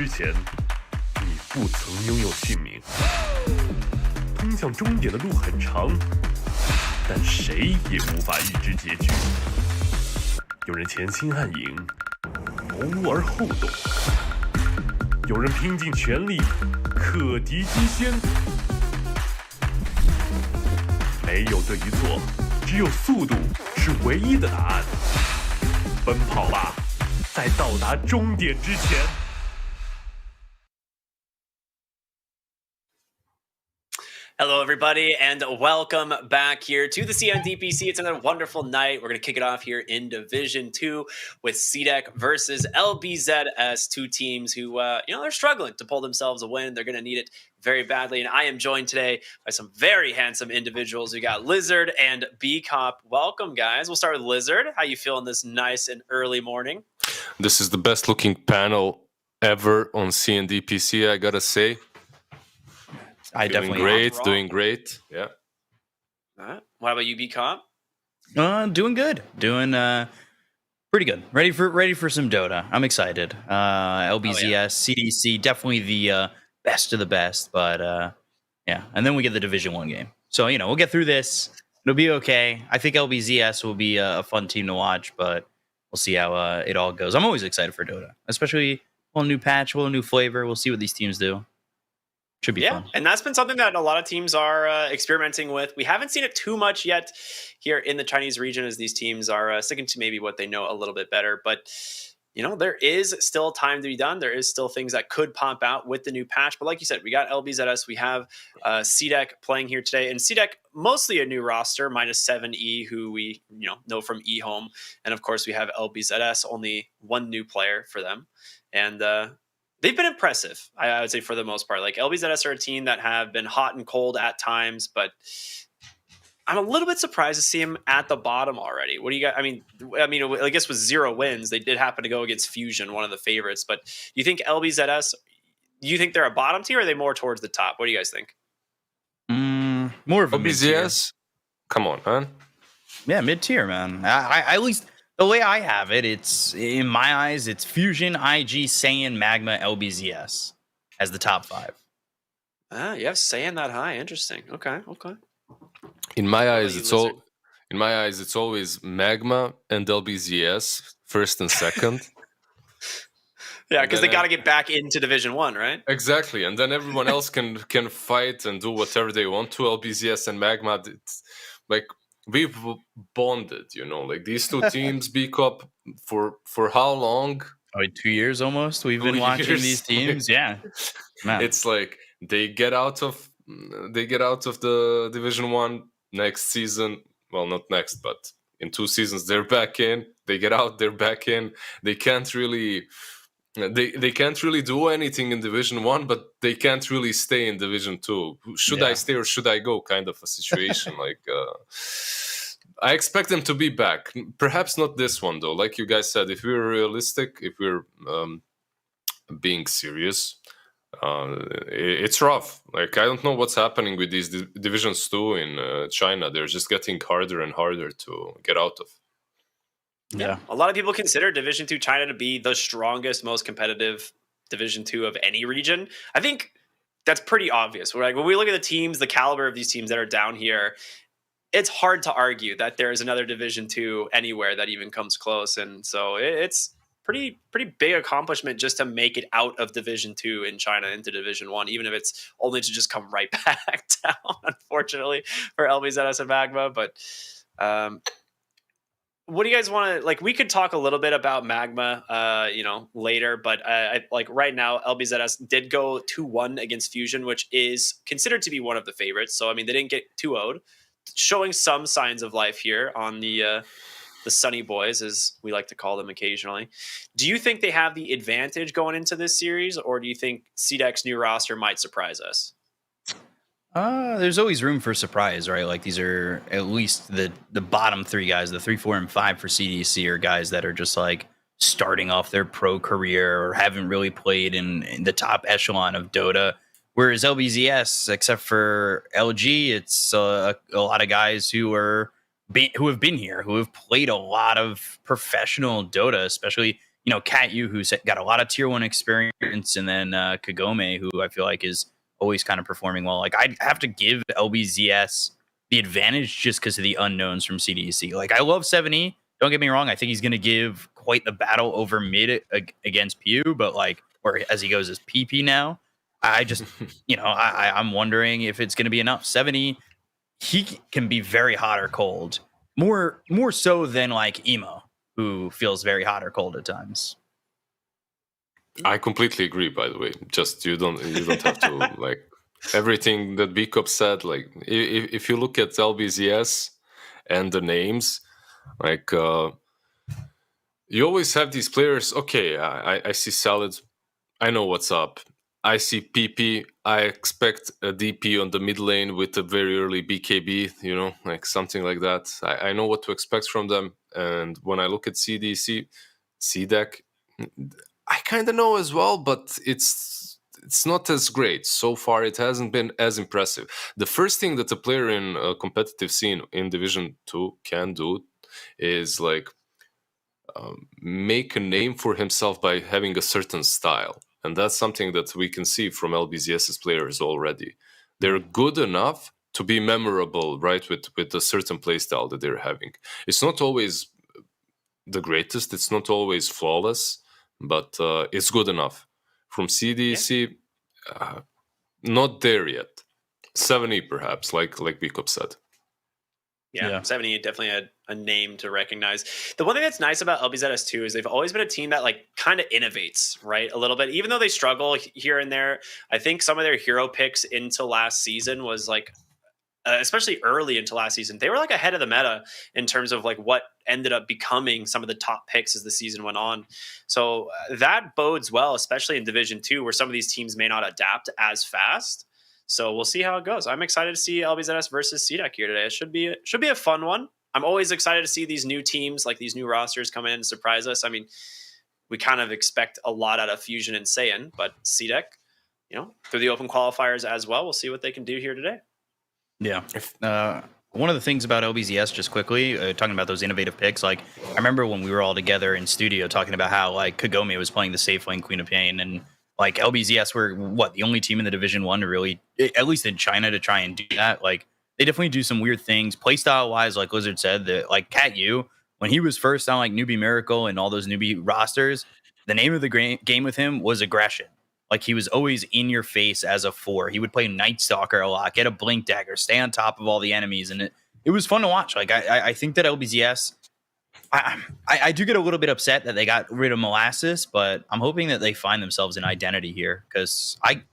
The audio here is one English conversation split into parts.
之前，你不曾拥有姓名。通向终点的路很长，但谁也无法预知结局。有人前心暗影，谋而后动；有人拼尽全力，克敌机先。没有对与错，只有速度是唯一的答案。奔跑吧，在到达终点之前。Hello, everybody, and welcome back here to the CNDPC. It's another wonderful night. We're going to kick it off here in Division 2 with CDEC versus LBZS, two teams who, they're struggling to pull themselves a win. They're going to need it very badly, and I am joined today by some very handsome individuals. We got Lizard and B-Cop. Welcome, guys. We'll start with Lizard. How you feeling this nice and early morning? This is the best-looking panel ever on CNDPC, I gotta say. Doing great. Yeah. All right. What about you, B-Cop? Doing good. Doing pretty good. Ready for some Dota. I'm excited. LBZS, CDC, definitely the best of the best. But yeah, and then we get the Division 1 game. So, we'll get through this. It'll be okay. I think LBZS will be a fun team to watch, but we'll see how it all goes. I'm always excited for Dota, especially a little new patch, a little new flavor. We'll see what these teams do. Should be fun. And that's been something that a lot of teams are experimenting with. We haven't seen it too much yet here in the Chinese region as these teams are sticking to maybe what they know a little bit better. But, there is still time to be done. There is still things that could pop out with the new patch. But like you said, we got LBZS. We have CDEC playing here today. And CDEC, mostly a new roster, minus 7E, who we know from eHome. And, of course, we have LBZS, only one new player for them. And they've been impressive, I would say, for the most part. Like, LBZS are a team that have been hot and cold at times, but I'm a little bit surprised to see them at the bottom already. What do you got? I mean, I guess with 0 wins, they did happen to go against Fusion, one of the favorites. But you think LBZS, you think they're a bottom tier, or are they more towards the top? What do you guys think? More of a LBZS? Come on, man. Yeah, mid-tier, man. I at least the way I have it, it's in my eyes, it's Fusion, IG, Saiyan, Magma, LBZS as the top 5. You have Saiyan that high. Interesting. Okay. In my eyes, it's always Magma and LBZS first and second. Yeah, because they got to get back into Division 1, right? Exactly, and then everyone else can fight and do whatever they want to. LBZS and Magma, it's like we've bonded, like these two teams. B-Cup for how long? 2 years almost. We've been watching these teams. Yeah, man. It's like they get out of the Division 1 next season. Well, not next, but in 2 seasons they're back in. They get out, they're back in. They can't really do anything in Division 1, but they can't really stay in Division 2. Should I stay or should I go? Kind of a situation. I expect them to be back. Perhaps not this one, though. Like you guys said, if we're realistic, if we're being serious, it's rough. Like, I don't know what's happening with these Divisions 2 in China. They're just getting harder and harder to get out of. Yeah. A lot of people consider Division 2 China to be the strongest, most competitive Division 2 of any region. I think that's pretty obvious. We're like, when we look at the teams, the caliber of these teams that are down here, it's hard to argue that there is another Division 2 anywhere that even comes close. And so it's pretty big accomplishment just to make it out of Division 2 in China into Division 1, even if it's only to just come right back down, unfortunately, for LBZS and Magma. But what do you guys want to, we could talk a little bit about Magma, later, but right now, LBZS did go 2-1 against Fusion, which is considered to be one of the favorites. So, they didn't get 2-0'd, showing some signs of life here on the Sunny Boys, as we like to call them occasionally. Do you think they have the advantage going into this series, or do you think CDEC's new roster might surprise us? There's always room for surprise, right? Like, these are at least the bottom 3 guys, the 3, 4, and 5 for CDC are guys that are just starting off their pro career or haven't really played in the top echelon of Dota. Whereas LBZS, except for LG, it's a lot of guys who have been here, who have played a lot of professional Dota, especially Cat Yu, who's got a lot of tier 1 experience, and then Kagome, who I feel like is always kind of performing well. Like, I'd have to give LBZS the advantage just because of the unknowns from CDC. Like, I love 7E. Don't get me wrong. I think he's going to give quite the battle over mid against Pew, but like, or as he goes as PP now, I just, I'm wondering if it's going to be enough. 7E, he can be very hot or cold, more so than like Emo, who feels very hot or cold at times. I completely agree. By the way, just you don't have to like everything that B-Cup said. Like if you look at LBZS and the names, like you always have these players. Okay, I see Salad. I know what's up. I see PP. I expect a DP on the mid lane with a very early BKB, like something like that. I know what to expect from them. And when I look at CDC, CDEC, I kind of know as well, but it's not as great. So far, it hasn't been as impressive. The first thing that a player in a competitive scene in Division 2 can do is like make a name for himself by having a certain style. And that's something that we can see from LBZS's players already. They're good enough to be memorable, right, with a certain playstyle that they're having. It's not always the greatest, it's not always flawless, but it's good enough. From CDC, not there yet. 7E perhaps, like B-Cup said. Yeah, 7E definitely had a name to recognize. The one thing that's nice about LBZS too is they've always been a team that like kind of innovates, right? A little bit, even though they struggle here and there. I think some of their hero picks into last season was like, especially early into last season, they were like ahead of the meta in terms of like what ended up becoming some of the top picks as the season went on. So that bodes well, especially in Division 2, where some of these teams may not adapt as fast. So we'll see how it goes. I'm excited to see LBZS versus CDEC here today. It should be a fun one. I'm always excited to see these new teams, like these new rosters come in and surprise us. I mean, we kind of expect a lot out of Fusion and Saiyan, but CDEC, through the open qualifiers as well, we'll see what they can do here today. Yeah. One of the things about LBZS, just quickly, talking about those innovative picks, like I remember when we were all together in studio talking about how like Kagome was playing the safe lane Queen of Pain, and like LBZS were the only team in the Division 1 to really, at least in China, to try and do that. Like they definitely do some weird things playstyle wise, like Lizard said, that like Cat Yu, when he was first on like Newbie Miracle and all those newbie rosters, the name of the game with him was aggression. Like he was always in your face as a 4. He would play Night Stalker a lot, get a Blink Dagger, stay on top of all the enemies, and it was fun to watch. Like I think that LBZS, I do get a little bit upset that they got rid of Molasses, but I'm hoping that they find themselves an identity here, because I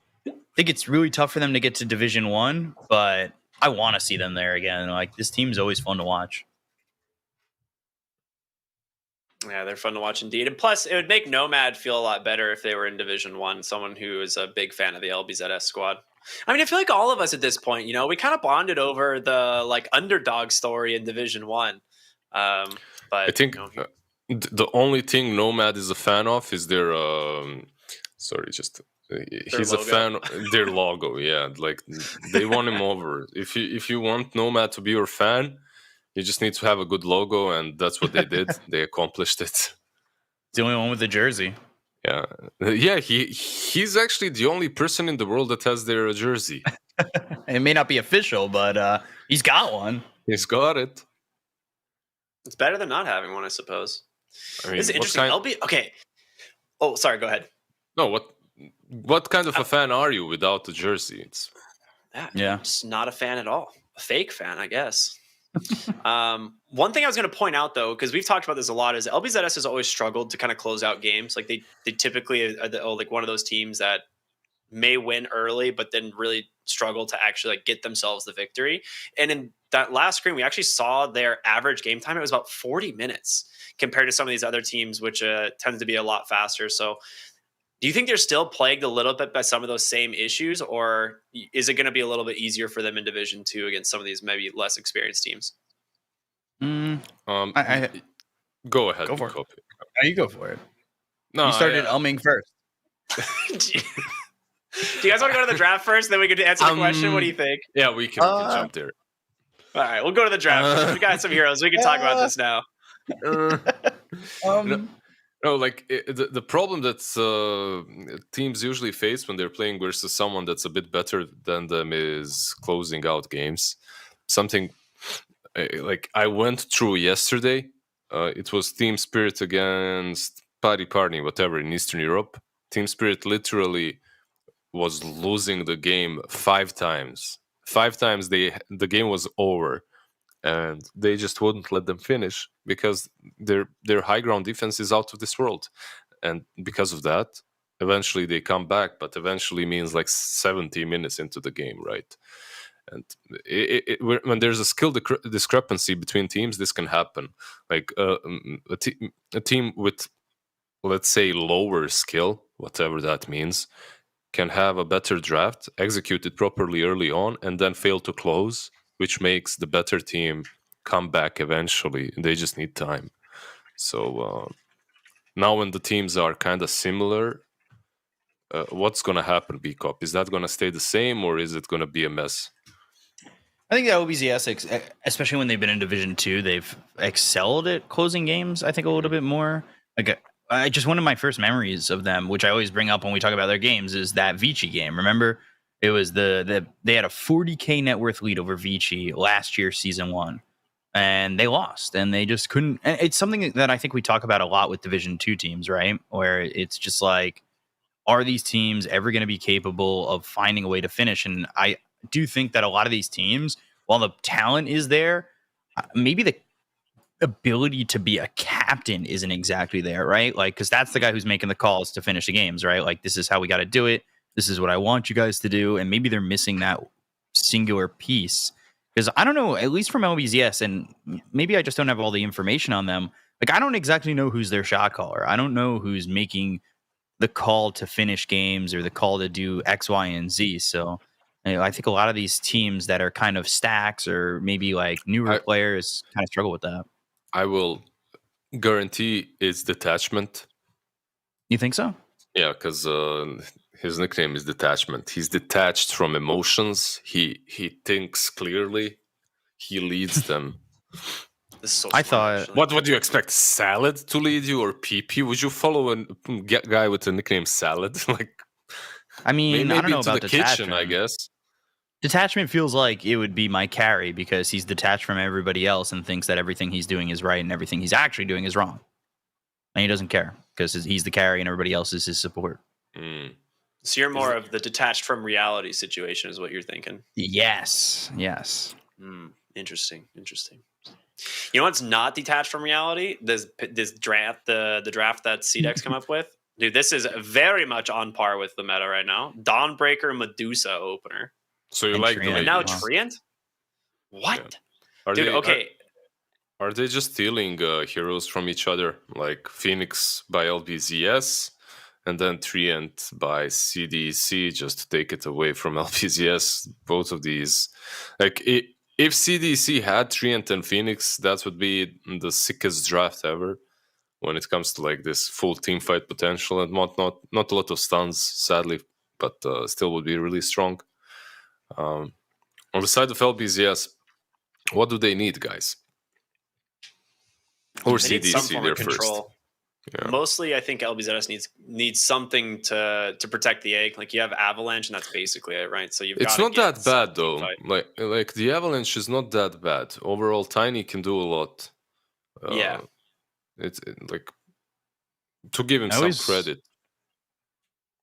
think it's really tough for them to get to Division 1, but I want to see them there again. Like this team's always fun to watch. Yeah, they're fun to watch indeed. And plus, it would make Nomad feel a lot better if they were in Division 1, someone who is a big fan of the LBZS squad. I mean, I feel like all of us at this point, we kind of bonded over the like underdog story in Division 1. But I think the only thing Nomad is a fan of is their he's logo. a fan of their logo. Yeah, like they won him over. If you want Nomad to be your fan, you just need to have a good logo, and that's what they did. They accomplished it. It's the only one with the jersey. Yeah. He's actually the only person in the world that has their jersey. It may not be official, but he's got one. He's got it. It's better than not having one, I suppose. I mean, This is interesting. Okay. Oh, sorry. Go ahead. No, what kind of a fan are you without the jersey? It's just not a fan at all. A fake fan, I guess. One thing I was going to point out, though, because we've talked about this a lot, is LBZS has always struggled to kind of close out games. Like they typically are like one of those teams that may win early, but then really struggle to actually like get themselves the victory. And in that last screen, we actually saw their average game time. It was about 40 minutes compared to some of these other teams, which tends to be a lot faster. So do you think they're still plagued a little bit by some of those same issues, or is it going to be a little bit easier for them in Division 2 against some of these maybe less experienced teams? Go ahead. Go for it. You go for it. No, you started umming first. Do you guys want to go to the draft first? Then we can answer the question. What do you think? Yeah, we can jump there. All right, we'll go to the draft. We got some heroes. We can talk about this now. No, like the problem that teams usually face when they're playing versus someone that's a bit better than them is closing out games. Something like I went through yesterday. It was Team Spirit against Party, whatever, in Eastern Europe. Team Spirit literally was losing the game 5 times. 5 times the game was over, and they just wouldn't let them finish because their high ground defense is out of this world. And because of that, eventually they come back, but eventually means like 70 minutes into the game, right? And when there's a skill discrepancy between teams, this can happen. Like a team with, let's say, lower skill, whatever that means, can have a better draft, execute it properly early on, and then fail to close, which makes the better team come back eventually. They just need time. So now when the teams are kind of similar, what's going to happen, B-Cop? Is that going to stay the same, or is it going to be a mess? I think that LBZS, especially when they've been in Division 2, they've excelled at closing games, I think, a little bit more. Like, just one of my first memories of them, which I always bring up when we talk about their games, is that Vici game. Remember? It was they had a 40K net worth lead over Vici last year, Season 1. And they lost, and they just couldn't. And it's something that I think we talk about a lot with Division 2 teams, right? Where it's just like, are these teams ever going to be capable of finding a way to finish? And I do think that a lot of these teams, while the talent is there, maybe the ability to be a captain isn't exactly there, right? Like, because that's the guy who's making the calls to finish the games, right? Like, this is how we got to do it. This is what I want you guys to do. And maybe they're missing that singular piece. Because I don't know, at least from LBZS, and maybe I just don't have all the information on them. Like, I don't exactly know who's their shot caller. I don't know who's making the call to finish games or the call to do X, Y, and Z. So I think a lot of these teams that are kind of stacks or maybe like newer players kind of struggle with that. I will guarantee it's detachment. You think so? Yeah, because his nickname is Detachment. He's detached from emotions. He thinks clearly. He leads them. This is so I smart, thought- actually. What would you expect? Salad to lead you, or PP? Would you follow a guy with the nickname Salad? Like, I mean, maybe I don't know into about the detachment. kitchen, I guess. Detachment feels like it would be my carry because he's detached from everybody else and thinks that everything he's doing is right and everything he's actually doing is wrong. And he doesn't care because he's the carry and everybody else is his support. Mm. So you're more of the detached from reality situation is what you're thinking. Yes. Interesting. You know what's not detached from reality? This draft, the draft that CDEX come up with. Dude, this is very much on par with the meta right now. Dawnbreaker Medusa opener. So you And like Treant. the And lady? now Wow. Treant? What? Are Dude, they, okay. Are they just stealing heroes from each other, like Phoenix by LBZS, and then Treant by CDC, just to take it away from LBZS? Both of these, like, if CDC had Treant and Phoenix, that would be the sickest draft ever when it comes to like this full team fight potential and whatnot. Not a lot of stuns, sadly, but still would be really strong. On the side of LBZS, what do they need, guys? Or They need some CDC, form they're of first. control. Yeah. Mostly, I think LBZS needs something to protect the egg. Like you have Avalanche, and that's basically it, right? So It's not that bad though. Like the Avalanche is not that bad overall. Tiny can do a lot. Yeah. It's like, to give him I some always- credit.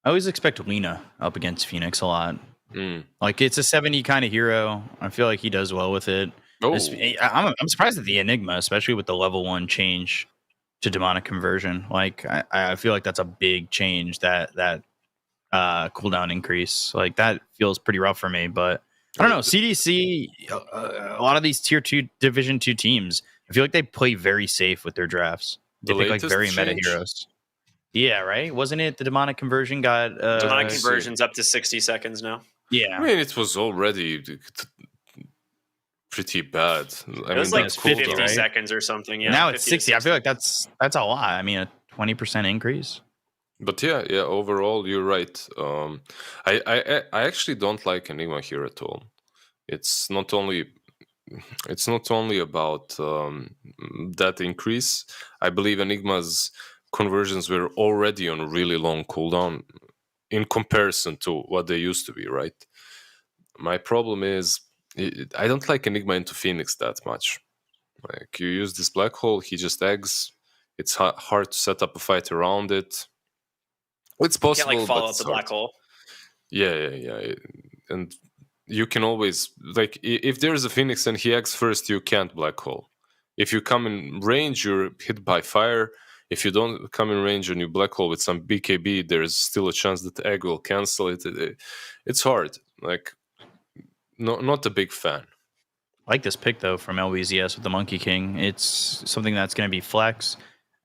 I always expect Lena up against Phoenix a lot. Mm. Like, it's a 70 kind of hero. I feel like he does well with it. Oh, I'm surprised at the Enigma, especially with the level 1 change to demonic conversion. Like, I feel like that's a big change, that cooldown increase. Like, that feels pretty rough for me. But I don't know. CDC, a lot of these tier 2 division 2 teams, I feel like they play very safe with their drafts. They The pick like latest very meta change? heroes. Yeah, right. Wasn't it the demonic conversion got Demonic conversion's up to 60 seconds now. Yeah, I mean, it was already pretty bad. I It was mean, like that 50 cooldown- right? seconds or something. Yeah, now it's 50 to 60. I feel like that's a lot. I mean, a 20% increase. But yeah. Overall, you're right. I actually don't like Enigma here at all. It's not only about that increase. I believe Enigma's conversions were already on a really long cooldown in comparison to what they used to be, right? My problem is I don't like Enigma into Phoenix that much. Like, you use this black hole, he just eggs. It's hard to set up a fight around it. It's You can't possible, like but follow up it's the hard. black hole. Yeah. And you can always, like, if there's a Phoenix and he eggs first, you can't black hole. If you come in range, you're hit by fire. If you don't come in range and you black hole with some BKB, there's still a chance that the egg will cancel it. It's hard. Like, not a big fan. I like this pick though from LBZS with the Monkey King. It's something that's going to be flex,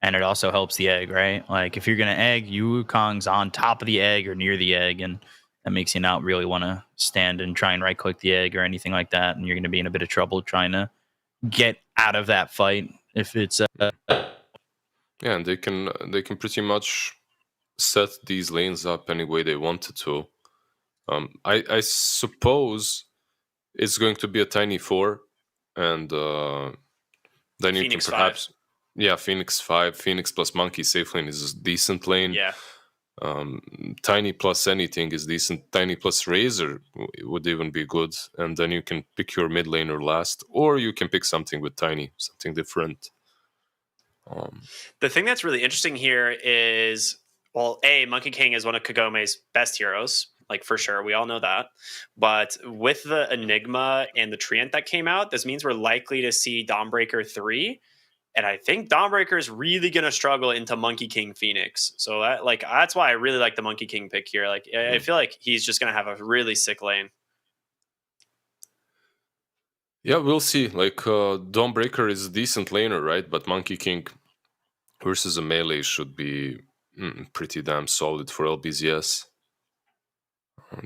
and it also helps the egg, right? Like if you're going to egg, Wukong's on top of the egg or near the egg, and that makes you not really want to stand and try and right click the egg or anything like that, and you're going to be in a bit of trouble trying to get out of that fight if it's. Yeah, and they can pretty much set these lanes up any way they wanted to. I suppose it's going to be a tiny 4, and then you Phoenix can perhaps 5. Phoenix 5, Phoenix plus Monkey safe lane is a decent lane. Yeah. Tiny plus anything is decent. Tiny plus Razor would even be good, and then you can pick your mid laner last, or you can pick something with Tiny, something different. The thing that's really interesting here is, well, Monkey King is one of Kagome's best heroes, like for sure. We all know that. But with the Enigma and the Treant that came out, this means we're likely to see Dawnbreaker 3. And I think Dawnbreaker is really going to struggle into Monkey King Phoenix. So that's why I really like the Monkey King pick here. Like, I feel like he's just going to have a really sick lane. Yeah, we'll see. Like, Dawnbreaker is a decent laner, right? But Monkey King versus a melee should be pretty damn solid for LBZS.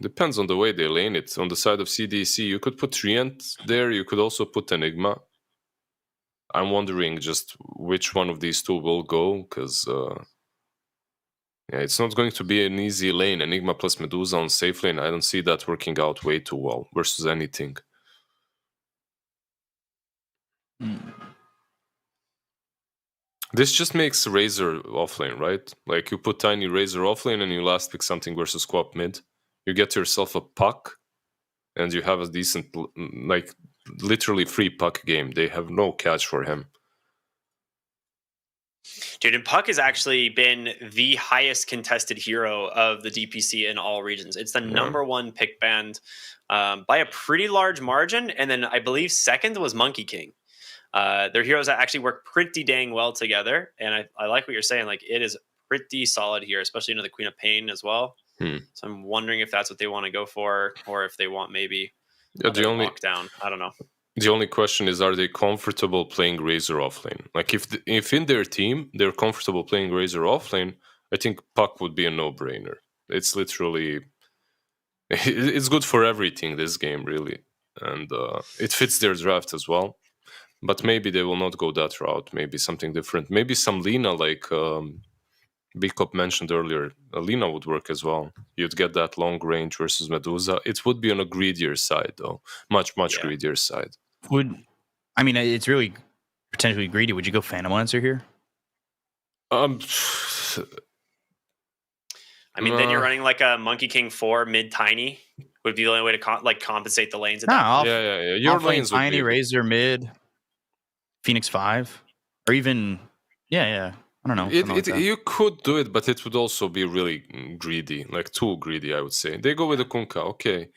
Depends on the way they lane it. On the side of CDC, you could put Treant there. You could also put Enigma. I'm wondering just which one of these two will go, because it's not going to be an easy lane. Enigma plus Medusa on safe lane, I don't see that working out way too well versus anything. This just makes Razor offlane, right? Like, you put Tiny Razor offlane and you last pick something versus Quap mid. You get yourself a puck, and you have a decent, like, literally free puck game. They have no catch for him. Dude, and Puck has actually been the highest contested hero of the DPC in all regions. It's the number one pick band by a pretty large margin. And then I believe second was Monkey King. They're heroes that actually work pretty dang well together. And I like what you're saying. Like, it is pretty solid here, especially the Queen of Pain as well. So I'm wondering if that's what they want to go for, or if they want maybe lockdown. I don't know. The only question is, are they comfortable playing Razor offlane? Like, if in their team they're comfortable playing Razor offlane, I think Puck would be a no-brainer. It's literally, it's good for everything, this game, really. And it fits their draft as well. But maybe they will not go that route. Maybe something different. Maybe some Lina, like Bicop mentioned earlier. Lina would work as well. You'd get that long range versus Medusa. It would be on a greedier side, though. Much greedier side. It's really potentially greedy. Would you go Phantom Lancer here? Then you're running like a Monkey King 4 mid Tiny would be the only way to compensate the lanes. Yeah. Your lanes would Tiny, be Razor mid, Phoenix 5, or even I don't know. You could do it, but it would also be really greedy, like too greedy, I would say. They go with the Kunkka, okay.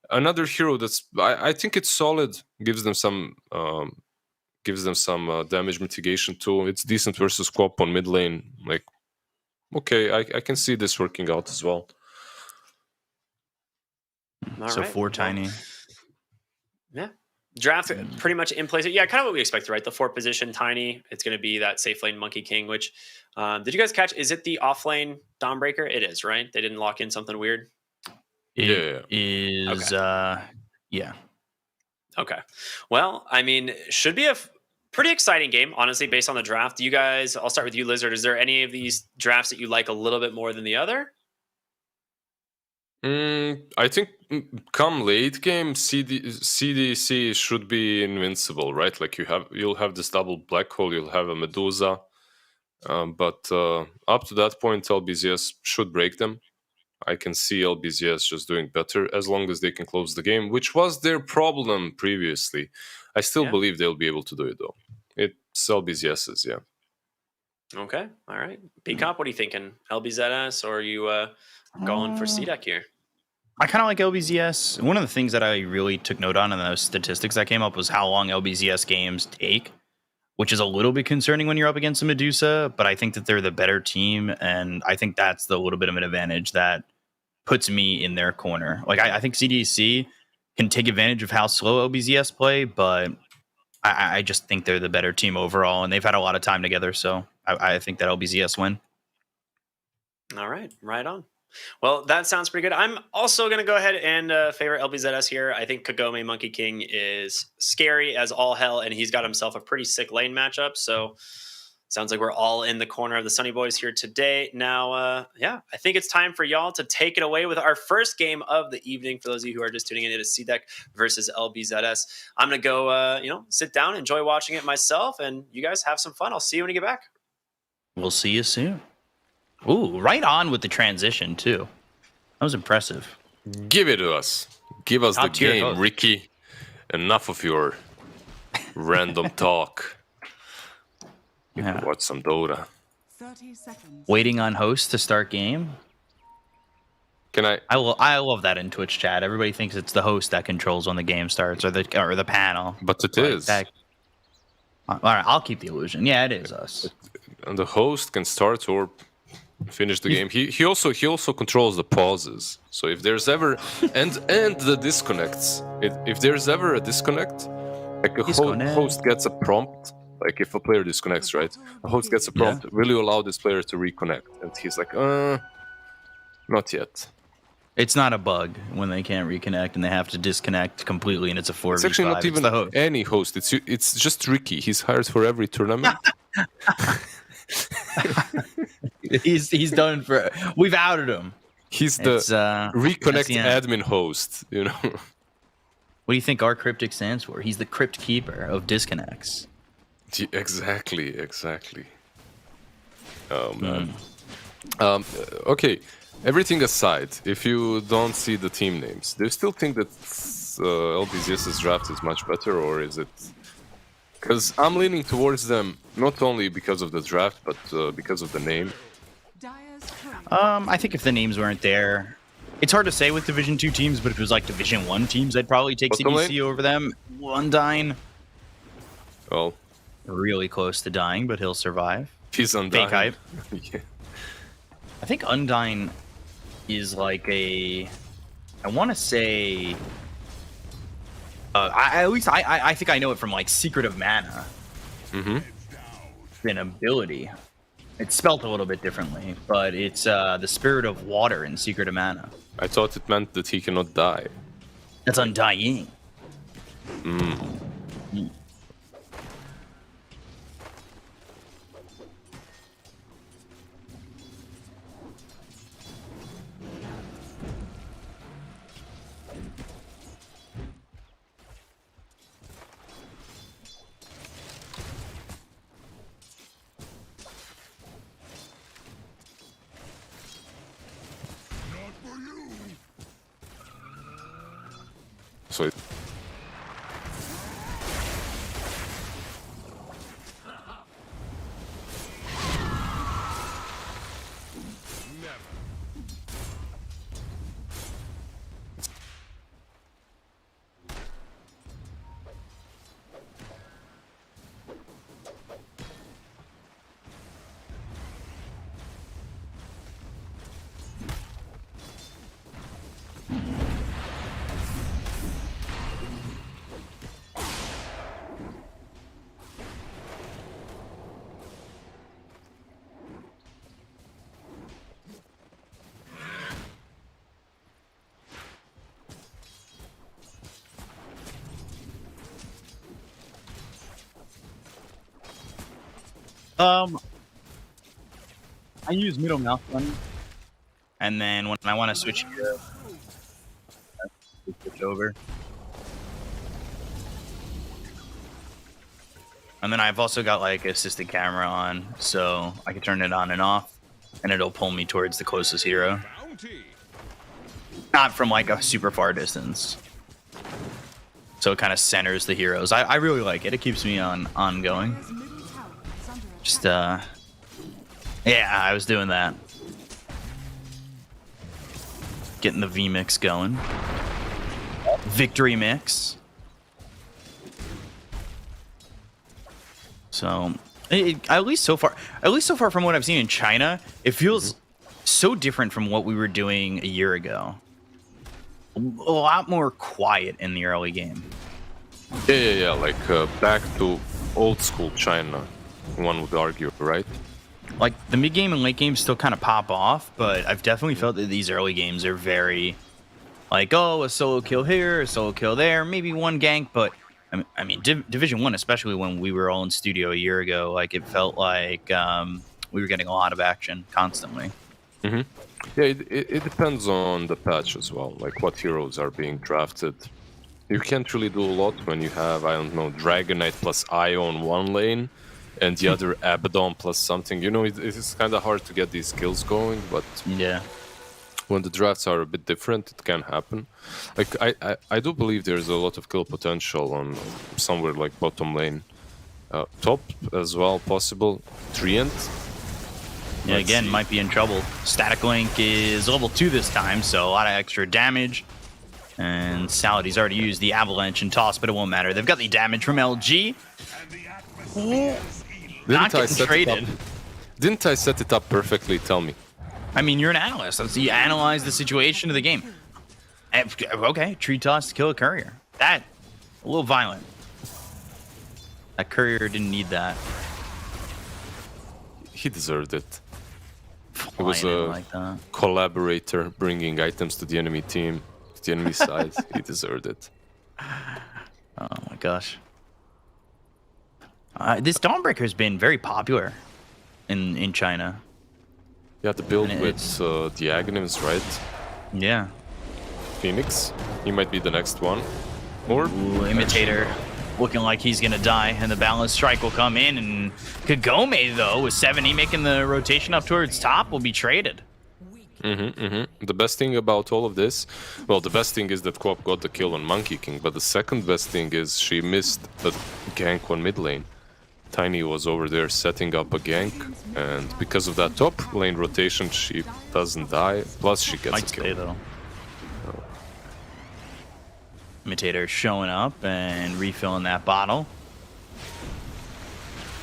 Another hero that's I think it's solid, gives them some damage mitigation too. It's decent versus Quap on mid lane. Like, okay, I can see this working out as well. So 4 Tiny. Yeah. Draft pretty much in place. Yeah, kind of what we expected, right? The 4 position Tiny. It's going to be that safe lane Monkey King, which did you guys catch? Is it the offlane Dawnbreaker? It is, right? They didn't lock in something weird. It is, yeah. Okay. Well, should be a pretty exciting game, honestly, based on the draft. You guys, I'll start with you, Lizard. Is there any of these drafts that you like a little bit more than the other? I think come late game, CDC should be invincible, right? Like, you'll have this double black hole, you'll have a Medusa. But up to that point, LBZS should break them. I can see LBZS just doing better as long as they can close the game, which was their problem previously. I still believe they'll be able to do it, though. It's LBZS's, yeah. Okay, all right. P-Comp, what are you thinking? LBZS, or are you going for C-Deck here? I kind of like LBZS. One of the things that I really took note on in those statistics that came up was how long LBZS games take, which is a little bit concerning when you're up against a Medusa, but I think that they're the better team, and I think that's the little bit of an advantage that puts me in their corner. Like, I think CDC can take advantage of how slow LBZS play, but I just think they're the better team overall, and they've had a lot of time together, so I think that LBZS win. All right, right on. Well, that sounds pretty good. I'm also going to go ahead and favor LBZS here. I think Kagome Monkey King is scary as all hell, and he's got himself a pretty sick lane matchup. So sounds like we're all in the corner of the Sunny Boys here today. Now, I think it's time for y'all to take it away with our first game of the evening. For those of you who are just tuning in, it is C-Deck versus LBZS. I'm going to go, sit down, enjoy watching it myself, and you guys have some fun. I'll see you when you get back. We'll see you soon. Ooh, right on with the transition, too. That was impressive. Give it to us. Give us the game, host. Ricky. Enough of your random talk. Yeah. Watch some Dota. 30 seconds. Waiting on host to start game. Can I? I love that in Twitch chat. Everybody thinks it's the host that controls when the game starts, or the panel. But it is. All right, I'll keep the illusion. Yeah, it is us. And the host can start or finish the game. He also controls the pauses. So if there's ever and the disconnects. If there's ever a disconnect, like a host gets a prompt. Like if a player disconnects, right? A host gets a prompt. Will you allow this player to reconnect? And he's like, not yet. It's not a bug when they can't reconnect and they have to disconnect completely, and it's a 4v5. It's actually not even any host. It's just Ricky. He's hired for every tournament. he's done for. We've outed him. He's the reconnect admin host. You know. What do you think our cryptic stands for? He's the crypt keeper of disconnects. Exactly. Oh man. Okay. Everything aside, if you don't see the team names, do you still think that LBZS's draft is much better, or is it? Because I'm leaning towards them not only because of the draft, but because of the name. I think if the names weren't there, it's hard to say with Division 2 teams, but if it was like Division 1 teams, I'd probably take CDC over them. Undyne. Well, really close to dying, but he'll survive. He's Undyne. Fake hype. Yeah. I think Undyne is like I want to say, I think I know it from like Secret of Mana. Mm-hmm. An ability. It's spelt a little bit differently, but it's the Spirit of Water in Secret of Mana. I thought it meant that he cannot die. That's Undying. So I use middle mouse button, and then when I want to switch over. And then I've also got like assisted camera on, so I can turn it on and off, and it'll pull me towards the closest hero. Not from like a super far distance. So it kind of centers the heroes. I really like it. It keeps me ongoing. Just yeah, I was doing that. Getting the V mix going. Victory mix. So at least so far from what I've seen in China, it feels so different from what we were doing a year ago. A lot more quiet in the early game. Yeah. Like back to old school China, one would argue, right? Like the mid game and late game still kind of pop off, but I've definitely felt that these early games are very like, oh, a solo kill here, a solo kill there, maybe one gank, but I mean, Division 1, especially when we were all in studio a year ago, like it felt like we were getting a lot of action constantly. Yeah, it depends on the patch as well, like what heroes are being drafted. You can't really do a lot when you have, I don't know, Dragonite plus Io on one lane and the other Abaddon plus something. You know, it's kind of hard to get these kills going, but yeah, when the drafts are a bit different, it can happen. Like I do believe there's a lot of kill potential on somewhere like bottom lane, top as well, possible. Treant. Yeah, again, might be in trouble. Static Link is level 2 this time, so a lot of extra damage. And Salad, he's already used the Avalanche and Toss, but it won't matter. They've got the damage from LG. Not getting traded. Didn't I set it up perfectly? Tell me. I mean, you're an analyst. Let's see, you analyze the situation of the game. Okay, tree toss to kill a courier. That, a little violent. That courier didn't need that. He deserved it. It Why was I didn't a like that. collaborator bringing items to the enemy team, to the enemy side. He deserved it. Oh my gosh. This Dawnbreaker has been very popular in China. Yeah, the build And with it's- the Aghanims, right? Yeah. Phoenix. He might be the next one. Or Ooh, Imitator looking like he's gonna die, and the Balance Strike will come in, and Kagome, though, with 70 making the rotation up towards top, will be traded. The best thing about all of this, well, the best thing is that Coop got the kill on Monkey King, but the second best thing is she missed the gank on mid lane. Tiny was over there setting up a gank, and because of that top lane rotation, she doesn't die, plus she gets Might a stay, kill. though. Imitator showing up and refilling that bottle.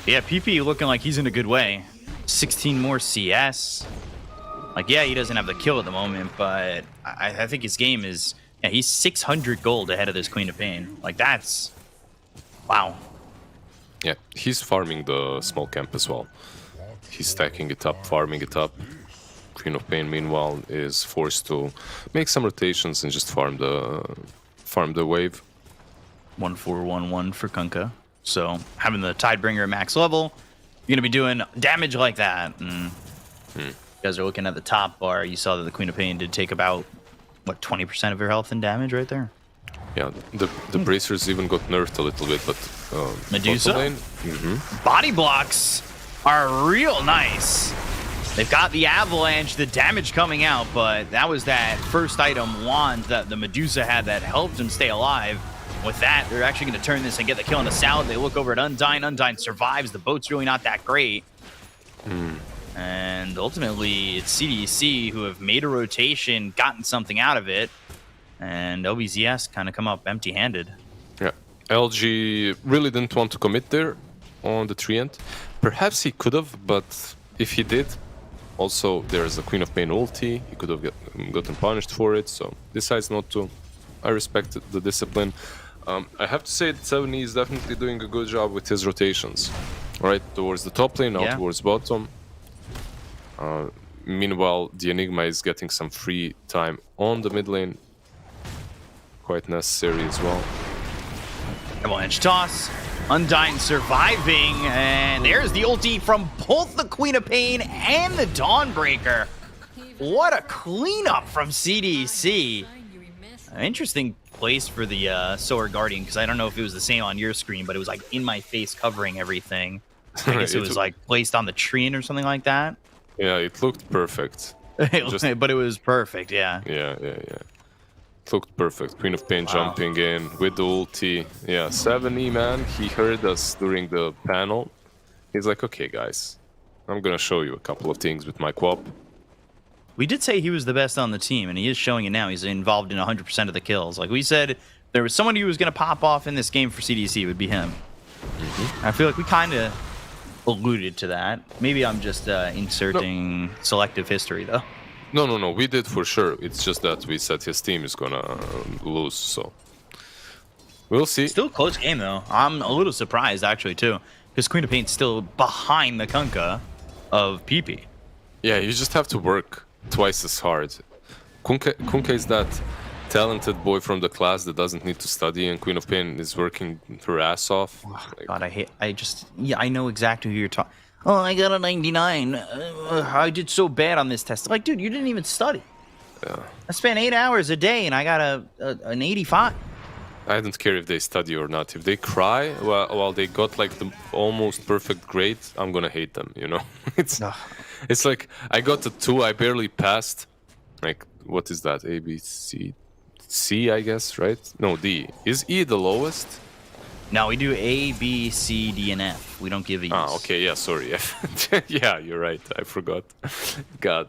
Yeah, PP looking like he's in a good way. 16 more CS. Like, yeah, he doesn't have the kill at the moment, but I think his game is... Yeah, he's 600 gold ahead of this Queen of Pain. Like, that's... Wow. Yeah, he's farming the small camp as well. He's stacking it up, farming it up. Queen of Pain, meanwhile, is forced to make some rotations and just farm the wave. 1411 for Kunkka. So, having the Tidebringer at max level, you're going to be doing damage like that. And you guys are looking at the top bar. You saw that the Queen of Pain did take about, what, 20% of your health in damage right there? Yeah, the bracers even got nerfed a little bit, but Medusa? bottom lane, Body blocks are real nice. They've got the Avalanche, the damage coming out, but that was that first item wand that the Medusa had that helped him stay alive. With that, they're actually going to turn this and get the kill on the Salad. They look over at Undyne. Undyne survives. The boat's really not that great. And ultimately, it's CDC who have made a rotation, gotten something out of it, and LBZS kind of come up empty-handed. Yeah, LG really didn't want to commit there on the Treant. Perhaps he could have, but if he did, also there's a Queen of Pain ulti. He could have gotten punished for it, so decides not to. I respect the discipline. I have to say that 70 is definitely doing a good job with his rotations. Right, towards the top lane, now towards bottom. Meanwhile, the Enigma is getting some free time on the mid lane. Quite necessary as well. Avalanche toss. Undyne surviving, and there's the ulti from both the Queen of Pain and the Dawnbreaker. What a cleanup from CDC. Interesting placed for the Solar Guardian, because I don't know if it was the same on your screen, but it was like in my face covering everything. I guess it was like placed on the tree or something like that. Yeah, it looked perfect. But it was perfect, yeah. Yeah. It looked perfect. Queen of Pain jumping in with the ulti. Yeah, 7E, man. He heard us during the panel. He's like, okay, guys, I'm gonna show you a couple of things with my QoP. We did say he was the best on the team, and he is showing it now. He's involved in 100% of the kills. Like we said, if there was someone who was going to pop off in this game for CDC, it would be him. I feel like we kind of alluded to that. Maybe I'm just inserting selective history, though. No. We did for sure. It's just that we said his team is gonna lose, so we'll see. Still a close game, though. I'm a little surprised, actually, too, because Queen of Pain's still behind the Kunkka of PP. Yeah, you just have to work twice as hard. Kunkka is that talented boy from the class that doesn't need to study, and Queen of Pain is working her ass off. God, I know exactly who you're talking. Oh, I got a 99. I did so bad on this test. Like, dude, you didn't even study. Yeah. I spent 8 hours a day, and I got an 85. I don't care if they study or not. If they cry while they got like the almost perfect grade, I'm gonna hate them, you know? It's like I got a 2, I barely passed. Like, what is that? A, B, C, I guess, right? No, D. Is E the lowest? No, we do A, B, C, D, and F. We don't give E's. Ah, okay, yeah, sorry. Yeah, you're right. I forgot. God.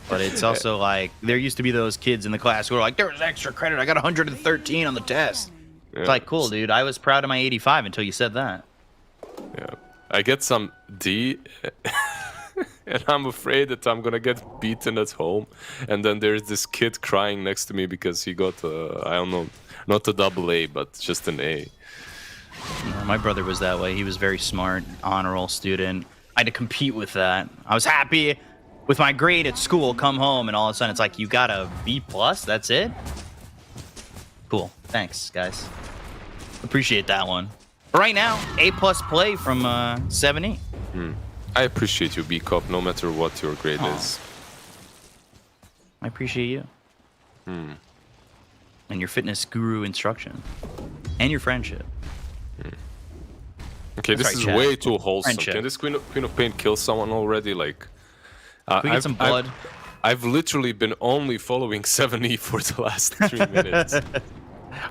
But it's also like, there used to be those kids in the class who were like, there was extra credit. I got 113 on the test. Yeah. It's like, cool, dude. I was proud of my 85 until you said that. Yeah. I get some D, and I'm afraid that I'm gonna get beaten at home. And then there's this kid crying next to me because he got, I don't know, not a double A, but just an A. Yeah, my brother was that way. He was very smart, honor roll student. I had to compete with that. I was happy with my grade at school, come home, and all of a sudden it's like, you got a B+? That's it? Cool. Thanks, guys. Appreciate that one. But right now, A+ play from 7E. I appreciate you, B-Cop, no matter what your grade is. I appreciate you. And your fitness guru instruction. And your friendship. Okay, That's this is right, way too wholesome. Friendship. Can this Queen of Pain kill someone already? Like, Can we get some blood? I've literally been only following 7E for the last 3 minutes.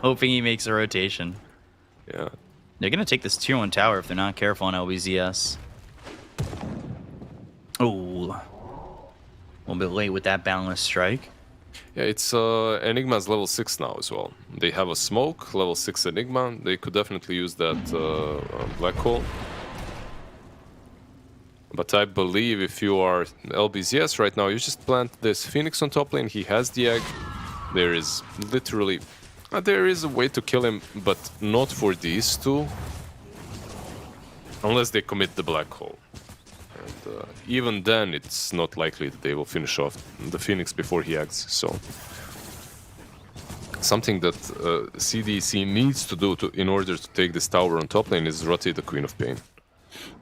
Hoping he makes a rotation. Yeah. They're going to take this tier 1 tower if they're not careful on LBZS. Oh. A little bit late with that boundless strike. Yeah, it's Enigma's level 6 now as well. They have a smoke, level 6 Enigma. They could definitely use that black hole. But I believe if you are LBZS right now, you just plant this Phoenix on top lane. He has the egg. There is literally... there is a way to kill him, but not for these two. Unless they commit the black hole. And even then, it's not likely that they will finish off the Phoenix before he acts. So, something that CDC needs to do in order to take this tower on top lane is rotate the Queen of Pain.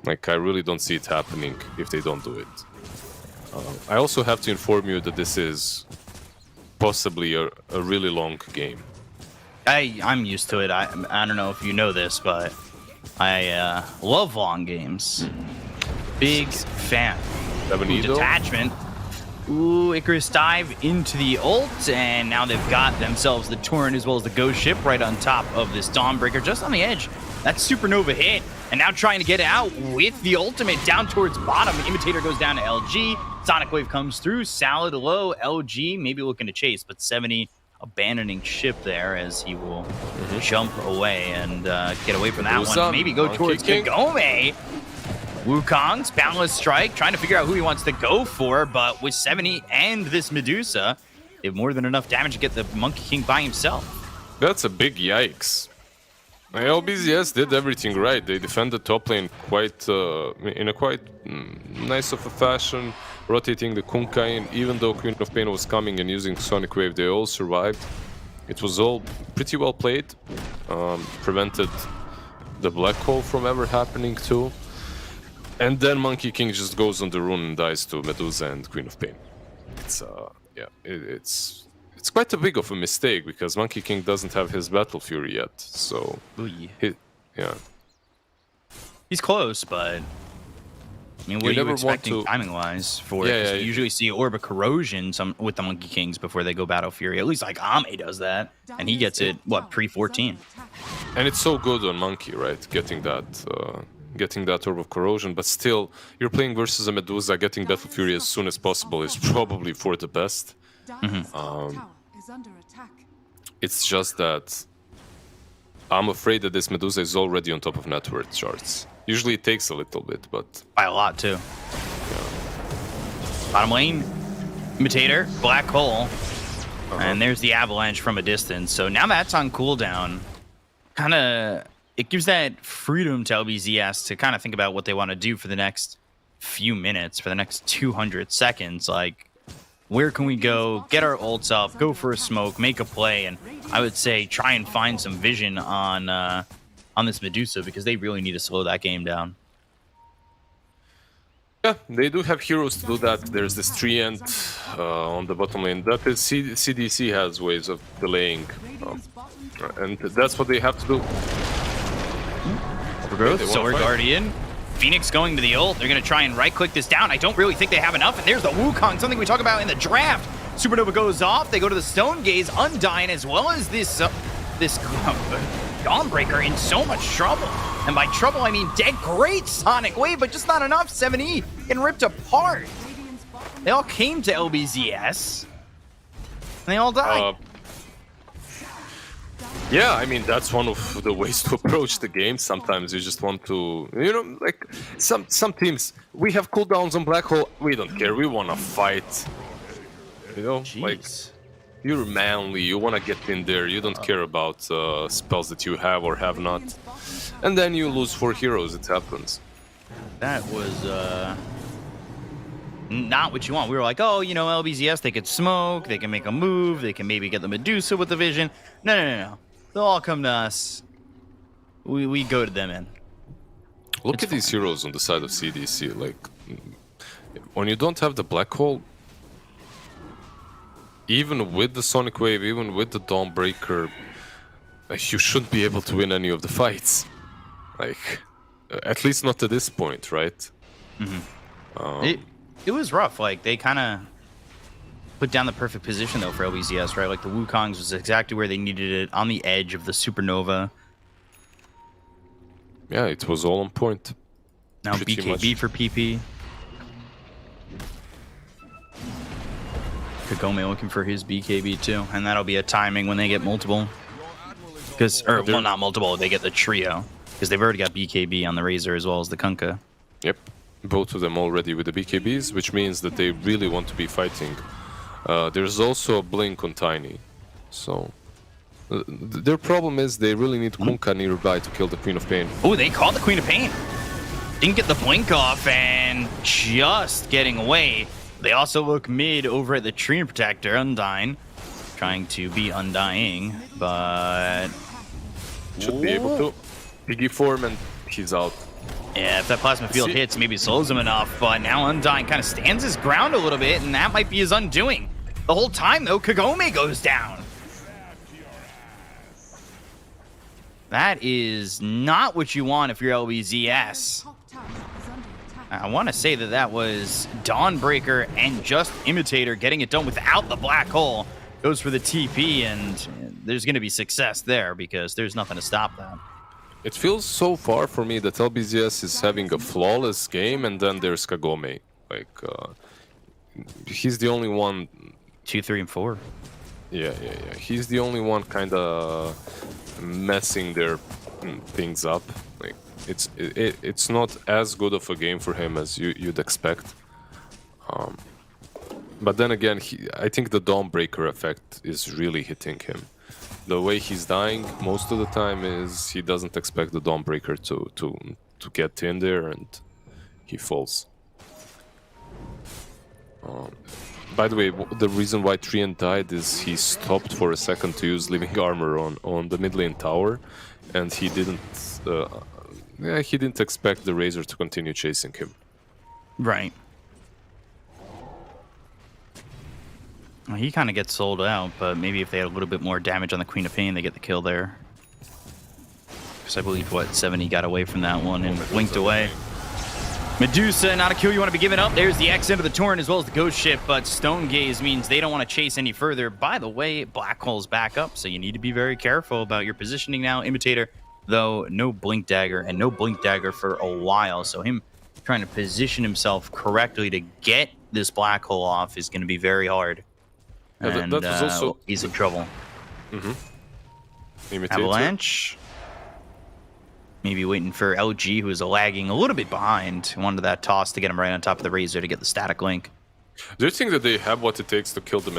Like, I really don't see it happening if they don't do it. I also have to inform you that this is possibly a really long game. I'm used to it. I don't know if you know this, but I love long games. Big fan. Ooh, detachment. Ooh, Icarus dive into the ult, and now they've got themselves the Torrent as well as the Ghost Ship right on top of this Dawnbreaker, just on the edge. That Supernova hit, and now trying to get it out with the ultimate down towards bottom. Imitator goes down to LG. Sonic Wave comes through. Salad low. LG maybe looking to chase, but 70 abandoning ship there as he will jump away and get away from that one. Maybe go towards Kagome. Wukong's Boundless Strike, trying to figure out who he wants to go for, but with 70 and this Medusa, they have more than enough damage to get the Monkey King by himself. That's a big yikes. LBZS did everything right. They defended top lane in a quite nice of a fashion, rotating the Kunkka in. Even though Queen of Pain was coming and using Sonic Wave, they all survived. It was all pretty well played. Prevented the black hole from ever happening too. And then Monkey King just goes on the rune and dies to Medusa and Queen of Pain. It's it's quite a big of a mistake because Monkey King doesn't have his Battle Fury yet. So, yeah. He's close, but I mean, what are you never want expecting to- timing-wise for it? 'Cause you usually see Orb of Corrosion with the Monkey Kings before they go Battle Fury. At least like Ame does that, and he gets it pre-14. And it's so good on Monkey, right? Getting that Orb of Corrosion, but still, you're playing versus a Medusa. Getting Battle Fury as soon as possible is probably for the best. It's just that I'm afraid that this Medusa is already on top of net worth charts. Usually it takes a little bit, but By a lot too. Bottom lane, Imitator, Black Hole, and there's the Avalanche from a distance. So now that's on cooldown. Kind of, it gives that freedom to LBZS to kind of think about what they want to do for the next few minutes, for the next 200 seconds. Like, where can we go, get our ults up, go for a smoke, make a play, and I would say try and find some vision on this Medusa because they really need to slow that game down. yeah, they do have heroes to do that. There's this Treant on the bottom lane. That is, CDC has ways of delaying, and that's what they have to do. Overgrowth, They wanna Sword fight. Guardian. Phoenix going to the ult. They're going to try and right-click this down. I don't really think they have enough. And there's the Wukong, something we talk about in the draft. Supernova goes off. They go to the Stone Gaze, Undyne, as well as this Dawnbreaker in so much trouble. And by trouble, I mean dead. Great Sonic Wave, but just not enough. 7E getting ripped apart. They all came to LBZS. And they all died. Yeah, I mean, that's one of the ways to approach the game. Sometimes you just want to, like some teams, we have cooldowns on Black Hole. We don't care. We want to fight. Like, you're manly. You want to get in there. You don't care about spells that you have or have not. And then you lose 4 heroes. It happens. That was not what you want. We were like, oh, LBZS, they could smoke, they can make a move, they can maybe get the Medusa with the vision. No. They'll all come to us. We go to them in. Look at these heroes on the side of CDC. Like, when you don't have the Black Hole, even with the Sonic Wave, even with the Dawnbreaker, you shouldn't be able to win any of the fights. Like, at least not at this point, right? It was rough. Like, they kind of put down the perfect position, though, for LBZS, right? Like, the Wukongs was exactly where they needed it, on the edge of the Supernova. Yeah, it was all on point. Now Pretty BKB much. for PP. Kagome looking for his BKB, too. And that'll be a timing when they get multiple. Well, not multiple, they get the trio. Because they've already got BKB on the Razor as well as the Kunkka. Yep, both of them already with the BKBs, which means that they really want to be fighting. There's also a blink on Tiny, so their problem is they really need Kunkka nearby to kill the Queen of Pain. Oh, they called the Queen of Pain. Didn't get the blink off and just getting away. They also look mid over at the Tree Protector, Undyne, trying to be undying, but Should be able to. Piggy form and he's out. yeah, if that plasma field hits, maybe it slows him enough. But now Undyne kind of stands his ground a little bit, and that might be his undoing. The whole time, though, Kagome goes down. That is not what you want if you're LBZS. I want to say that was Dawnbreaker and just Imitator getting it done without the Black Hole. Goes for the TP, and there's going to be success there because there's nothing to stop that. It feels so far for me that LBZS is having a flawless game, and then there's Kagome. Like, he's the only one. 2, 3, and 4. Yeah. He's the only one kind of messing their things up. Like, it's not as good of a game for him as you'd expect. But then again, I think the Dawnbreaker effect is really hitting him. The way he's dying most of the time is he doesn't expect the Dawnbreaker to get in there, and he falls. By the way, the reason why Treant died is he stopped for a second to use Living Armor on the mid lane tower, and he didn't expect the Razor to continue chasing him. Right. Well, he kind of gets sold out, but maybe if they had a little bit more damage on the Queen of Pain, they get the kill there. Because I believe, what, 70 got away from that one and blinked away. Medusa, not a kill you want to be giving up. There's the X into the Torrent as well as the Ghost Ship, but Stone Gaze means they don't want to chase any further. By the way, Black Hole's back up, so you need to be very careful about your positioning now. Imitator, though, no Blink Dagger, and no Blink Dagger for a while, so him trying to position himself correctly to get this Black Hole off is going to be very hard. Yeah, And that was also... he's in trouble. Imitator. Avalanche. Maybe waiting for LG, who is lagging a little bit behind. Wanted that toss to get him right on top of the Razor to get the static link. Do you think that they have what it takes to kill the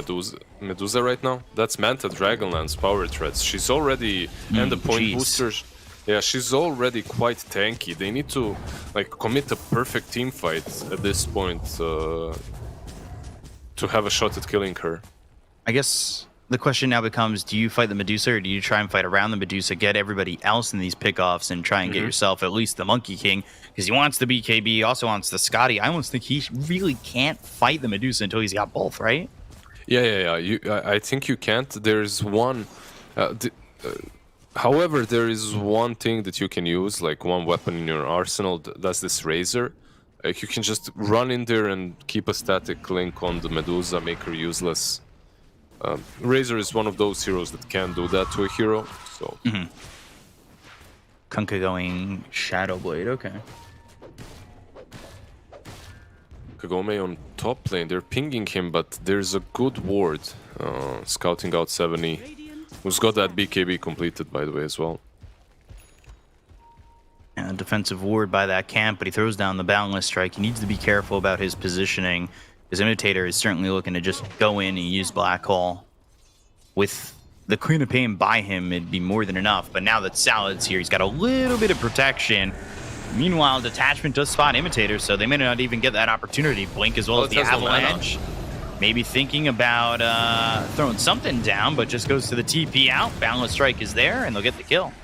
Medusa right now? That's Manta Dragonlance power threats. She's already... and the point boosters. Yeah, she's already quite tanky. They need to like commit a perfect team fight at this point to have a shot at killing her. I guess the question now becomes, do you fight the Medusa or do you try and fight around the Medusa, get everybody else in these pickoffs and try and get yourself at least the Monkey King? Because he wants the BKB, he also wants the Scotty. I almost think he really can't fight the Medusa until he's got both, right? Yeah. I think you can't. There's one... however, there is one thing that you can use, like one weapon in your arsenal, that's this Razor. Like you can just run in there and keep a static link on the Medusa, make her useless. Razor is one of those heroes that can do that to a hero, so... Kunkka going Shadow Blade, okay. Kagome on top lane, they're pinging him, but there's a good ward. Scouting out 70. Who's got that BKB completed, by the way, as well. And a defensive ward by that camp, but he throws down the Boundless Strike. He needs to be careful about his positioning. His Imitator is certainly looking to just go in and use Black Hole. With the Queen of Pain by him, it'd be more than enough. But now that Salad's here, he's got a little bit of protection. Meanwhile, Detachment does spot Imitator, so they may not even get that opportunity. Blink as well as the Avalanche. Maybe thinking about throwing something down, but just goes to the TP out. Boundless Strike is there, and they'll get the kill.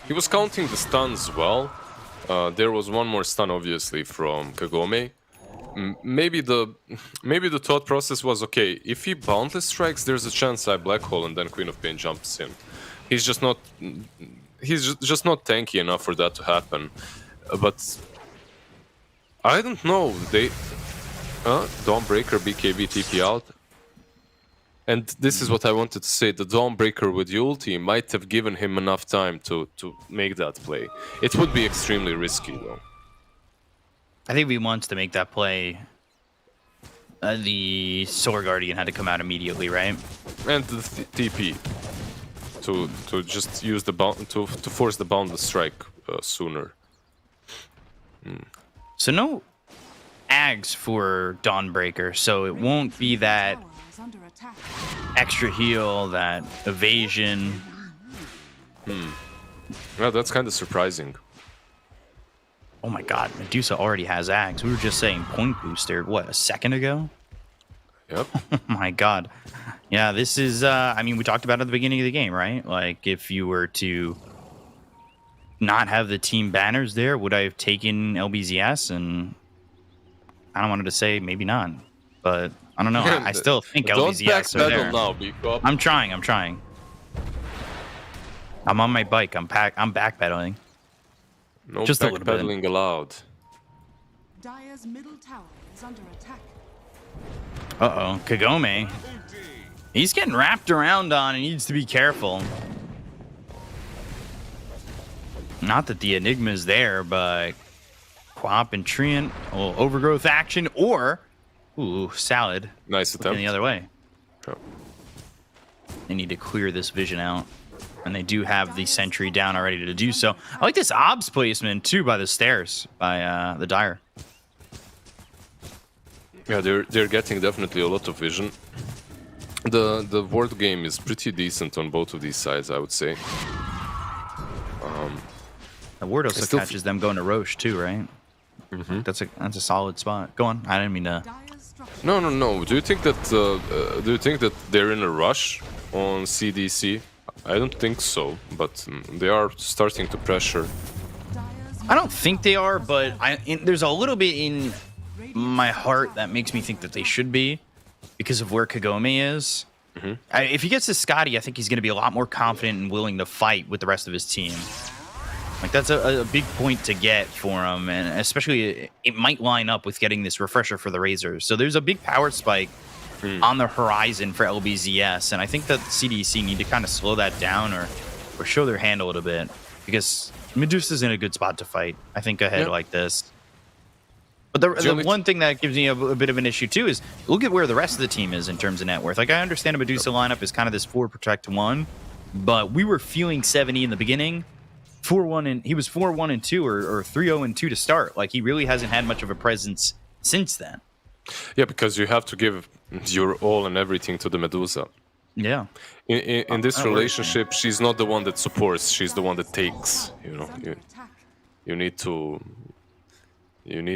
He was counting the stuns well. There was one more stun, obviously, from Kagome. Maybe the thought process was, okay, if he Boundless Strikes, there's a chance I Black Hole, and then Queen of Pain jumps in. He's just not tanky enough for that to happen. But I don't know. They Dawnbreaker BKB TP out. And this is what I wanted to say. The Dawnbreaker with the ulti might have given him enough time to make that play. It would be extremely risky, though. I think if he wants to make that play, the Solar Guardian had to come out immediately, right? And the TP to just use the to force the Boundless Strike sooner. So no Ags for Dawnbreaker, so it won't be that extra heal, that evasion. Well, that's kind of surprising. Oh my god, Medusa already has Ags. We were just saying point booster, what, a second ago? Yep. Oh my god. Yeah, this is, I mean, we talked about it at the beginning of the game, right? Like, if you were to not have the team banners there, would I have taken LBZS? And I don't wanted to say maybe not, but I don't know. I still think LBZS are there. Now, Bebop. I'm trying. I'm on my bike. I'm backpedaling. No just backpedaling allowed. Dire's middle tower is under attack. Uh-oh, Kagome. He's getting wrapped around on and needs to be careful. Not that the Enigma's there, but Quap and Treant, a little overgrowth action, or Salad. Nice attempt. The other way. Oh. They need to clear this vision out. And they do have the sentry down already to do so. I like this obs placement, too, by the stairs, by the Dire. Yeah, they're getting definitely a lot of vision. The ward game is pretty decent on both of these sides, I would say. The ward also catches them going to Roche, too, right? That's a solid spot. Go on. I didn't mean to... No. Do you think that they're in a rush on CDC? I don't think so, but they are starting to pressure. I don't think they are, but there's a little bit in my heart that makes me think that they should be. because of where Kagome is. If he gets to Scotty, I think he's going to be a lot more confident and willing to fight with the rest of his team. Like, that's a big point to get for him, and especially it might line up with getting this refresher for the Razors. So there's a big power spike on the horizon for LBZS, and I think that CDC need to kind of slow that down or show their hand a little bit, because Medusa's in a good spot to fight, I think, ahead like this. But the one thing that gives me a bit of an issue, too, is look at where the rest of the team is in terms of net worth. Like, I understand a Medusa lineup is kind of this 4 protect 1, but we were feeling 70 in the beginning. 4-1 and he was 4-1 and 2 or 3-0 and 2 to start. Like, he really hasn't had much of a presence since then. Yeah, because you have to give your all and everything to the Medusa. Yeah. In this relationship, she's not the one that supports; she's the one that takes. You know, you need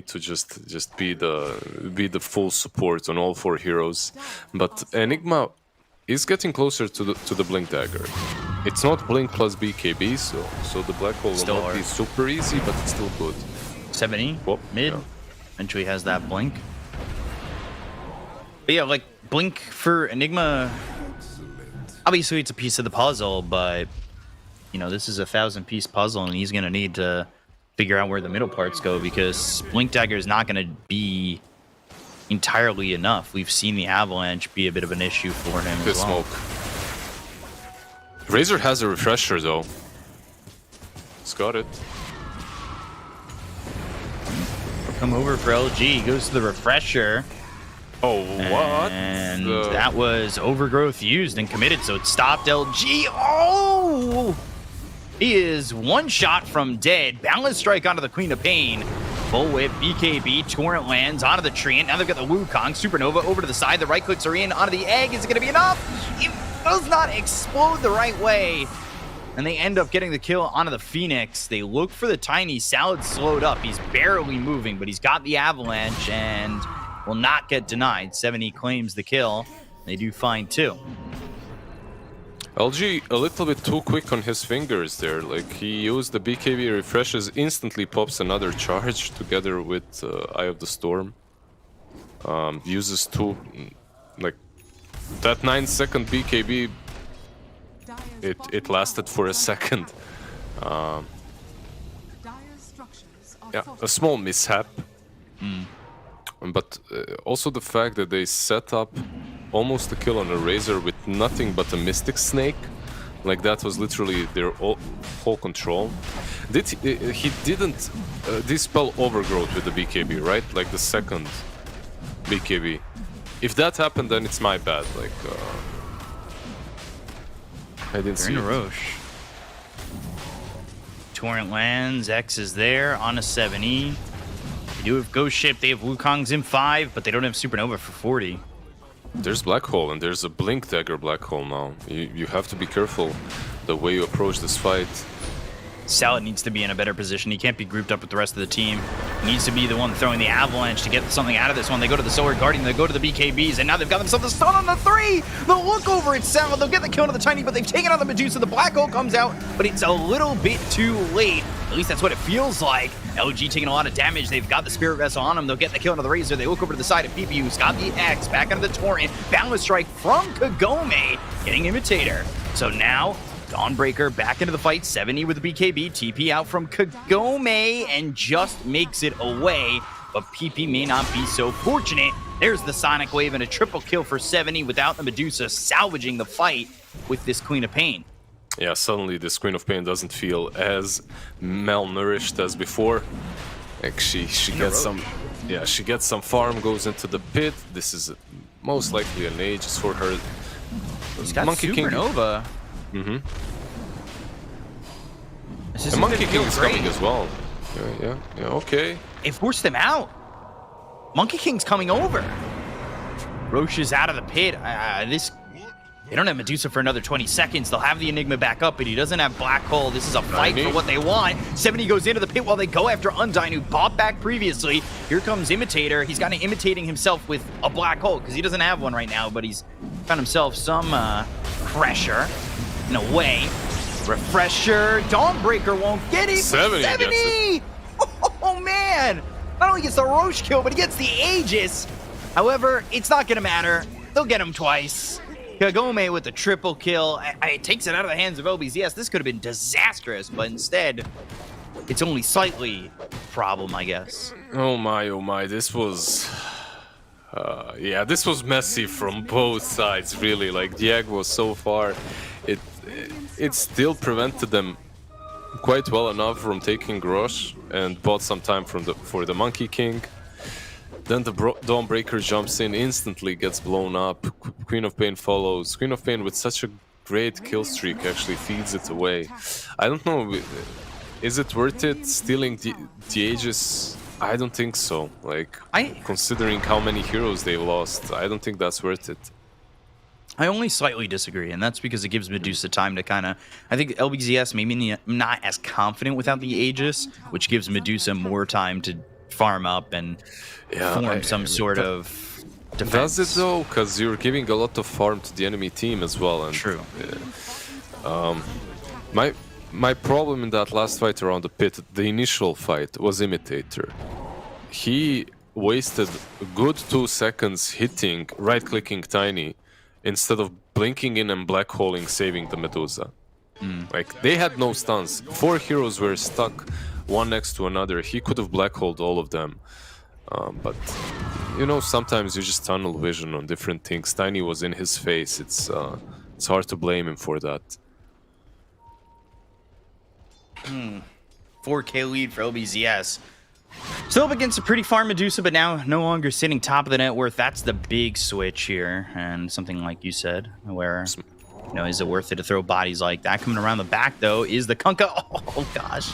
to just be the full support on all 4 heroes. But Enigma is getting closer to the Blink Dagger. It's not Blink plus BKB, so the Black Hole will not be super easy, but it's still good. 70 mid eventually has that Blink. But yeah, like, Blink for Enigma, obviously it's a piece of the puzzle, but you know, this is a 1,000-piece puzzle, and he's gonna need to figure out where the middle parts go, because Blink Dagger is not gonna be entirely enough. We've seen the Avalanche be a bit of an issue for him as well. Smoke. Razor has a refresher though. He's got it. Come over for LG, goes to the refresher. Oh, what? And that was Overgrowth used and committed, so it stopped LG. Oh! He is one shot from dead. Balance strike onto the Queen of Pain. Full whip, BKB, Torrent lands onto the tree, and now they've got the Wukong. Supernova over to the side. The right clicks are in onto the egg. Is it going to be enough? It does not explode the right way. And they end up getting the kill onto the Phoenix. They look for the Tiny. Salad slowed up. He's barely moving, but he's got the Avalanche and will not get denied. 70 claims the kill. They do find 2. LG a little bit too quick on his fingers there. Like, he used the BKB refreshes, instantly pops another charge together with Eye of the Storm. Uses 2, like, that 9-second BKB, it lasted for a second. Yeah, a small mishap. But also the fact that they set up almost a kill on a Razor with nothing but a Mystic Snake. Like, that was literally their whole control. He didn't dispel Overgrowth with the BKB, right? Like the second BKB. If that happened, then it's my bad. Like, I didn't see it. Roche. Torrent lands, X is there on a 7E. They do have Ghost Ship, they have Wukong's in 5, but they don't have Supernova for 40. There's Black Hole, and there's a Blink Dagger Black Hole now. You have to be careful the way you approach this fight. Salad needs to be in a better position. He can't be grouped up with the rest of the team. He needs to be the one throwing the Avalanche to get something out of this one. They go to the Solar Guardian, they go to the BKBs, and now they've got themselves a stun on the 3! They'll look over at Salad, they'll get the kill on the Tiny, but they've taken out the Medusa. The Black Hole comes out, but it's a little bit too late. At least that's what it feels like. LG taking a lot of damage. They've got the Spirit Vessel on them. They'll get the kill onto the Razor. They look over to the side of PP, who's got the X, back onto the Torrent. Balance strike from Kagome, getting Imitator. So now, Dawnbreaker back into the fight. 70 with the BKB. TP out from Kagome and just makes it away. But PP may not be so fortunate. There's the Sonic Wave and a triple kill for 70 without the Medusa salvaging the fight with this Queen of Pain. Yeah, suddenly this Queen of Pain doesn't feel as malnourished as before. Like, she gets some, yeah, she gets some farm, goes into the pit. This is most likely an Aegis for her. He's got Monkey Supernova. King. The Monkey King is coming as well. Yeah, okay. They forced him out. Monkey King's coming over. Roche is out of the pit. They don't have Medusa for another 20 seconds. They'll have the Enigma back up, but he doesn't have Black Hole. This is a fight for what they want. 70 goes into the pit while they go after Undyne, who popped back previously. Here comes Imitator. He's kind of imitating himself with a Black Hole, because he doesn't have one right now, but he's found himself some pressure in a way. Refresher. Dawnbreaker won't get it. 70! Gets it. Oh, man! Not only gets the Roche kill, but he gets the Aegis. However, it's not going to matter. They'll get him twice. Kagome with the triple kill. It takes it out of the hands of LBZS. This could have been disastrous, but instead, it's only slightly a problem, I guess. Oh my, this was... yeah, this was messy from both sides, really. Like, Diag was so far, it still prevented them quite well enough from taking Grosh and bought some time for the Monkey King. Then the Dawnbreaker jumps in, instantly gets blown up. Queen of Pain follows. Queen of Pain with such a great kill streak actually feeds it away. I don't know, is it worth it stealing the Aegis? I don't think so. Like, considering how many heroes they've lost, I don't think that's worth it. I only slightly disagree, and that's because it gives Medusa time to kind of... I think LBZS maybe not as confident without the Aegis, which gives Medusa more time to farm up and form some sort of defense. Does it though? Because you're giving a lot of farm to the enemy team as well. And, true. My problem in that last fight around the pit, the initial fight, was Imitator. He wasted a good 2 seconds hitting, right-clicking Tiny, instead of blinking in and black holing, saving the Medusa. Like, they had no stuns. 4 heroes were stuck one next to another. He could have black holed all of them. But, you know, sometimes you just tunnel vision on different things. Tiny was in his face. It's hard to blame him for that. 4K lead for LBZS. Still up against a pretty farm Medusa, but now no longer sitting top of the net worth. That's the big switch here. And something like you said, where, you know, is it worth it to throw bodies like that? Coming around the back, though, is the Kunkka. Oh, gosh.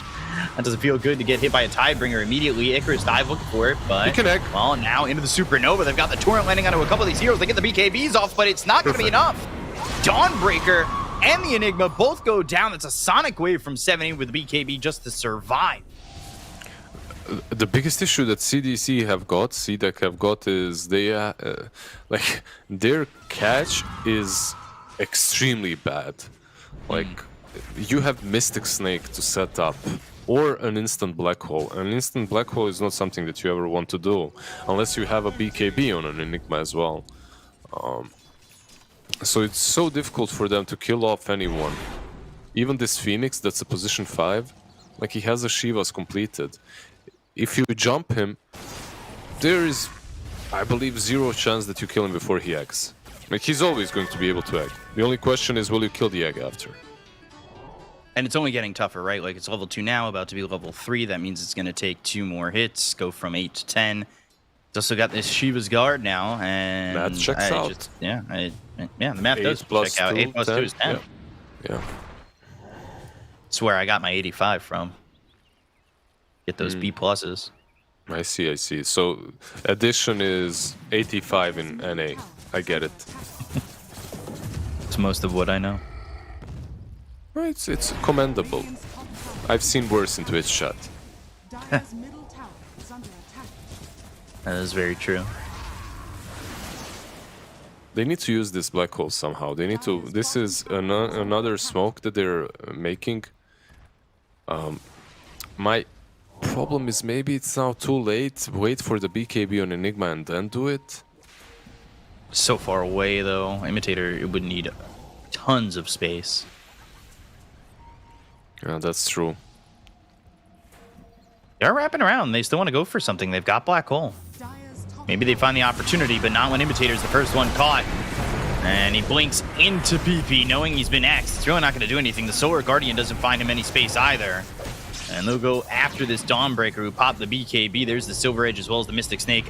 That doesn't feel good to get hit by a Tidebringer immediately. Icarus dive looking for it, but, well, now into the Supernova. They've got the Torrent landing onto a couple of these heroes. They get the BKBs off, but it's not going to be enough. Dawnbreaker and the Enigma both go down. It's a Sonic Wave from 70 with the BKB just to survive. The biggest issue that CDC have got is they like their catch is extremely bad. Like you have Mystic Snake to set up or an instant black hole. An instant black hole is not something that you ever want to do unless you have a BKB on an Enigma as well. So it's so difficult for them to kill off anyone. Even this Phoenix that's a position 5, like he has a Shiva's completed. If you jump him, there is, I believe, 0 chance that you kill him before he eggs. Like, he's always going to be able to egg. The only question is, will you kill the egg after? And it's only getting tougher, right? Like, it's level 2 now, about to be level 3. That means it's going to take 2 more hits, go from 8 to 10. It's also got this Shiva's Guard now, and... Math checks out. The math does check out. 8 plus 2 is 10. Yeah. That's where I got my 85 from. Get those B pluses. I see. So addition is 85 in NA. I get it. It's most of what I know. It's commendable. I've seen worse in Twitch chat. Dire's middle tower is under attack. That is very true. They need to use this black hole somehow. They need to. This is another smoke that they're making. My problem is maybe it's now too late. Wait for the BKB on Enigma and then do it. So far away though, Imitator, it would need tons of space. Yeah, that's true. They're wrapping around. They still want to go for something. They've got Black Hole. Maybe they find the opportunity, but not when Imitator's the first one caught. And he blinks into PP, knowing he's been X'd. It's really not going to do anything. The Solar Guardian doesn't find him any space either. And they'll go after this Dawnbreaker who popped the BKB. There's the Silver Edge as well as the Mystic Snake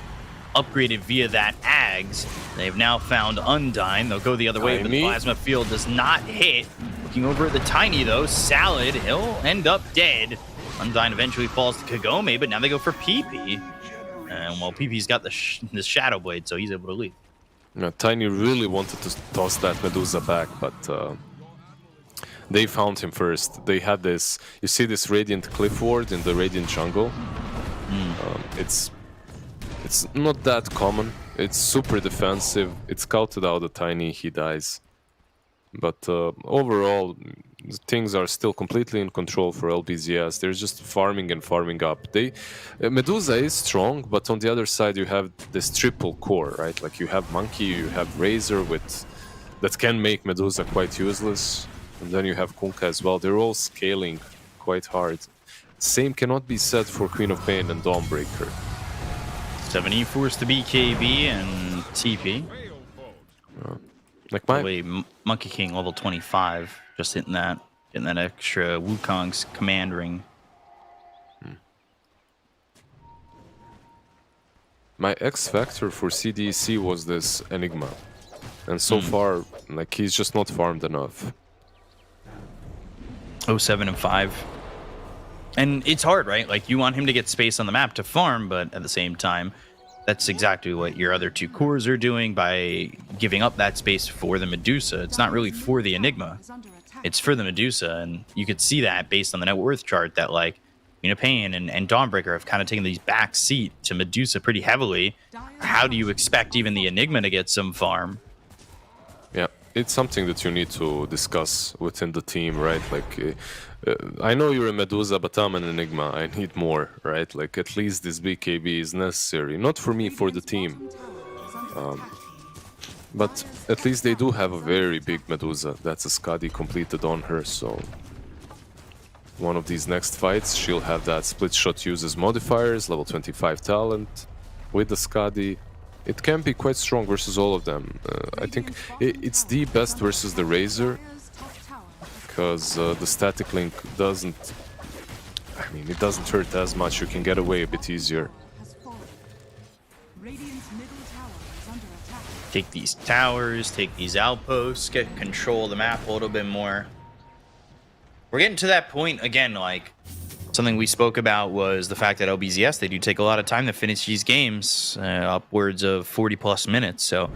upgraded via that Ags. They've now found Undyne. They'll go the other way, but the Plasma Field does not hit. Looking over at the Tiny, though, Salad, he'll end up dead. Undyne eventually falls to Kagome, but now they go for PP. And well, PP's got the Shadow Blade, so he's able to leave. Yeah, Tiny really wanted to toss that Medusa back, but they found him first. They had this, you see this Radiant Cliff Ward in the Radiant Jungle? It's not that common. It's super defensive. It's scouted out the Tiny, he dies. But overall, things are still completely in control for LBZS. They're just farming and farming up. Medusa is strong, but on the other side you have this triple core, right? Like you have Monkey, you have Razor that can make Medusa quite useless, and then you have Kunkka as well. They're all scaling quite hard. Same cannot be said for Queen of Pain and Dawnbreaker. 70 forced the BKB and TP. Like my Monkey King level 25, just hitting that, getting that extra Wukong's command ring. My X factor for CDC was this Enigma, and so far, like he's just not farmed enough. 07 and 5. And it's hard, right? Like, you want him to get space on the map to farm, but at the same time, that's exactly what your other two cores are doing by giving up that space for the Medusa. It's not really for the Enigma. It's for the Medusa, and you could see that based on the net worth chart that, like, Queen of Pain and Dawnbreaker have kind of taken these back seat to Medusa pretty heavily. How do you expect even the Enigma to get some farm? Yeah, it's something that you need to discuss within the team, right? Like, I know you're a Medusa, but I'm an Enigma. I need more, right? Like, at least this BKB is necessary. Not for me, for the team. But at least they do have a very big Medusa. That's a Skadi completed on her, so... One of these next fights, she'll have that split shot uses modifiers, level 25 talent, with the Skadi. It can be quite strong versus all of them. I think it's the best versus the Razor, because the static link doesn't... I mean, it doesn't hurt as much, you can get away a bit easier. Take these towers, take these outposts, get control of the map a little bit more. We're getting to that point again, like something we spoke about was the fact that LBZS, they do take a lot of time to finish these games, upwards of 40 plus minutes. So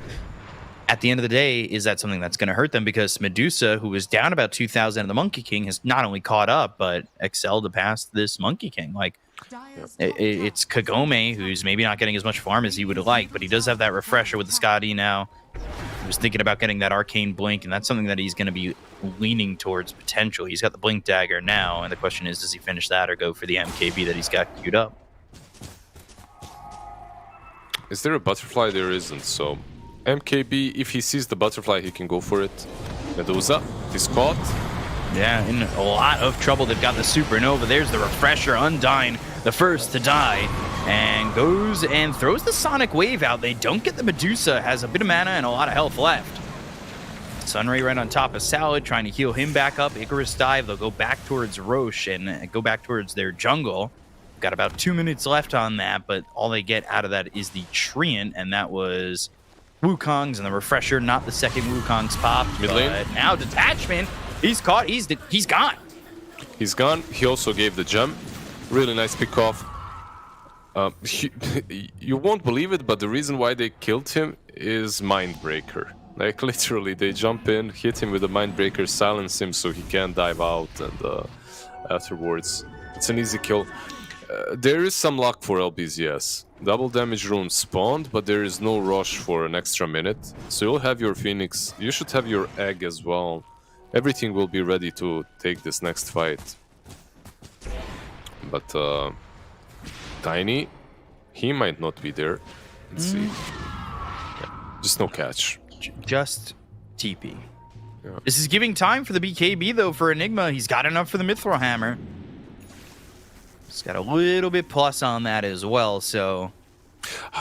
at the end of the day, is that something that's going to hurt them? Because Medusa, who was down about 2,000 in the Monkey King, has not only caught up, but excelled to pass this Monkey King. Like, it's Kagome, who's maybe not getting as much farm as he would like, but he does have that refresher with the Skadi now. He was thinking about getting that Arcane Blink, and that's something that he's going to be leaning towards potentially. He's got the Blink Dagger now, and the question is, does he finish that or go for the MKB that he's got queued up? Is there a butterfly? There isn't, so... MKB, if he sees the butterfly, he can go for it. Medusa, he's caught. Yeah, in a lot of trouble. They've got the Supernova. There's the Refresher, Undyne, the first to die, and goes and throws the Sonic Wave out. They don't get the Medusa, has a bit of mana and a lot of health left. Sunray right on top of Salad, trying to heal him back up. Icarus dive, they'll go back towards Roche and go back towards their jungle. Got about 2 minutes left on that, but all they get out of that is the Treant, and that was Wukong's and the Refresher, not the second Wukong's pop. Mid lane. But now Detachment, he's caught, he's gone. He's gone. He also gave the gem. Really nice pick off. You won't believe it, but the reason why they killed him is Mindbreaker. Like, literally, they jump in, hit him with the Mindbreaker, silence him so he can't dive out, and afterwards, it's an easy kill. There is some luck for LBZS. Double damage rune spawned, but there is no rush for an extra minute. So you'll have your Phoenix, you should have your egg as well. Everything will be ready to take this next fight. But Tiny, he might not be there. Let's see. Yeah, just no catch. Just TP. Yeah. This is giving time for the BKB, though, for Enigma. He's got enough for the Mithril Hammer. He's got a little bit plus on that as well, so...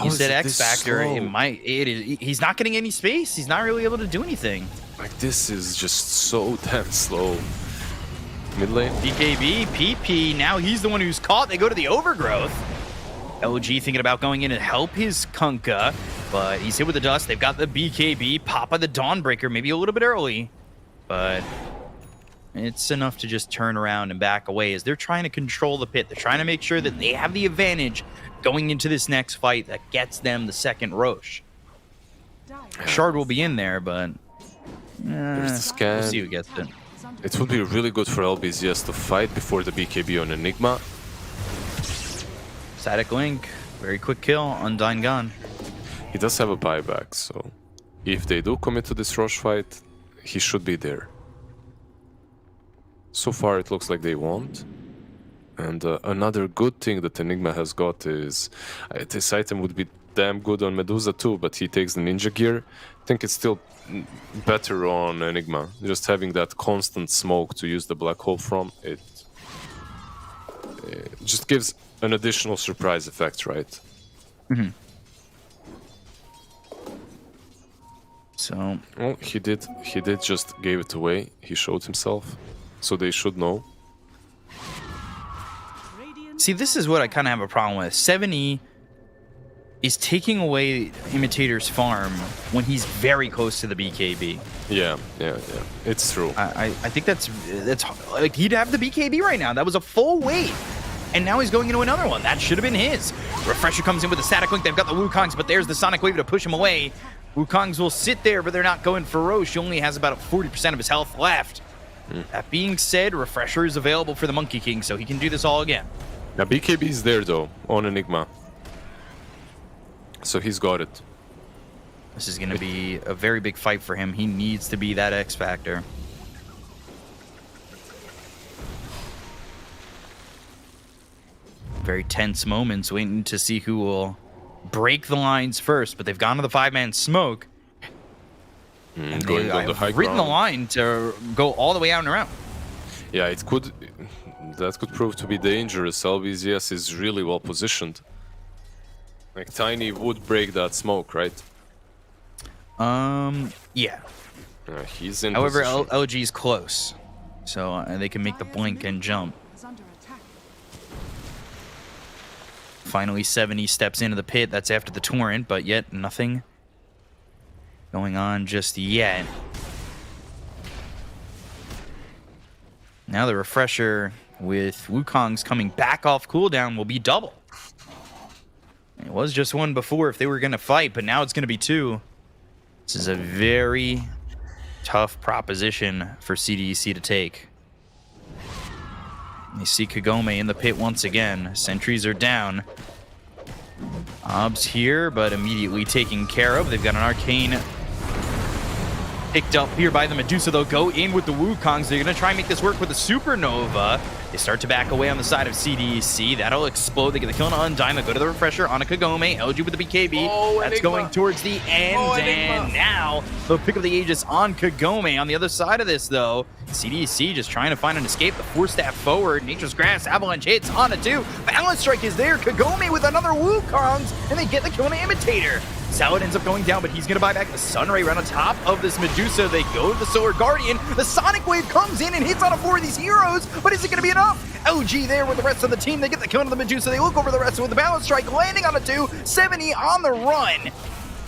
You said X Factor, he's not getting any space. He's not really able to do anything. Like, this is just so damn slow. Mid lane. BKB, PP, now he's the one who's caught. They go to the Overgrowth. LG thinking about going in and help his Kunkka, but he's hit with the dust. They've got the BKB, Papa the Dawnbreaker, maybe a little bit early, but it's enough to just turn around and back away as they're trying to control the pit. They're trying to make sure that they have the advantage going into this next fight that gets them the second Roche. Shard will be in there, but There's the scan. we'll see who gets it. It would be really good for LBZS to fight before the BKB on Enigma. Static Link, very quick kill, Undyne gone. He does have a buyback, so if they do commit to this rush fight, he should be there. So far, it looks like they won't. And another good thing that Enigma has got is this item would be damn good on Medusa too, but he takes the ninja gear. I think it's still better on Enigma. Just having that constant smoke to use the black hole from, it just gives an additional surprise effect, right? Mm-hmm. So, well, he did just gave it away. He showed himself, so they should know. see, this is what I kind of have a problem with. 70 is taking away Imitator's farm when he's very close to the BKB. Yeah. It's true. I think that's like he'd have the BKB right now. That was a full wave. And now he's going into another one. That should have been his. Refresher comes in with a static link. They've got the Wukongs, but there's the Sonic Wave to push him away. Wukongs will sit there, but they're not going for Roche. He only has about 40% of his health left. That being said, Refresher is available for the Monkey King, so he can do this all again. Now BKB is there though, on Enigma. So he's got it. This is going to be a very big fight for him. He needs to be that X Factor. Very tense moments waiting to see who will break the lines first, but they've gone to the 5-man smoke. And Going they on the high have written the ground. line to go all the way out and around. Yeah, that could prove to be dangerous. LBZS is really well positioned. Like Tiny would break that smoke, right? Yeah. He's in However, position. LG is close, so they can make the blink and jump. Is under attack. Finally, 70 steps into the pit. That's after the torrent, but yet nothing going on just yet. Now the refresher with Wukong's coming back off cooldown will be double. It was just one before if they were going to fight, but now it's going to be two. This is a very tough proposition for CDEC to take. You see Kagome in the pit once again. Sentries are down. Ob's here, but immediately taken care of. They've got an arcane picked up here by the Medusa. They'll go in with the Wukongs. They're going to try and make this work with the Supernova. They start to back away on the side of CDEC. That'll explode. They get the kill on Undyne. They'll go to the refresher on a Kagome. LG with the BKB. Oh, That's Enigma. going towards the end. And now they'll pick up the Aegis on Kagome. On the other side of this, though, CDEC just trying to find an escape. The 4-staff forward. Nature's Grass. Avalanche hits on a 2. Balance Strike is there. Kagome with another Wukongs. And they get the kill on Imitator. Salad ends up going down, but he's going to buy back the Sunray right on top of this Medusa. They go to the Solar Guardian. The Sonic Wave comes in and hits on a 4 of these heroes, but is it going to be enough? LG there with the rest of the team. They get the kill on the Medusa. They look over the rest with the Balance Strike, landing on a 2. 70 on the run.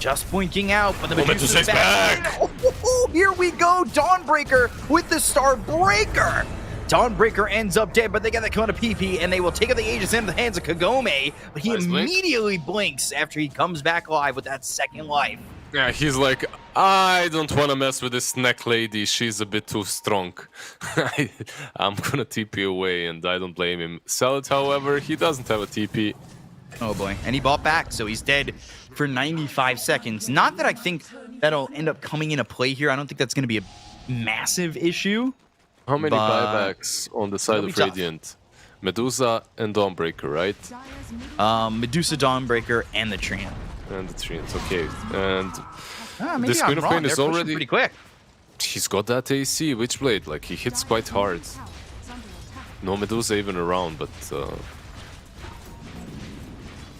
Just blinking out, but the Medusa's back. Oh, here we go. Dawnbreaker with the Star Breaker. Dawnbreaker ends up dead, but they get the kill on a PP, and they will take out the Aegis into the hands of Kagome. But he Nice blink. immediately blinks after he comes back alive with that second life. Yeah, he's like, I don't want to mess with this neck lady. She's a bit too strong. I'm gonna TP away, and I don't blame him. Salad, however, he doesn't have a TP. Oh boy, and he bought back, so he's dead for 95 seconds. Not that I think that'll end up coming into play here. I don't think that's going to be a massive issue. How many But buybacks on the side it'll of be tough. Radiant? Medusa and Dawnbreaker, right? Dire's middle Medusa, Dawnbreaker, and the Treant. And the Treant, okay. And Maybe This I'm Queen of wrong. Pain They're is pushing already- pretty quick. he's got that AC Witchblade, like he hits quite hard. tower is under attack. No Medusa even around, but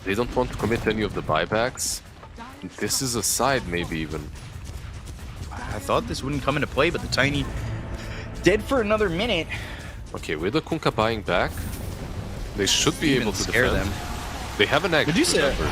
they don't want to commit any of the buybacks. This is a side, maybe even. I thought this wouldn't come into play, but the Tiny dead for another minute. Okay, with the Kunkka buying back, they should be Even able to scare defend. them. They have an egg. Medusa- remember.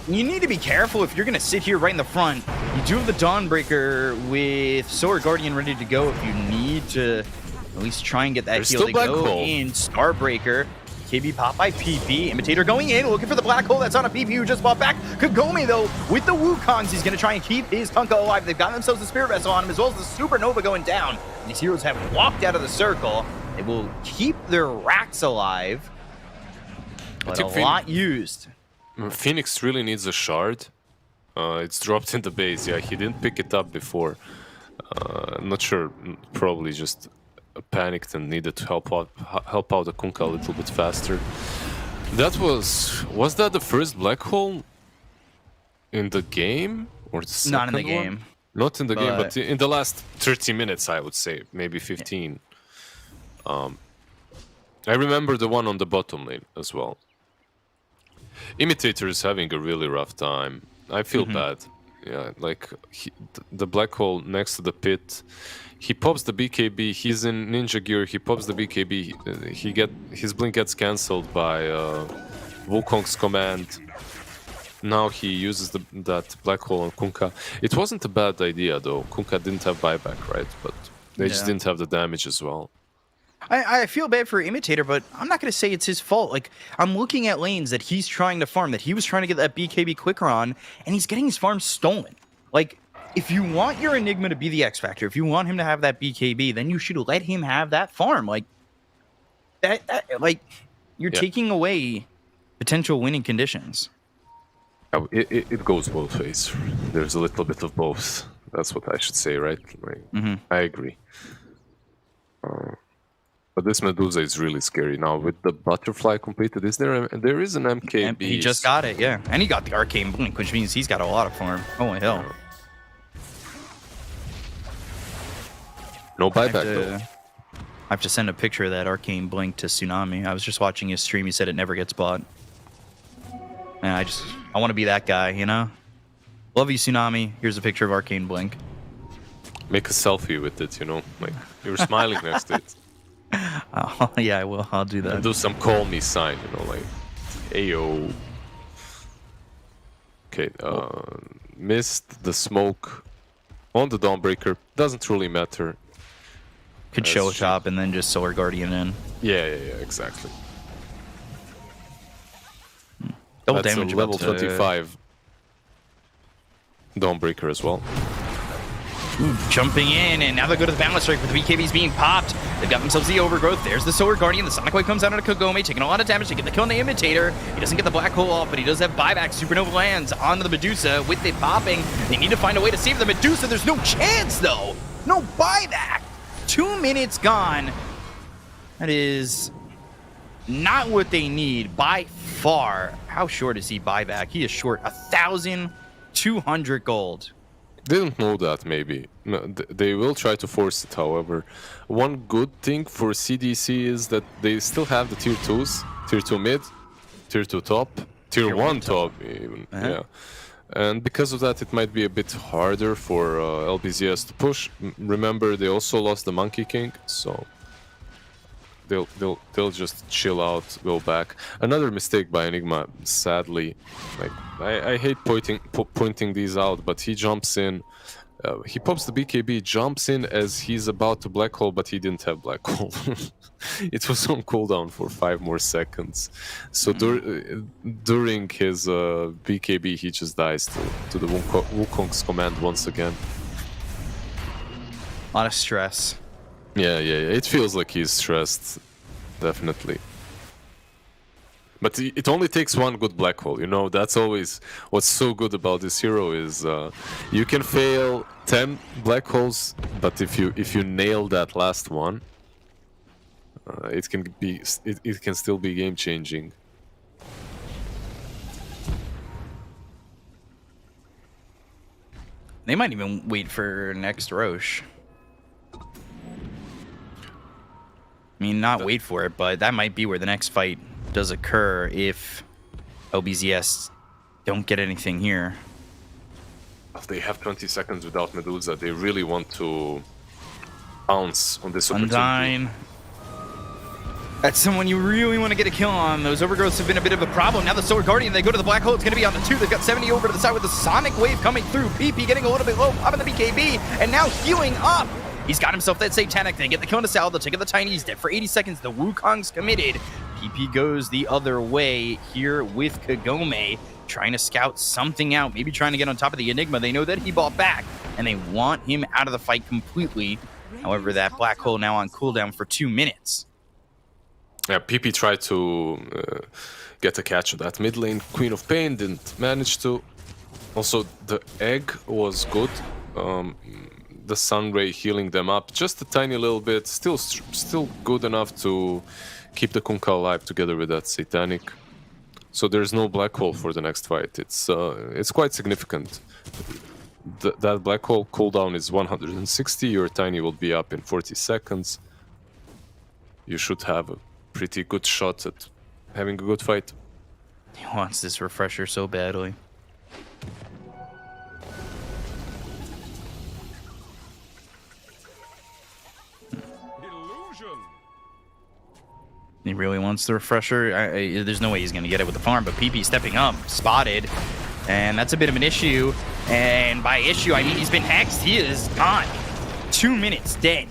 You need to be careful if you're going to sit here right in the front. You do have the Dawnbreaker with Solar Guardian ready to go if you need to at least try and get that There's heal still to Black go Hole. in. Starbreaker. KB pop by PP. Imitator going in, looking for the black hole. That's on a PP who just bought back. Kagome, though, with the Wukongs, he's going to try and keep his Kunkka alive. They've got themselves a Spirit Vessel on him, as well as the Supernova going down. These heroes have walked out of the circle. They will keep their racks alive, but a think lot used. Phoenix really needs a shard. It's dropped in the base. Yeah, he didn't pick it up before. I'm not sure. Probably just panicked and needed to help out the Kunkka a little bit faster. That was that the first black hole in the game or the second Not in the one? game. Not in the game, But- but in the last 30 minutes, I would say, maybe 15. I remember the one on the bottom lane as well. Imitator is having a really rough time. I feel bad. Yeah, like the black hole next to the pit. He pops the BKB. He's in ninja gear. He pops the BKB. His blink gets cancelled by Wukong's command. Now he uses that black hole on Kunkka. It wasn't a bad idea though. Kunkka didn't have buyback, right? But they just didn't have the damage as well. I feel bad for Imitator, but I'm not going to say it's his fault. Like, I'm looking at lanes that he's trying to farm, that he was trying to get that BKB quicker on, and he's getting his farm stolen. Like, if you want your Enigma to be the X Factor, if you want him to have that BKB, then you should let him have that farm. Like, you're taking away potential winning conditions. It goes both ways. There's a little bit of both. That's what I should say, right? I agree. But this Medusa is really scary now with the butterfly completed. There is an MKB? He just got it, yeah, and he got the Arcane Blink, which means he's got a lot of farm. Holy hell! No buyback though. I have to send a picture of that Arcane Blink to Tsunami. I was just watching his stream. He said it never gets bought. And I want to be that guy, you know? Love you, Tsunami. Here's a picture of Arcane Blink. Make a selfie with it, you know? Like, you're smiling next to it. Oh, yeah, I will. I'll do that. And do some call me sign, you know, like, ayo. Okay, missed the smoke on the Dawnbreaker. Doesn't really matter. Could show top and then just Solar Guardian in. Yeah, exactly. Double That's damage a level about to- 25 Dawnbreaker as well. Ooh, jumping in, and now they go to the balance strike, but the BKB's being popped. They've got themselves the overgrowth. There's the Solar Guardian. The Sonic Wave comes out on a Kagome, taking a lot of damage to get the kill on the Imitator. He doesn't get the black hole off, but he does have buyback. Supernova lands onto the Medusa with it popping. They need to find a way to save the Medusa. There's no chance, though. No buyback. 2 minutes gone. That is not what they need by far. How short is he buyback? He is short 1,200 gold. Didn't know that, maybe. No, they will try to force it, however. One good thing for CDC is that they still have the tier 2s. Tier 2 mid, tier 2 top, tier 1 top even. Yeah. And because of that, it might be a bit harder for LBZS to push. Remember, they also lost the Monkey King, so they'll just chill out, go back. Another mistake by Enigma, sadly. Like, I hate pointing these out, but he jumps in. He pops the BKB, jumps in as he's about to black hole, but he didn't have black hole. It was on cooldown for 5 more seconds. So during his BKB, he just dies to the Wukong's command once again. A lot of stress. Yeah. It feels like he's stressed, definitely. But it only takes one good black hole, you know. That's always what's so good about this hero is you can fail 10 black holes, but if you nail that last one, it can still be game changing. They might even wait for next Roche. I mean, not wait for it, but that might be where the next fight does occur if LBZS don't get anything here. If they have 20 seconds without Medusa, they really want to pounce on this opportunity. Undyne. That's someone you really want to get a kill on. Those overgrowths have been a bit of a problem. Now the Solar Guardian, they go to the black hole. It's going to be on the 2. They've got 70 over to the side with the Sonic Wave coming through. PP getting a little bit low, popping the BKB, and now healing up. He's got himself that Satanic thing. Get the kill on the Sal. They'll take out the Chinese. Dead for 80 seconds. The Wukong's committed. PP goes the other way here with Kagome, trying to scout something out. Maybe trying to get on top of the Enigma. They know that he bought back, and they want him out of the fight completely. However, that black hole now on cooldown for 2 minutes. Yeah, PP tried to get a catch on that mid lane. Queen of Pain didn't manage to. Also, the egg was good. the Sun Ray healing them up just a tiny little bit. Still good enough to keep the Kunkka alive together with that Satanic. So there's no black hole for the next fight. It's quite significant. That black hole cooldown is 160. Your Tiny will be up in 40 seconds. You should have a pretty good shot at having a good fight. He wants this refresher so badly. He really wants the refresher. There's no way he's going to get it with the farm, but PP stepping up, spotted, and that's a bit of an issue. And by issue, I mean he's been hexed. He is gone. 2 minutes, dead.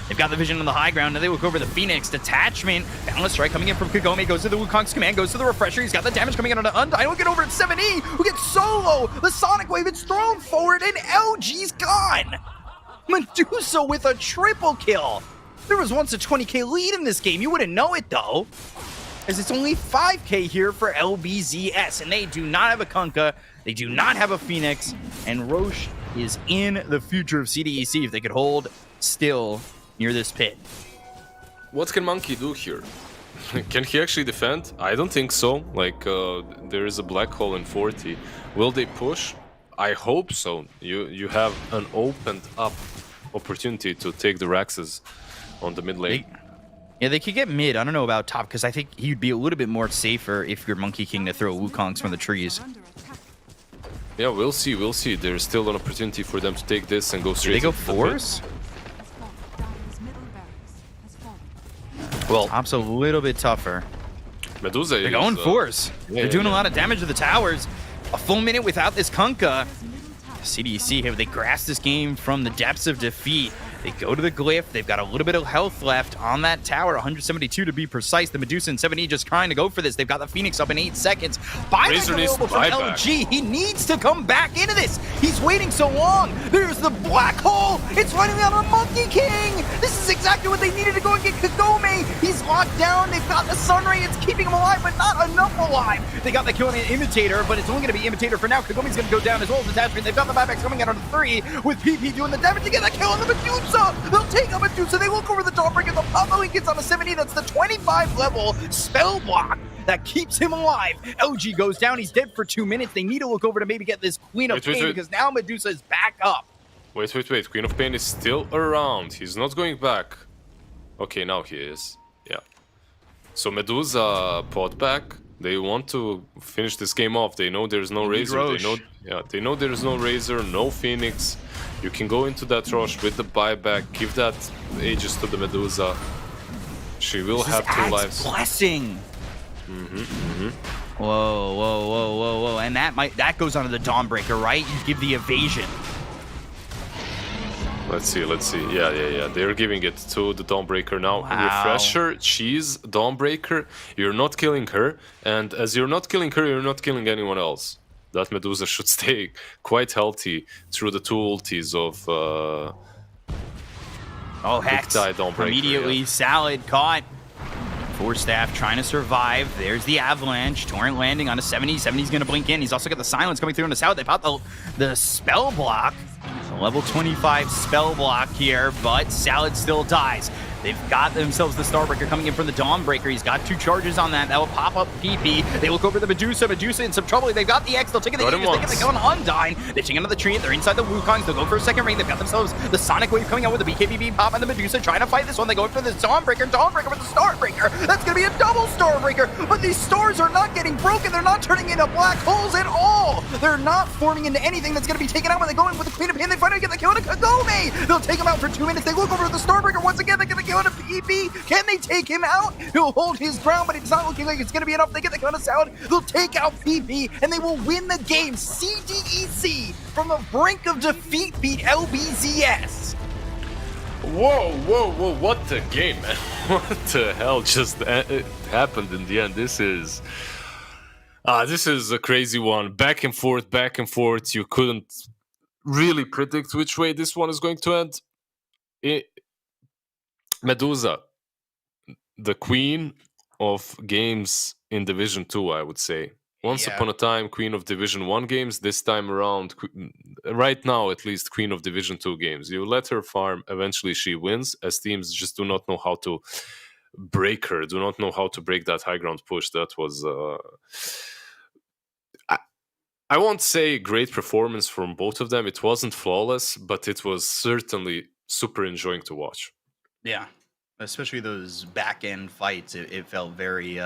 They've got the vision on the high ground. Now they look over the Phoenix. Detachment. Boundless strike coming in from Kagome. Goes to the Wukong's command. Goes to the refresher. He's got the damage coming in on the Undyne. Look at over at 7E. Who gets solo. The Sonic Wave. It's thrown forward and LG's gone. Medusa with a triple kill. There was once a 20k lead in this game. You wouldn't know it though, as it's only 5k here for LBZS, and they do not have a Kunkka. They do not have a Phoenix, and Roche is in the future of CDEC if they could hold still near this pit. What can Monkey do here? Can he actually defend? I don't think so. Like, there is a black hole in 40. Will they push? I hope so. You have an opened up opportunity to take the Raxes on the mid lane. They could get mid. I don't know about top, because I think he'd be a little bit more safer if you're Monkey King to throw Wukongs from the trees. Yeah, we'll see. We'll see. There's still an opportunity for them to take this and go straight. They go into the force? Dire's middle barracks has fallen. Well, Top's a little bit tougher. Medusa They're going force. They're doing a lot of damage to the towers. A full minute without this Kunkka. CDC, have they grasped this game from the depths of defeat? They go to the glyph. They've got a little bit of health left on that tower, 172 to be precise. The Medusa and 7E just trying to go for this. They've got the Phoenix up in 8 seconds. Buyback available from LG. He needs to come back into this. He's waiting so long. There's the black hole. It's running out on Monkey King. This is exactly what they needed to go and get Kagome. He's locked down. They've got the Sunray. It's keeping him alive, but not enough alive. They got the kill on an Imitator, but it's only going to be Imitator for now. Kagome's going to go down as well as Detachment. They've got the buybacks coming out on 3 with PP doing the damage to get that kill on the Medusa. They'll take out Medusa. They look over the Dawnbreaker. The Pablo gets on a 70. That's the 25 level spell block that keeps him alive. LG goes down. He's dead for 2 minutes. They need to look over to maybe get this Queen of Pain because now Medusa is back up. Wait. Queen of Pain is still around. He's not going back. Okay, now he is. Yeah. So Medusa pot back. They want to finish this game off. They know there's no Razor. They know there's no Razor, no Phoenix. You can go into that rush with the buyback, give that Aegis to the Medusa. She will have 2 lives. Blessing. Whoa. And that goes onto the Dawnbreaker, right? You give the evasion. Let's see. Yeah. They're giving it to the Dawnbreaker now. Wow. Refresher, Cheese, Dawnbreaker. You're not killing her. And as you're not killing her, you're not killing anyone else. That Medusa should stay quite healthy through the 2 ultis of Hex. Immediately, Salad caught. Force Staff trying to survive. There's the Avalanche. Torrent landing on a 70. 70's going to blink in. He's also got the Silence coming through on the Salad. They popped the spell block. Level 25 spell block here, but Salad still dies. They've got themselves the Starbreaker coming in from the Dawnbreaker. He's got 2 charges on that. That will pop up PP. They look over the Medusa. Medusa in some trouble. They've got the X. They'll take it. They get the kill on Undyne. They take another tree. They're inside the Wukongs. They'll go for a second ring. They've got themselves the Sonic Wave coming out with the BKBB pop and the Medusa trying to fight this one. They go for the Dawnbreaker. Dawnbreaker with the Starbreaker. That's going to be a double Starbreaker. But these stars are not getting broken. They're not turning into black holes at all. They're not forming into anything that's going to be taken out when they go in with the Queen of Pain. They finally get the kill on Kagome. They'll take him out for 2 minutes. They look over at the Starbreaker once again. They get the kill on PP. Can they take him out? He'll hold his ground, but it's not looking like it's going to be enough. They get the count of Salad. They'll take out PP, and they will win the game. CDEC from the brink of defeat beat LBZS. Whoa, what a game, man. What the hell just happened in the end? This is a crazy one. Back and forth. You couldn't really predict which way this one is going to end. Medusa, the queen of games in Division 2, I would say. Once Yeah. upon a time, Queen of Division 1 games. This time around, right now at least, Queen of Division 2 games. You let her farm, eventually she wins, as teams just do not know how to break her, do not know how to break that high ground push. That was... I won't say great performance from both of them. It wasn't flawless, but it was certainly super enjoying to watch. Yeah, especially those back end fights. It felt very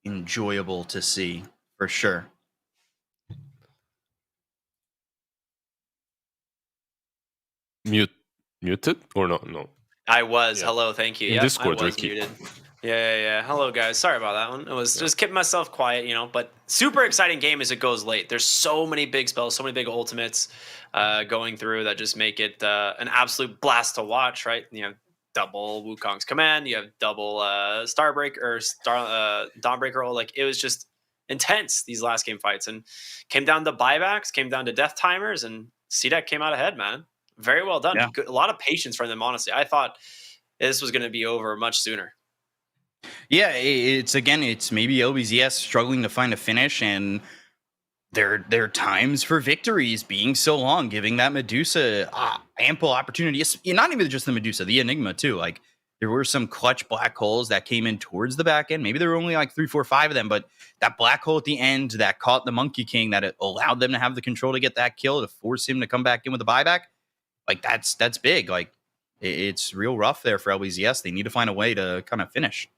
enjoyable to see for sure. Muted or no? No. I was. Yeah. Hello, thank you. In Yep, Discord, I was Ricky. muted. Yeah. Hello, guys. Sorry about that one. It was just keeping myself quiet, but super exciting game as it goes late. There's so many big spells, so many big ultimates going through that just make it an absolute blast to watch, right? You have double Wukong's command, you have double Starbreaker or Dawnbreaker. Like, it was just intense, these last game fights, and came down to buybacks, came down to death timers, and CDEC came out ahead, man. Very well done. Yeah. A lot of patience from them, honestly. I thought this was going to be over much sooner. Yeah, it's maybe LBZS struggling to find a finish, and there are times for victories being so long, giving that Medusa ample opportunity. Not even just the Medusa, the Enigma too. Like, there were some clutch black holes that came in towards the back end. Maybe there were only like 3, 4, 5 of them, but that black hole at the end that caught the Monkey King, that it allowed them to have the control to get that kill, to force him to come back in with a buyback. Like, that's big. Like, it's real rough there for LBZS. They need to find a way to kind of finish.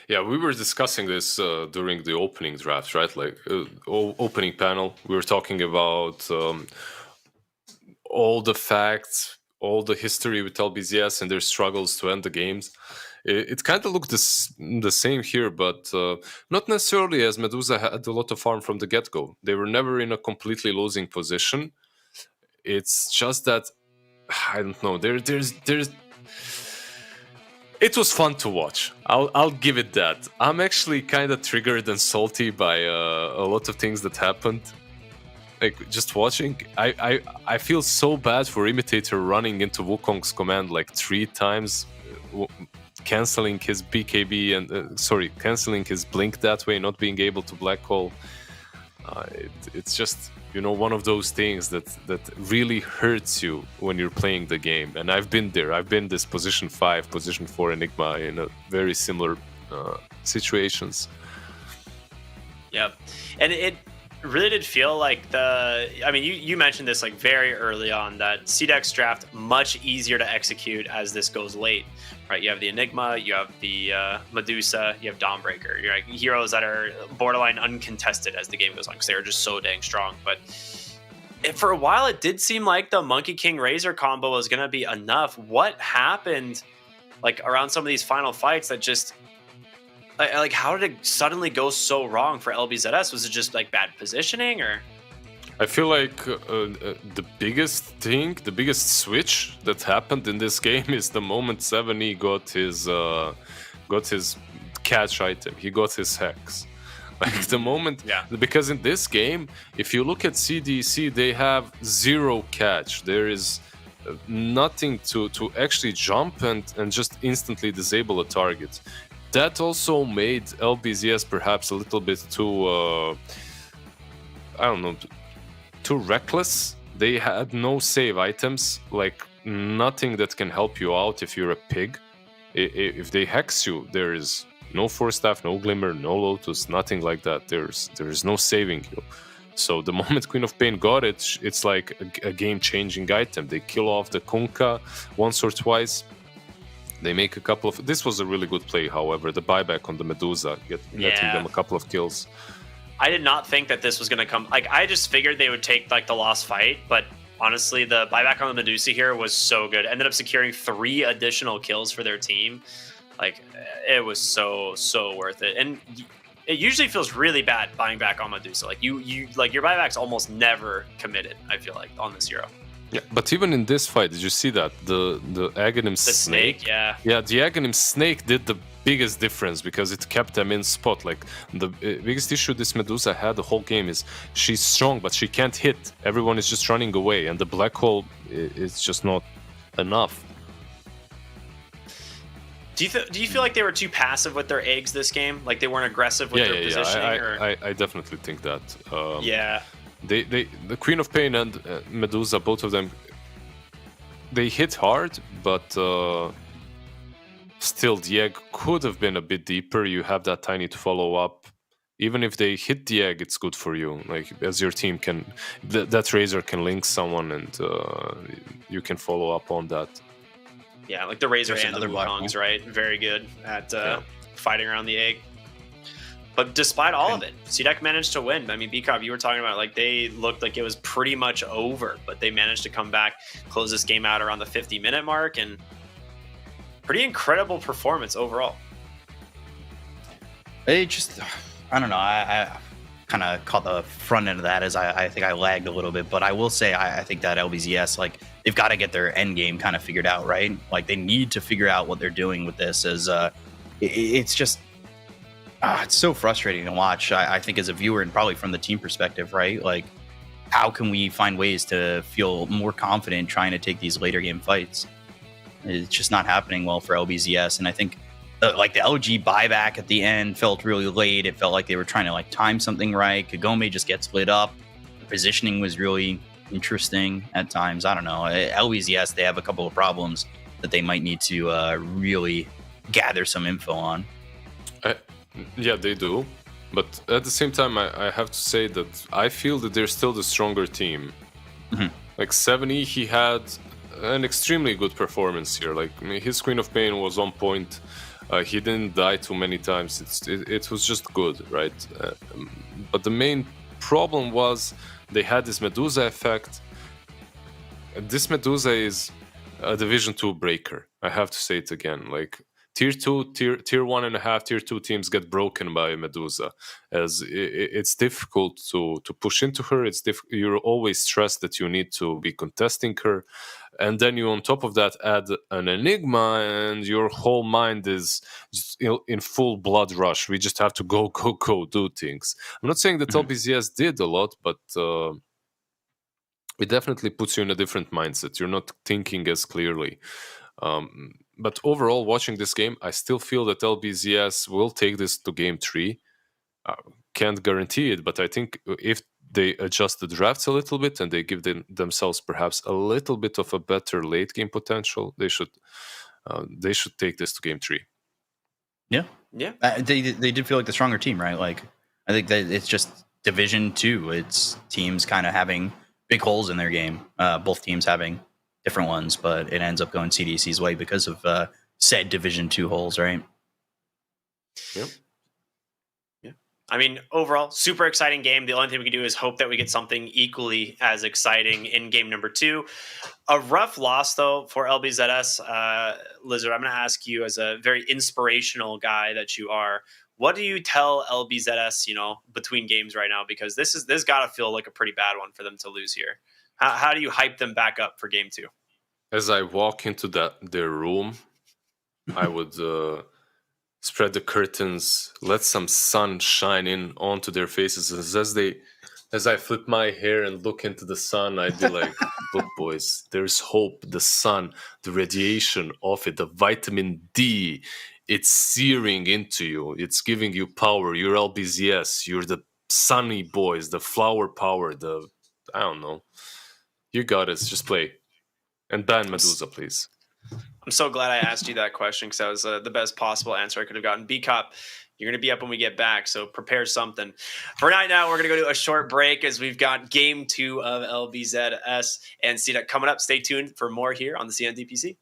Yeah, we were discussing this during the opening draft, right? Like, opening panel. We were talking about all the facts, all the history with LBZS and their struggles to end the games. It kind of looked the same here, but not necessarily, as Medusa had a lot of farm from the get-go. They were never in a completely losing position. It's just that, I don't know, there's it was fun to watch. I'll give it that. I'm actually kind of triggered and salty by a lot of things that happened. Like, just watching, I feel so bad for Imitator running into Wukong's command like 3 times, canceling his BKB and canceling his blink that way, not being able to black hole. It's just, one of those things that really hurts you when you're playing the game. And I've been there. I've been this position 5, position 4 Enigma in a very similar situations. Yep. And it really did feel like you mentioned this like very early on, that CDEX draft much easier to execute as this goes late, right? You have the Enigma, you have the Medusa, you have Dawnbreaker. You're like heroes that are borderline uncontested as the game goes on, because they are just so dang strong. But for a while, it did seem like the Monkey King Razor combo was going to be enough. What happened like around some of these final fights that just... Like, how did it suddenly go so wrong for LBZS? Was it just like bad positioning, or? I feel like the biggest switch that happened in this game is the moment 7E got his catch item. He got his hex. Like, the moment, because in this game, if you look at CDC, they have 0 catch. There is nothing to actually jump and just instantly disable a target. That also made LBZS perhaps a little bit too, too reckless. They had no save items, like nothing that can help you out if you're a pig. If they hex you, there is no Force Staff, no Glimmer, no Lotus, nothing like that. There is no saving you. So the moment Queen of Pain got it, it's like a game-changing item. They kill off the Kunkka once or twice. They make a couple of... This was a really good play, however. The buyback on the Medusa, getting them a couple of kills. I did not think that this was going to come... Like, I just figured they would take, like, the lost fight, but honestly, the buyback on the Medusa here was so good. Ended up securing 3 additional kills for their team. Like, it was so worth it. And it usually feels really bad buying back on Medusa. Like, you like, your buyback's almost never committed, I feel like, on this hero. Yeah, but even in this fight, did you see that the Aghanim snake? Yeah, the Aghanim snake did the biggest difference because it kept them in spot. Like, the biggest issue this Medusa had the whole game is she's strong, but she can't hit. Everyone is just running away, and the black hole is just not enough. Do you feel like they were too passive with their eggs this game? Like they weren't aggressive with their positioning? I definitely think that. Yeah. The Queen of Pain and Medusa, both of them, they hit hard, but still the egg could have been a bit deeper. You have that tiny to follow up. Even if they hit the egg, it's good for you. Like as your team can, that Razor can link someone, and you can follow up on that. Yeah, like the Razor There's and the another black Wukongs, hole. right? Very good at fighting around the egg. But despite all of it, CDEC managed to win. I mean, BCOP, you were talking about like they looked like it was pretty much over, but they managed to come back, close this game out around the 50-minute mark, and pretty incredible performance overall. It just, I don't know. I kind of caught the front end of that as I think I lagged a little bit, but I will say I think that LBZS, like they've got to get their end game kind of figured out, right? Like they need to figure out what they're doing with this. As it's just, it's so frustrating to watch. I think as a viewer and probably from the team perspective, right? Like, how can we find ways to feel more confident trying to take these later game fights? It's just not happening well for LBZS, and I think. Like the LG buyback at the end felt really late. It felt like they were trying to like time something right. Kagome just gets split up. The positioning was really interesting at times. I don't know. LBZS, they have a couple of problems that they might need to really gather some info on. Yeah, they do. But at the same time, I have to say that I feel that they're still the stronger team. Mm-hmm. Like 7E, he had an extremely good performance here. Like his Queen of Pain was on point. He didn't die too many times. It was just good, right? But the main problem was they had this Medusa effect. This Medusa is a Division 2 breaker. I have to say it again. Like tier 2, tier 1.5, tier 2 teams get broken by Medusa, as it's difficult to push into her. You're always stressed that you need to be contesting her. And then you, on top of that, add an Enigma, and your whole mind is just in full blood rush. We just have to go, do things. I'm not saying that LBZS did a lot, but it definitely puts you in a different mindset. You're not thinking as clearly. But overall, watching this game, I still feel that LBZS will take this to game 3. Can't guarantee it, but I think if they adjust the drafts a little bit and they give themselves perhaps a little bit of a better late game potential, they should take this to game 3. Yeah. They did feel like the stronger team, right? Like I think that it's just Division 2. It's teams kind of having big holes in their game. Both teams having different ones, but it ends up going CDC's way because of said Division 2 holes, right? Yep. I mean, overall, super exciting game. The only thing we can do is hope that we get something equally as exciting in game number 2. A rough loss, though, for LBZS. Lizard, I'm going to ask you, as a very inspirational guy that you are, what do you tell LBZS, between games right now? Because this got to feel like a pretty bad one for them to lose here. How do you hype them back up for game 2? As I walk into their room, I would spread the curtains, let some sun shine in onto their faces. As I flip my hair and look into the sun, I'd be like, look, boys, there's hope. The sun, the radiation of it, the vitamin D, it's searing into you. It's giving you power. You're LBZS. You're the sunny boys, the flower power, I don't know. You got it. Just play. And ban Medusa, please. I'm so glad I asked you that question, because that was the best possible answer I could have gotten. B-Cop, you're going to be up when we get back, so prepare something. For right now, we're going to go to a short break as we've got game 2 of LBZS and CDEC coming up. Stay tuned for more here on the CNDPC.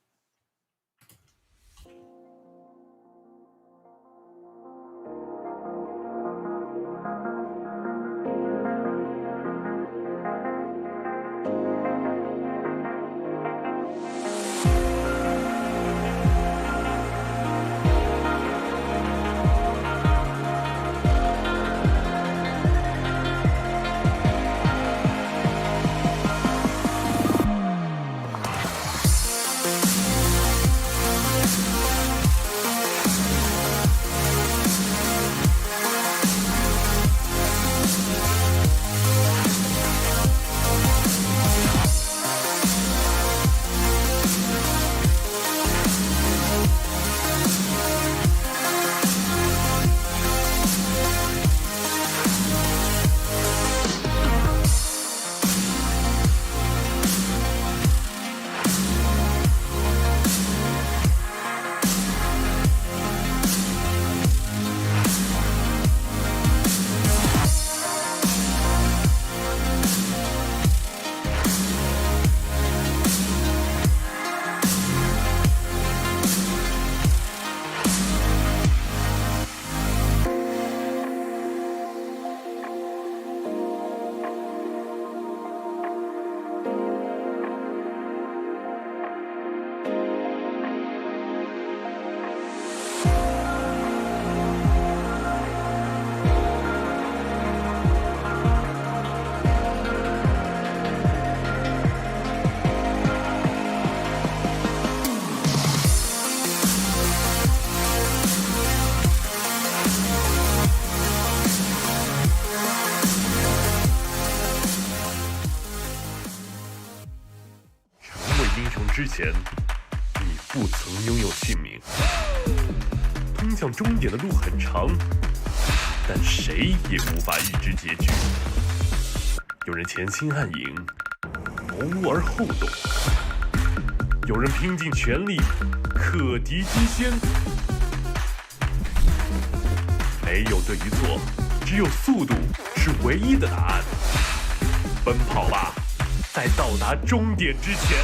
前，你不曾拥有姓名。通向终点的路很长，但谁也无法预知结局。有人前倾暗影，谋而后动；有人拼尽全力，克敌机先。没有对与错，只有速度是唯一的答案。奔跑吧，在到达终点之前。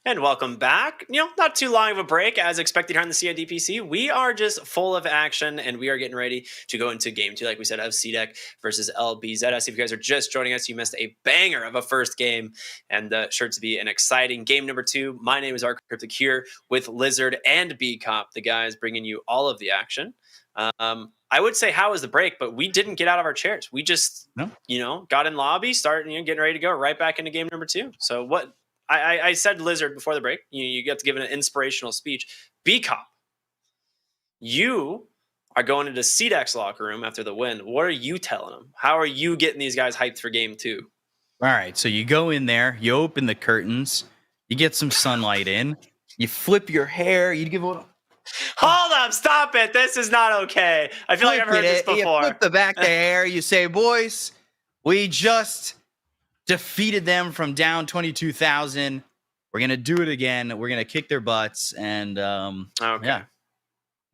And welcome back. Not too long of a break as expected here on the CIDPC. We are just full of action and we are getting ready to go into game 2, like we said, of CDEC versus LBZS. If you guys are just joining us, you missed a banger of a first game and sure to be an exciting game number 2. My name is Cryptic here with Lizard and B-Cop, the guys bringing you all of the action. I would say how was the break, but we didn't get out of our chairs. We just, got in lobby, started, getting ready to go right back into game number 2. So what... I said Lizard before the break. You get to give an inspirational speech. B-Cop, you are going into CDEC's locker room after the win. What are you telling them? How are you getting these guys hyped for game 2? All right, so you go in there, you open the curtains, you get some sunlight in, you flip your hair, you give a little... Hold up, stop it. This is not okay. I feel like I've heard this before. You flip the back of the hair, you say, boys, we just... defeated them from down 22,000. We're gonna do it again. We're gonna kick their butts, and yeah,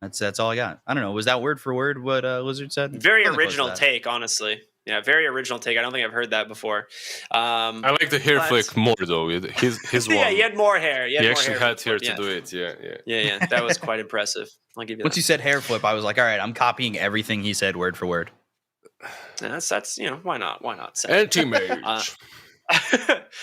that's all I got. I don't know. Was that word for word what Lizard said? Very original take, honestly. Yeah, very original take. I don't think I've heard that before. I like the hair flick more though. His one. Yeah, he had more hair. He actually had hair to do it. Yeah. That was quite impressive. I'll give you that. Once he said hair flip, I was like, all right, I'm copying everything he said word for word. That's why not? Why not? Anti-mage.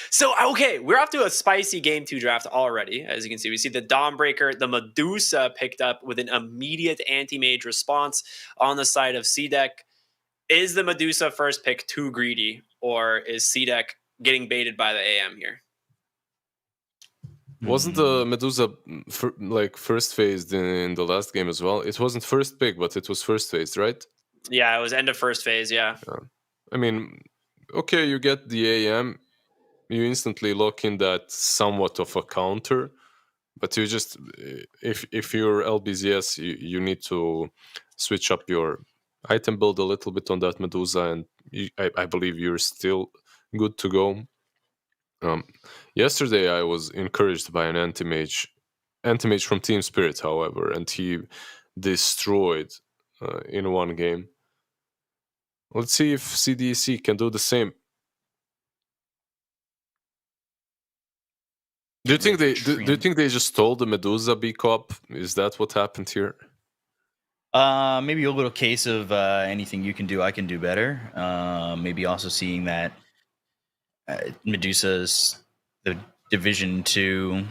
So, okay, we're off to a spicy game 2 draft already. As you can see, we see the Dawnbreaker, the Medusa picked up with an immediate anti-mage response on the side of CDEC. Is the Medusa first pick too greedy, or is CDEC getting baited by the AM here? Wasn't the Medusa first phased in the last game as well? It wasn't first pick, but it was first phased, right? Yeah, it was end of first phase, yeah. I mean, okay, you get the AM, you instantly lock in that somewhat of a counter, but you just, if you're LBZS, you need to switch up your item build a little bit on that Medusa, and I believe you're still good to go. Yesterday, I was encouraged by an anti-mage from Team Spirit, however, and he destroyed in one game. Let's see if CDC can do the same. Do you think they just stole the Medusa B-Cop? Is that what happened here? Maybe a little case of anything you can do, I can do better. Maybe also seeing that Medusa's the Division 2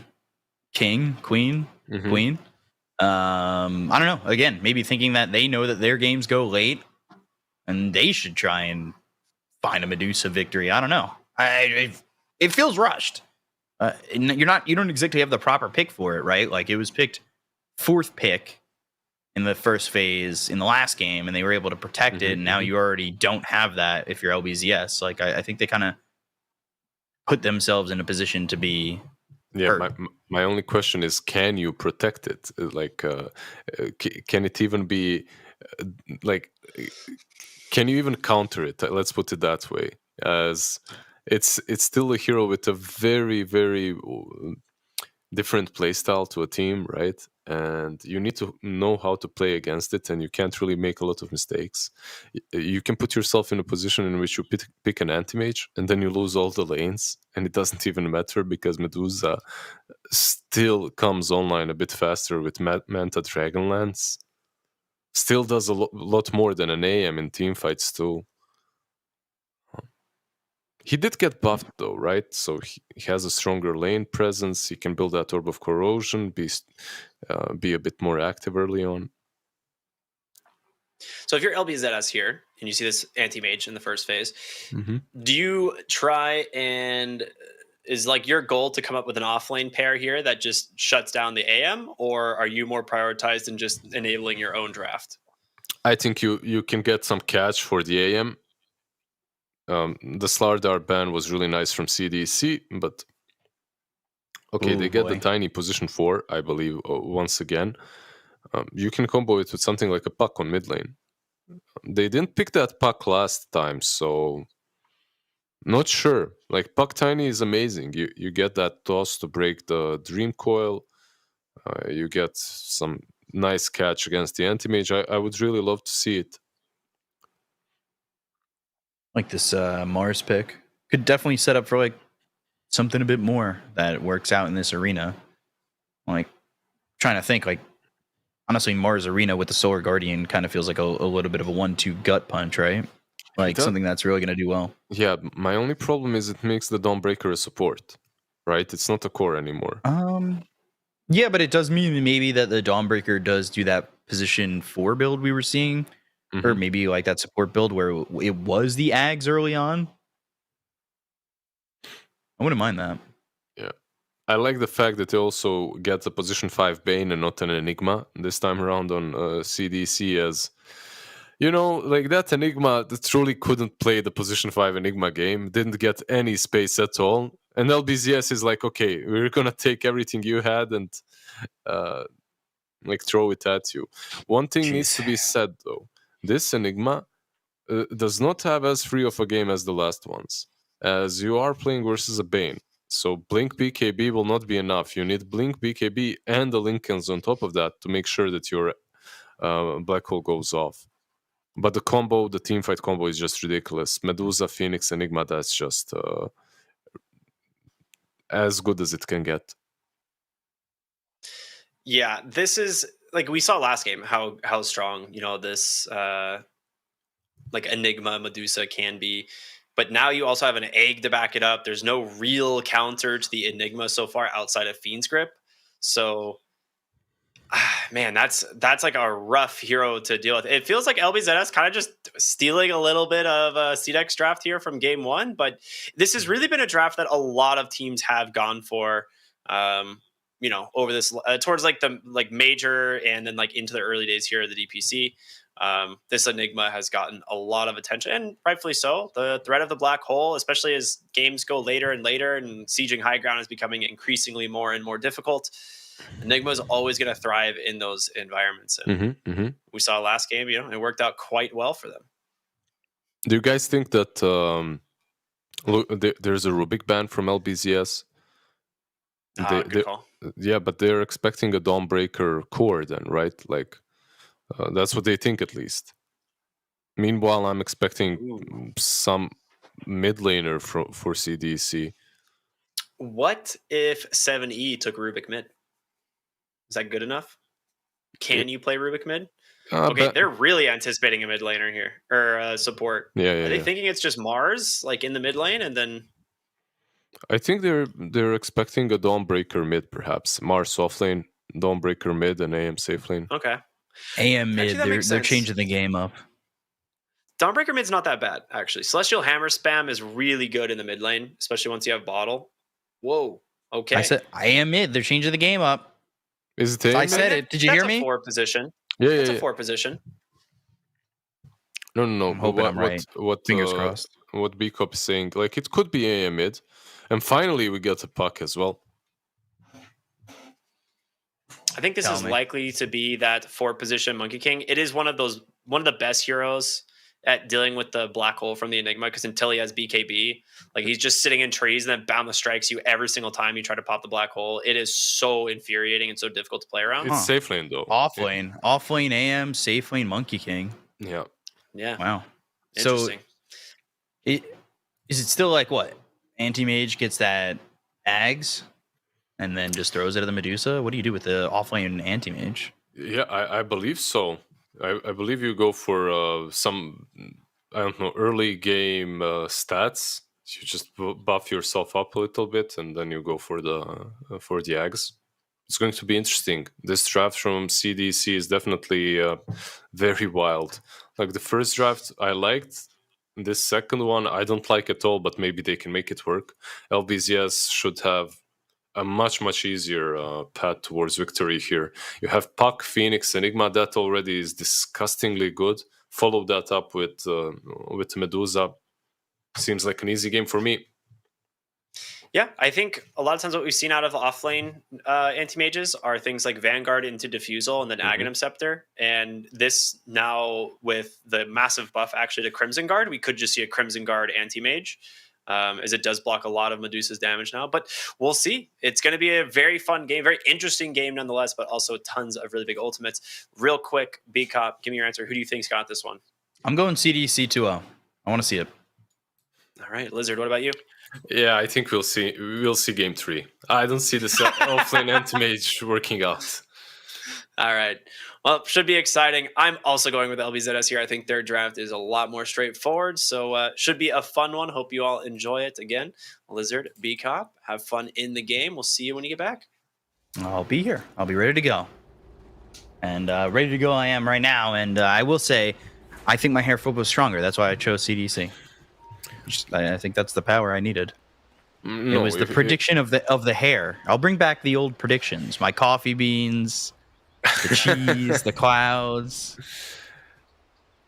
queen. I don't know. Again, maybe thinking that they know that their games go late, and they should try and find a Medusa victory. I don't know. It feels rushed. You don't exactly have the proper pick for it, right? Like, it was picked 4th pick in the first phase in the last game, and they were able to protect it. And now you already don't have that if you're LBZS. Like, I think they kind of put themselves in a position to be. Yeah, my only question is, can you protect it? Like, can it even be can you even counter it? Let's put it that way. As it's still a hero with a very, very different playstyle to a team, right? And you need to know how to play against it, and you can't really make a lot of mistakes. You can put yourself in a position in which you pick an anti-mage, and then you lose all the lanes, and it doesn't even matter because Medusa still comes online a bit faster with Manta Dragonlance. Still does a lot more than an AM in teamfights too. He did get buffed though, right? So he has a stronger lane presence. He can build that Orb of Corrosion, be a bit more active early on. So if you're LBZS here and you see this anti-mage in the first phase, do you try and is like your goal to come up with an offlane pair here that just shuts down the AM, or are you more prioritized in just enabling your own draft? I think you can get some catch for the AM. The Slardar ban was really nice from CDC, but okay, Ooh, they get the boy. tiny position 4, I believe, once again. You can combo it with something like a puck on mid lane. They didn't pick that puck last time, so not sure. Like, puck tiny is amazing. You get that toss to break the dream coil. You get some nice catch against the anti-mage. I would really love to see it. Like this Mars pick could definitely set up for like something a bit more that works out in this arena. Like trying to think, like honestly, Mars Arena with the Solar Guardian kind of feels like a little bit of a 1-2 gut punch, right? Like something that's really going to do well. Yeah, my only problem is it makes the Dawnbreaker a support, right? It's not a core anymore. Yeah, but it does mean maybe that the Dawnbreaker does do that position 4 build we were seeing, or maybe like that support build where it was the Ags early on. I wouldn't mind that. Yeah. I like the fact that they also get the position 5 Bane and not an Enigma this time around on CDC, as you know, like that Enigma that truly couldn't play the position 5 Enigma game, didn't get any space at all. And LBZS is like, okay, we're gonna take everything you had and like throw it at you. One thing needs to be said though. This Enigma does not have as free of a game as the last ones, as you are playing versus a Bane. So Blink BKB will not be enough. You need Blink BKB and the Lincolns on top of that to make sure that your Black Hole goes off. But the combo, the teamfight combo is just ridiculous. Medusa, Phoenix, Enigma, that's just as good as it can get. Yeah, this is like we saw last game how strong, you know, this like Enigma Medusa can be. But now you also have an egg to back it up. There's no real counter to the Enigma so far outside of Fiend's Grip. So man, that's like a rough hero to deal with. It feels like LBZS kind of just stealing a little bit of a CDEX draft here from game 1, but this has really been a draft that a lot of teams have gone for. You know, over this towards like the major and then like into the early days here of the DPC. This Enigma has gotten a lot of attention, and rightfully so. The threat of the black hole, especially as games go later and later and sieging high ground is becoming increasingly more and more difficult. Enigma is always going to thrive in those environments. And we saw last game, you know, it worked out quite well for them. Do you guys think that there's a Rubik ban from LBZS? Good call. Yeah, but they're expecting a Dawnbreaker core then, right? Like, that's what they think at least. Meanwhile, I'm expecting some mid laner for CDC. What if 7E took Rubik mid? Is that good enough? Can you play Rubik mid? Okay, they're really anticipating a mid laner here, or support. Yeah, Are they thinking it's just Mars, like in the mid lane, and then... I think they're expecting a Dawnbreaker mid, perhaps. Mars off lane, Dawnbreaker mid, and AM safe lane. Okay. AM mid, they're changing the game up. Dawnbreaker mid's not that bad, actually. Celestial Hammer spam is really good in the mid lane, especially once you have bottle. Whoa. Okay. I said AM mid, they're changing the game up. Is it AM? I said it. Did you hear me? That's a 4 position. Yeah, That's a 4 position. No. I'm hoping I'm right. What Fingers crossed. What Bcop is saying, like, it could be AM mid, and finally we get a puck as well. I think this is likely to be that 4 position Monkey King. It is one of the best heroes at dealing with the black hole from the Enigma, because until he has BKB, like, he's just sitting in trees and then boundless strikes you every single time you try to pop the black hole. It is so infuriating and so difficult to play around. It's safe lane though. Off lane AM, safe lane Monkey King. Yeah. Wow. Interesting. So, is it still like what? Anti-mage gets that Ags and then just throws it at the Medusa? What do you do with the offlane anti-mage? Yeah, I believe so. I believe you go for some, I don't know, early game stats. You just buff yourself up a little bit, and then you go for the Ags. It's going to be interesting. This draft from CDC is definitely very wild. Like, the first draft I liked. This second one I don't like at all, but maybe they can make it work. LBZS should have a much easier path towards victory here. You have Puck, Phoenix, Enigma. That already is disgustingly good. Follow that up with Medusa. seems like an easy game for me. Yeah, I think a lot of times what we've seen out of off-lane anti-mages are things like Vanguard into Diffusal and then Aghanim Scepter. And this now, with the massive buff actually to Crimson Guard, we could just see a Crimson Guard anti-mage, as it does block a lot of Medusa's damage now. But we'll see. It's going to be a very fun game, very interesting game nonetheless, but also tons of really big ultimates. Real quick, B-Cop, give me your answer. Who do you think's got this one? I'm going CDC 2-0. I want to see it. All right, Lizard, what about you? Yeah, I think we'll see game 3. I don't see this offlane anti-mage working out. All right. Well, should be exciting. I'm also going with LBZS here. I think their draft is a lot more straightforward, so should be a fun one. Hope you all enjoy it. Again, Lizard, B-Cop, have fun in the game. We'll see you when you get back. I'll be here. I'll be ready to go. And ready to go I am right now. And I will say, I think my hair flip was stronger. That's why I chose CDC. I think that's the power I needed. No, it was the prediction of the hair. I'll bring back the old predictions. My coffee beans, the cheese, the clouds.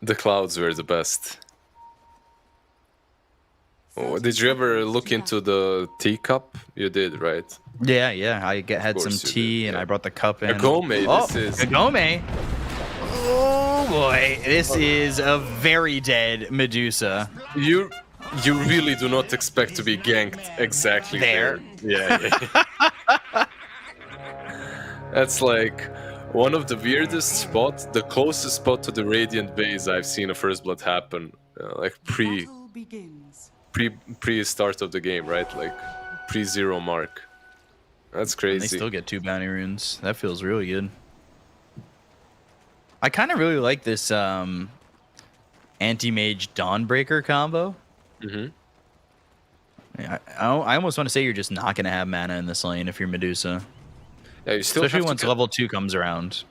The clouds were the best. Oh, did you ever look into the teacup? You did, right? Yeah. I had some course you tea did, and yeah. I brought the cup in. Kagome, this is... Kagome. Oh boy, this is a very dead Medusa. You really do not expect to be ganked exactly there. Yeah. That's like one of the weirdest spots, the closest spot to the Radiant base I've seen a First Blood happen, like pre start of the game, right? Like pre-0 mark. That's crazy. And they still get 2 bounty runes. That feels really good. I kind of really like this anti-mage Dawnbreaker combo. Yeah, I almost want to say you're just not going to have mana in this lane if you're Medusa. Yeah, you still especially have once level 2 comes around.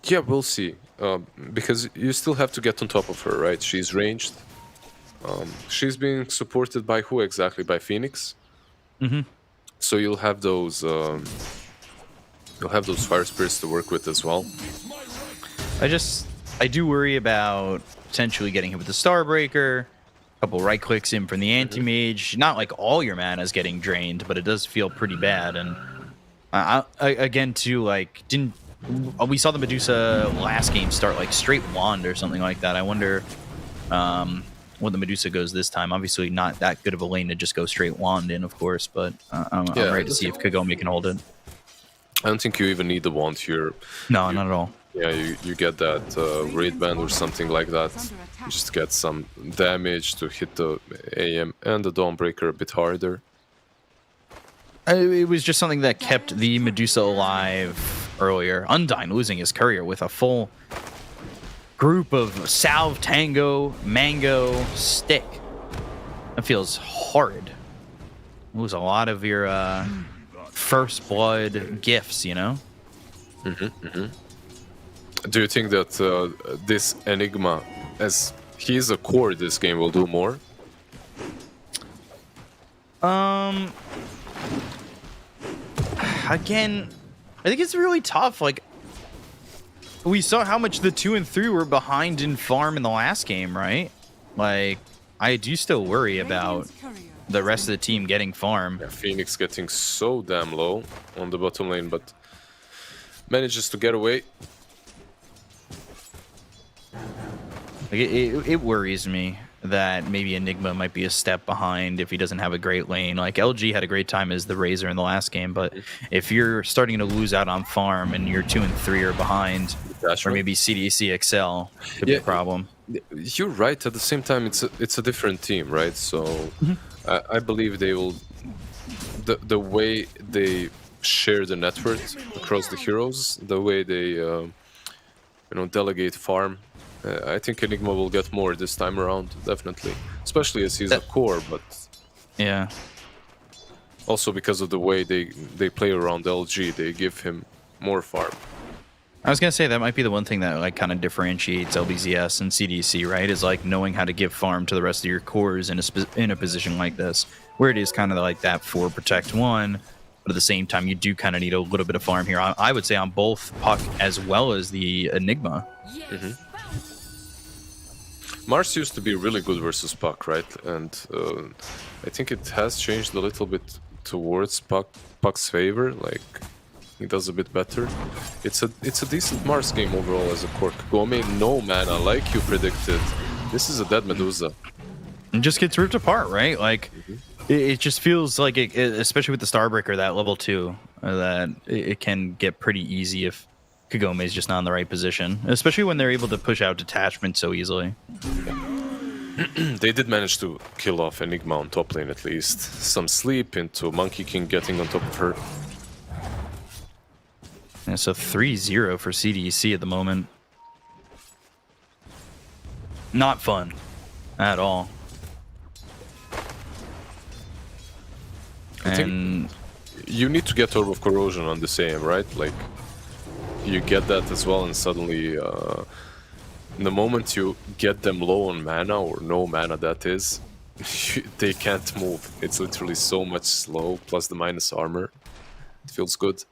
Yeah, we'll see. Because you still have to get on top of her, right? She's ranged. She's being supported by who exactly? By Phoenix. So you'll have those fire spirits to work with as well. I do worry about potentially getting hit with the Starbreaker. A couple right clicks in from the anti-mage. Not like all your mana is getting drained, but it does feel pretty bad. And again, too, like we saw the Medusa last game start like straight wand or something like that. I wonder when the Medusa goes this time. Obviously, not that good of a lane to just go straight wand in, of course. But I'm ready to see if Kagome can hold it. I don't think you even need the wand here. No, not at all. Yeah, you get that raid band or something like that. Just get some damage to hit the AM and the Dawnbreaker a bit harder. It was just something that kept the Medusa alive earlier. Undyne losing his courier with a full group of Salve, Tango, Mango, Stick. That feels horrid. Lose a lot of your first blood gifts, you know? Do you think that this Enigma, as he is a core this game, will do more? Again, I think it's really tough. Like, we saw how much the 2 and 3 were behind in farm in the last game, right? Like, I do still worry about the rest of the team getting farm. Yeah, Phoenix getting so damn low on the bottom lane, but manages to get away. Like, it worries me that maybe Enigma might be a step behind if he doesn't have a great lane. Like, LG had a great time as the Razor in the last game, but if you're starting to lose out on farm and your 2 and 3 are behind, or maybe CDC Excel could be a problem. You're right. At the same time, it's a different team, right? So I believe they will. The way they share the network across the heroes, the way they delegate farm. I think Enigma will get more this time around, definitely. Especially as he's a core, but... Yeah. Also because of the way they play around LG, they give him more farm. I was going to say, that might be the one thing that like kind of differentiates LBZS and CDC, right? Is like knowing how to give farm to the rest of your cores in a position like this, where it is kind of like that 4 protect 1, but at the same time, you do kind of need a little bit of farm here. I would say on both Puck as well as the Enigma. Mars used to be really good versus Puck, right? And I think it has changed a little bit towards Puck's favor. Like, he does a bit better. It's a decent Mars game overall as a core. Kagome, no mana, like you predicted. This is a dead Medusa. And just gets ripped apart, right? Like, it just feels like, especially with the Starbreaker, that level 2, that it can get pretty easy if Kagome is just not in the right position, especially when they're able to push out detachment so easily. They did manage to kill off Enigma on top lane at least. Some sleep into Monkey King getting on top of her. And so 3-0 for CDC at the moment. Not fun at all. I think you need to get Orb of Corrosion on the same, right? Like, you get that as well, and suddenly, the moment you get them low on mana, or no mana that is, they can't move. It's literally so much slow, plus the minus armor. It feels good.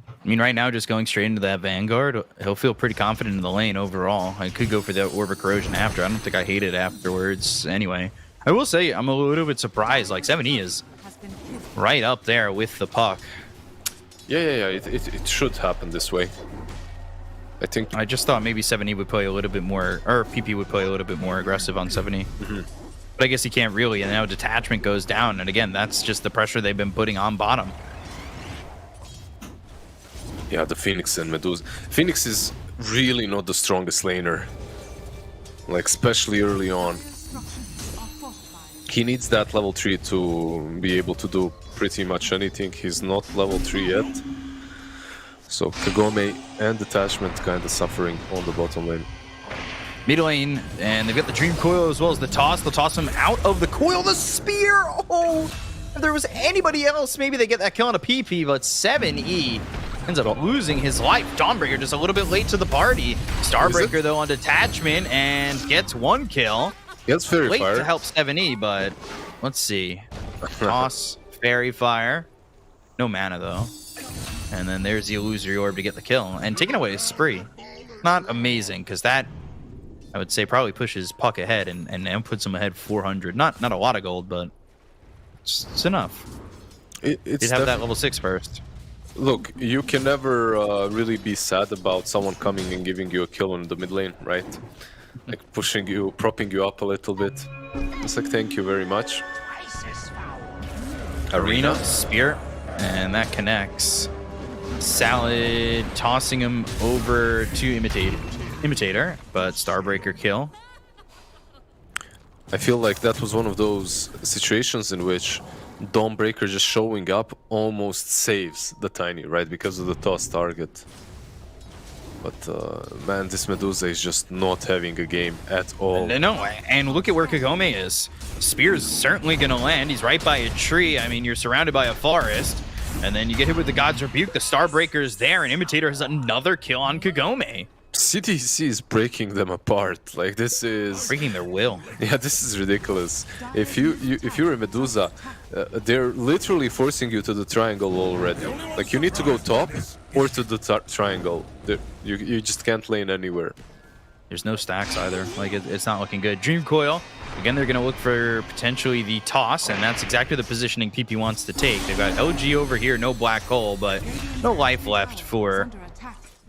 I mean, right now, just going straight into that Vanguard, he'll feel pretty confident in the lane overall. I could go for the Orb of Corrosion after. I don't think I hate it afterwards anyway. I will say, I'm a little bit surprised. Like, 7E is right up there with the Puck. Yeah. It should happen this way. I think. I just thought maybe 7E would play a little bit more, or PP would play a little bit more aggressive on 7E. But I guess he can't really, and now detachment goes down. And again, that's just the pressure they've been putting on bottom. Yeah, the Phoenix and Medusa. Phoenix is really not the strongest laner. Like, especially early on. He needs that level 3 to be able to do pretty much anything. He's not level 3 yet. So Kagome and Detachment kind of suffering on the bottom lane. Mid lane, and they've got the Dream Coil as well as the toss. They'll toss him out of the coil. The spear! Oh! If there was anybody else, maybe they get that kill on a PP, but 7E ends up losing his life. Dawnbreaker just a little bit late to the party. Starbreaker, though, on Detachment, and gets 1 kill. Gets Fairy Late Fire. to help 7E, but let's see. Toss, Fairy Fire. No mana, though. And then there's the Illusory Orb to get the kill. And taking away his Spree. Not amazing, because that, I would say, probably pushes Puck ahead and puts him ahead 400. Not a lot of gold, but it's enough. It's He'd have that level 6 first. Look, you can never really be sad about someone coming and giving you a kill in the mid lane, right? Like pushing you, propping you up a little bit. It's like, thank you very much. Arena, Spear, and that connects. Salad tossing him over to Imitator, but Starbreaker kill. I feel like that was one of those situations in which Dawnbreaker just showing up almost saves the Tiny, right? Because of the toss target. But man, this Medusa is just not having a game at all. No, and look at where Kagome is. Spear's certainly going to land. He's right by a tree. I mean, you're surrounded by a forest. And then you get hit with the God's Rebuke. The Starbreaker is there, and Imitator has another kill on Kagome. CDC is breaking them apart. Like, this is Breaking their will. Yeah, this is ridiculous. If you're a Medusa, they're literally forcing you to the triangle already. Like, you need to go top or to the triangle. You just can't lane anywhere. There's no stacks either. Like, it's not looking good. Dream Coil. Again, they're going to look for potentially the toss, and that's exactly the positioning PP wants to take. They've got LG over here, no Black Hole, but no life left for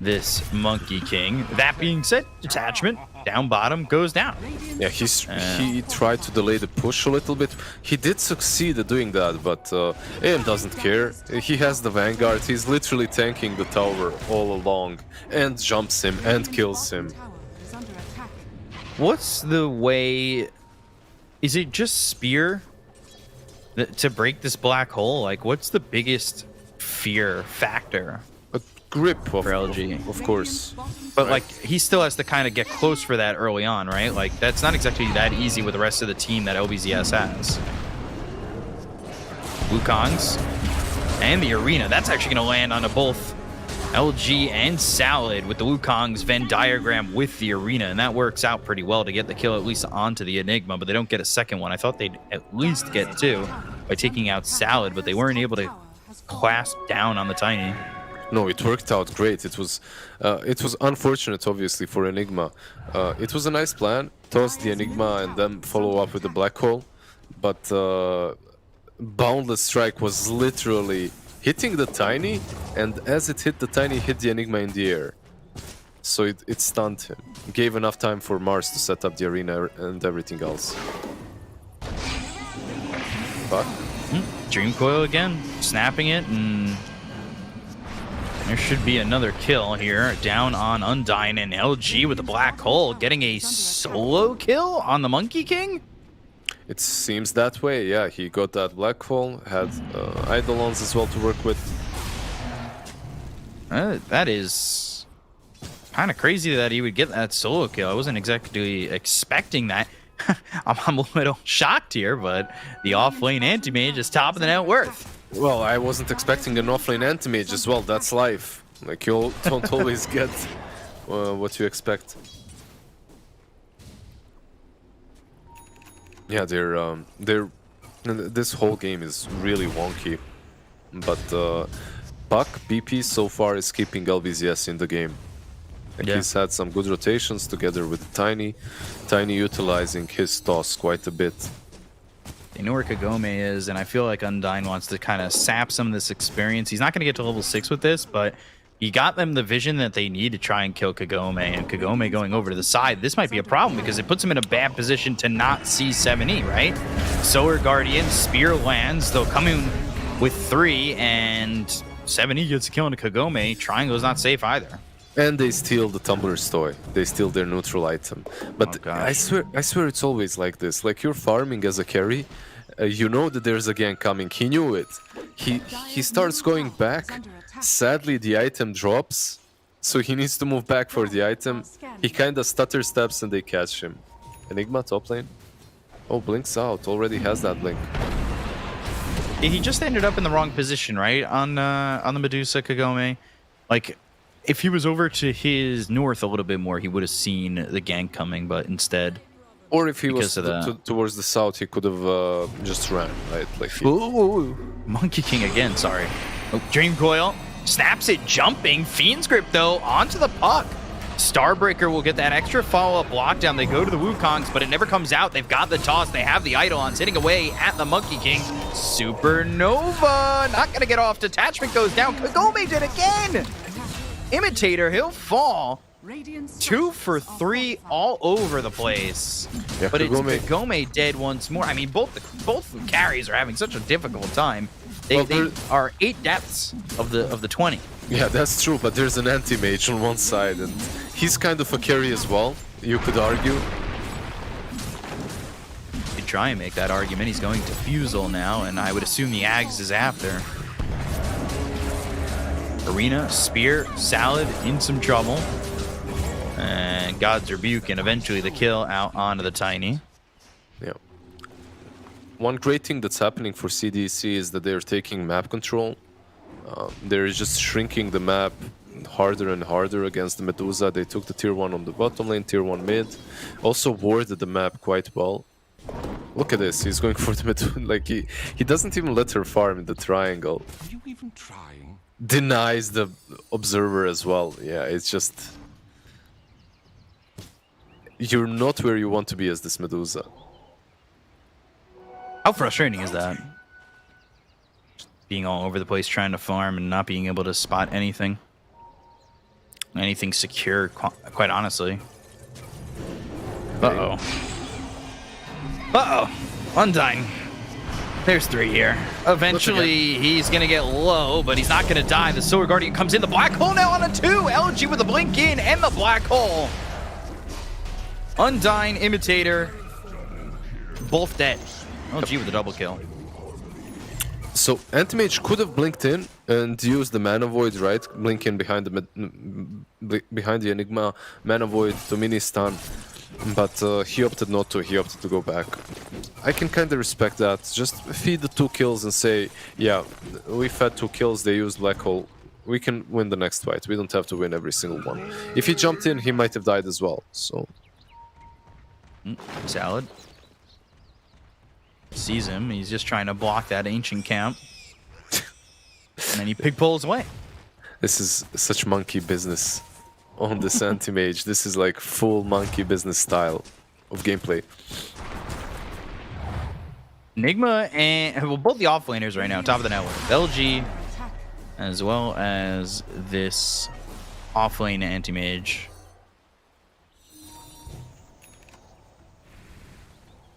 this Monkey King. That being said, Detachment down bottom goes down. Yeah, he tried to delay the push a little bit. He did succeed at doing that, but AM doesn't care. He has the Vanguard. He's literally tanking the tower all along and jumps him and kills him. What's the way? Is it just Spear to break this black hole? Like, what's the biggest fear factor? Grip for LG, of course. But like, he still has to kind of get close for that early on, right? Like, that's not exactly that easy with the rest of the team that LBZS has. Wukongs and the Arena. That's actually going to land on both LG and Salad with the Wukong's Venn diagram with the Arena, and that works out pretty well to get the kill at least onto the Enigma, but they don't get a second one. I thought they'd at least get 2 by taking out Salad, but they weren't able to clasp down on the Tiny. No, it worked out great. It was unfortunate, obviously, for Enigma. It was a nice plan, toss the Enigma and then follow up with the Black Hole, but Boundless Strike was literally hitting the Tiny, and as it hit the Tiny, hit the Enigma in the air. So it stunned him. Gave enough time for Mars to set up the arena and everything else. But Dream Coil again, snapping it, and there should be another kill here. Down on Undyne, and LG with the Black Hole getting a solo kill on the Monkey King? it seems that way, yeah. He got that Black Hole, had Eidolons as well to work with. That is kind of crazy that he would get that solo kill. I wasn't exactly expecting that. I'm a little shocked here, but the off-lane anti-mage is top of the net worth. Well, I wasn't expecting an offlane anti-mage as well. That's life. Like, you don't always get what you expect. Yeah, this whole game is really wonky. But Puck BP so far is keeping LBZS in the game. Like, yeah. He's had some good rotations together with Tiny. Tiny utilizing his toss quite a bit. They know where Kagome is, and I feel like Undyne wants to kind of sap some of this experience. He's not going to get to level 6 with this, but he got them the vision that they need to try and kill Kagome, and Kagome going over to the side. This might be a problem because it puts him in a bad position to not see 7E, right? Solar Guardian, Spear lands. They'll come in with 3, and 7E gets a kill into Kagome. Triangle's not safe either. And they steal the Tumbler's toy. They steal their neutral item. But Oh, I swear it's always like this. Like, you're farming as a carry, you know that there's a gang coming. He knew it. He starts going back. Sadly, the item drops, so he needs to move back for the item. He kind of stutter steps and they catch him. Enigma top lane. Oh, blinks out. Already has that blink. He just ended up in the wrong position, right? On the Medusa Kagome. Like, if he was over to his north a little bit more, he would have seen the gank coming, but instead... Or if he was Because towards the south, he could have just ran, right? Like, Ooh, Monkey King again, sorry. Oh, Dream Coil snaps it, jumping. Fiend's Grip, though, onto the Puck. Starbreaker will get that extra follow-up lockdown. They go to the Wukongs, but it never comes out. They've got the toss. They have the Eidolons hitting away at the Monkey King. Supernova, not going to get off. Detachment goes down. Kagome did again. Imitator, he'll fall. 2 for 3 all over the place. Yeah, but it's Kagome dead once more. I mean, both carries are having such a difficult time. They are 8 depths of the 20. Yeah, that's true, but there's an anti-mage on one side, and he's kind of a carry as well, you could argue. You could try and make that argument. He's going to Fusel now, and I would assume the Ags is after. Arena, Spear, Salad in some trouble. And God's Rebuke, and eventually the kill out onto the Tiny. Yeah. One great thing that's happening for CDC is that they're taking map control. They're just shrinking the map harder and harder against the Medusa. They took the tier 1 on the bottom lane, tier 1 mid. Also warded the map quite well. Look at this, he's going for the Medusa. Like, he doesn't even let her farm in the triangle. Are you even trying? Denies the observer as well. Yeah, it's just... You're not where you want to be as this Medusa. How frustrating is that? Being all over the place trying to farm and not being able to spot anything. Anything secure, quite honestly. Uh-oh. Uh-oh. Undyne. There's 3 here. Eventually, he's going to get low, but he's not going to die. The Solar Guardian comes in. The Black Hole now on a 2. LG with the blink in and the Black Hole. Undyne, Imitator, both dead. LG with a double kill. So Anti-Mage could have blinked in and used the Mana Void, right? Blink in behind the Enigma, Mana Void to mini stun, but he opted not to. He opted to go back. I can kind of respect that. Just feed the 2 kills and say, yeah, we've had 2 kills. They used Black Hole. We can win the next fight. We don't have to win every single one. If he jumped in, he might have died as well. So. Salad. Sees him. He's just trying to block that ancient camp. And then he pig pulls away. This is such monkey business on this anti-mage. This is like full monkey business style of gameplay. Enigma and well, both the offlaners right now, top of the network. LG, Attack. as well as this offlane anti-mage.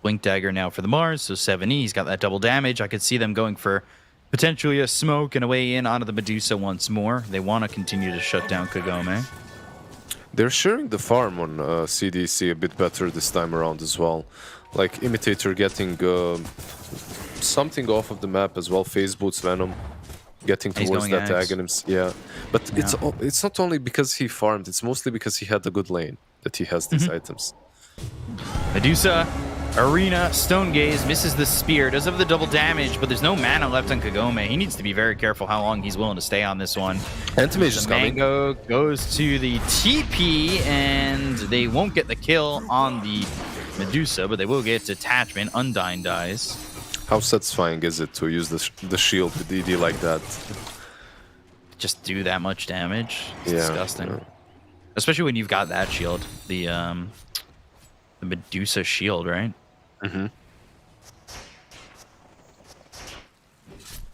Blink Dagger now for the Mars, so 7E. He's got that double damage. I could see them going for potentially a smoke and a way in onto the Medusa once more. They want to continue to shut down Kagome. They're sharing the farm on CDC a bit better this time around as well. Like Imitator getting something off of the map as well. Phase Boots Venom getting He's towards going that Axe. Aghanims. Yeah, but it's not only because he farmed. It's mostly because he had a good lane that he has these items. Medusa, Arena, Stone Gaze, misses the spear, does have the double damage, but there's no mana left on Kagome. He needs to be very careful how long he's willing to stay on this one. Anti-mage is coming. Mango goes to the TP, and they won't get the kill on the Medusa, but they will get Detachment. Undyne dies. How satisfying is it to use the shield with DD like that? Just do that much damage. It's Yeah, disgusting. yeah. Especially when you've got that shield, the Medusa shield, right? Mm-hmm.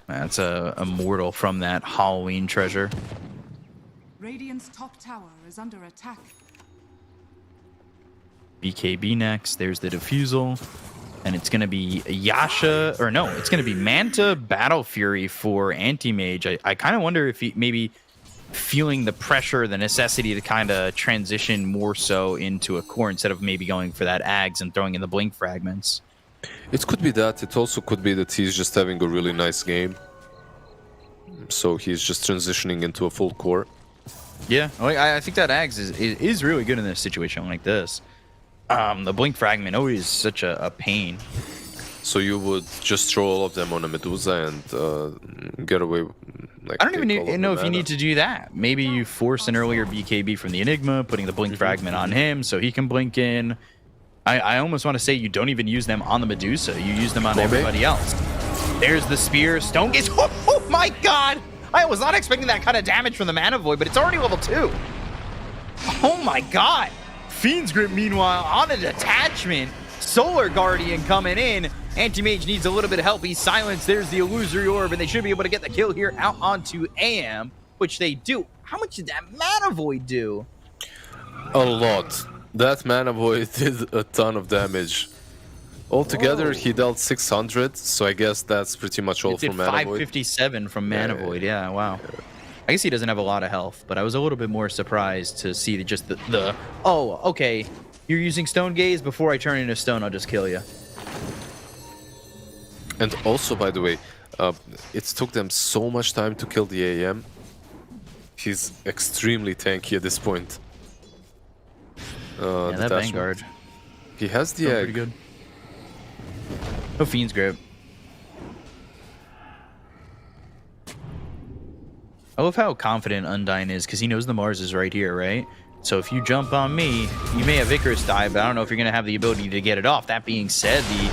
That's a mortal from that Halloween treasure. Radiant's top tower is under attack. BKB next. There's the Diffusal. And it's going to be Yasha, or no, it's going to be Manta Battle Fury for Anti-Mage. I kind of wonder if he maybe feeling the pressure, the necessity to kind of transition more so into a core instead of maybe going for that Ags and throwing in the Blink Fragments. It could be that. It also could be that he's just having a really nice game. So he's just transitioning into a full core. Yeah, I think that Ags is really good in this situation like this. The Blink Fragment always such a pain. So you would just throw all of them on a Medusa and get away. Like, I don't even take all of know the if you mana. need to do that. Maybe you force an earlier BKB from the Enigma, putting the Blink Fragment on him so he can blink in. I almost want to say you don't even use them on the Medusa. You use them on Kobe? everybody else. There's the Spear. Stone Gaze. Oh my god! I was not expecting that kind of damage from the Mana Void, but it's already level 2. Oh my god! Fiend's Grip, meanwhile, on a detachment. Solar Guardian coming in. Anti-Mage needs a little bit of help. He's silenced. There's the Illusory Orb, and they should be able to get the kill here out onto AM, which they do. How much did that Mana Void do? A lot. That Mana Void did a ton of damage. Altogether, Whoa. he dealt 600, so I guess that's pretty much all It did for Mana Void. 557 from Mana Void. Yeah, wow. I guess he doesn't have a lot of health, but I was a little bit more surprised to see just the oh, okay, you're using Stone Gaze. Before I turn into stone, I'll just kill you. And also, by the way, it took them so much time to kill the AM. He's extremely tanky at this point. Yeah, that Detachment. Vanguard. He has the Doing egg. pretty good. No Fiend's Grip. I love how confident Undyne is because he knows the Mars is right here, right? So if you jump on me, you may have Icarus die, but I don't know if you're going to have the ability to get it off. That being said, the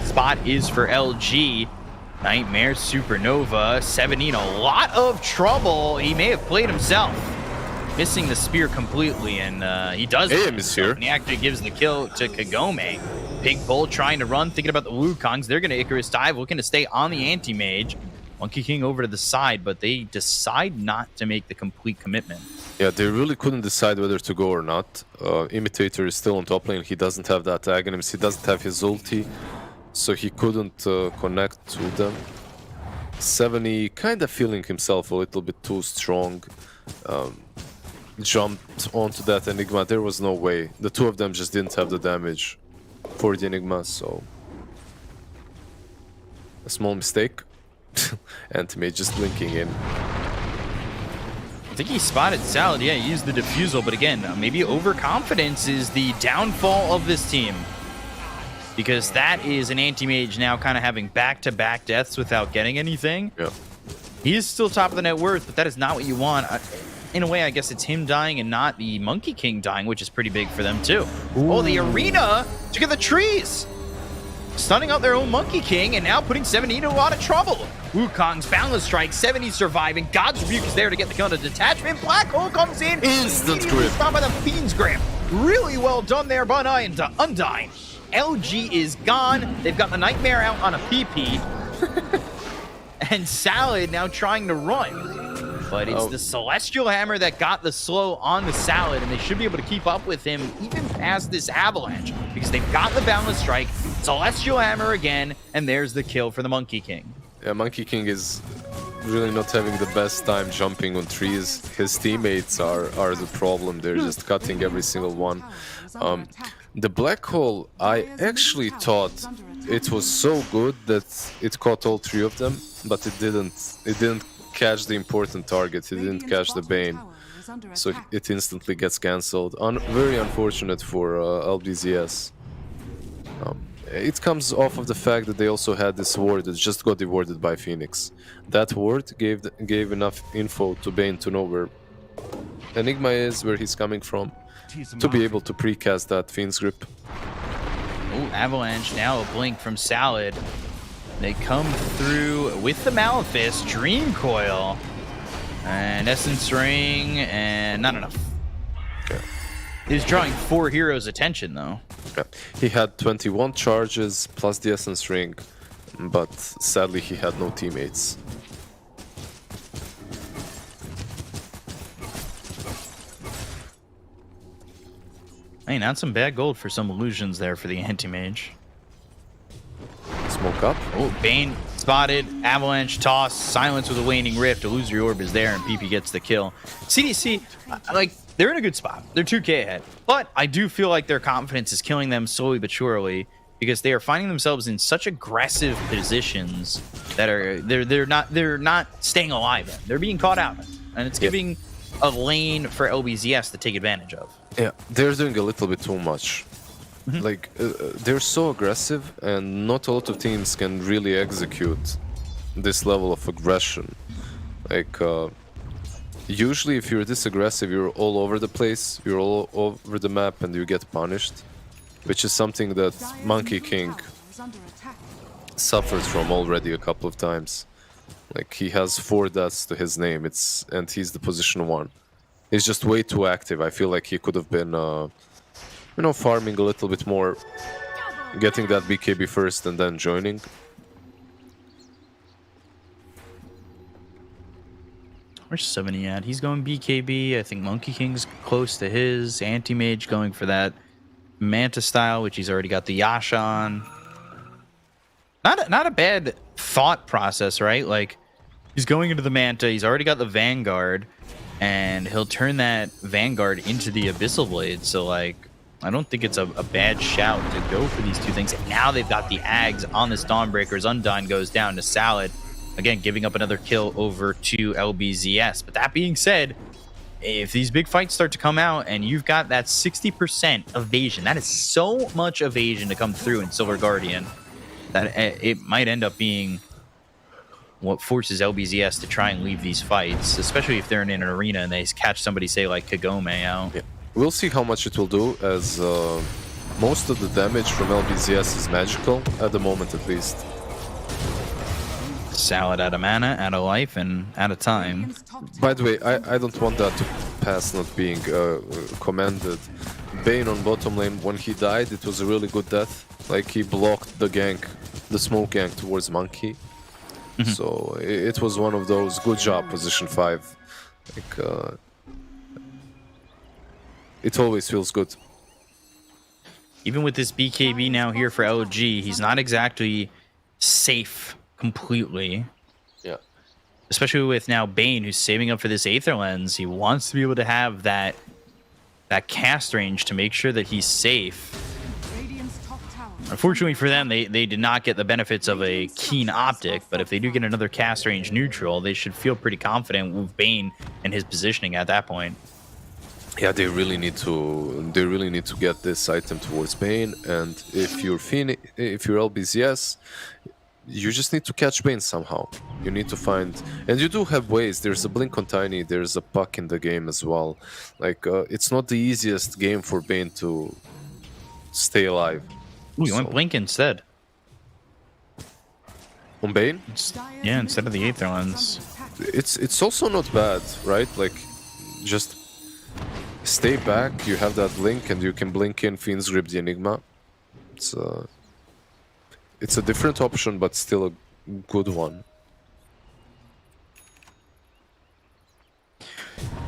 spot is for LG. Nightmare, Supernova, 7 in a lot of trouble. He may have played himself. Missing the spear completely, and he does. AM is here. And he actually gives the kill to Kagome. Big Bull trying to run, thinking about the Wukongs. They're going to Icarus dive, looking to stay on the Anti-Mage. Monkey King over to the side, but they decide not to make the complete commitment. Yeah, they really couldn't decide whether to go or not. Imitator is still on top lane. He doesn't have that Aghanims. He doesn't have his ulti, so he couldn't connect to them. 70 kind of feeling himself a little bit too strong. Jumped onto that Enigma. There was no way. The two of them just didn't have the damage for the Enigma, so a small mistake. Anti-Mage just blinking in. I think he spotted Salad. Yeah, he used the Diffusal, but again, maybe overconfidence is the downfall of this team. Because that is an Anti-Mage now kind of having back-to-back deaths without getting anything. Yeah. He is still top of the net worth, but that is not what you want. In a way, I guess it's him dying and not the Monkey King dying, which is pretty big for them too. Oh, the Arena! Look at the trees! stunning out their own Monkey King and now putting 70 in a lot of trouble. Wukong's Boundless Strike, 70 surviving. God's Rebuke is there to get the kill on a detachment. Black Hole comes in. Instant immediately grip. stopped by the Fiend's Grip. Really well done there by Undyne. LG is gone. They've got the Nightmare out on a PP. And Salad now trying to run. But it's the Celestial Hammer that got the slow on the Salad, and they should be able to keep up with him even past this Avalanche because they've got the Boundless Strike, Celestial Hammer again, and there's the kill for the Monkey King. Yeah, Monkey King is really not having the best time jumping on trees. His teammates are the problem. They're just cutting every single one. The Black Hole, I actually thought it was so good that it caught all three of them, but it didn't. It didn't catch the important target. It didn't catch the Bane, so it instantly gets cancelled. Very unfortunate for LBZS. It comes off of the fact that they also had this ward that just got rewarded by Phoenix. That ward gave enough info to Bane to know where Enigma is, where he's coming from, to be able to precast that Fiend's Grip. Ooh, Avalanche now a blink from Salad. They come through with the Malefice, Dream Coil, and Essence Ring, and not enough. Okay. He's drawing 4 heroes' attention, though. Yeah. He had 21 charges plus the Essence Ring, but sadly he had no teammates. Hey, not some bad gold for some illusions there for the Anti-Mage. Smoke up. Oh, Bane spotted, Avalanche toss, Silence with a Waning Rift, Illusory Orb is there, and PP gets the kill. CDC, like, they're in a good spot. They're 2k ahead. But I do feel like their confidence is killing them slowly but surely because they are finding themselves in such aggressive positions that are they're not staying alive in. They're being caught out. And it's giving a lane for LBZS to take advantage of. Yeah, they're doing a little bit too much. Like, they're so aggressive, and not a lot of teams can really execute this level of aggression. Like, usually if you're this aggressive, you're all over the place, you're all over the map, and you get punished, which is something that Monkey King suffers from already a couple of times. Like, he has 4 deaths to his name, and he's the position 1. He's just way too active. I feel like he could have been, you know, farming a little bit more, getting that BKB first and then joining. Where's 70 at? He's going BKB. I think Monkey King's close to his. Anti-Mage going for that Manta style, which he's already got the Yasha on. Not a bad thought process, right? Like, he's going into the Manta. He's already got the Vanguard, and he'll turn that Vanguard into the Abyssal Blade. So, like, I don't think it's a bad shout to go for these 2 things. And now they've got the Ags on this Dawnbreakers. Undyne goes down to Salad. Again, giving up another kill over to LBZS. But that being said, if these big fights start to come out and you've got that 60% evasion, that is so much evasion to come through in Silver Guardian that it might end up being what forces LBZS to try and leave these fights, especially if they're in an arena and they catch somebody, say, like Kagome out. Yeah. We'll see how much it will do, as most of the damage from LBZS is magical, at the moment at least. Salad out of mana, out of life, and out of time. By the way, I don't want that to pass not being commended. Bane on bottom lane, when he died, it was a really good death. Like, he blocked the gank, the smoke gank towards Monkey. So it was one of those, good job, position 5. Like, it always feels good. Even with this BKB now here for LG, he's not exactly safe completely. Yeah. Especially with now Bane, who's saving up for this Aether Lens. He wants to be able to have that cast range to make sure that he's safe. Unfortunately for them, they did not get the benefits of a keen optic, but if they do get another cast range neutral, they should feel pretty confident with Bane and his positioning at that point. Yeah, they really need to get this item towards Bane, and if you're LBZS, you just need to catch Bane somehow. You need to find, and you do have ways. There's a blink on Tiny, there's a puck in the game as well. Like, it's not the easiest game for Bane to stay alive. Ooh, you went blink instead. On Bane, Yeah, instead of the Aether Lens. it's also not bad, right? Like, just stay back. You have that blink, and you can blink in Fiend's Grip the Enigma. It's a different option, but still a good one.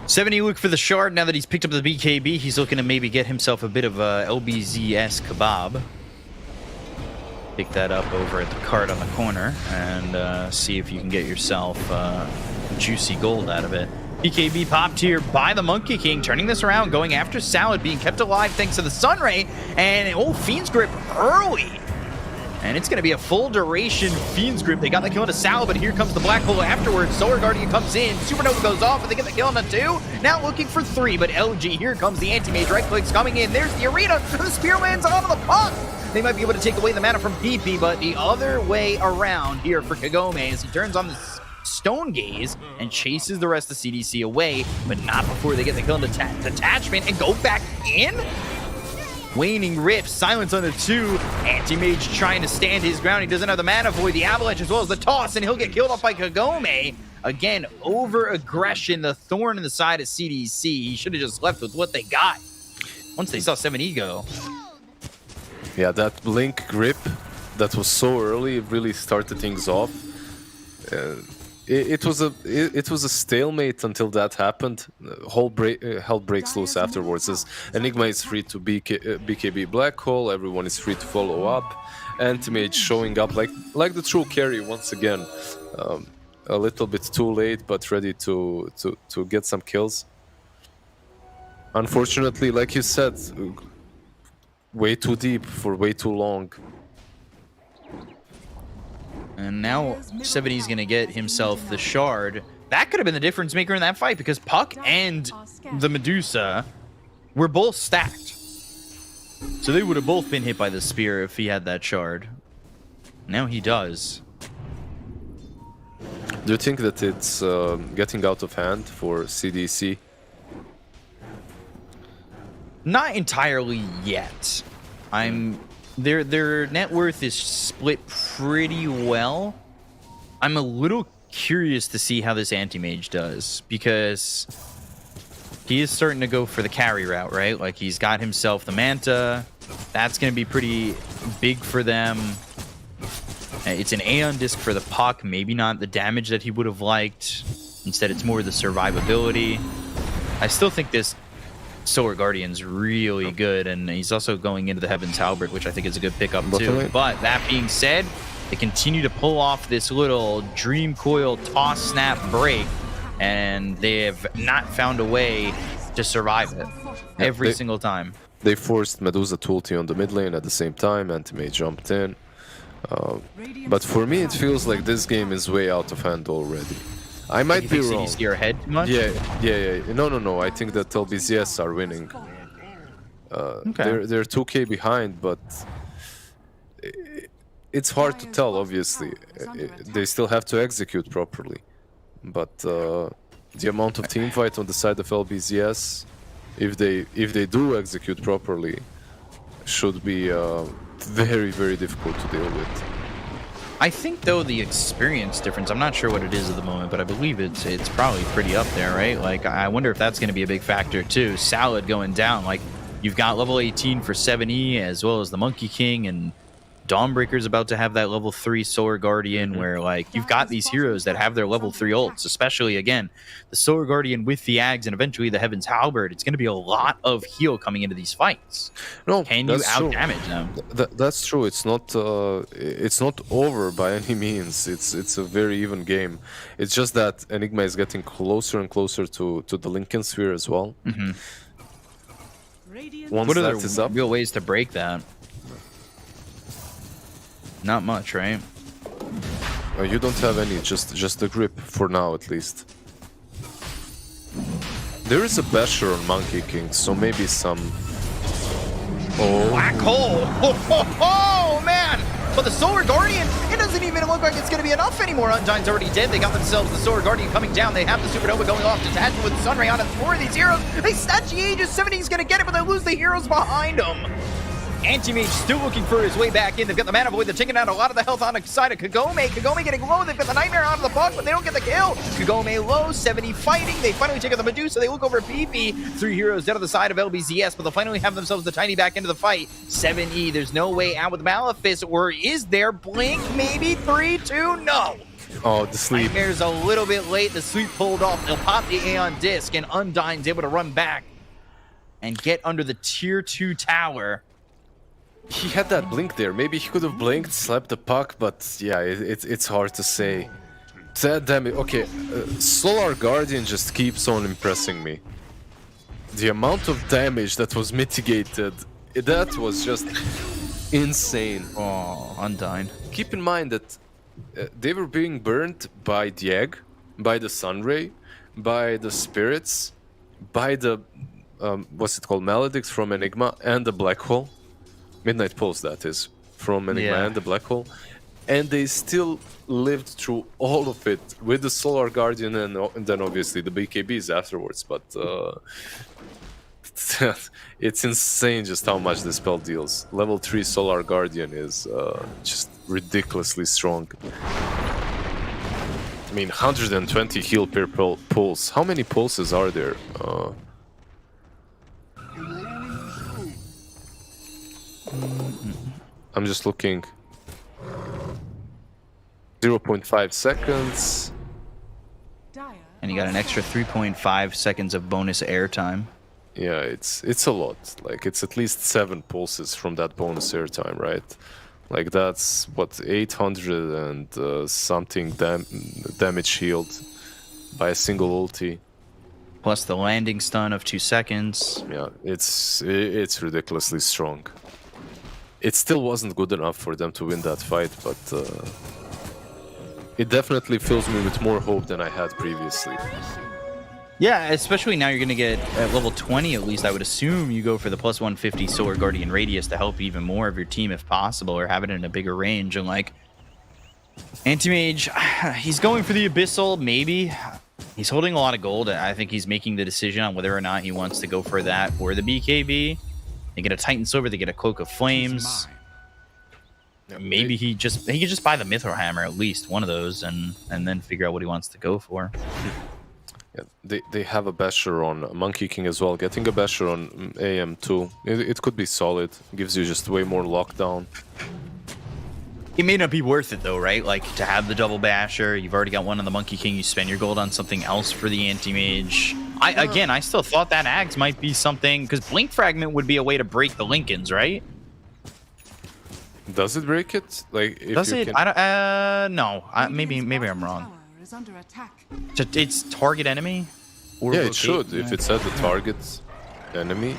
70 look for the shard. Now that he's picked up the BKB, he's looking to maybe get himself a bit of a LBZS kebab. Pick that up over at the cart on the corner and see if you can get yourself juicy gold out of it. BKB popped here by the Monkey King, turning this around, going after Salad, being kept alive thanks to the Sunray, and Fiend's Grip early. And it's going to be a full duration Fiend's Grip. They got the kill into Salad, but here comes the Black Hole afterwards. Solar Guardian comes in, Supernova goes off, and they get the kill into 2. Now looking for 3, but LG, here comes the Anti-Mage, right clicks coming in. There's the Arena, and the Spearman's onto the puck. They might be able to take away the mana from PP, but the other way around here for Kagome as he turns on the Stone Gaze and chases the rest of CDC away, but not before they get the kill into Detachment and go back in. Waning Rift, silence on the 2. Anti-Mage trying to stand his ground. He doesn't have the mana void, the Avalanche as well as the toss, and he'll get killed off by Kagome. Again, over-aggression, the thorn in the side of CDC. He should have just left with what they got once they saw 7 Ego. Yeah, that blink grip that was so early, it really started things off. It was a stalemate until that happened. Hell breaks loose afterwards. As Enigma is free to BKB Black Hole, everyone is free to follow up. Anti-Mage showing up like the true carry once again. A little bit too late, but ready to get some kills. Unfortunately, like you said, way too deep for way too long. And now 70's going to get himself the shard. That could have been the difference maker in that fight because Puck and the Medusa were both stacked. So they would have both been hit by the spear if he had that shard. Now he does. Do you think that it's getting out of hand for CDC? Not entirely yet. Their net worth is split pretty well. I'm a little curious to see how this Anti-Mage does because he is starting to go for the carry route, right? Like he's got himself the Manta. That's going to be pretty big for them. It's an Aeon disc for the Puck, maybe not the damage that he would have liked. Instead, it's more the survivability. I still think this Solar Guardian's really good, and he's also going into the Heaven's Halberd, which I think is a good pickup too. But that being said, they continue to pull off this little Dream Coil toss snap break, and they have not found a way to survive it every single time. They forced Medusa to ulti on the mid lane at the same time, Anti-Mage jumped in. But for me, it feels like this game is way out of hand already. I might be wrong. CDC are ahead too much? Yeah. No. I think that LBZS are winning. Okay. They're 2k behind, but it's hard to tell. Obviously, they still have to execute properly. But the amount of team fight on the side of LBZS, if they do execute properly, should be very, very difficult to deal with. I think, though, the experience difference, I'm not sure what it is at the moment, but I believe it's probably pretty up there, right? Like, I wonder if that's going to be a big factor, too. Salad going down. Like, you've got level 18 for 7E, as well as the Monkey King, and Dawnbreaker's about to have that level 3 Solar Guardian, where, like, you've got these heroes that have their level 3 ults, especially, again, the Solar Guardian with the Ags and eventually the Heaven's Halberd. It's going to be a lot of heal coming into these fights. No, can you out-damage them? That's true. It's not over by any means. It's a very even game. It's just that Enigma is getting closer and closer to the Lincoln Sphere as well. Mm-hmm. Once what are that is the up, real ways to break that? Not much, right? you don't have any, just the grip for now at least. There is a basher on Monkey King, so maybe some. Oh, Black Hole! Oh, man! But the Solar Guardian, it doesn't even look like it's going to be enough anymore. Undyne's already dead. They got themselves the Solar Guardian coming down. They have the Supernova going off. Detachment with Sunray on it. 4 of these heroes. They snatch the Aegis. 70's going to get it, but they lose the heroes behind them. Anti-Mage still looking for his way back in. They've got the Mana Void. They're taking out a lot of the health on the side of Kagome. Kagome getting low. They've got the Nightmare out of the puck, but they don't get the kill. Kagome low, 70 fighting. They finally take out the Medusa. They look over at PP. 3 heroes dead on the side of LBZS, but they'll finally have themselves the Tiny back into the fight. 7E, there's no way out with Malefice, or is there? Blink, maybe 3-2? No. Oh, the sleep. Nightmare's a little bit late. The sleep pulled off. They'll pop the Aeon Disc, and Undyne's able to run back and get under the tier 2 tower. He had that blink there. Maybe he could have blinked, slapped the puck, but yeah, it's hard to say. That damage. Okay, Solar Guardian just keeps on impressing me. The amount of damage that was mitigated, that was just insane. Oh, Undyne. Keep in mind that they were being burned by the egg, by the Sunray, by the spirits, by the what's it called, Maledicts from Enigma, and the Black Hole. Midnight Pulse, that is, from Enigma and the Black Hole. And they still lived through all of it with the Solar Guardian and then obviously the BKBs afterwards. But it's insane just how much this spell deals. Level 3 Solar Guardian is just ridiculously strong. I mean, 120 heal per pulse. How many pulses are there? I'm just looking. 0.5 seconds. And you got an extra 3.5 seconds of bonus airtime. Yeah, it's a lot. Like, it's at least 7 pulses from that bonus airtime, right? Like, that's what, 800 and something damage healed by a single ulti. Plus the landing stun of 2 seconds. Yeah, it's ridiculously strong. It still wasn't good enough for them to win that fight, but it definitely fills me with more hope than I had previously. Yeah, especially now you're going to get at level 20 at least. I would assume you go for the plus 150 Solar Guardian Radius to help even more of your team if possible, or have it in a bigger range. And like, Anti-Mage, he's going for the Abyssal, maybe. He's holding a lot of gold. I think he's making the decision on whether or not he wants to go for that or the BKB. They get a Titan Silver, they get a Cloak of Flames. Maybe he could just buy the Mithril Hammer, at least one of those, and then figure out what he wants to go for. Yeah, they have a Basher on Monkey King as well. Getting a Basher on AM too, it could be solid. Gives you just way more lockdown. It may not be worth it though, right? Like, to have the double Basher, you've already got one on the Monkey King, you spend your gold on something else for the Anti-Mage. I still thought that Ags might be something, because Blink Fragment would be a way to break the Lincolns, right? Does it break it? Like, if does it? Can... I don't. No. Maybe I'm wrong. It's target enemy. Or yeah, rotate? it should if it's at the target enemy.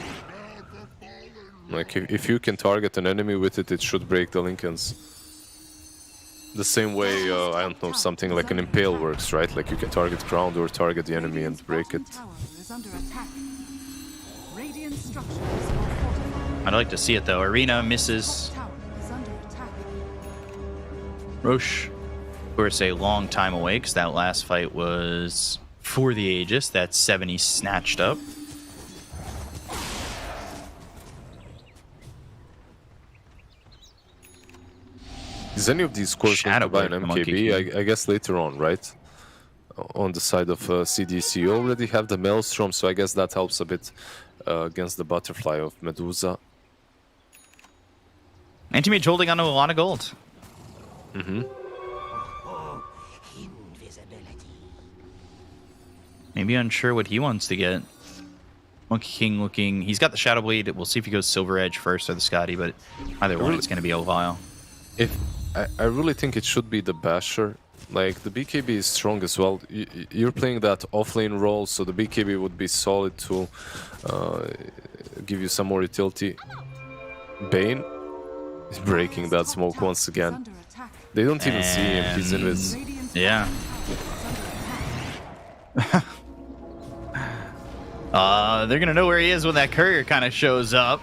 Like, if you can target an enemy with it, it should break the Lincolns. The same way, I don't know, something like an Impale works, right? Like, you can target ground or target the enemy and break it. I'd like to see it though. Arena misses. Roche, of course, a long time away because that last fight was for the Aegis. That 70 snatched up. Is any of these scores going to buy an MKB? I guess later on, right? On the side of CDC. You already have the Maelstrom, so I guess that helps a bit against the Butterfly of Medusa. Anti-Mage holding onto a lot of gold. Mm-hmm. Maybe unsure what he wants to get. Monkey King looking... He's got the Shadow Blade. We'll see if he goes Silver Edge first or the Scotty, but either one, it's going to be a while. I really think it should be the Basher. Like, the BKB is strong as well. You're playing that offlane role, so the BKB would be solid to give you some more utility. Bane is breaking that smoke once again. They don't even see him, he's invis. Yeah. They're going to know where he is when that courier kind of shows up.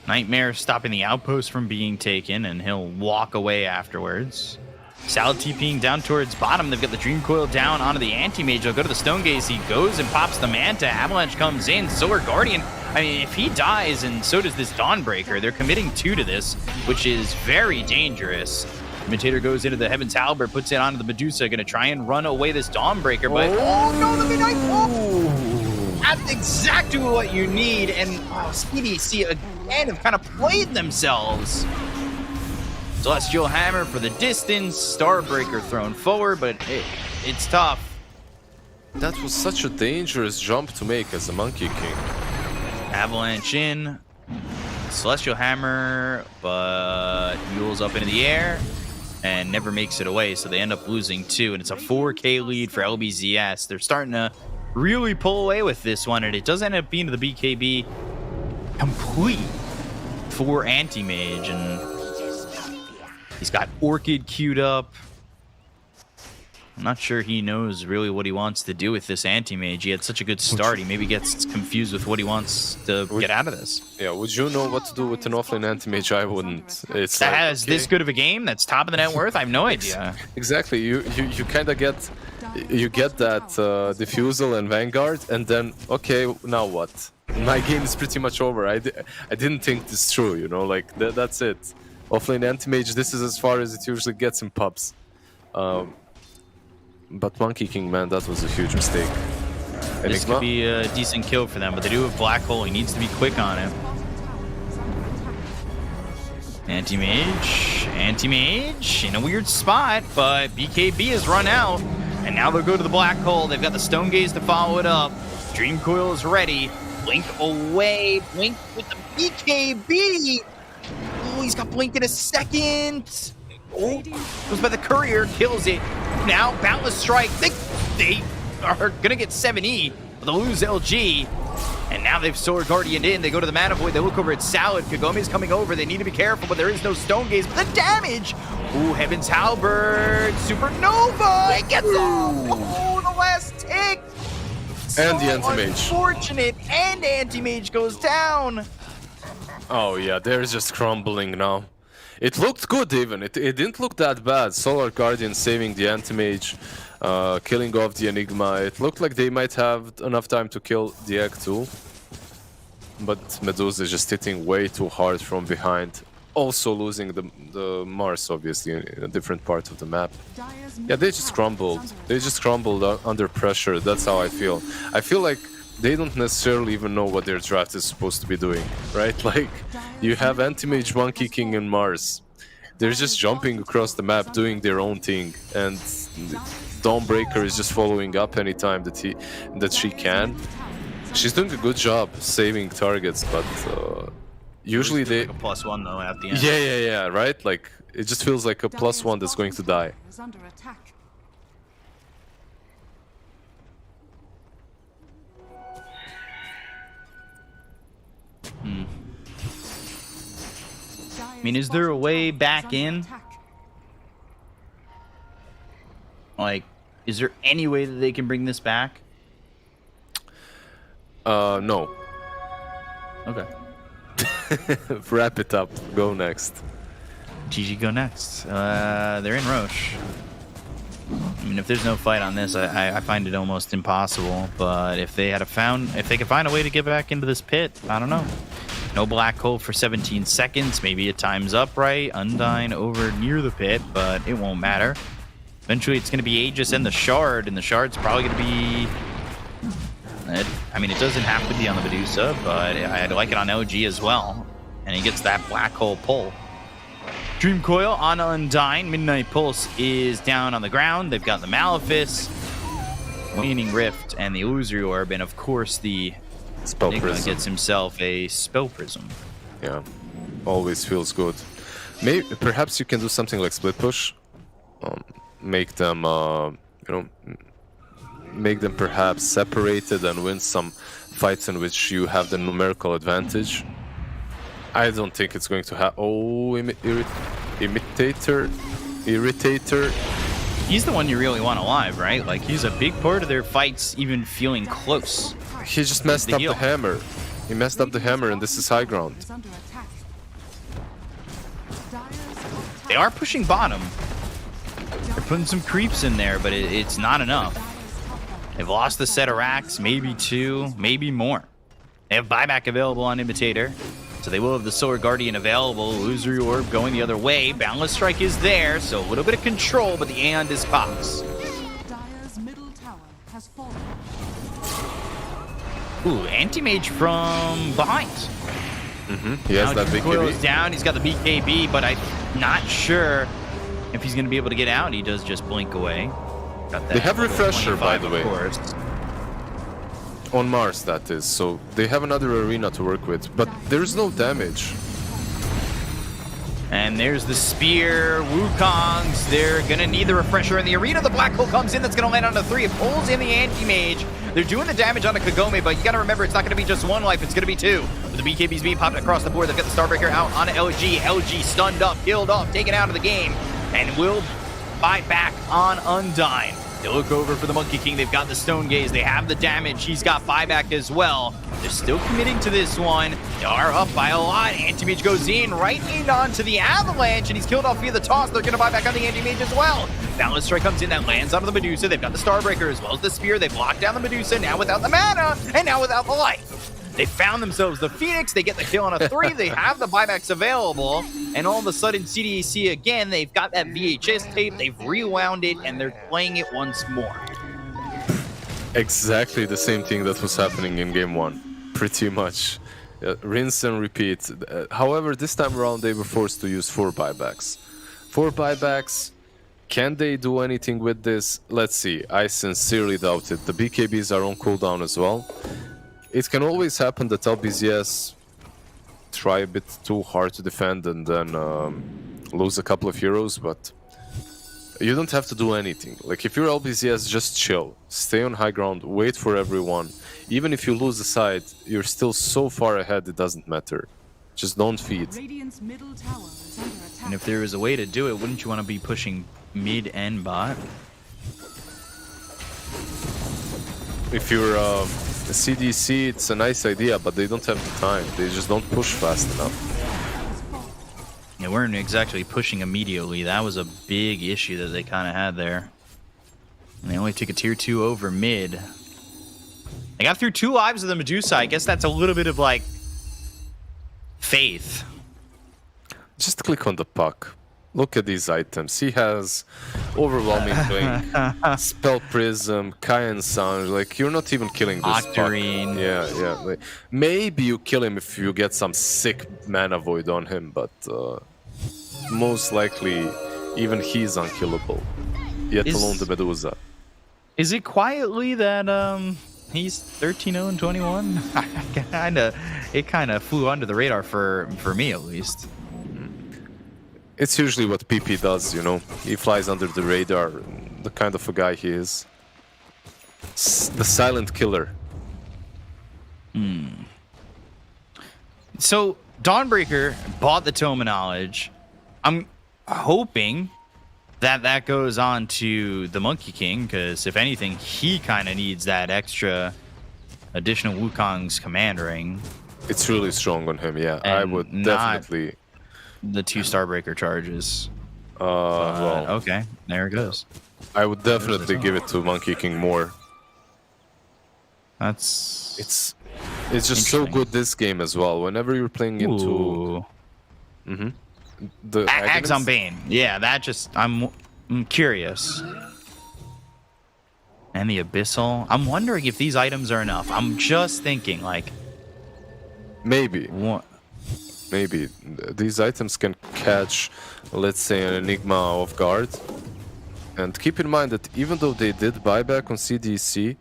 Nightmare stopping the outpost from being taken, and he'll walk away afterwards. Salad TPing down towards bottom. They've got the Dream Coil down onto the Anti-Mage. They'll go to the Stone Gaze. He goes and pops the Manta. Avalanche comes in. Solar Guardian I mean, if he dies and so does this Dawnbreaker, they're committing 2 to this, which is very dangerous. Imitator goes into the Heaven's Halberd, puts it onto the Medusa, going to try and run away this Dawnbreaker, but oh no, the Midnight Pulse! That's exactly what you need, and CDC again have kind of played themselves. Celestial Hammer for the distance, Starbreaker thrown forward, but it's tough. That was such a dangerous jump to make as a Monkey King. Avalanche in, Celestial Hammer, but mules up into the air and never makes it away, so they end up losing 2, and it's a 4K lead for LBZS. They're starting to really pull away with this one, and it does end up being the BKB complete for Anti-Mage, and he's got Orchid queued up. I'm not sure he knows really what he wants to do with this Anti-Mage. He had such a good start. He maybe gets confused with what he wants to get out of this. Yeah, would you know what to do with an offlane Anti-Mage? I wouldn't. It's that like, has this good of a game? That's top of the net worth? I have no idea. Exactly. You kind of get that Diffusal and Vanguard, and then, okay, now what? My game is pretty much over. I didn't think this through, you know? Like, that's it. Offlane Anti-Mage, this is as far as it usually gets in pubs. But Monkey King, man, that was a huge mistake. This could be a decent kill for them, but they do have Black Hole. He needs to be quick on it. Anti-Mage in a weird spot, but BKB has run out, and now they'll go to the Black Hole. They've got the Stone Gaze to follow it up. Dream Coil is ready. Blink away. Blink with the BKB. Oh, he's got Blink in a second. Oh, goes by the Courier, kills it. Now, Boundless Strike. They are going to get 7E, but they'll lose LG. And now they've Sword Guardian in. They go to the Mana Void. They look over at Salad. Kagome's coming over. They need to be careful, but there is no Stone Gaze. But the damage! Ooh, Heaven's Halberd. Supernova! It gets off! Oh, the last tick! And the Anti-Mage. Unfortunate. And Anti-Mage goes down. Oh, yeah, they're just crumbling now. It looked good even. It didn't look that bad. Solar Guardian saving the Anti-Mage, killing off the Enigma. It looked like they might have enough time to kill the Egg too. But Medusa is just hitting way too hard from behind. Also losing the Mars, obviously, in a different part of the map. Yeah, they just crumbled. They just crumbled under pressure. That's how I feel. I feel like they don't necessarily even know what their draft is supposed to be doing, right? Like, you have Anti-Mage, Monkey King, and Mars. They're just jumping across the map, doing their own thing, and Dawnbreaker is just following up anytime that she can. She's doing a good job saving targets, but usually they... Like a +1 though at the end. Yeah, right? Like, it just feels like a +1 that's going to die. I mean, is there a way back in? Like, is there any way that they can bring this back? No. Okay. Wrap it up. Go next. GG go next. They're in Roche. I mean, if there's no fight on this, I find it almost impossible. But if they could find a way to get back into this pit, I don't know. No Black Hole for 17 seconds. Maybe it times up right. Undyne over near the pit, but it won't matter. Eventually, it's going to be Aegis and the Shard, and the Shard's probably going to be... I mean, it doesn't have to be on the Medusa, but I'd like it on LG as well. And he gets that Black Hole pull. Dream Coil on Undyne. Midnight Pulse is down on the ground. They've got the Malefice, Waning Rift, and the Illusory Orb, and of course the Spell Prism gets himself a Spell Prism. Yeah, always feels good. Maybe perhaps you can do something like split push, make them make them perhaps separated and win some fights in which you have the numerical advantage. I don't think it's going to happen. Oh, Irritator. He's the one you really want alive, right? Like, he's a big part of their fights even feeling close. He just messed up the hammer. He messed up the hammer, and this is high ground. They are pushing bottom. They're putting some creeps in there, but it's not enough. They've lost the set of racks, maybe 2, maybe more. They have buyback available on Imitator. So they will have the Solar Guardian available. Illusory Orb going the other way. Boundless Strike is there, so a little bit of control, but the Aeon just pops. Dire's middle tower has fallen. Ooh, Anti-Mage from behind. He has Now that big Coil is BKB. down. He's got the BKB, but I'm not sure if he's going to be able to get out. He does just blink away. Got that They have level Refresher, by 25, the of way. course. On Mars, that is. So they have another arena to work with, but there's no damage. And there's the spear. Wukongs. They're going to need the refresher in the arena. The black hole comes in. That's going to land on the 3. It pulls in the anti-mage. They're doing the damage on the Kagome, but you got to remember it's not going to be just 1 life. It's going to be 2. With the BKBs being popped across the board, they've got the Starbreaker out on LG. LG stunned up, killed off, taken out of the game, and will fight back on Undyne. They look over for the Monkey King. They've got the Stone Gaze. They have the damage. He's got buyback as well. They're still committing to this one. They are up by a lot. Anti-Mage goes in, right in onto the Avalanche, and he's killed off via the toss. They're going to buy back on the Anti-Mage as well. Boundless Strike comes in. That lands onto the Medusa. They've got the Starbreaker as well as the Spear. They've locked down the Medusa, now without the mana, and now without the life. They found themselves the Phoenix. They get the kill on a 3. They have the buybacks available. And all of a sudden, CDC again, they've got that VHS tape. They've rewound it, and they're playing it once more. Exactly the same thing that was happening in game 1. Pretty much. Rinse and repeat. However, this time around, they were forced to use 4 buybacks. 4 buybacks. Can they do anything with this? Let's see. I sincerely doubt it. The BKBs are on cooldown as well. It can always happen that LBZS try a bit too hard to defend and then lose a couple of heroes, but you don't have to do anything. Like, if you're LBZS, just chill. Stay on high ground, wait for everyone. Even if you lose the side, you're still so far ahead, it doesn't matter. Just don't feed. Radiant's middle tower is under attack. And if there was a way to do it, wouldn't you want to be pushing mid and bot? If you're a CDC, it's a nice idea, but they don't have the time. They just don't push fast enough. They weren't exactly pushing immediately. That was a big issue that they kind of had there. And they only took a tier 2 over mid. They got through 2 lives of the Medusa. I guess that's a little bit of, like, faith. Just click on the puck. Look at these items. He has Overwhelming Blink, Spell Prism, Kayan Sange. Like, you're not even killing this puck. Octarine. Yeah. Like, maybe you kill him if you get some sick mana void on him, but most likely even he's unkillable. Yet alone the Medusa. Is it quietly that he's 13-0-21? It kind of flew under the radar for me at least. It's usually what PP does, you know. He flies under the radar, the kind of a guy he is. The silent killer. So Dawnbreaker bought the Tome of Knowledge. I'm hoping that goes on to the Monkey King, because if anything, he kind of needs that extra additional Wukong's command ring. It's really strong on him, yeah. I And would not definitely... the 2 Starbreaker charges. well, Okay, there it goes. I would definitely give it to Monkey King more. That's It's just so Interesting. good this game as well. Whenever you're playing into Ooh. the Axon Bane. Yeah, that just I'm curious. And the Abyssal. I'm wondering if these items are enough. I'm just thinking, like, maybe what? maybe these items can catch, let's say, an Enigma off guard. And keep in mind that even though they did buyback on CDC,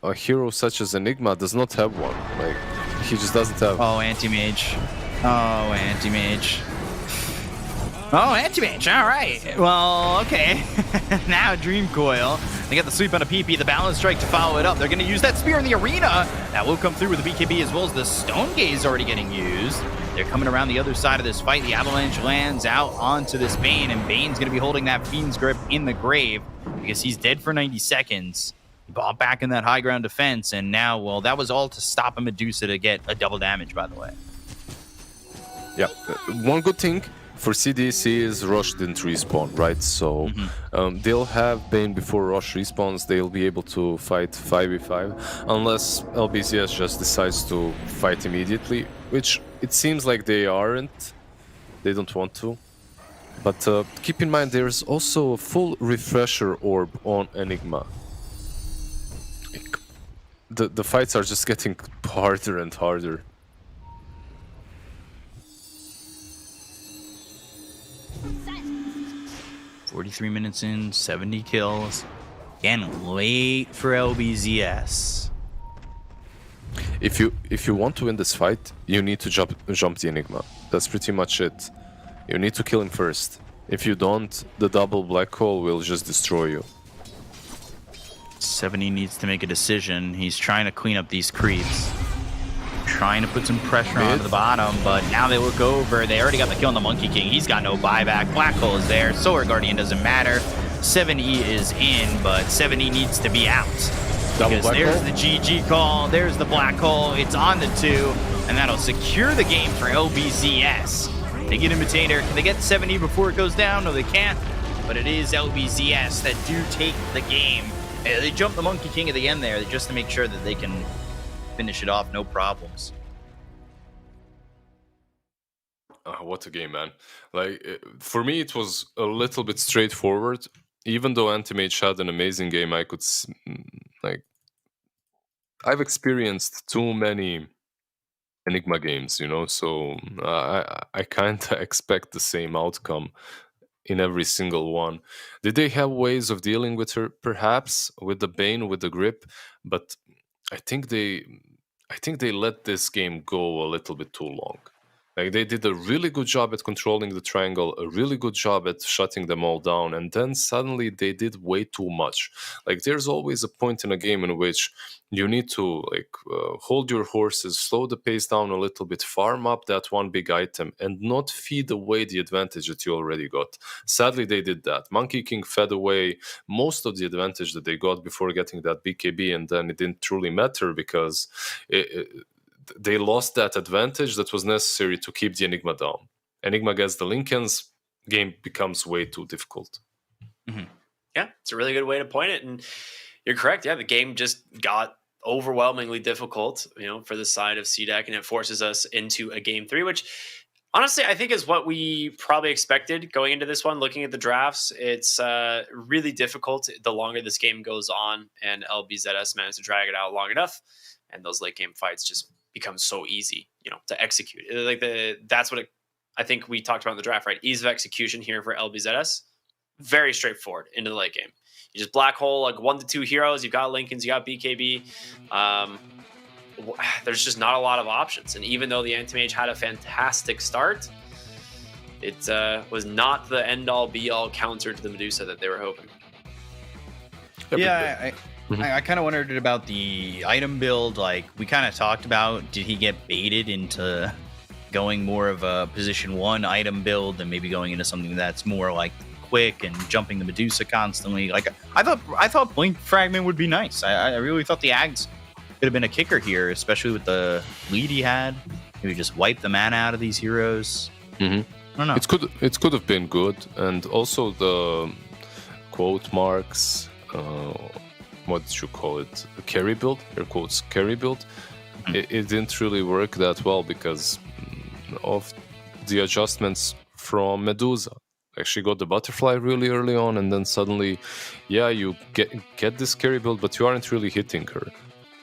a hero such as Enigma does not have one. Like, he just doesn't have. Oh, Anti-Mage. Oh, Anti-Mage. Oh, Anti-Mage. All right. Well, okay. Now Dream Coil. They got the sweep on a PP, the Balance Strike to follow it up. They're going to use that Spear in the arena. That will come through with the BKB, as well as the Stone Gaze already getting used. They're coming around the other side of this fight. The Avalanche lands out onto this Bane, and Bane's going to be holding that Fiend's Grip in the grave because he's dead for 90 seconds. He bought back in that high ground defense, and now, well, that was all to stop a Medusa to get a double damage, by the way. Yeah. One good thing, for CDCs, Rosh didn't respawn, right? So they'll have Bane before Rosh respawns. They'll be able to fight 5v5 unless LBZS just decides to fight immediately, which it seems like they aren't. They don't want to. But keep in mind, there's also a full refresher orb on Enigma. The fights are just getting harder and harder. Silence. 43 minutes in, 70 kills. Can't wait for LBZS. If you want to win this fight, you need to jump the Enigma. That's pretty much it. You need to kill him first. If you don't, the double black hole will just destroy you. 70 needs to make a decision. He's trying to clean up these creeps. Trying to put some pressure onto the bottom, but now they look over. They already got the kill on the Monkey King. He's got no buyback. Black hole is there. Solar Guardian doesn't matter. 7E is in, but 7E needs to be out. Because there's the GG call. There's the black hole. It's on the 2, and that'll secure the game for LBZS. They get Imitator. Can they get 7E before it goes down? No, they can't. But it is LBZS that do take the game. They jump the Monkey King at the end there just to make sure that they can finish it off, no problems. What a game, man. Like, for me, it was a little bit straightforward. Even though Anti-Mage had an amazing game, I could, like, I've experienced too many Enigma games, you know, so I kind of expect the same outcome in every single one. Did they have ways of dealing with her? Perhaps with the Bane, with the grip, but I think they let this game go a little bit too long. Like, they did a really good job at controlling the triangle, a really good job at shutting them all down, and then suddenly they did way too much. Like, there's always a point in a game in which you need to, like, hold your horses, slow the pace down a little bit, farm up that one big item, and not feed away the advantage that you already got. Sadly, they did that. Monkey King fed away most of the advantage that they got before getting that BKB, and then it didn't truly matter because they lost that advantage that was necessary to keep the Enigma down. Enigma gets the Lincolns, game becomes way too difficult. Mm-hmm. Yeah, it's a really good way to point it. And you're correct. Yeah, the game just got overwhelmingly difficult, you know, for the side of CDEC, and it forces us into a game 3, which honestly, I think is what we probably expected going into this one. Looking at the drafts, it's really difficult the longer this game goes on, and LBZS managed to drag it out long enough, and those late game fights just become so easy, you know, to execute. Like that's what I think we talked about in the draft, right? Ease of execution here for LBZS, very straightforward into the late game. You just black hole like 1 to 2 heroes. You've got Lincolns, you got BKB. There's just not a lot of options. And even though the Anti-Mage had a fantastic start, it was not the end-all be-all counter to the Medusa that they were hoping. Yeah, I kind of wondered about the item build. Like, we kind of talked about, did he get baited into going more of a position 1 item build and maybe going into something that's more like quick and jumping the Medusa constantly? Like, I thought Blink Fragment would be nice. I really thought the Ags could have been a kicker here, especially with the lead he had. Maybe just wipe the mana out of these heroes. I don't know. It could have been good, and also the quote marks. What did you call it? A carry build? Air quotes carry build. It didn't really work that well because of the adjustments from Medusa. Like, she got the butterfly really early on, and then suddenly, yeah, you get this carry build, but you aren't really hitting her.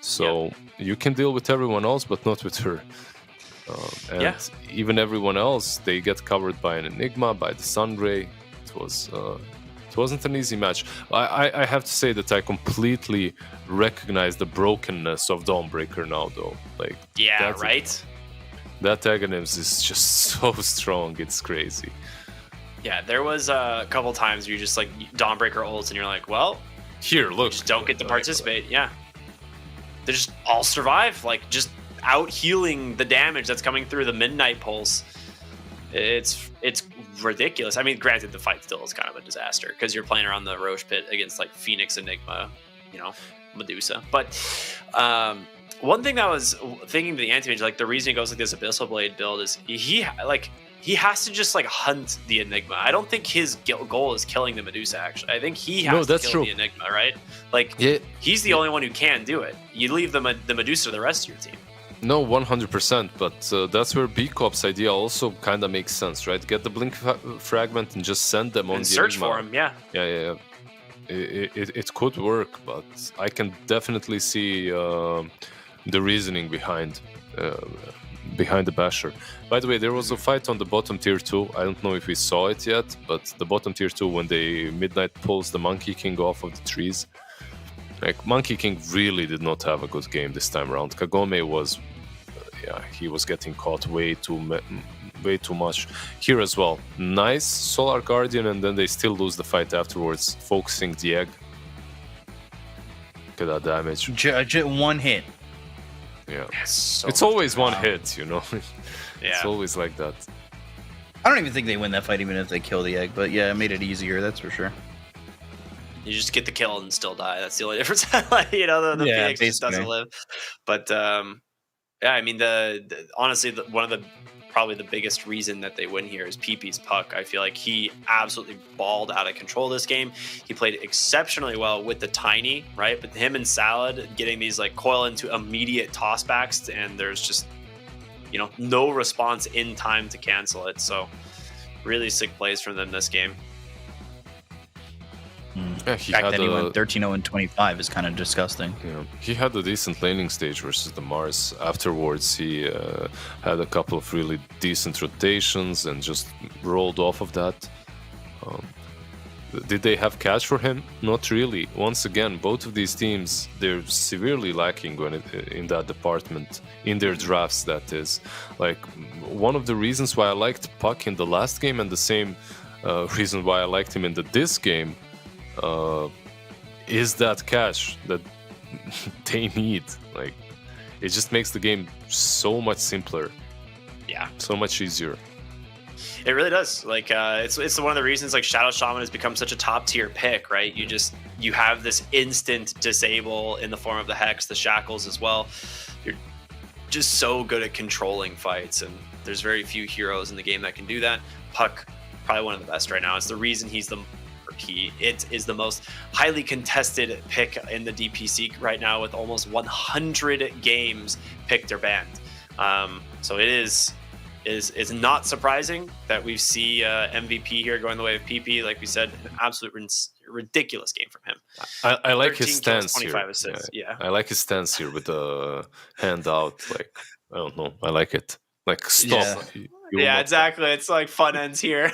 So you can deal with everyone else, but not with her. And even everyone else, they get covered by an Enigma, by the Sunray. It wasn't an easy match. I have to say that I completely recognize the brokenness of Dawnbreaker now, though. Like, yeah, right? That agonism is just so strong. It's crazy. Yeah, there was a couple times where you just like Dawnbreaker ults and you're like, well, here, look. Just don't get to participate. Yeah. They just all survive, like just out healing the damage that's coming through the Midnight Pulse. It's ridiculous. I mean, granted, the fight still is kind of a disaster because you're playing around the Roche Pit against like Phoenix, Enigma, you know, Medusa. But one thing that I was thinking to the Anti-Mage, like the reason he goes like this Abyssal Blade build is he like he has to just like hunt the Enigma. I don't think his goal is killing the Medusa. Actually, I think he has to kill the Enigma, right? Like, he's the only one who can do it. You leave the Medusa to the rest of your team. No, 100%, but that's where B-Cop's idea also kind of makes sense, right? Get the Blink fragment and just send them on And the search Enigma. for him, yeah. Yeah. It could work, but I can definitely see the reasoning behind the Basher. By the way, there was a fight on the bottom tier 2. I don't know if we saw it yet, but the bottom tier 2, when they Midnight pulls the Monkey King off of the trees, like, Monkey King really did not have a good game this time around. Kagome was, he was getting caught way too much. Here as well. Nice Solar Guardian, and then they still lose the fight afterwards, focusing the egg. Look at that damage. One hit. Yeah. So it's always one hit, you know? Yeah. It's always like that. I don't even think they win that fight, even if they kill the egg. But yeah, it made it easier. That's for sure. You just get the kill and still die. That's the only difference. Like, you know, the Phoenix just doesn't live. But yeah, I mean, honestly, one of the probably the biggest reason that they win here is PP's puck. I feel like he absolutely balled out of control this game. He played exceptionally well with the tiny, right? But him and Salad getting these like coil into immediate tossbacks, and there's just, you know, no response in time to cancel it. So really sick plays from them this game. Yeah, The fact that he went 13-0 and 25 is kind of disgusting. Yeah, he had a decent laning stage versus the Mars. Afterwards, he had a couple of really decent rotations and just rolled off of that. Did they have catch for him? Not really. Once again, both of these teams, they're severely lacking in that department, in their drafts, that is. Like, one of the reasons why I liked Puck in the last game, and the same reason why I liked him in this game, is that catch that they need. Like, it just makes the game so much simpler. Yeah, so much easier. It really does. Like, it's one of the reasons like Shadow Shaman has become such a top tier pick, right? You have this instant disable in the form of the Hex, the Shackles as well. You're just so good at controlling fights, and there's very few heroes in the game that can do that. Puck, probably one of the best right now. It's the reason it is the most highly contested pick in the DPC right now, with almost 100 games picked or banned. So it is not surprising that we see MVP here going the way of PP. Like we said, an absolute ridiculous game from him. I like his stance kills, 25 here. assists. Yeah, I like his stance here with the hand out. Like, I don't know, I like it. Like, stop. Yeah, exactly. It's like fun ends here.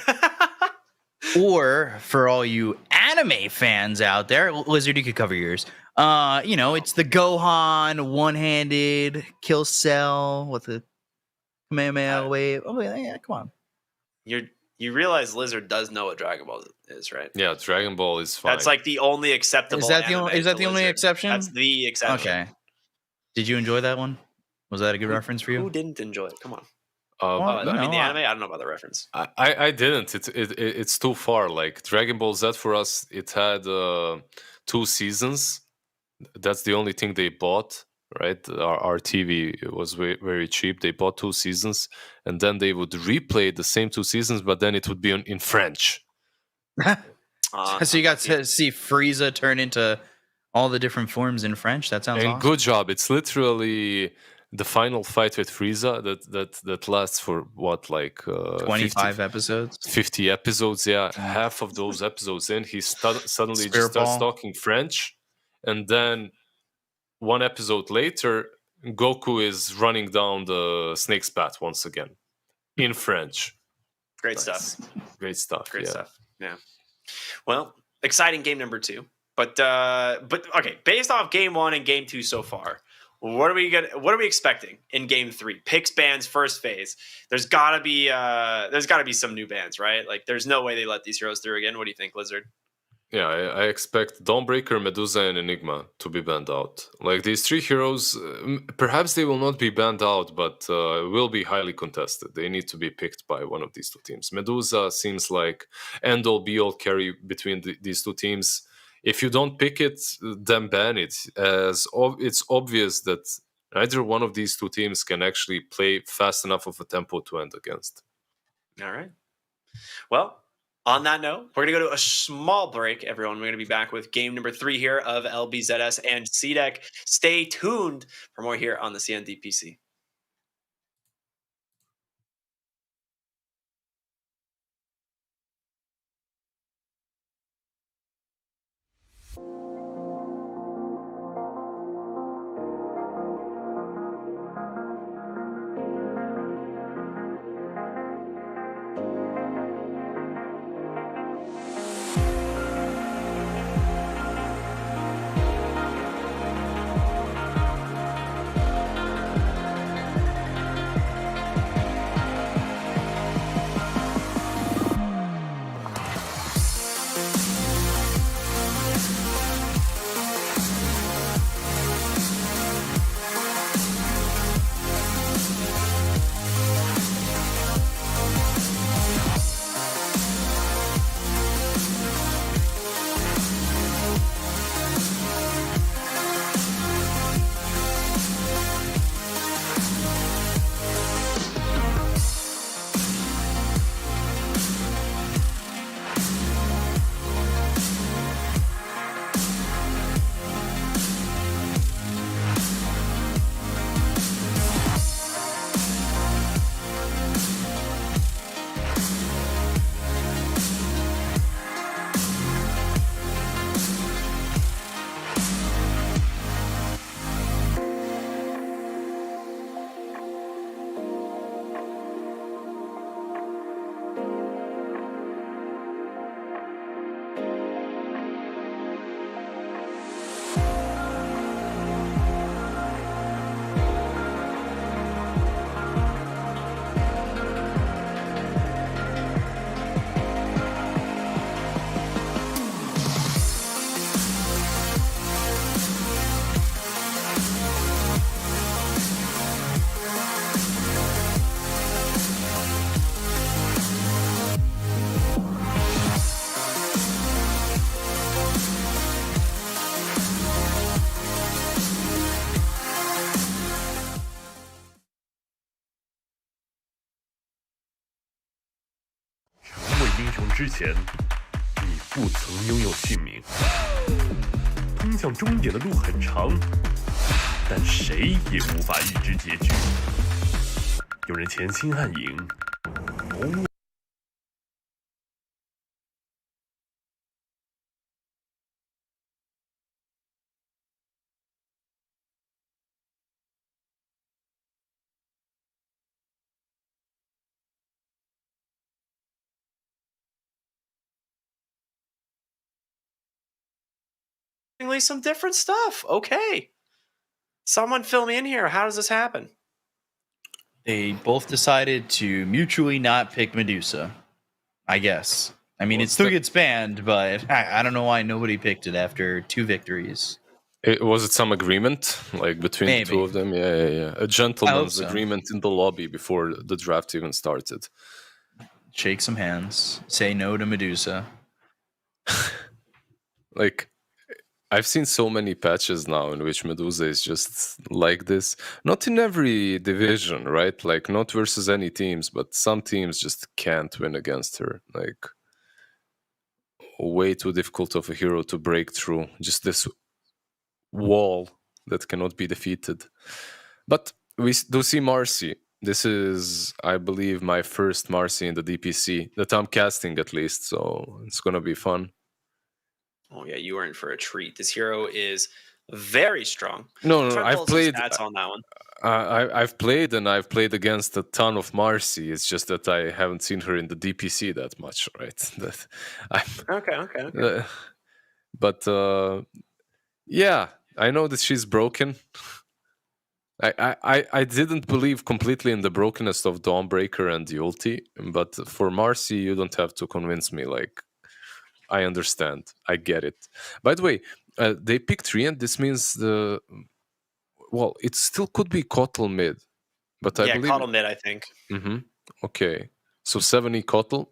Or for all you anime fans out there, Lizard, you could cover yours. It's the Gohan one-handed kill cell with the Kamehameha wave. Oh yeah, come on. You realize Lizard does know what Dragon Ball is, right? Yeah, Dragon Ball is fine. That's like the only acceptable. Is that the only exception? That's the exception. Okay. Did you enjoy that one? Was that a good reference for you? Who didn't enjoy it? Come on. I mean, the anime. I don't know about the reference. I didn't. It's too far. Like, Dragon Ball Z for us, it had 2 seasons. That's the only thing they bought, right? Our TV was very cheap. They bought 2 seasons, and then they would replay the same 2 seasons, but then it would be in French. So you got to see Frieza turn into all the different forms in French. That sounds awesome. Good job. It's literally the final fight with Frieza that lasts for what, like 25 episodes, 50 episodes. Yeah, half of those episodes in, he suddenly just starts talking French, and then 1 episode later, Goku is running down the snake's path once again in French. Great stuff. Great stuff. Great stuff. Yeah. Well, exciting game number 2, but okay. Based off game 1 and game 2 so far, what are we expecting in game 3? Picks, bans, first phase. There's gotta be some new bans, right? Like, there's no way they let these heroes through again. What do you think, Lizard? Yeah, I expect Dawnbreaker, Medusa, and Enigma to be banned out. Like, these 3 heroes, perhaps they will not be banned out, but will be highly contested. They need to be picked by one of these 2 teams. Medusa seems like end-all be-all carry between these 2 teams. If you don't pick it, then ban it, as it's obvious that neither one of these 2 teams can actually play fast enough of a tempo to end against. All right. Well, on that note, we're going to go to a small break, everyone. We're going to be back with game number 3 here of LBZS and CDEC. Stay tuned for more here on the CNDPC.之前，你不曾拥有姓名。通向终点的路很长，但谁也无法预知结局。有人潜心暗影，谋略。Some different stuff. Okay. Someone fill me in here. How does this happen? They both decided to mutually not pick Medusa, I guess. I mean, it still gets banned, but I don't know why nobody picked it after 2 victories. Was it some agreement, like between the two of them? Yeah. A gentleman's agreement in the lobby before the draft even started. Shake some hands. Say no to Medusa. Like, I've seen so many patches now in which Medusa is just like this. Not in every division, right? Like, not versus any teams, but some teams just can't win against her. Like, way too difficult of a hero to break through. Just this wall that cannot be defeated. But we do see Marcy. This is, I believe, my first Marcy in the DPC that I'm casting, at least. So it's going to be fun. Oh yeah, you are in for a treat. This hero is very strong. No, I've played stats on that one. I've played and I've played against a ton of Marcy. It's just that I haven't seen her in the DPC that much, right? That Okay. But yeah, I know that she's broken. I didn't believe completely in the brokenness of Dawnbreaker and the ulti, but for Marcy, you don't have to convince me. Like, I understand. I get it. By the way, they picked 3, and this means it still could be Kotl mid. But I believe... Kotl mid, I think. Mm-hmm. Okay. So 70 Kotl?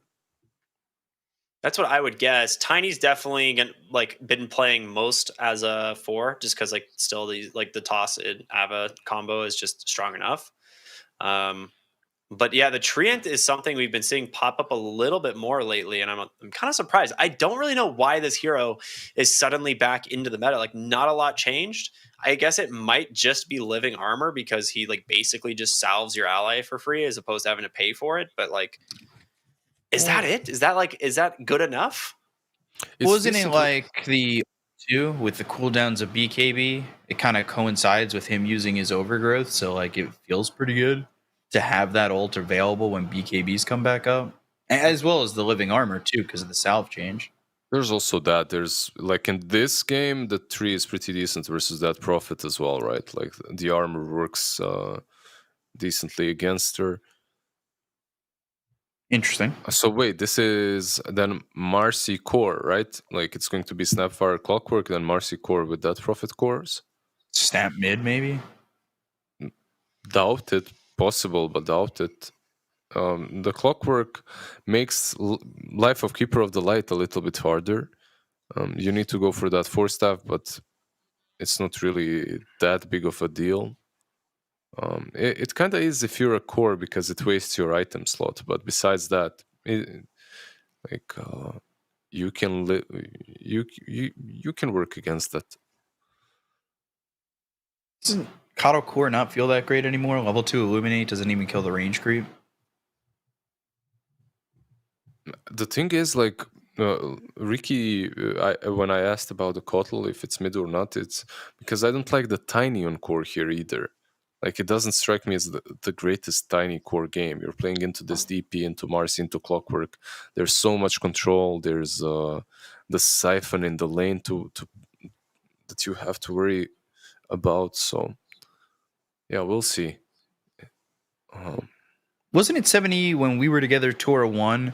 That's what I would guess. Tiny's definitely been playing most as a 4, just because still the toss in Ava combo is just strong enough. But yeah, the Treant is something we've been seeing pop up a little bit more lately, and I'm kind of surprised. I don't really know why this hero is suddenly back into the meta. Like, not a lot changed. I guess it might just be living armor because he like basically just salves your ally for free as opposed to having to pay for it. But like, is that it? Is that good enough? Wasn't it like the 2 with the cooldowns of BKB? It kind of coincides with him using his overgrowth, so like it feels pretty good to have that ult available when BKBs come back up, as well as the living armor too, because of the salve change. There's also that. There's like in this game, the 3 is pretty decent versus that Prophet as well, right? Like the armor works decently against her. Interesting. So wait, this is then Marcy core, right? Like it's going to be Snapfire Clockwork, then Marcy core with that Prophet cores. Snap mid, maybe. Doubt it. Possible, but doubt it. The Clockwork makes Life of Keeper of the Light a little bit harder. You need to go for that 4-staff, but it's not really that big of a deal. It kind of is if you're a core because it wastes your item slot, but besides that, you can you can work against that. Doesn't Kato core not feel that great anymore? Level 2 Illuminate doesn't even kill the range creep. The thing is, like Ricky, when I asked about the Kotl, if it's mid or not, it's because I don't like the tiny on core here either. Like it doesn't strike me as the greatest tiny core game. You're playing into this DP, into Mars, into Clockwork. There's so much control. There's the siphon in the lane to that you have to worry about. So yeah, we'll see. Wasn't it 70 when we were together, Tora 1,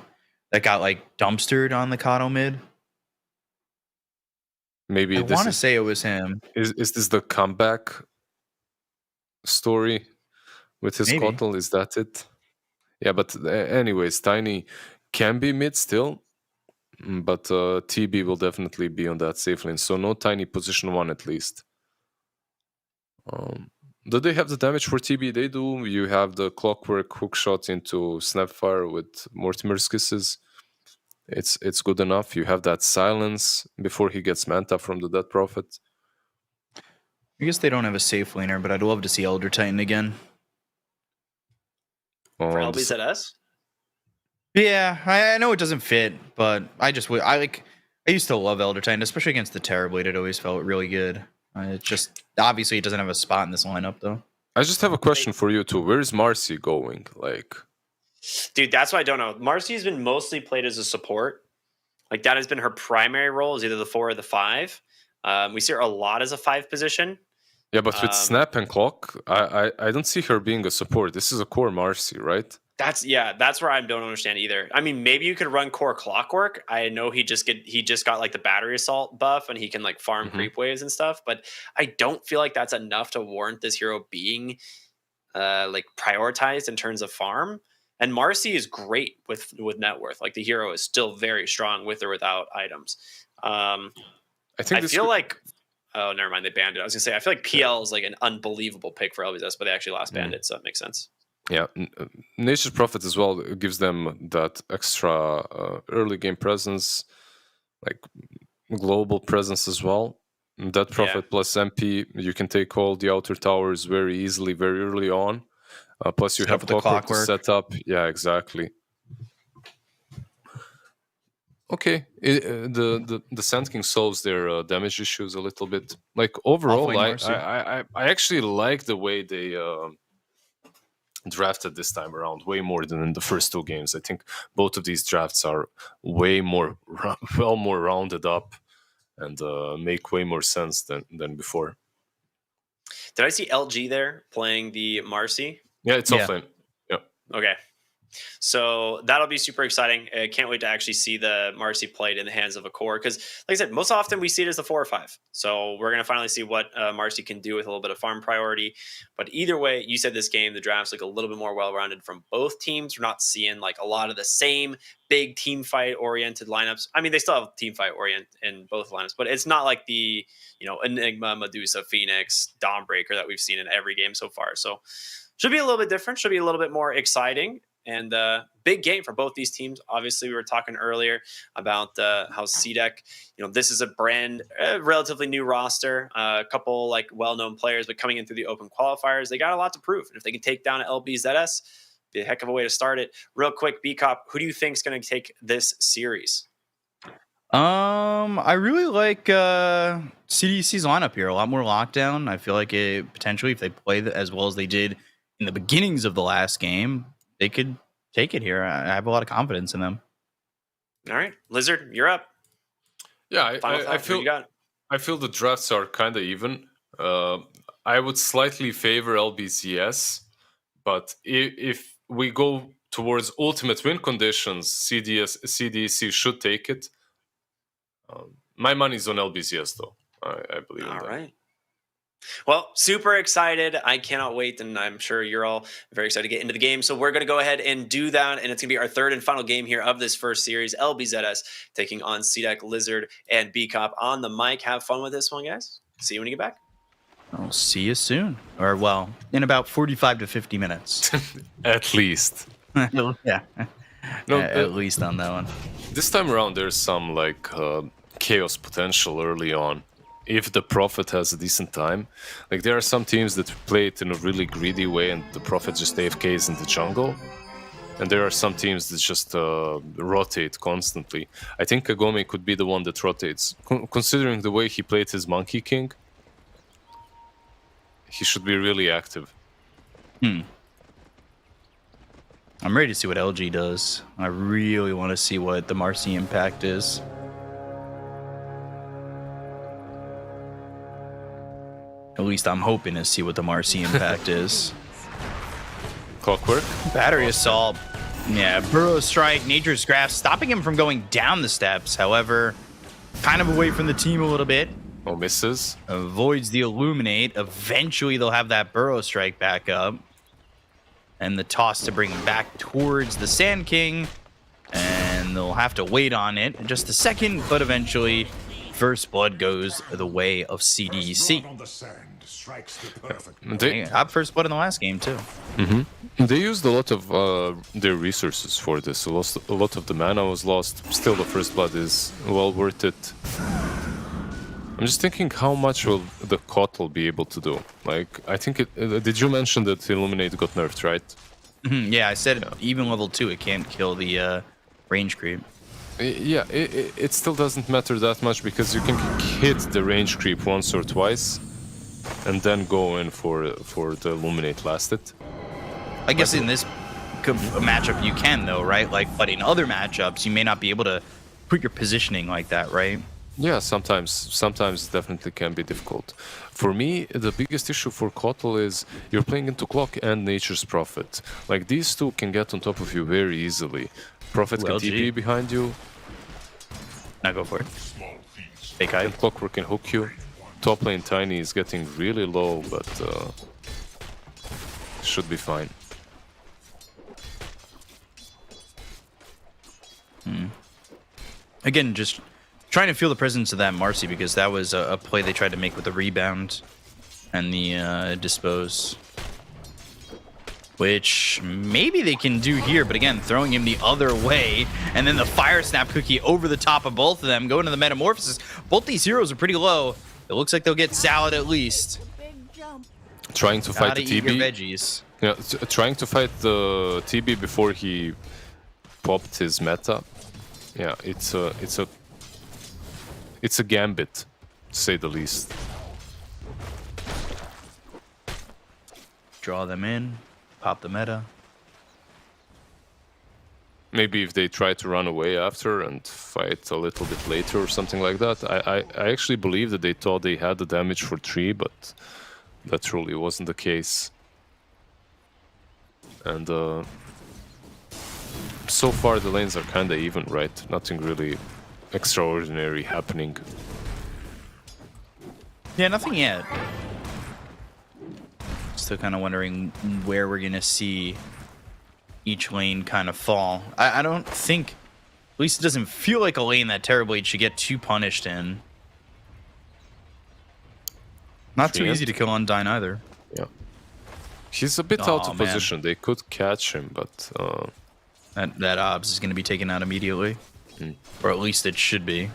that got like dumpstered on the Kato mid? Maybe I want to say it was him. Is this the comeback story with his Maybe. Kotl? Is that it? Yeah, but anyways, Tiny can be mid still, but TB will definitely be on that safe lane. So no Tiny position 1 at least. Do they have the damage for TB? They do. You have the Clockwork hookshot into Snapfire with Mortimer's Kisses. It's good enough. You have that silence before he gets Manta from the Dead Prophet. I guess they don't have a safe laner, but I'd love to see Elder Titan again. For LBZS? Yeah, I know it doesn't fit, but I used to love Elder Titan, especially against the Terrorblade. It always felt really good. It just obviously it doesn't have a spot in this lineup though. I just have a question for you too. Where's Marcy going? Like, dude, that's what I don't know. Marcy has been mostly played as a support. Like that has been her primary role, is either the 4 or the 5. We see her a lot as a 5 position. Yeah, but with Snap and Clock, I don't see her being a support. This is a core Marcy, right? That's where I don't understand either. I mean, maybe you could run core Clockwork. I know he just got like the battery assault buff and he can like farm creep waves and stuff, but I don't feel like that's enough to warrant this hero being like prioritized in terms of farm. And Marcy is great with net worth. Like the hero is still very strong with or without items. I feel like oh, never mind. They banned it. I was gonna say I feel like PL is like an unbelievable pick for LBS, but they actually last banned it, so it makes sense. Yeah, Nature's Prophet as well gives them that extra early game presence, like global presence as well. That Prophet plus MP, you can take all the outer towers very easily, very early on. Plus, you have Clockwork to set up. Yeah, exactly. Okay, the Sand King solves their damage issues a little bit. Like overall, I actually like the way they drafted this time around way more than in the first 2 games. I think both of these drafts are way more more rounded up and make way more sense than before. Did I see LG there playing the Marcy? Yeah, it's offlane. Yeah. Okay. So that'll be super exciting. I can't wait to actually see the Marcy played in the hands of a core because, like I said, most often we see it as the 4 or 5. So we're going to finally see what Marcy can do with a little bit of farm priority. But either way, you said this game, the drafts look a little bit more well-rounded from both teams. We're not seeing like a lot of the same big team fight-oriented lineups. I mean, they still have team fight orient in both lineups, but it's not like the, Enigma, Medusa, Phoenix, Dawnbreaker that we've seen in every game so far. So should be a little bit different. Should be a little bit more exciting. And big game for both these teams. Obviously, we were talking earlier about how CDEC, this is a relatively new roster, a couple like well-known players, but coming in through the open qualifiers, they got a lot to prove. And if they can take down LBZS, be a heck of a way to start it. Real quick, B-Cop, who do you think is going to take this series? I really like CDC's lineup here. A lot more lockdown. I feel like it potentially, if they play as well as they did in the beginnings of the last game, they could take it here. I have a lot of confidence in them. All right, Lizard, you're up. Yeah, I feel the drafts are kind of even. I would slightly favor LBCS, but if we go towards ultimate win conditions, CDC should take it. My money's on LBCS, though. I believe. All right. Well, super excited. I cannot wait, and I'm sure you're all very excited to get into the game. So we're going to go ahead and do that, and it's going to be our third and final game here of this first series. LBZS taking on CDEC, Lizard, and B-Cop on the mic. Have fun with this one, guys. See you when you get back. I'll see you soon. Or, well, in about 45 to 50 minutes. At least. Yeah. No, at least on that one. This time around, there's some, chaos potential early on. If the Prophet has a decent time, there are some teams that play it in a really greedy way and the Prophet just AFKs in the jungle. And there are some teams that just rotate constantly. I think Kagome could be the one that rotates. Considering the way he played his Monkey King, he should be really active. I'm ready to see what LG does. I really want to see what the Marcy impact is. At least I'm hoping to see what the Marcy impact is. Clockwork? Battery assault. Yeah, Burrow Strike, Nature's Grasp, stopping him from going down the steps. However, kind of away from the team a little bit. Oh, misses. Avoids the Illuminate. Eventually, they'll have that Burrow Strike back up. And the toss to bring him back towards the Sand King. And they'll have to wait on it in just a second, but eventually, First Blood goes the way of CDC. They got First Blood in the last game, too. They used a lot of their resources for this. A lot of the mana was lost. Still, the First Blood is well worth it. I'm just thinking how much will the Kotl be able to do? I think did you mention that Illuminate got nerfed, right? Yeah, I said even level 2, it can't kill the range creep. Yeah, it still doesn't matter that much because you can hit the range creep once or twice and then go in for the Illuminate lasted. I guess in this matchup you can, though, right? But in other matchups, you may not be able to put your positioning like that, right? Yeah, sometimes it definitely can be difficult. For me, the biggest issue for Kotl is you're playing into Clock and Nature's Prophet. These two can get on top of you very easily. Prophet can TP behind you. Now go for it. Fake and Clockwork can hook you. Top lane Tiny is getting really low, but should be fine. Again, just trying to feel the presence of that Marcy because that was a play they tried to make with the rebound and the dispose. Which maybe they can do here, but again, throwing him the other way, and then the Fire Snap Cookie over the top of both of them, going to the Metamorphosis. Both these heroes are pretty low. It looks like they'll get Salad at least. Trying to fight the Eat your TB. veggies. Yeah, trying to fight the TB before he popped his meta. Yeah, it's a gambit, to say the least. Draw them in. Pop the meta. Maybe if they try to run away after and fight a little bit later or something like that. I actually believe that they thought they had the damage for 3, but that truly wasn't the case. And so far the lanes are kinda even, right? Nothing really extraordinary happening. Yeah, nothing yet. Still kind of wondering where we're going to see each lane kind of fall. I don't think, at least it doesn't feel like a lane that Terrorblade should get too punished in. Not too easy to kill Undyne either. Yeah. He's a bit out Aw, of man. position. They could catch him, but That obs is going to be taken out immediately. Or at least it should be.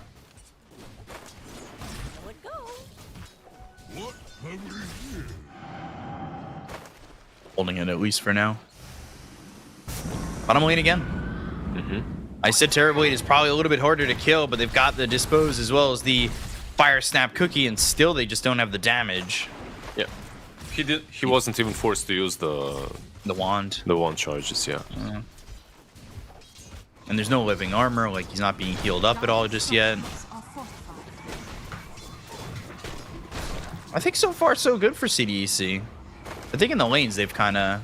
Holding it at least for now. Bottom lane again. I said Terrorblade is probably a little bit harder to kill, but they've got the Dispose as well as the Fire Snap Cookie, and still they just don't have the damage. yeah, he wasn't even forced to use the wand. wand charges. Yeah. And there's no living armor, like he's not being healed up at all just yet. Are fortified. I think so far so good for CDEC. I think in the lanes they've kind of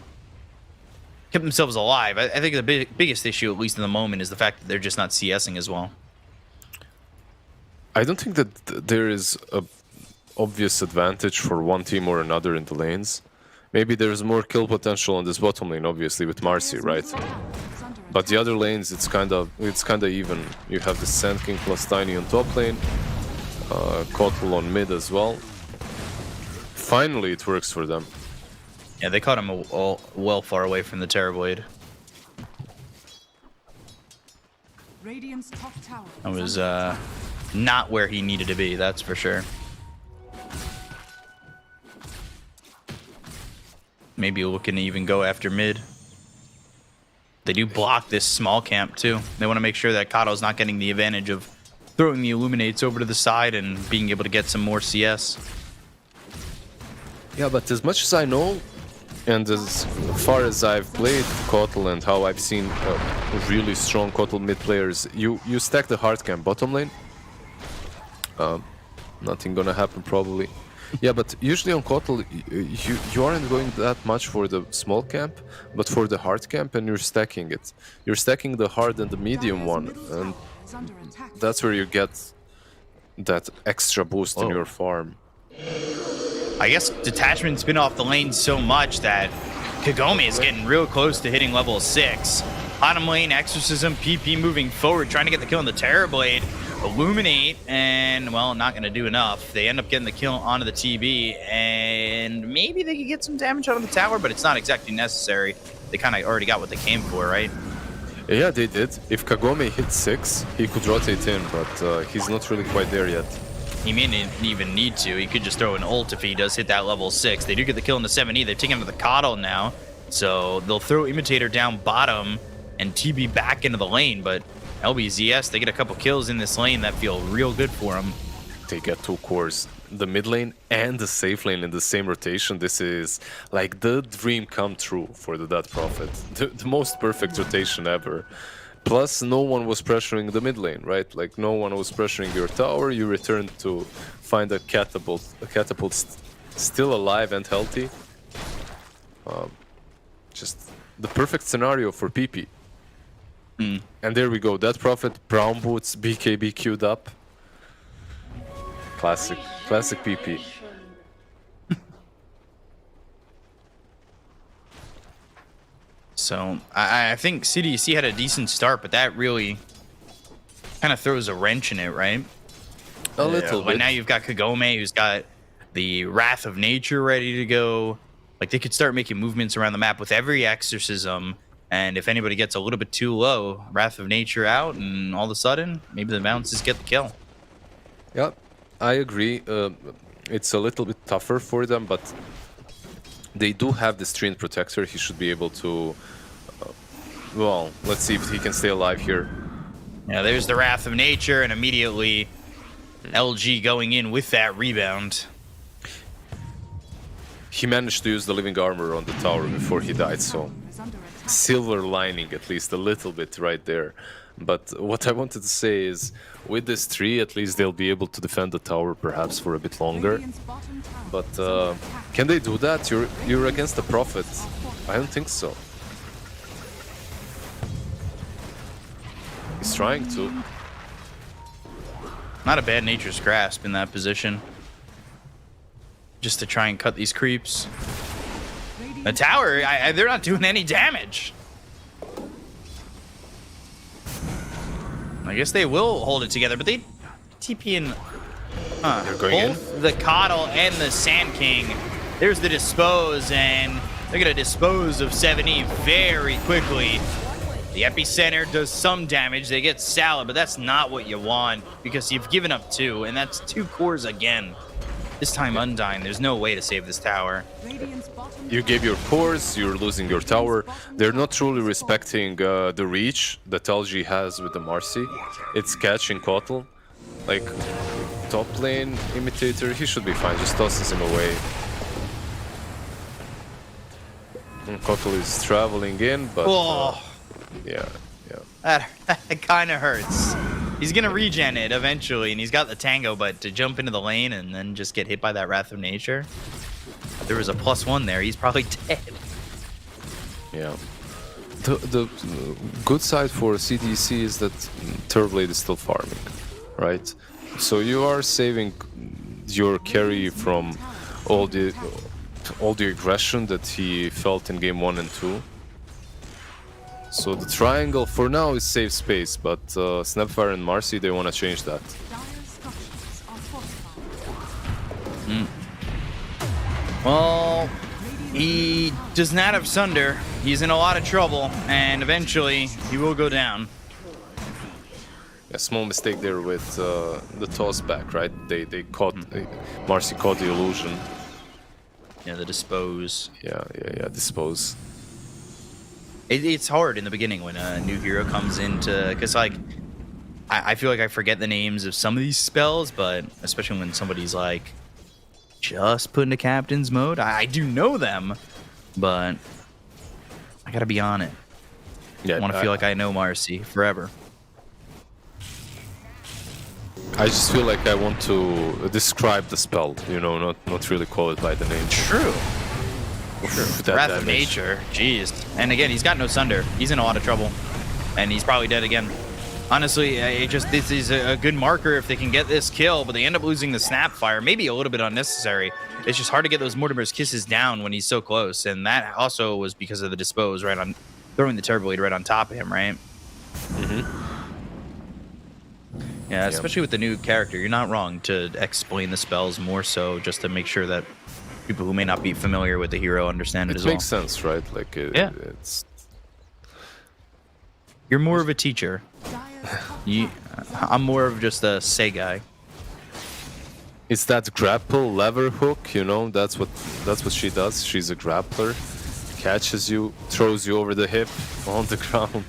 kept themselves alive. I think the biggest issue, at least in the moment, is the fact that they're just not CSing as well. I don't think that there is a obvious advantage for one team or another in the lanes. Maybe there's more kill potential on this bottom lane, obviously, with Marcy, right? But the other lanes, it's kind of even. You have the Sand King plus Tiny on top lane, Kotl on mid as well. Finally, it works for them. Yeah, they caught him well far away from the Terrorblade. Radiant's top tower. That is was under attack. not where he needed to be, that's for sure. Maybe looking to even go after mid. They do block this small camp too. They want to make sure that Kato's not getting the advantage of throwing the Illuminates over to the side and being able to get some more CS. Yeah, but as much as I know, and as far as I've played Kotl and how I've seen really strong Kotl mid players, you stack the hard camp bottom lane. Nothing gonna happen probably. Yeah, but usually on Kotl, you aren't going that much for the small camp, but for the hard camp, and you're stacking it. You're stacking the hard and the medium Dire's one, middle and tower is under attack. that's where you get that extra boost in Whoa. your farm. I guess Detachment's been off the lane so much that Kagome is getting real close to hitting level 6. Bottom lane, Exorcism, PP moving forward, trying to get the kill on the Terrorblade. Illuminate, and, well, not going to do enough. They end up getting the kill onto the TB, and maybe they could get some damage out of the tower, but it's not exactly necessary. They kind of already got what they came for, right? Yeah, they did. If Kagome hit 6, he could rotate in, but he's not really quite there yet. He may not even need to. He could just throw an ult if he does hit that level 6. They do get the kill in the 7E. They're taking him to the Coddle now, so they'll throw Imitator down bottom and TB back into the lane, but LBZS, they get a couple kills in this lane that feel real good for them. They get 2 cores, the mid lane and the safe lane in the same rotation. This is like the dream come true for the Dead Prophet. The most perfect rotation ever. Plus, no one was pressuring the mid lane, right? Like, no one was pressuring your tower. You returned to find a catapult still alive and healthy. Just the perfect scenario for PP. And there we go, Dead Prophet, Brown Boots, BKB queued up. Classic PP. So I think CDC had a decent start, but that really kind of throws a wrench in it, right? A little But bit. now you've got Kagome, who's got the Wrath of Nature ready to go. Like, they could start making movements around the map with every Exorcism. And if anybody gets a little bit too low, Wrath of Nature out, and all of a sudden, maybe the bounces get the kill. Yeah, I agree. It's a little bit tougher for them, but they do have this Treant Protector. He should be able to... well, let's see if he can stay alive here. Yeah, there's the Wrath of Nature, and immediately LG going in with that rebound. He managed to use the Living Armor on the tower before he died, so... Is under attack. silver lining at least a little bit right there. But what I wanted to say is, with this tree, at least they'll be able to defend the tower perhaps for a bit longer. Radiant's bottom tower But is under attack. can they do that? You're against the Prophet. I don't think so. He's trying to. Not a bad Nature's Grasp in that position. Just to try and cut these creeps. The tower, they're not doing any damage. I guess they will hold it together, but they TP in. They're going both the Coddle and the Sand King. There's the Dispose, and They're gonna dispose of 7E very quickly. The epicenter does some damage. They get salad, but that's not what you want because you've given up 2, and that's 2 cores again. This time Undyne, there's no way to save this tower. You gave your cores, you're losing your tower. They're not truly respecting the reach that LG has with the Marcy. It's catching Kotal. Like, top lane imitator, he should be fine, just tosses him away. And Kotal is traveling in, but yeah. That kind of hurts. He's gonna regen it eventually, and he's got the tango, but to jump into the lane and then just get hit by that Wrath of Nature, there was a +1 there. He's probably dead. Yeah. The good side for CDC is that Turblade is still farming, right? So you are saving your carry from all the aggression that he felt in game 1 and 2. So the triangle for now is safe space, but Snapfire and Marcy, they want to change that. Well, he does not have Sunder. He's in a lot of trouble, and eventually he will go down. A small mistake there with the toss back, right? They caught Marcy caught the illusion. Yeah, the dispose. Yeah, dispose. It's hard in the beginning when a new hero comes into, because like I feel like I forget the names of some of these spells, but especially when somebody's like just put into captain's mode, I do know them, but I gotta be on it. Yeah, I want to feel like I know Marcy forever. I just feel like I want to describe the spell, you know, not really call it by the name. True. That Wrath damage. of Nature, jeez. And again, he's got no Sunder. He's in a lot of trouble, and he's probably dead again. Honestly, this is a good marker if they can get this kill, but they end up losing the Snapfire. Maybe a little bit unnecessary. It's just hard to get those Mortimer's Kisses down when he's so close, and that also was because of the dispose right on, throwing the Turbo Blade right on top of him, right? Yeah, especially with the new character, you're not wrong to explain the spells more so just to make sure that people who may not be familiar with the hero understand it as well. It makes sense, right? Like, it's... You're more of a teacher. I'm more of just a say guy. It's that grapple lever hook, you know, that's what she does. She's a grappler. Catches you, throws you over the hip on the ground.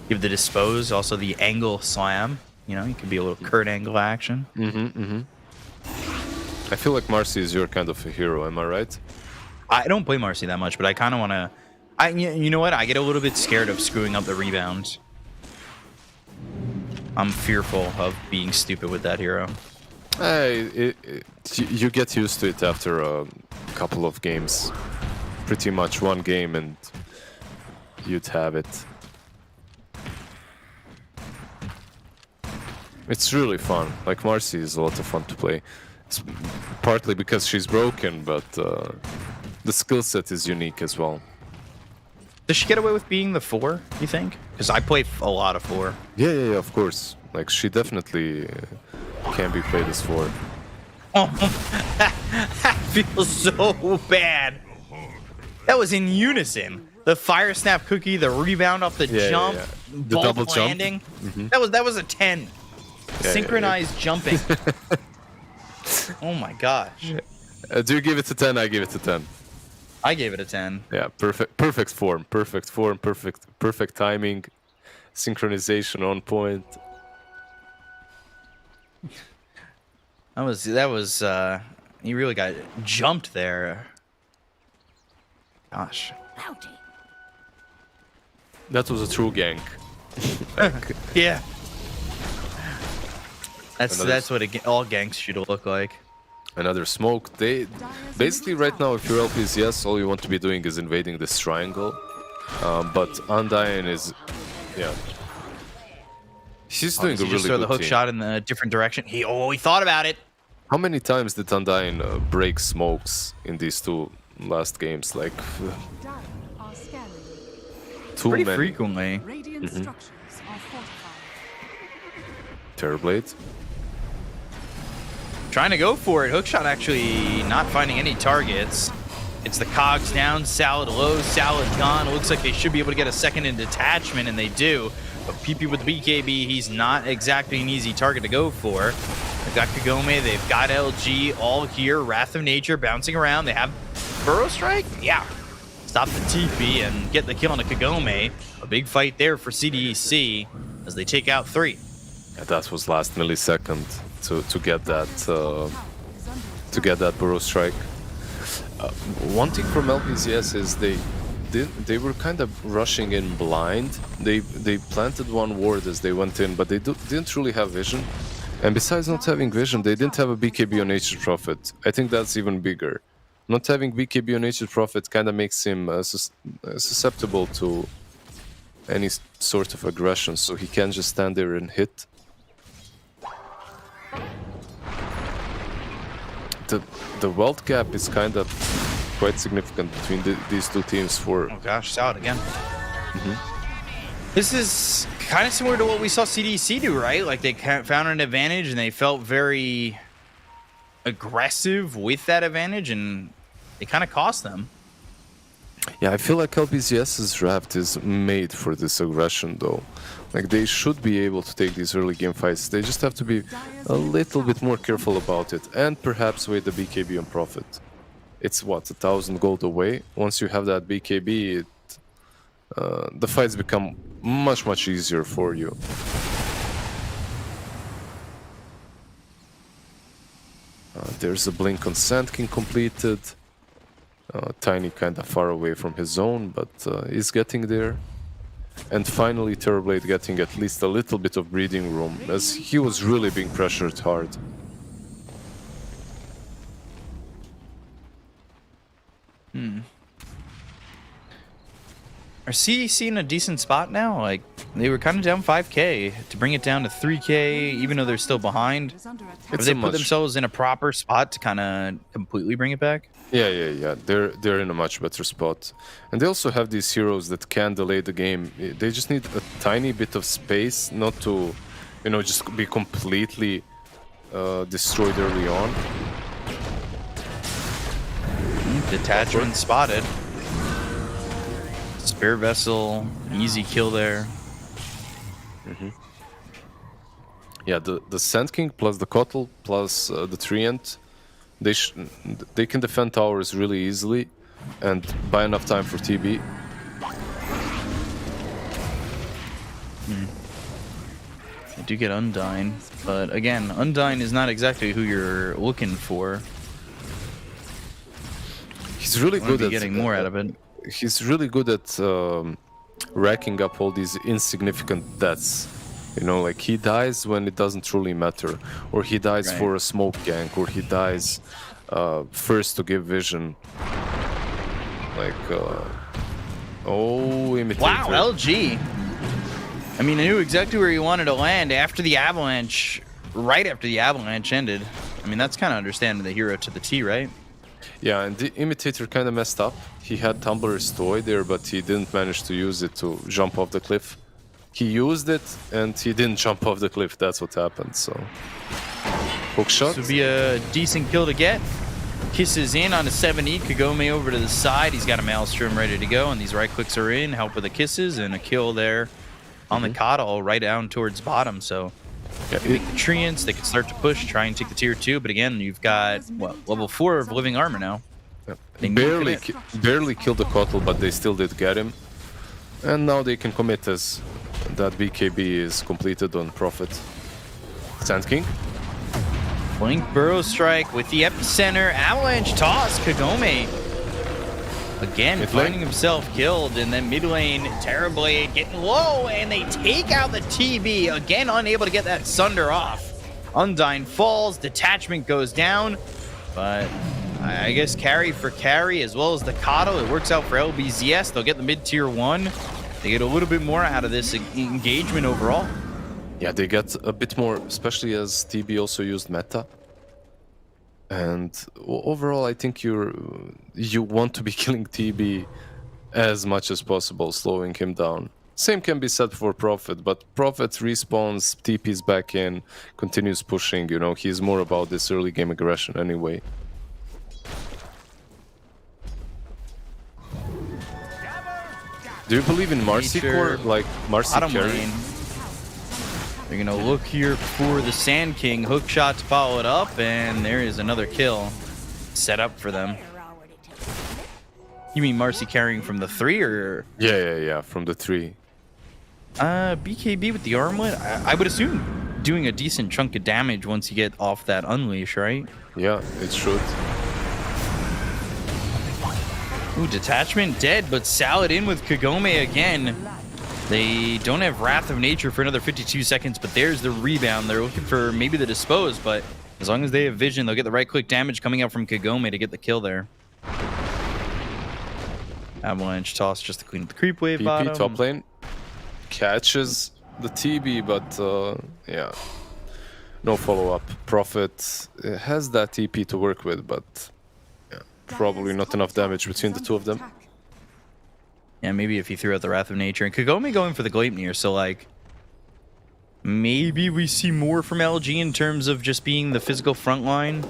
Give the dispose, also the angle slam. You know, it could be a little Kurt Angle action. I feel like Marcy is your kind of a hero, am I right? I don't play Marcy that much, but I kind of want to... You know what? I get a little bit scared of screwing up the rebounds. I'm fearful of being stupid with that hero. You get used to it after a couple of games. Pretty much one game and you'd have it. It's really fun. Like, Marcy is a lot of fun to play. It's partly because she's broken, but the skill set is unique as well. Does she get away with being the 4, you think? Because I play a lot of 4. Yeah, of course. Like, she definitely can be played as 4. Oh, that feels so bad. That was in unison. The fire snap cookie, the rebound off the jump, The double landing. jump. That was a 10. Synchronized jumping. Oh my gosh. Do you give it a 10? I give it a 10. I gave it a 10. Yeah, perfect form, perfect timing, synchronization on point. That was he really got jumped there. Gosh. That was a true gank. Yeah. That's what all ganks should look like. Another smoke. They basically right now, if your LP is yes, all you want to be doing is invading this triangle. But Undyne is, she's doing a really just good throw the hook team. shot in a different direction. He thought about it. How many times did Undyne break smokes in these 2 last games? Like too Pretty many. frequently. Radiant structures are fortified. Terrorblade. trying to go for it. Hookshot actually not finding any targets. It's the cogs down, Salad low, Salad gone. It looks like they should be able to get a second in detachment, and they do. But PP with the BKB, he's not exactly an easy target to go for. They've got Kagome, they've got LG all here. Wrath of Nature bouncing around. They have Burrow Strike? Yeah. Stop the TP and get the kill on a Kagome. A big fight there for CDEC as they take out 3. Yeah, that was last millisecond to get that Burrow Strike. One thing from LBZS is they were kind of rushing in blind. They planted one ward as they went in, but they didn't really have vision. And besides not having vision, they didn't have a BKB on Nature's Prophet. I think that's even bigger. Not having BKB on Nature's Prophet kind of makes him susceptible to any sort of aggression, so he can just stand there and hit. The wealth gap is kind of quite significant between these two teams for... Oh gosh, Salad again. This is kind of similar to what we saw CDC do, right? Like they found an advantage and they felt very aggressive with that advantage, and it kind of cost them. Yeah, I feel like LBZS's draft is made for this aggression, though. Like, they should be able to take these early game fights. They just have to be a little bit more careful about it, and perhaps wait the BKB on Prophet. It's, what, 1,000 gold away? Once you have that BKB, the fights become much, much easier for you. There's a blink on Sand King completed. Tiny kind of far away from his zone, but he's getting there. And finally Terrorblade getting at least a little bit of breathing room, as he was really being pressured hard. Are CDC in a decent spot now? Like, they were kind of down 5k to bring it down to 3k, even though they're still behind. Have they put themselves in a proper spot to kind of completely bring it back? Yeah. They're in a much better spot. And they also have these heroes that can delay the game. They just need a tiny bit of space, not to, just be completely destroyed early on. Detachment spotted. Spare Vessel, easy kill there. Yeah, the Sand King plus the Kotl plus the Treant, they can defend towers really easily and buy enough time for TB. They do get Undyne, but again, Undyne is not exactly who you're looking for. He's really good at getting more out of it. He's really good at racking up all these insignificant deaths. Like he dies when it doesn't truly matter, or he dies for a smoke gank, or he dies first to give vision. Like, Imitator. Wow, LG. I mean, I knew exactly where he wanted to land after the avalanche, right after the avalanche ended. I mean, that's kind of understanding the hero to the T, right? Yeah, and the Imitator kind of messed up. He had Tumbler's toy there, but he didn't manage to use it to jump off the cliff. He used it, and he didn't jump off the cliff. That's what happened, so... Hook shot. This would be a decent kill to get. Kisses in on a 7E. Kagome over to the side. He's got a Maelstrom ready to go, and these right clicks are in. Help with the kisses, and a kill there on the Coddle right down towards bottom, so... Yeah, the Treants, they can start to push, try and take the tier 2, but again, you've got, what, level 4 of living armor now. Yeah. Barely killed the Kotl, but they still did get him. And now they can commit as that BKB is completed on Prophet. Sand King. Blink Burrow Strike with the epicenter. Avalanche toss. Kagome again finding himself killed, and then mid lane Terrorblade getting low, and they take out the TB. Again, unable to get that Sunder off. Undyne falls, detachment goes down, but I guess carry for carry as well as the Coddle. It works out for LBZS. They'll get the mid tier 1. They get a little bit more out of this engagement overall. Yeah, they get a bit more, especially as TB also used meta. And overall, I think you want to be killing TB as much as possible, slowing him down. Same can be said for Prophet, but Prophet respawns, TP's back in, continues pushing, you know, he's more about this early game aggression anyway. Do you believe in Marcy core? Like Marcy Bottom carry? lane. They're gonna look here for the Sand King. Hook shot to follow it up, and there is another kill set up for them. You mean Marcy carrying from the 3 or? Yeah, from the 3. BKB with the armlet? I would assume doing a decent chunk of damage once you get off that unleash, right? Yeah, it should. Ooh, detachment dead, but Salad in with Kagome again. They don't have Wrath of Nature for another 52 seconds, but there's the rebound. They're looking for maybe the dispose, but as long as they have vision, they'll get the right-click damage coming out from Kagome to get the kill there. Avalanche toss just to clean up the creep wave PP bottom. top lane catches the TB, but yeah, no follow-up. Prophet has that TP to work with, but yeah, probably not enough damage between the two of them. Yeah, maybe if he threw out the Wrath of Nature. And Kagome going for the Gleipnir, so like maybe we see more from LG in terms of just being the physical front line.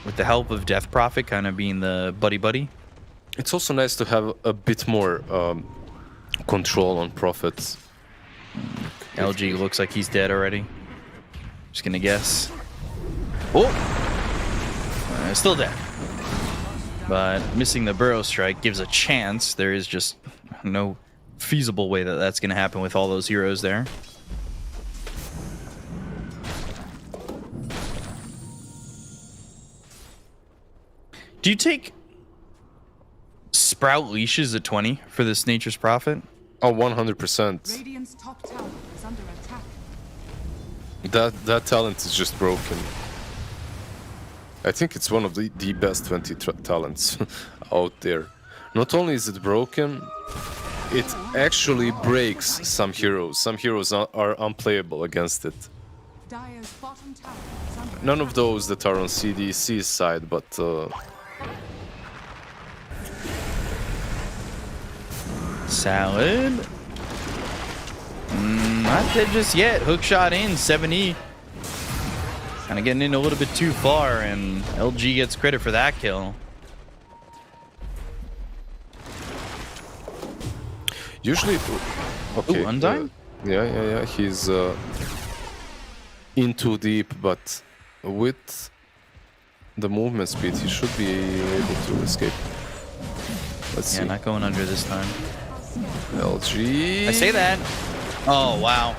With the help of Death Prophet kind of being the buddy-buddy. It's also nice to have a bit more control on Prophets. LG looks like he's dead already. Just gonna guess. Oh! Still dead. But missing the Burrow Strike gives a chance. There is just no feasible way that that's gonna happen with all those heroes there. Do you take Sprout leashes at 20 for this Nature's Prophet? Oh, 100%. Radiant's top tower is under attack. That talent is just broken. I think it's one of the best 20 talents out there. Not only is it broken, it actually breaks some heroes. Some heroes are unplayable against it. Dire's bottom tower is under None of those that are on CDC's side, but Salad. Not dead just yet. Hook shot in, 70. Kind of getting in a little bit too far, and LG gets credit for that kill. usually... Okay. Ooh, Undyne? Yeah. He's in too deep, but with the movement speed, he should be able to escape. Let's see. Yeah, not going under this time. LG. I say that. Oh, wow.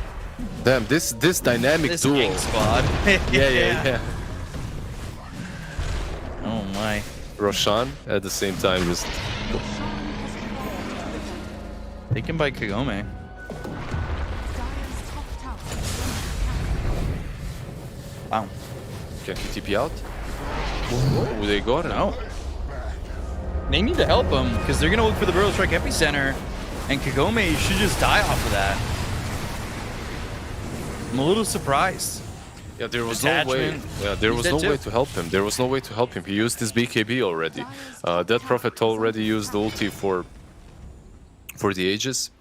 Damn, this dynamic This duo. gang squad. Yeah. Oh, my. Roshan at the same time just Taken by Kagome. Dire's top tower is under attack. Wow. can he TP out? Oh, they got him. No. They need to help him, because they're going to look for the Burrow Strike Epicenter, and Kagome should just die off of that. I'm a little surprised. Yeah, there was no way. Detachment. Yeah, there He's was dead no too. way to help him. There was no way to help him. He used his BKB already. That Prophet already used the ulti for the Aegis.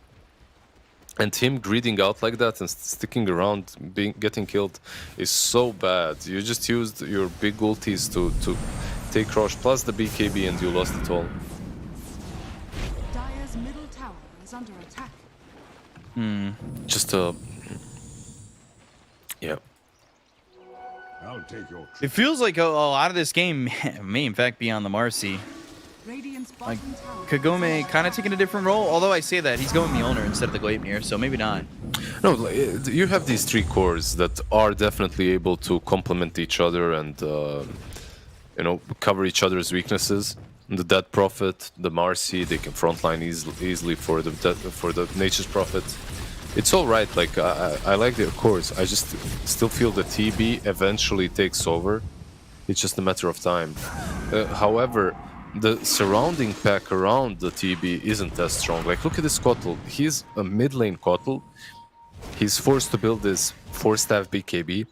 And him greeding out like that and sticking around, getting killed, is so bad. You just used your big ultis to take Crush plus the BKB and you lost it all. Dire's middle tower is under attack. Just yeah. I'll take your It feels like a lot of this game may, in fact, be on the Marcy. Radiant's Like, bottom tower. Kagome kind of taking a different role, although I say that he's going Mjolnir instead of the Gleipnir, so maybe not. No, you have these three cores that are definitely able to complement each other and cover each other's weaknesses. The Dead Prophet, the Marcy, they can frontline easily for the Nature's Prophet. It's all right. Like I like their cores. I just still feel the TB eventually takes over. It's just a matter of time. However, the surrounding pack around the TB isn't as strong. Like, look at this Kotl. He's a mid lane Kotl. He's forced to build this 4-staff BKB.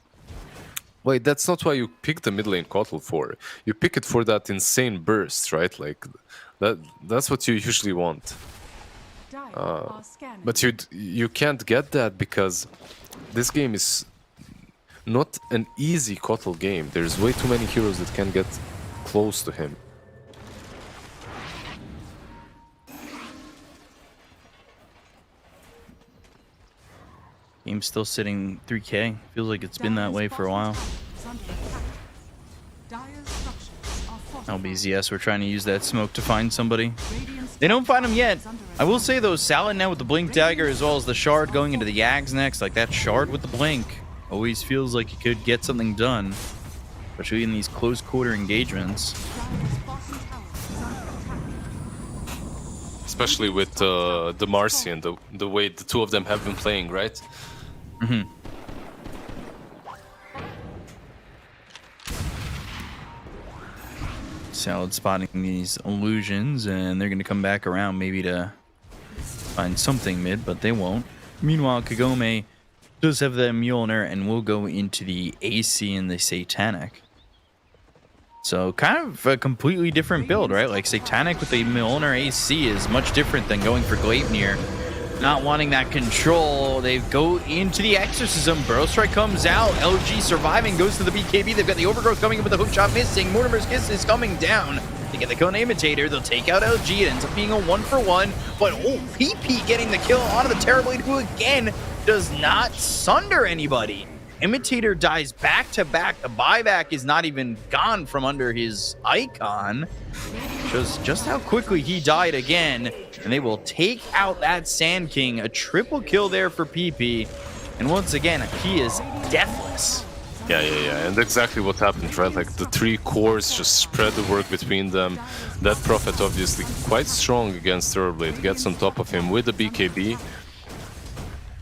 Wait, that's not why you pick the mid lane Kotl for. You pick it for that insane burst, right? Like That's what you usually want. Dire are scanning. But you can't get that because this game is not an easy Kotal game. There's way too many heroes that can get close to him. Game's still sitting 3K. Feels like it's been that way for a while. LBZS, we're trying to use that smoke to find somebody. They don't find him yet. I will say though, Salad now with the Blink Dagger as well as the Shard going into the Yags next. Like that Shard with the Blink always feels like he could get something done. Especially in these close quarter engagements. Especially with the Marcy and the way the two of them have been playing, right? Mm-hmm. Salad spotting these illusions, and they're going to come back around maybe to find something mid, but they won't. Meanwhile, Kagome does have the Mjolnir and will go into the AC and the Satanic. So kind of a completely different build, right? Like Satanic with the Mjolnir AC is much different than going for Gleipnir. Not wanting that control, they go into the Exorcism. Burrow Strike comes out. LG surviving, goes to the BKB. They've got the Overgrowth coming in with the hook shot missing. Mortimer's Kiss is coming down. They get the Cone Imitator. They'll take out LG. It ends up being a 1-for-1. But PP getting the kill onto the Terrorblade, who again does not sunder anybody. Imitator dies back to back. The buyback is not even gone from under his icon. Shows just how quickly he died again. And they will take out that Sand King. A triple kill there for PP. And once again, he is deathless. Yeah. And exactly what happened, right? Like the three cores just spread the work between them. That Prophet obviously quite strong against Terrorblade. Gets on top of him with the BKB.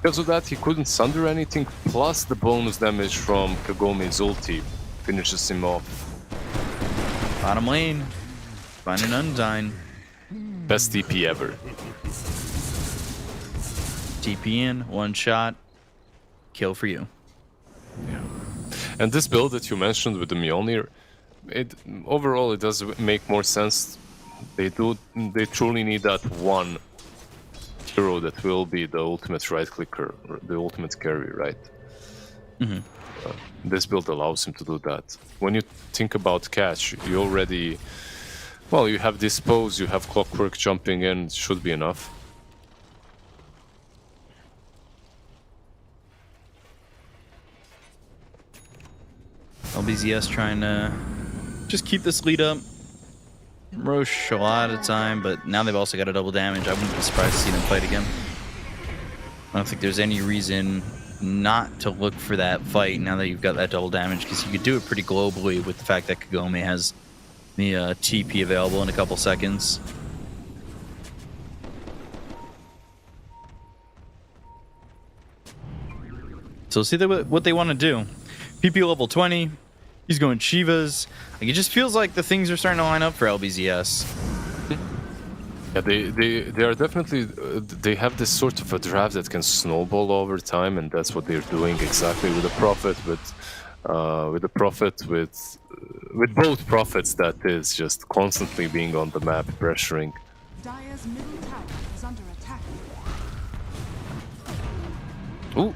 Because of that, he couldn't sunder anything, plus the bonus damage from Kagome's ulti finishes him off. Bottom lane. Find an Undyne. Best DP ever. TP in, one shot, kill for you. Yeah. And this build that you mentioned with the Mjolnir, overall it does make more sense. They truly need that one hero that will be the ultimate right clicker, the ultimate carry, right? Mm-hmm. This build allows him to do that. When you think about catch, you already, well, you have Dispose, you have Clockwork jumping in, it should be enough. LBZS trying to just keep this lead up. Roche a lot of time, but now they've also got a double damage. I wouldn't be surprised to see them fight again. I don't think there's any reason not to look for that fight now that you've got that double damage, because you could do it pretty globally with the fact that Kagome has the TP available in a couple seconds. So see what they want to do. PP level 20. He's going Shivas. Like, it just feels like the things are starting to line up for LBZS. Yeah, they are definitely they have this sort of a draft that can snowball over time, and that's what they're doing exactly with the Prophet, with both Prophets. That is just constantly being on the map, pressuring. Dire's middle tower is under attack. Ooh.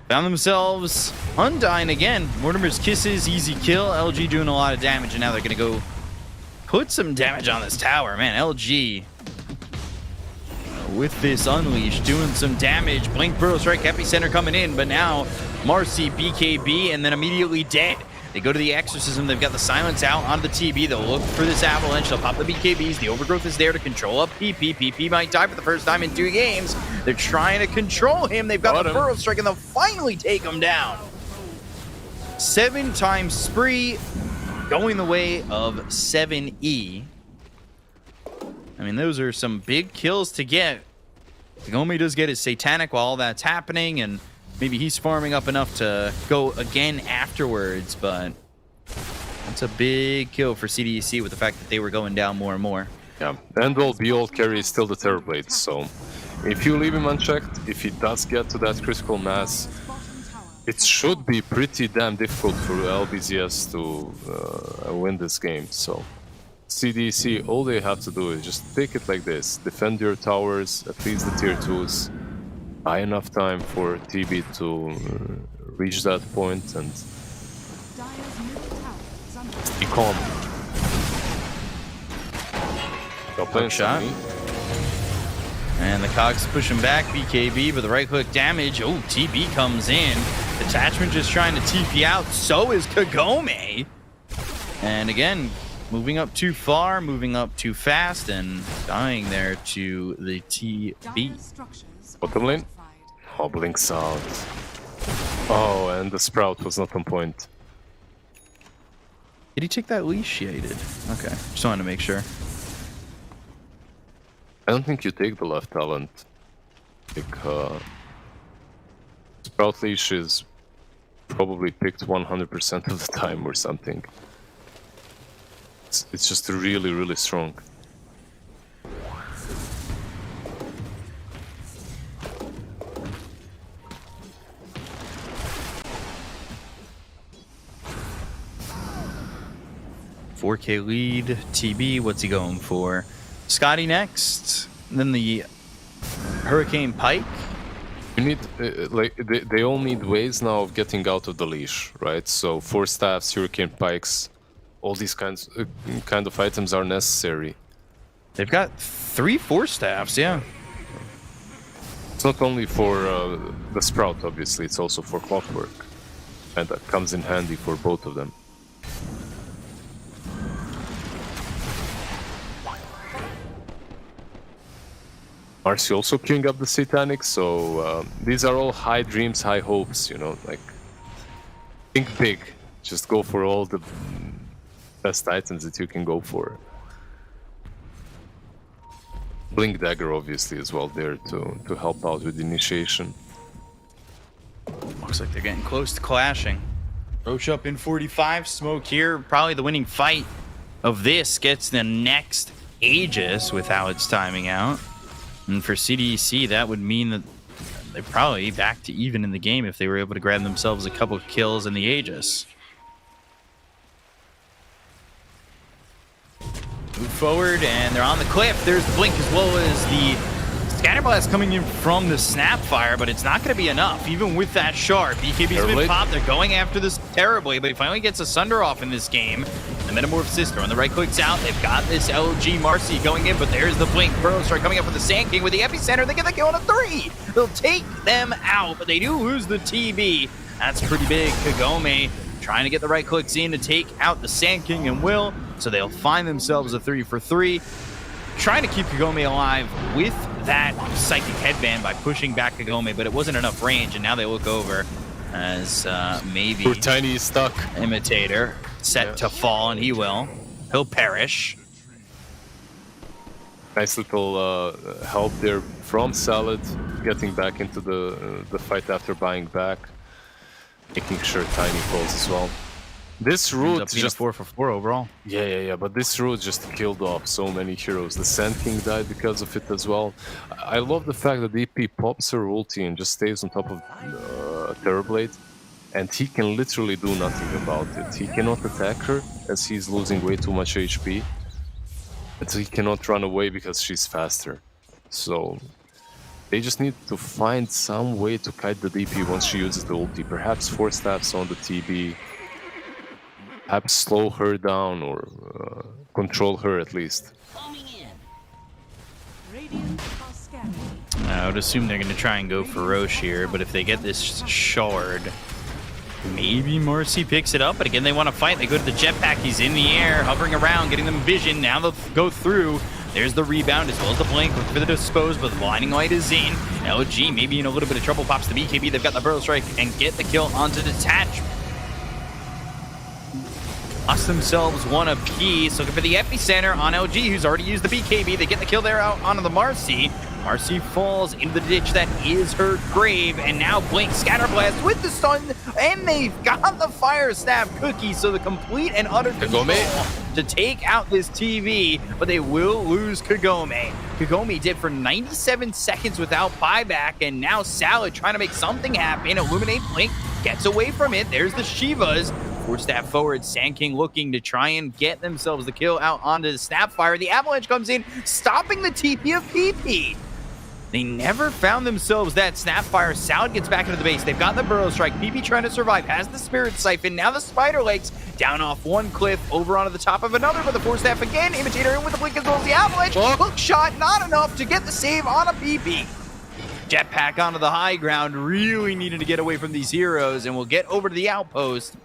Found themselves Undyne again. Mortimer's Kisses, easy kill. LG doing a lot of damage, and now they're going to go put some damage on this tower. Man, LG with this Unleash doing some damage. Blink Burrow Strike, Epicenter coming in, but now Marcy, BKB, and then immediately dead. They go to the Exorcism. They've got the Silence out on the TB. They'll look for this Avalanche. They'll pop the BKBs. The Overgrowth is there to control up PP. PP might die for the first time in 2 games. They're trying to control him. They've got the Burrow Strike, and they'll finally take him down. 7 times spree, going the way of 7E. I mean, those are some big kills to get. Kagome does get his Satanic while all that's happening, and maybe he's farming up enough to go again afterwards, but that's a big kill for CDEC with the fact that they were going down more and more. Yeah, and well, Behold carry is still the Terrorblade, so if you leave him unchecked, if he does get to that critical mass, it should be pretty damn difficult for LBZS to win this game, so CDC, all they have to do is just take it like this. Defend your towers, at least the tier 2s. Buy enough time for TB to reach that point and Dire's middle tower is under attack. be calm. Got playing shot. me. And the Cogs pushing back BKB, but the right click damage. Oh, TB comes in. Detachment just trying to TP out. So is Kagome. And again, moving up too far, moving up too fast, and dying there to the TB. Dire's structures are Bottom lane. fortified. Oh, blinks out. Oh, and the Sprout was not on point. Did he take that leash? Yeah, he did. Okay, just wanted to make sure. I don't think you take the left talent. Like, Sprout leash is probably picked 100% of the time or something. It's just really, really strong. $4K lead. TB, what's he going for? Scotty next. And then the Hurricane Pike. You need, they all need ways now of getting out of the leash, right? So 4 staffs, Hurricane Pikes, all these kind of items are necessary. They've got 3 4 staffs, yeah. It's not only for the Sprout, obviously, it's also for Clockwork. And that comes in handy for both of them. Marcy also queuing up the Satanic, so these are all high dreams, high hopes, you know, like, think big. Just go for all the best items that you can go for. Blink Dagger, obviously, as well, there to help out with initiation. Looks like they're getting close to clashing. Roach up in 45, Smoke here. Probably the winning fight of this gets the next Aegis with how it's timing out. And for CDC, that would mean that they're probably back to even in the game if they were able to grab themselves a couple of kills in the Aegis. Move forward, and they're on the cliff. There's the blink as well as the Scatterblast coming in from the Snapfire, but it's not going to be enough, even with that shard. BKB's been popped. They're going after this terribly, but he finally gets a Sunder off in this game. The Metamorph Sister on the right clicks out. They've got this LG Marcy going in, but there's the blink. Burrow Strike coming up with the Sand King with the Epicenter. They get the kill on a 3. They'll take them out, but they do lose the TB. That's pretty big. Kagome trying to get the right clicks in to take out the Sand King and Will, so they'll find themselves a 3 for 3. Trying to keep Kagome alive with that Psychic Headband by pushing back Kagome, but it wasn't enough range, and now they look over as maybe Poor Tiny is stuck. Imitator set to fall, and he will. He'll perish. Nice little help there from Salad, getting back into the fight after buying back, making sure Tiny falls as well. This route just 4 for 4 overall. Yeah, but this route just killed off so many heroes. The Sand King died because of it as well. I love the fact that DP pops her ulti and just stays on top of Terrorblade, and he can literally do nothing about it. He cannot attack her as he's losing way too much HP, but he cannot run away because she's faster. So they just need to find some way to kite the DP once she uses the ulti. Perhaps 4 staffs on the TB. Perhaps slow her down or control her at least. Radiant are scanning. I would assume they're going to try and go for Roche here, but if they get this shard, maybe Marcy picks it up. But again, they want to fight. They go to the jetpack. He's in the air, hovering around, getting them vision. Now they'll go through. There's the rebound as well as the blink. Look for the dispose, but the blinding light is in. LG maybe in a little bit of trouble. Pops the BKB. They've got the Burrow Strike and get the kill onto Detachment. Lost themselves one apiece. Looking for the Epicenter on LG, who's already used the BKB. They get the kill there out onto the Marcy. Marcy falls into the ditch that is her grave, and now Blink Scatterblast with the stun, and they've got the Fire Staff Cookie, so the complete and utter control to take out this TV, but they will lose Kagome. Kagome did for 97 seconds without buyback, and now Salad trying to make something happen. Illuminate Blink gets away from it. There's the Shivas. Force staff forward. Sand King looking to try and get themselves the kill out onto the Snapfire. The Avalanche comes in, stopping the TP of PP. They never found themselves that Snapfire. Salad gets back into the base. They've got the Burrow Strike. PP trying to survive. Has the Spirit Siphon. Now the Spider Legs down off one cliff, over onto the top of another. But the Force Staff again. Imitator in with the blink as well as the Avalanche. Hook shot, not enough to get the save on a PP. Jetpack onto the high ground. Really needed to get away from these heroes. And we'll get over to the outpost.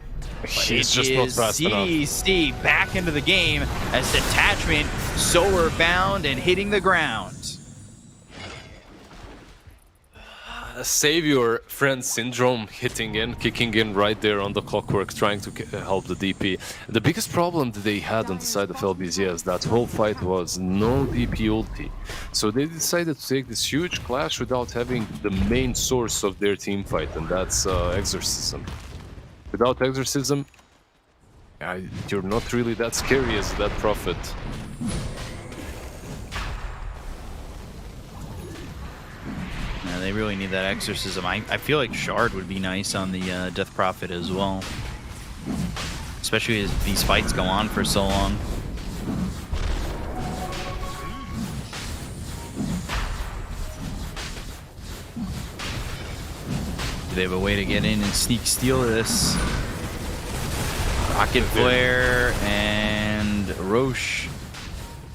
He's just not fast enough. CDC back into the game as Detachment solar bound and hitting the ground. Save your friend Syndrome hitting in, kicking in right there on the clockwork, trying to help the DP. The biggest problem that they had on the side of LBZS, that whole fight was no DP ulti. So they decided to take this huge clash without having the main source of their team fight, and that's Exorcism. Without Exorcism, you're not really that scary as that Prophet. Yeah, they really need that Exorcism. I feel like Shard would be nice on the Death Prophet as well. Especially as these fights go on for so long. Do they have a way to get in and sneak steal this? Rocket Flare and Roche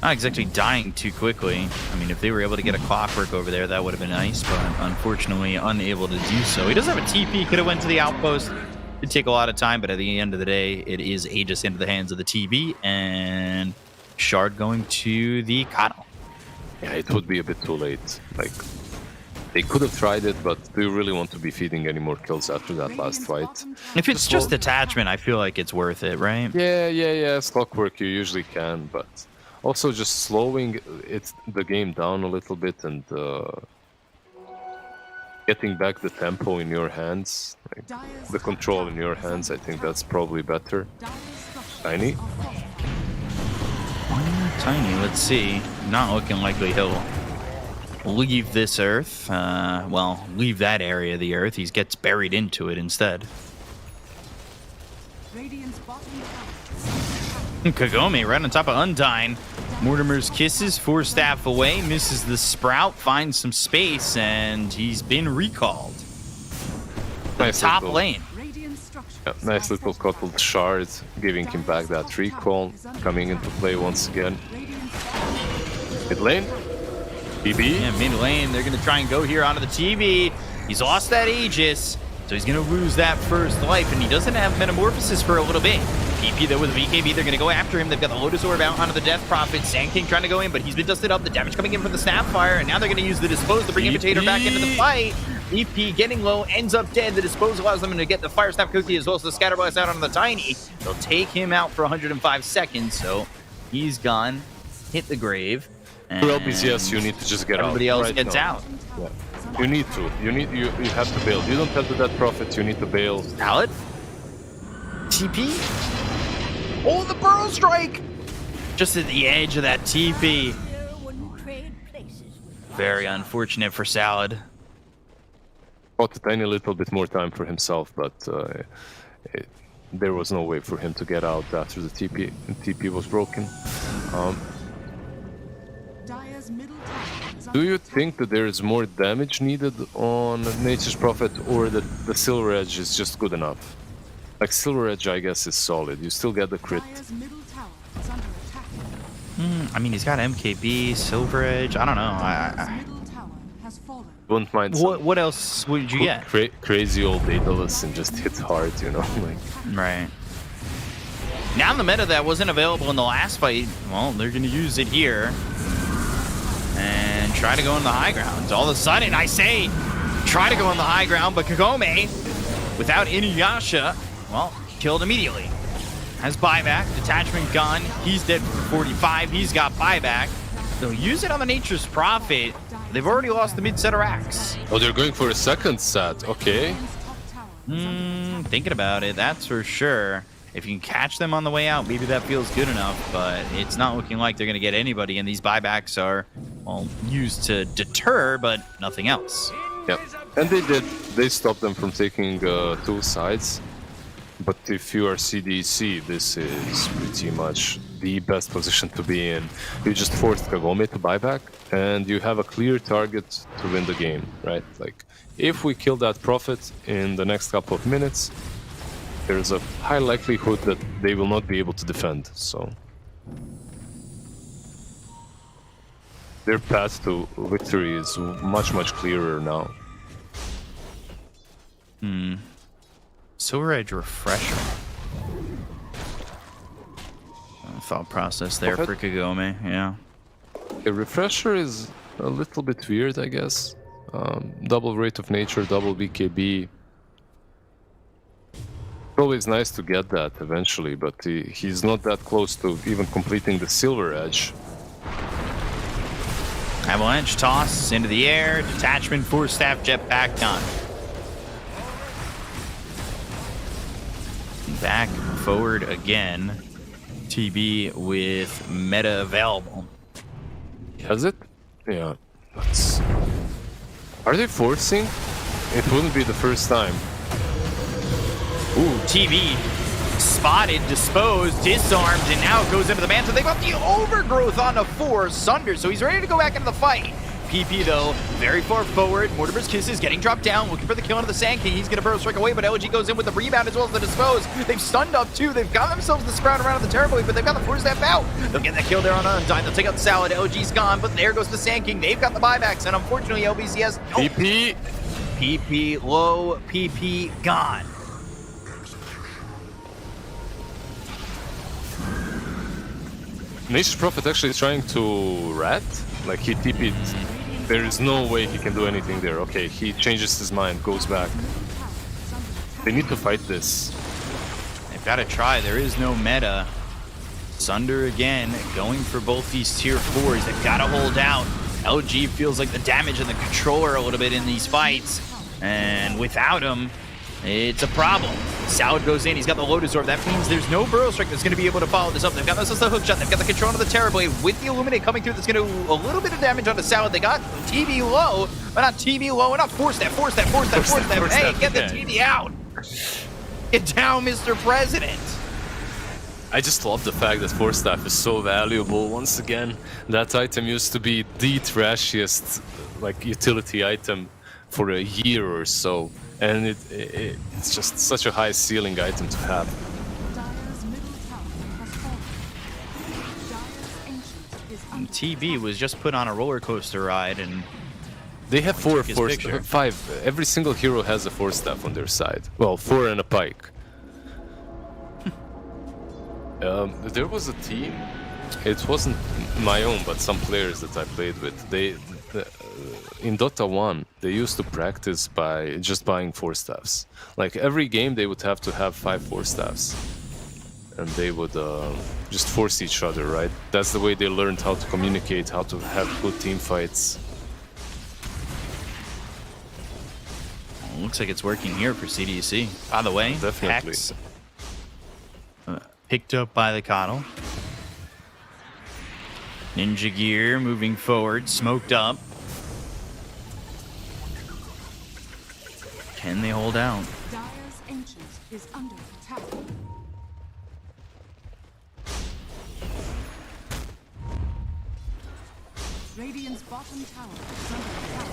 not exactly dying too quickly. I mean, if they were able to get a Clockwork over there, that would have been nice, but unfortunately unable to do so. He does have a TP, could have went to the outpost. It'd take a lot of time, but at the end of the day, it is Aegis into the hands of the TB, and Shard going to the Kano. Yeah, it would be a bit too late. Like, they could have tried it, but do you really want to be feeding any more kills after that last fight? If it's just Detachment, I feel like it's worth it, right? Yeah. Clockwork you usually can, but also just slowing the game down a little bit and getting back the tempo in your hands, like, the control in your hands, I think that's probably better. Tiny? Tiny, let's see. Not looking likely he'll leave this Earth. Well, leave that area of the Earth. He gets buried into it instead. Kagome right on top of Undyne. Mortimer's kisses, Force Staff away, misses the Sprout, finds some space, and he's been recalled. Nice Top little, lane. yeah, nice little coupled shard, giving him back that recall, coming into play once again. Mid lane, TB. Yeah, mid lane, they're going to try and go here onto the TB. He's lost that Aegis, so he's going to lose that first life, and he doesn't have Metamorphosis for a little bit. PP though with the BKB, they're going to go after him. They've got the Lotus Orb out onto the Death Prophet. Sand King trying to go in, but he's been dusted up. The damage coming in from the Snapfire, and now they're going to use the Dispose to bring Imitator back into the fight. BP getting low, ends up dead. The Dispose allows them to get the Fire Snap Cookie as well as the Scatter Blast out on the Tiny. They'll take him out for 105 seconds, so he's gone. Hit the grave. For LBCS, you need to just get everybody out. Everybody else gets out. Yeah. You need to. You have to bail. You don't have the Death Prophet, you need to bail. Salad? TP? Oh, the Burrow Strike! Just at the edge of that TP. Very unfortunate for Salad. Got a tiny little bit more time for himself, but there was no way for him to get out after the TP was broken. Do you think that there is more damage needed on Nature's Prophet, or that the Silver Edge is just good enough? Like, Silver Edge, I guess, is solid. You still get the crit. I mean, he's got MKB, Silver Edge. I don't know. I wouldn't mind. What else would you get? Crazy old Daedalus and just hit hard, you know? Like. Right. Now the meta that wasn't available in the last fight, well, they're going to use it here. And try to go on the high ground. All of a sudden, I say, try to go on the high ground, but Kagome, without Inuyasha, well, killed immediately. Has buyback, Detachment gone. He's dead for 45. He's got buyback. They'll use it on the Nature's Prophet. They've already lost the mid-set of racks. Oh, they're going for a second set. Okay. Thinking about it, that's for sure. If you can catch them on the way out, maybe that feels good enough, but it's not looking like they're going to get anybody, and these buybacks are, well, used to deter, but nothing else. Yep. And they did. They stopped them from taking two sides. But if you are CDC, this is pretty much the best position to be in. You just forced Kagome to buy back, and you have a clear target to win the game, right? Like, if we kill that Prophet in the next couple of minutes, there's a high likelihood that they will not be able to defend, so... Their path to victory is much, much clearer now. Silver Edge Refresher. Thought process there for Kagome, yeah. A Refresher is a little bit weird, I guess. Double Rate of Nature, double BKB. It's always nice to get that eventually, but he's not that close to even completing the Silver Edge. Avalanche toss into the air. Detachment, Force Staff, Jetpack, done. Back forward again. TB with meta available. Has it? Yeah. Are they forcing? It wouldn't be the first time. Ooh, TB spotted, disposed, disarmed, and now it goes into the mantle. They got the overgrowth on the 4 Sunder, so he's ready to go back into the fight. PP, though, very far forward. Mortimer's Kisses getting dropped down, looking for the kill into the Sand King. He's going to burrow strike away, but LG goes in with the rebound as well as the dispose. They've stunned up, too. They've got themselves the sprout around the Terrorblade, but they've got the Force Staff out. They'll get that kill there on Undyne. They'll take out the Salad. LG's gone, but there goes the Sand King. They've got the buybacks, and unfortunately, LBCS... PP! PP low, PP gone. Nature's Prophet actually trying to rat? Like, he TP'd. There is no way he can do anything there. Okay, he changes his mind, goes back. They need to fight this. They've got to try. There is no meta. Sunder again, going for both these tier 4s. They've got to hold out. LG feels like the damage in the controller a little bit in these fights. And without him, it's a problem. Salad goes in, he's got the Lotus Orb. That means there's no Burrow Strike that's going to be able to follow this up. They've got this as the hook shot. They've got the control of the Terrorblade with the Illuminate coming through. That's going to do a little bit of damage onto Salad. They got TV low, but not TV low enough. Force that. Hey, get the TV out. Get down, Mr. President. I just love the fact that Force Staff is so valuable. Once again, that item used to be the trashiest like utility item for a year or so. And it's just such a high ceiling item to have. Dire's middle tower has fallen. Dire's ancient is under TB was just put on a roller coaster ride, and They have picture. 5. Every single hero has a Force Staff on their side. Well, 4 and a Pike. There was a team. It wasn't my own, but some players that I played with. In Dota 1, they used to practice by just buying 4 staffs. Like every game, they would have to have 5 4 staffs, and they would just force each other. Right? That's the way they learned how to communicate, how to have good team fights. looks like it's working here for CDC. By the way, Definitely. Hex, picked up by the Coddle. Ninja Gear moving forward, smoked up. Can they hold out? Dire's ancient is under attack. Radiant's bottom tower is under attack.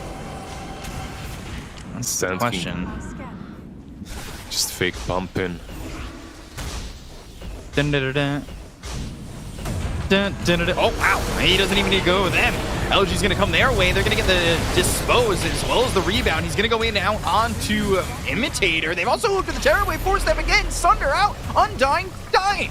That's Sand the question. Scan. Just fake pumping. Dun, dun, dun, dun. Dun, dun, dun, dun. Oh, wow. He doesn't even need to go with them. LG's going to come their way. They're going to get the dispose as well as the rebound. He's going to go in now onto Imitator. They've also looked at the Terrorblade, forced them again. Sunder out. Undying, dying.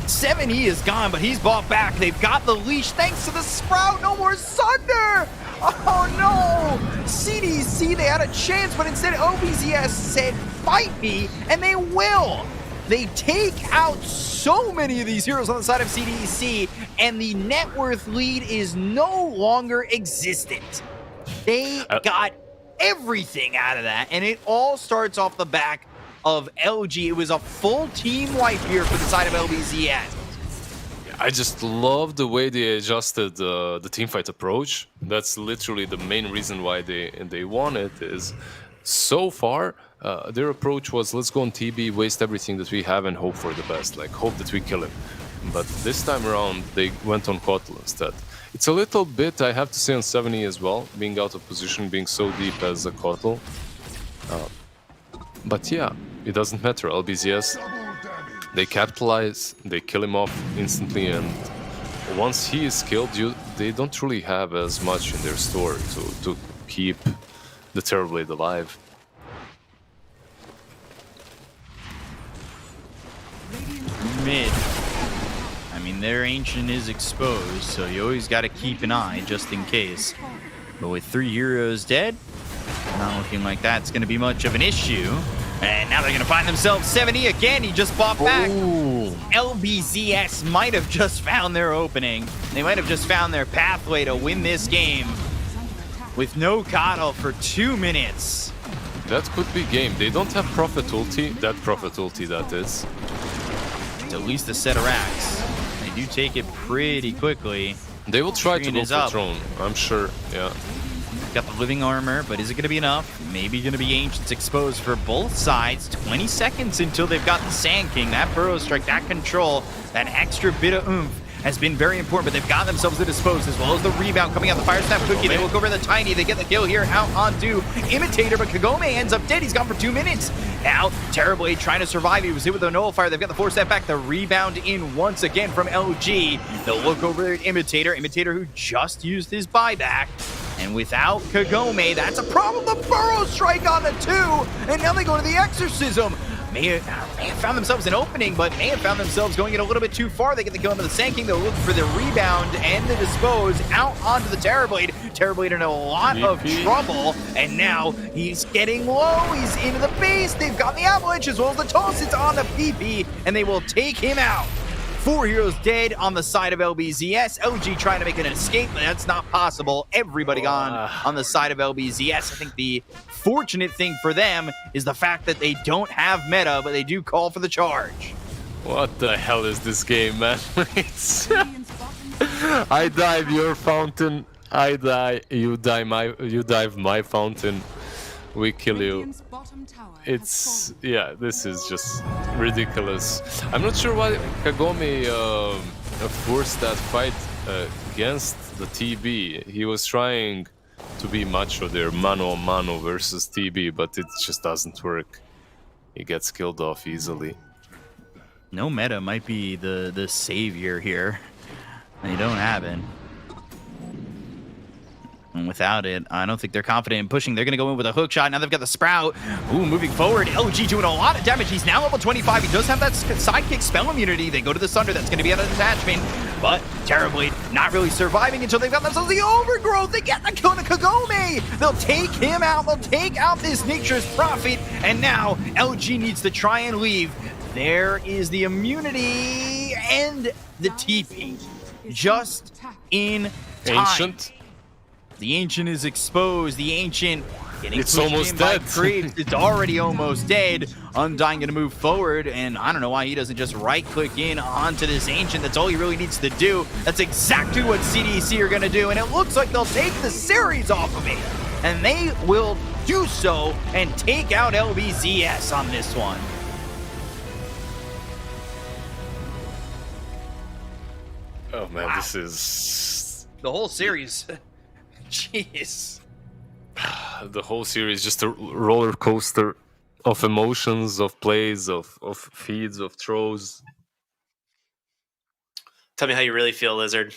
7E is gone, but he's bought back. They've got the leash thanks to the Sprout. No more Sunder. Oh, no. CDC, they had a chance, but instead OBZS said, fight me, and they will. They take out so many of these heroes on the side of CDC, and the net worth lead is no longer existent. They got everything out of that, and it all starts off the back of LG. It was a full team wipe here for the side of LBZS. I just love the way they adjusted the teamfight approach. That's literally the main reason why they won it. Is so far their approach was, let's go on TB, waste everything that we have, and hope for the best. Like, hope that we kill him. But this time around, they went on Kotal instead. It's a little bit, I have to say, on 70 as well, being out of position, being so deep as a Kotal. But yeah, it doesn't matter. LBZS, they capitalize, they kill him off instantly, and once he is killed, they don't really have as much in their store to keep the Terrorblade alive. Mid. I mean, their Ancient is exposed, so you always got to keep an eye just in case. But with 3 heroes dead, not looking like that's going to be much of an issue. And now they're going to find themselves 70 again. He just bought back. Ooh. LBZS might have just found their opening. They might have just found their pathway to win this game with no Coddle for 2 minutes. That could be game. They don't have Prophet ulti. That Prophet ulti, that is. It's at least a set of racks. They do take it pretty quickly. They will try to Screen go is for up. Throne, I'm sure. Yeah. Got the living armor, but is it going to be enough? Maybe going to be Ancients exposed for both sides. 20 seconds until they've got the Sand King. That Burrow Strike, that control, that extra bit of oomph has been very important, but they've got themselves to dispose, as well as the rebound coming out. The Fire Snap Cookie, they look over the Tiny, they get the kill here out onto Imitator, but Kagome ends up dead. He's gone for 2 minutes. Now, Terrorblade trying to survive. He was hit with a Nullifier. They've got the 4-step back. The rebound in once again from LG. They'll look over at Imitator. Imitator who just used his buyback. And without Kagome, that's a problem. The Burrow Strike on the 2, and now they go to the Exorcism. May have found themselves an opening, but may have found themselves going in a little bit too far. They get the kill into the Sand King. They're looking for the rebound and the dispose out onto the Terrorblade. Terrorblade in a lot of trouble, and now he's getting low. He's into the base. They've got the Avalanche as well as the toss. It's on the PP, and they will take him out. 4 heroes dead on the side of LBZS. LG trying to make an escape, but that's not possible. Everybody gone on the side of LBZS. I think the fortunate thing for them is the fact that they don't have meta, but they do call for the charge. What the hell is this game, man? It's- Radiant's bottom tower I dive your fountain. I die. You dive my fountain. We kill you. Radiant's bottom tower has It's fallen. yeah. This is just ridiculous. I'm not sure why Kagome forced that fight against the TB. He was trying to be macho there, mano a mano versus TB, but it just doesn't work. He gets killed off easily. No meta might be the savior here. They don't have it. And without it, I don't think they're confident in pushing. They're going to go in with a hook shot. Now they've got the Sprout. Ooh, moving forward. LG doing a lot of damage. He's now level 25. He does have that sidekick spell immunity. They go to the Sunder. That's going to be an attachment. But Terrorblade not really surviving until they've got themselves the Overgrowth. They get the kill to Kagome. They'll take him out. They'll take out this Nature's Prophet. And now LG needs to try and leave. There is the immunity and the TP. Just in time. Ancient. The Ancient is exposed. The Ancient getting It's pushed almost in by dead. creeps. It's already almost dead. Undying going to move forward, and I don't know why he doesn't just right-click in onto this Ancient. That's all he really needs to do. That's exactly what CDC are going to do, and it looks like they'll take the series off of it. And they will do so and take out LBZS on this one. Oh man, this is The whole series. Jeez. the whole series just a roller coaster of emotions, of plays, of feeds, of throws. Tell me how you really feel, Lizard.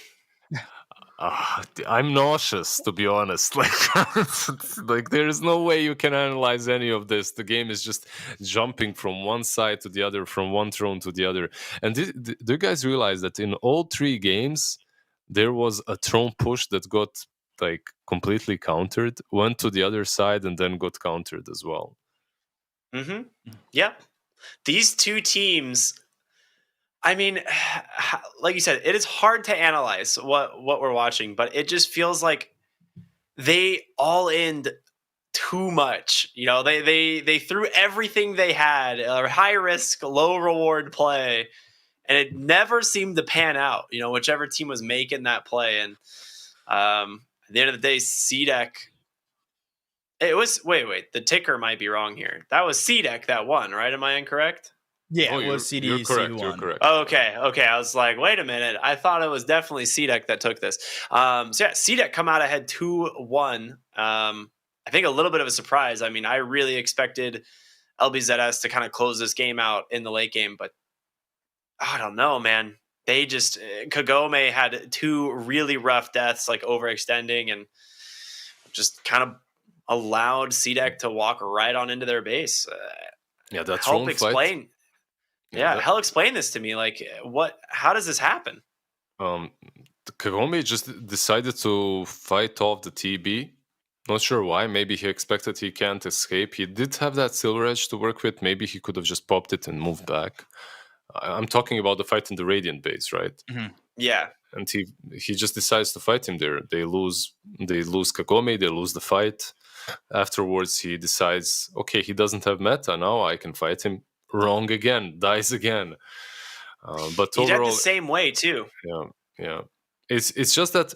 I'm nauseous, to be honest. Like there is no way you can analyze any of this. The game is just jumping from one side to the other, from one throne to the other. And do you guys realize that in all 3 games, there was a throne push that got like completely countered, went to the other side, and then got countered as well. Mm-hmm. Yeah. These 2 teams, I mean, like you said, it is hard to analyze what we're watching, but it just feels like they all end too much. You know, they threw everything they had, a high risk, low reward play, and it never seemed to pan out. You know, whichever team was making that play, and at the end of the day, CDEC, It was wait. The ticker might be wrong here. That was C-Deck that won, right? Am I incorrect? Yeah, Oh, it was CD you're correct. You're C1. correct. Okay. I was like, wait a minute. I thought it was definitely C-Deck that took this. So yeah, C-Deck come out ahead 2-1. I think a little bit of a surprise. I mean, I really expected LBZS to kind of close this game out in the late game, but I don't know, man. They just Kagome had 2 really rough deaths, like overextending, and just kind of allowed C-Deck to walk right on into their base. Yeah, that's help wrong explain. fight. Yeah, hell, explain this to me. Like, what? How does this happen? Kagome just decided to fight off the TB. Not sure why. Maybe he expected he can't escape. He did have that Silver Edge to work with. Maybe he could have just popped it and moved back. I'm talking about the fight in the Radiant base, right? Mm-hmm. Yeah. And he just decides to fight him there. They lose Kagome, they lose the fight. Afterwards, he decides, okay, he doesn't have meta, now I can fight him. Wrong again, dies again. But He overall, did the same way too. yeah. It's just that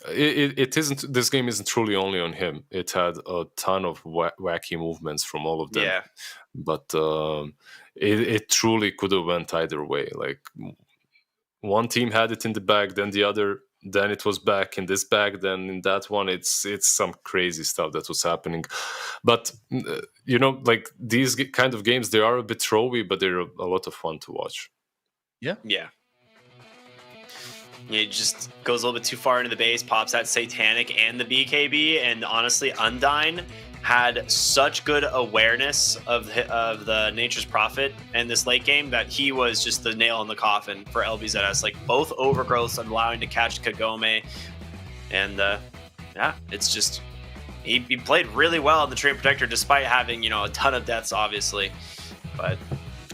it isn't. This game isn't truly only on him. It had a ton of wacky movements from all of them. Yeah. But it truly could have went either way. Like one team had it in the bag, then the other, then it was back in this bag, then in that one. It's some crazy stuff that was happening. But like these kind of games, they are a bit throwy, but they're a lot of fun to watch. Yeah. It just goes a little bit too far into the base, pops that Satanic and the BKB, and honestly, Undyne had such good awareness of the Nature's Prophet in this late game that he was just the nail in the coffin for LBZS. Like, both overgrowths allowing to catch Kagome, and it's just he played really well in the Treant Protector despite having a ton of deaths, obviously, but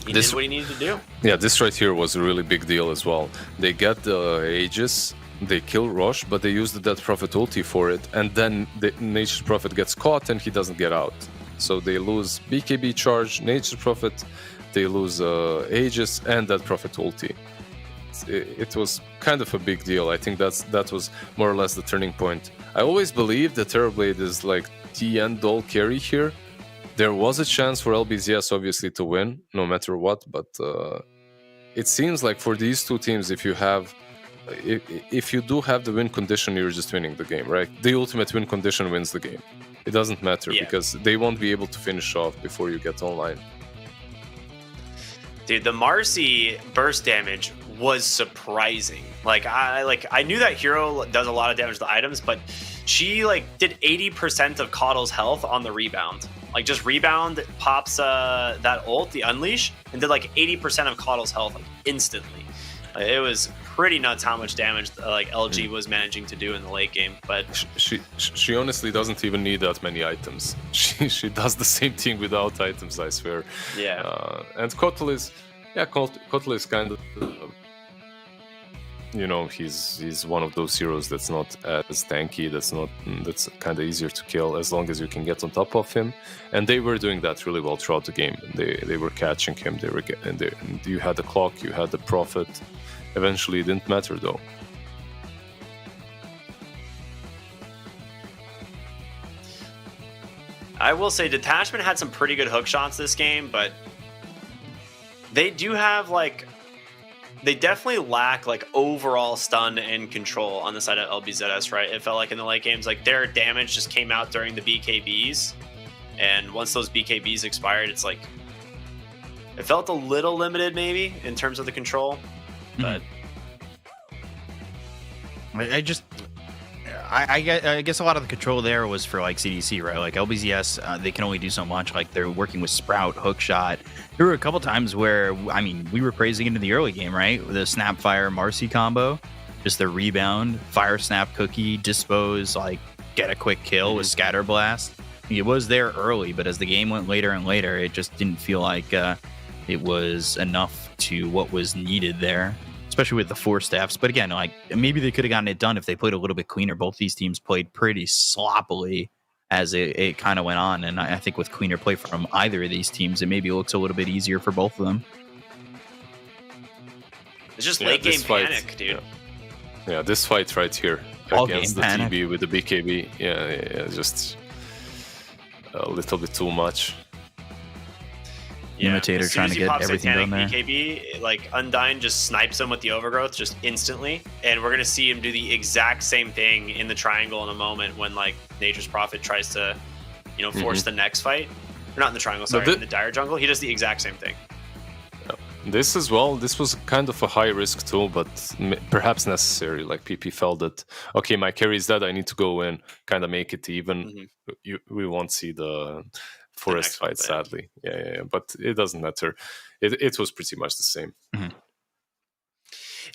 he did what he needed to do. Yeah, this right here was a really big deal as well. They get the Aegis, they kill Rosh, but they use the Death Prophet ulti for it, and then the Nature's Prophet gets caught and he doesn't get out. So they lose BKB charge, Nature's Prophet, they lose Aegis, and Death Prophet ulti. It was kind of a big deal. I think that was more or less the turning point. I always believed that Terrorblade is like the end-all carry here. There was a chance for LBZS obviously to win, no matter what, but it seems like for these two teams, if you do have the win condition, you're just winning the game, right? The ultimate win condition wins the game. It doesn't matter because they won't be able to finish off before you get online. Dude, the Marcy burst damage was surprising. I knew that hero does a lot of damage to items, but she did 80% of Coddle's health on the rebound. Just rebound, pops that ult, the unleash, and did 80% of Coddle's health instantly. It was pretty nuts how much damage LG was managing to do in the late game. But she honestly doesn't even need that many items. She does the same thing without items, I swear. Yeah. And Kotal is kind of he's one of those heroes that's not as tanky, that's kind of easier to kill as long as you can get on top of him, and they were doing that really well throughout the game. They were catching him, and you had the clock, you had the Prophet. Eventually it didn't matter though. I will say Detachment had some pretty good hook shots this game, but they do have they definitely lack overall stun and control on the side of LBZS, right? It felt like in the late games, their damage just came out during the BKBs, and once those BKBs expired, it's it felt a little limited maybe in terms of the control, but I guess a lot of the control there was for CDC, right? LBZS, they can only do so much. They're working with Sprout, Hookshot. There were a couple times where, we were praising it in the early game, right? The Snapfire Marcy combo, just the rebound, Fire Snap Cookie, Dispose, get a quick kill with Scatter Blast. It was there early, but as the game went later and later, it just didn't feel like it was enough to what was needed there, especially with the 4 staffs. But again, maybe they could have gotten it done if they played a little bit cleaner. Both these teams played pretty sloppily as it kind of went on, and I think with cleaner play from either of these teams, it maybe looks a little bit easier for both of them. It's just late game panic, dude. Yeah, this fight right here All against the panic. TB with the BKB, just a little bit too much. Imitator as soon trying as to he get pops everything Satanic done there. BKB, like Undyne just snipes him with the overgrowth just instantly, and we're gonna see him do the exact same thing in the triangle in a moment when like Nature's Prophet tries to, force the next fight. Or not in the triangle, sorry, in the dire jungle. He does the exact same thing. This as well, this was kind of a high risk too, but perhaps necessary. Like PP felt that, okay, my carry is dead, I need to go in, kind of make it even. We won't see the forest fight, sadly. Yeah, but it doesn't matter. It was pretty much the same.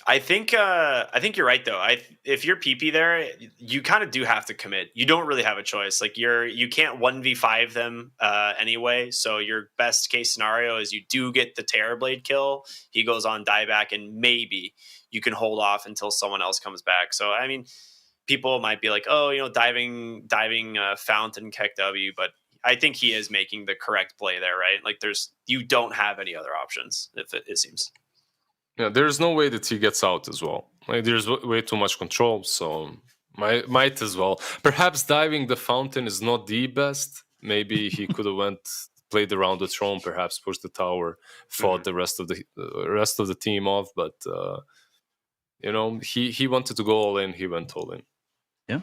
I think you're right though. If you're PP there, you kind of do have to commit. You don't really have a choice. Like you can't 1v5 them anyway. So your best case scenario is you do get the Terrorblade kill. He goes on dieback, and maybe you can hold off until someone else comes back. So I mean, people might be like, oh, diving Fountain Keck W, but I think he is making the correct play there, right? Like you don't have any other options. It seems. Yeah, there's no way that he gets out as well. Like, there's way too much control, so might as well. Perhaps diving the fountain is not the best. Maybe he could have played around the throne, perhaps pushed the tower, fought the rest of the team off. But he wanted to go all in. He went all in. Yeah.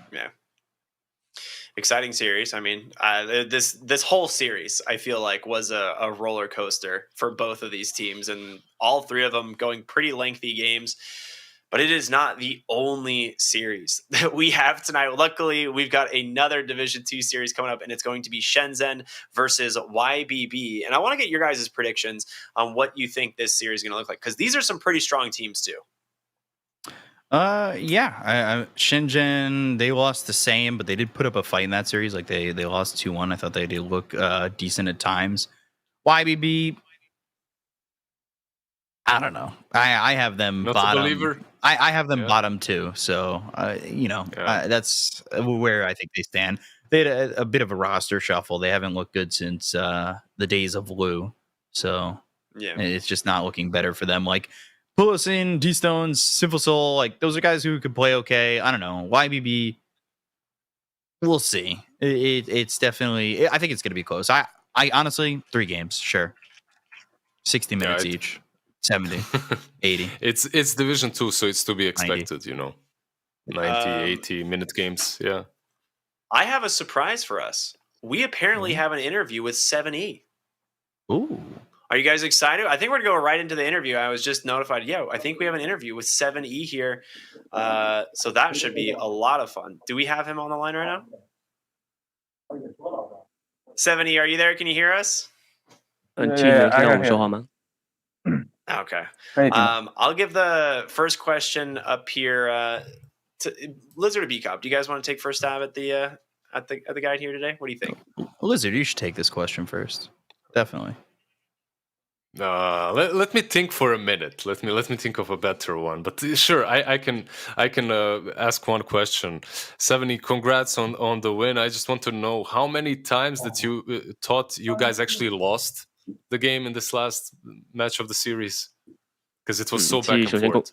Exciting series. I mean, this whole series, I feel like, was a roller coaster for both of these teams, and all three of them going pretty lengthy games. But it is not the only series that we have tonight. Luckily, we've got another Division 2 series coming up, and it's going to be Shenzhen versus YBB. And I want to get your guys' predictions on what you think this series is going to look like, because these are some pretty strong teams too. Shenzhen, they lost the same, but they did put up a fight in that series. Like they lost 2-1. I thought they did look decent at times. YBB, I don't know. I have them Not bottom. a believer. I have them bottom too. So that's where I think they stand. They had a bit of a roster shuffle. They haven't looked good since the days of Lou. So it's just not looking better for them. Like Pulisin, D-Stones, Sinful Soul, like those are guys who could play okay. I don't know. YBB, we'll see. It's definitely, I think it's going to be close. I honestly, 3 games, sure. 60 minutes each. 70, 80. It's Division 2, so it's to be expected, 90, 80 minute games. Yeah. I have a surprise for us. We apparently have an interview with 7E. Ooh. Are you guys excited? I think we're going to go right into the interview. I was just notified. Yeah, I think we have an interview with 7E here. So that should be a lot of fun. Do we have him on the line right now? 7E, are you there? Can you hear us? Okay. I'll give the first question up here to Lizard or B-Cop. Do you guys want to take first stab at the guide here today? What do you think? Lizard, you should take this question first. Definitely. Let me think for a minute. Let me think of a better one. But sure, I can ask one question. 70, congrats on the win. I just want to know how many times that you thought you guys actually lost the game in this last match of the series, because it was so back and forth.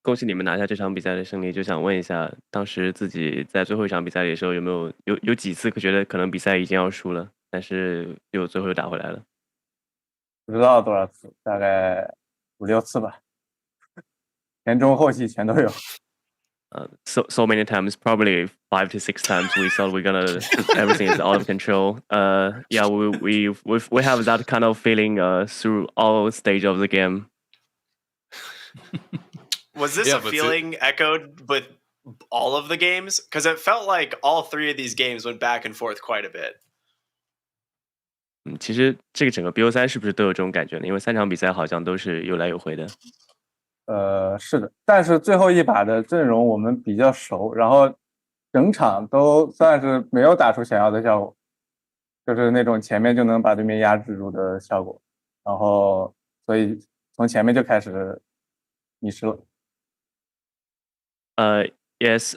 恭喜你们拿下这场比赛的胜利，就想问一下，当时自己在最后一场比赛里的时候，有几次觉得可能比赛已经要输了，但是最后又打回来了？不知道多少次，大概5、6次吧，前中后期全都有。So many times, probably 5 to 6 times. We thought we're gonna everything is out of control. Yeah, we have that kind of feeling through all stage of the game. Was this a feeling echoed with all of the games? Because it felt like all 3 of these games went back and forth quite a bit. 其实这个整个 BO3 是不是都有这种感觉呢？因为3场比赛好像都是有来有回的。是的，但是最后一把的阵容我们比较熟，然后整场都算是没有打出想要的效果，就是那种前面就能把对面压制住的效果，然后所以从前面就开始迷失了。Yes.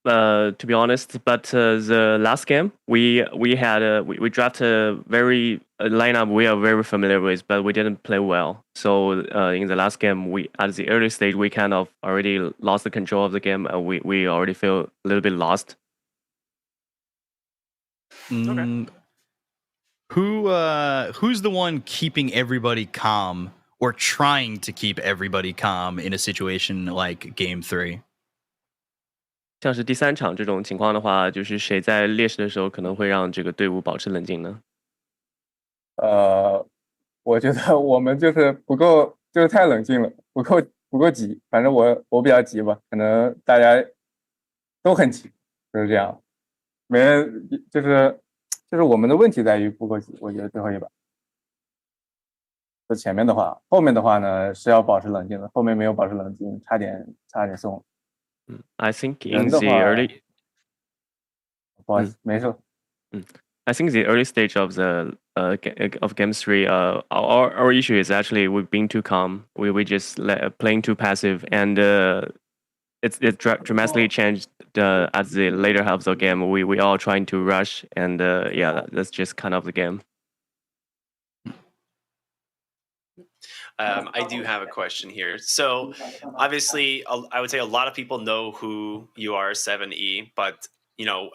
To be honest, but the last game we drafted a very lineup we are very familiar with, but we didn't play well. So in the last game, we at the early stage we kind of already lost the control of the game. We already feel a little bit lost. Okay. Who's the one keeping everybody calm or trying to keep everybody calm in a situation like Game 3? 像是第3场这种情况的话，就是谁在劣势的时候可能会让这个队伍保持冷静呢？我觉得我们就是不够，就是太冷静了，不够急。反正我比较急吧，可能大家都很急，就是这样。没人就是我们的问题在于不够急，我觉得最后一把。就前面的话，后面的话呢是要保持冷静的，后面没有保持冷静，差点送。I think in 人的 the 话， early 不好意思，没事。I think the early stage of the of game 3, our issue is actually we've been too calm. We just playing too passive, and it dramatically changed at the later half of the game. We all trying to rush, and yeah, that's just kind of the game. I do have a question here. So, obviously, I would say a lot of people know who you are, 7E, but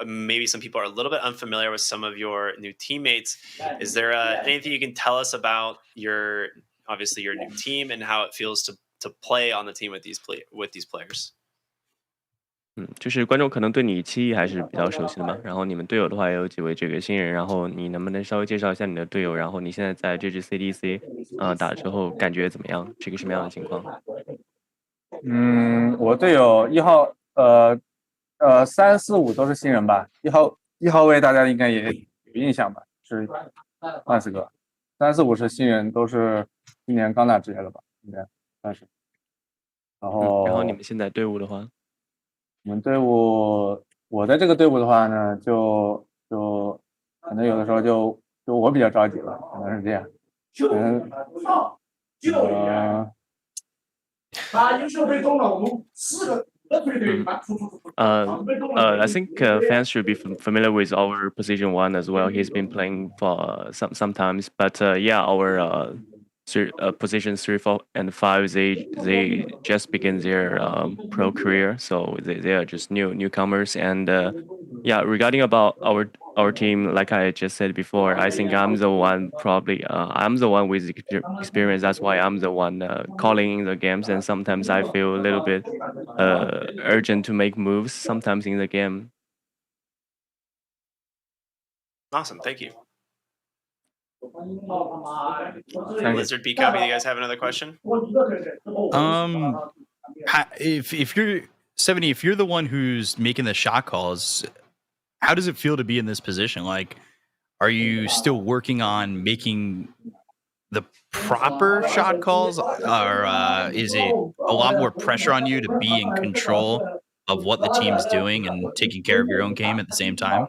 maybe some people are a little bit unfamiliar with some of your new teammates. Is there anything you can tell us about your new team and how it feels to play on the team with these players? 就是观众可能对你7E还是比较熟悉的嘛，然后你们队友的话也有几位这个新人，然后你能不能稍微介绍一下你的队友，然后你现在在这支 CDC 打之后感觉怎么样？是一个什么样的情况？我队友1号3、4、5都是新人吧，一号位大家应该也有印象吧，是万斯哥。3、4、5是新人，都是今年刚打职业了吧，应该算是。然后你们现在队伍的话？我们队伍，我在这个队伍的话呢，就可能有的时候就我比较着急了，可能是这样。I think fans should be familiar with our position 1 as well. He's been playing for sometimes, but yeah, our position 3, 4, and 5, they just begin their pro career, so they are just newcomers. And yeah, regarding about our team, like I just said before, I think I'm the one I'm the one with experience. That's why I'm the one calling the games, and sometimes I feel a little bit urgent to make moves sometimes in the game. Awesome, thank you. Lizard B Copy, you guys have another question? If you're 70, if you're the one who's making the shot calls, how does it feel to be in this position? Like, are you still working on making the proper shot calls, or is it a lot more pressure on you to be in control of what the team's doing and taking care of your own game at the same time?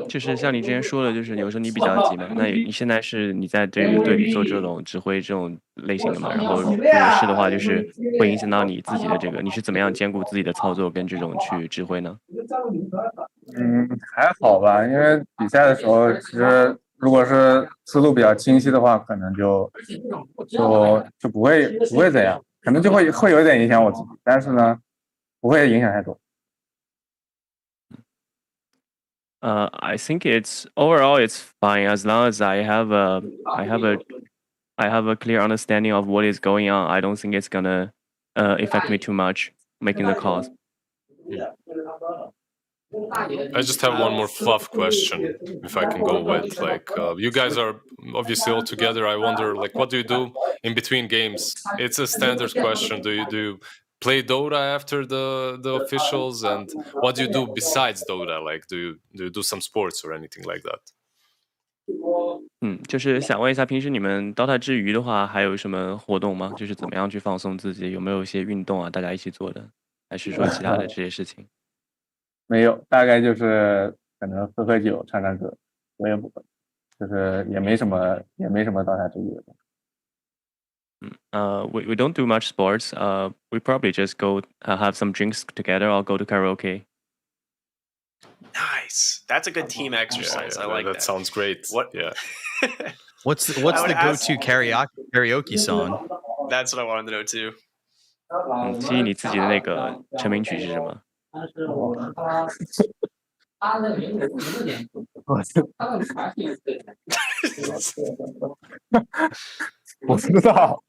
就是像你之前说的，就是有时候你比较急嘛，那你现在是你在这个队里做这种指挥这种类型的嘛，然后如果是的话，就是会影响到你自己的这个，你是怎么样兼顾自己的操作跟这种去指挥呢？还好吧，因为比赛的时候，其实如果是思路比较清晰的话，可能就不会怎样，可能就会有点影响我自己，但是呢，不会影响太多。I think overall it's fine as long as I have a clear understanding of what is going on. I don't think it's gonna affect me too much making the calls. I just have one more fluff question, if I can go with. Like, you guys are obviously all together. I wonder, like, what do you do in between games? It's a standard question. Do you play Dota after the officials, and what do you do besides Dota? Like, do you do some sports or anything like that? 就是想问一下，平时你们 Dota 之余的话，还有什么活动吗？就是怎么样去放松自己？有没有一些运动啊，大家一起做的？还是说其他的这些事情？没有，大概就是可能喝酒、唱歌，我也不会，就是也没什么 Dota 之余的。We don't do much sports. We probably just go have some drinks together or go to karaoke. Nice. That's a good team exercise. I like that. That sounds great. What? Yeah. What's the go-to karaoke song? That's what I wanted to know too. 7E你自己的那个成名曲是什么？我不知道，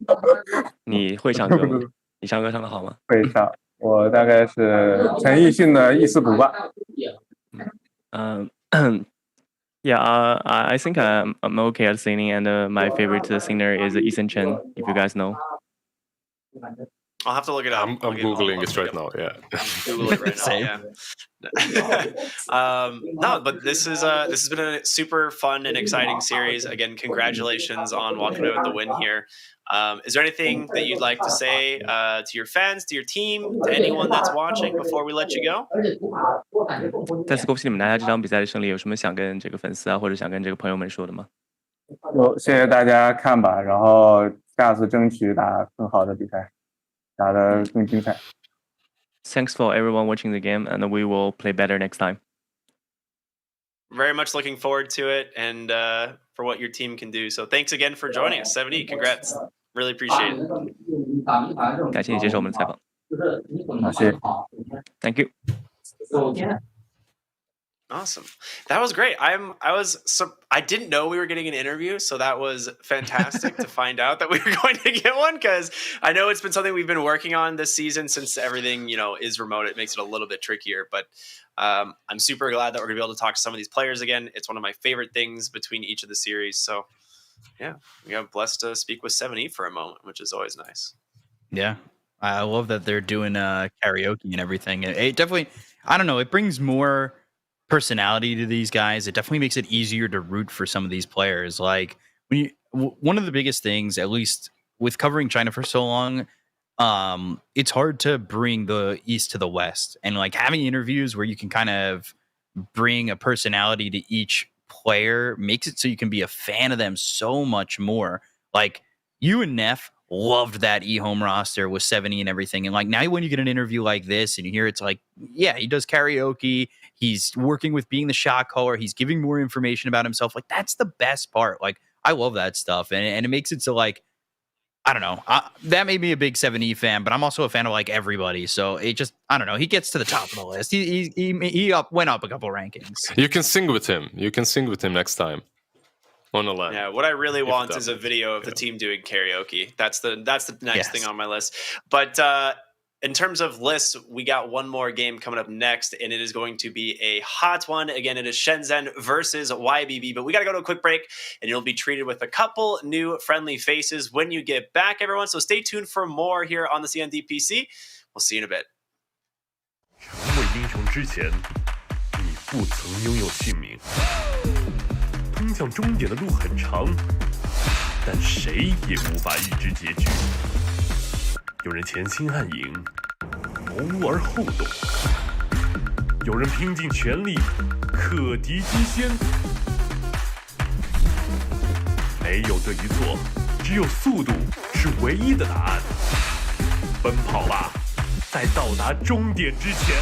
你会唱歌吗？你唱歌唱的好吗？会唱，我大概是陈奕迅的一丝不挂。Yeah, I think I'm okay at singing, and my favorite singer is Eason Chen, if you guys know. I'll have to look it up. I'm googling it right now. Yeah. Google it right now. Yeah. No, but this has been a super fun and exciting series. Again, congratulations on walking away with the win here. Is there anything that you'd like to say to your fans, to your team, to anyone that's watching before we let you go? 再次恭喜你们拿下这场比赛的胜利，有什么想跟这个粉丝啊，或者想跟这个朋友们说的吗？谢谢大家看吧，然后下次争取打更好的比赛，打得更精彩。Thanks for everyone watching the game, and we will play better next time. Very much looking forward to it and for what your team can do. So thanks again for joining us. 7E, congrats. Really appreciate it. 感谢你接受我们的采访。好，谢谢。Thank you. Awesome. That was great. I didn't know we were getting an interview, so that was fantastic to find out that we were going to get one, because I know it's been something we've been working on this season since everything, is remote. It makes it a little bit trickier, but I'm super glad that we're going to be able to talk to some of these players again. It's one of my favorite things between each of the series. So yeah, we got blessed to speak with 7E for a moment, which is always nice. Yeah. I love that they're doing karaoke and everything. It definitely, I don't know, it brings more personality to these guys. It definitely makes it easier to root for some of these players. Like one of the biggest things, at least with covering China for so long, it's hard to bring the East to the West, and like having interviews where you can kind of bring a personality to each player makes it so you can be a fan of them so much more. Like you and Neff loved that eHome roster with 7E and everything. And like now when you get an interview like this and you hear it's like, yeah, he does karaoke. He's working with being the shot caller. He's giving more information about himself. Like that's the best part. Like I love that stuff. And it makes it so like, I don't know. That made me a big 7E fan, but I'm also a fan of like everybody. So it just, I don't know. He gets to the top of the list. He went up a couple rankings. You can sing with him. You can sing with him next time. On the line. Yeah, what I really want is a video of the team doing karaoke. That's the next thing on my list. But in terms of lists, we got one more game coming up next, and it is going to be a hot one. Again, it is Shenzhen versus YBB. But we got to go to a quick break, and you'll be treated with a couple new friendly faces when you get back, everyone. So stay tuned for more here on the DPC. We'll see you in a bit. 成为英雄之前，你不曾拥有姓名。通向终点的路很长，但谁也无法预知结局。有人前心暗影，谋而后动；有人拼尽全力，克敌机先。没有对与错，只有速度是唯一的答案。奔跑吧，在到达终点之前。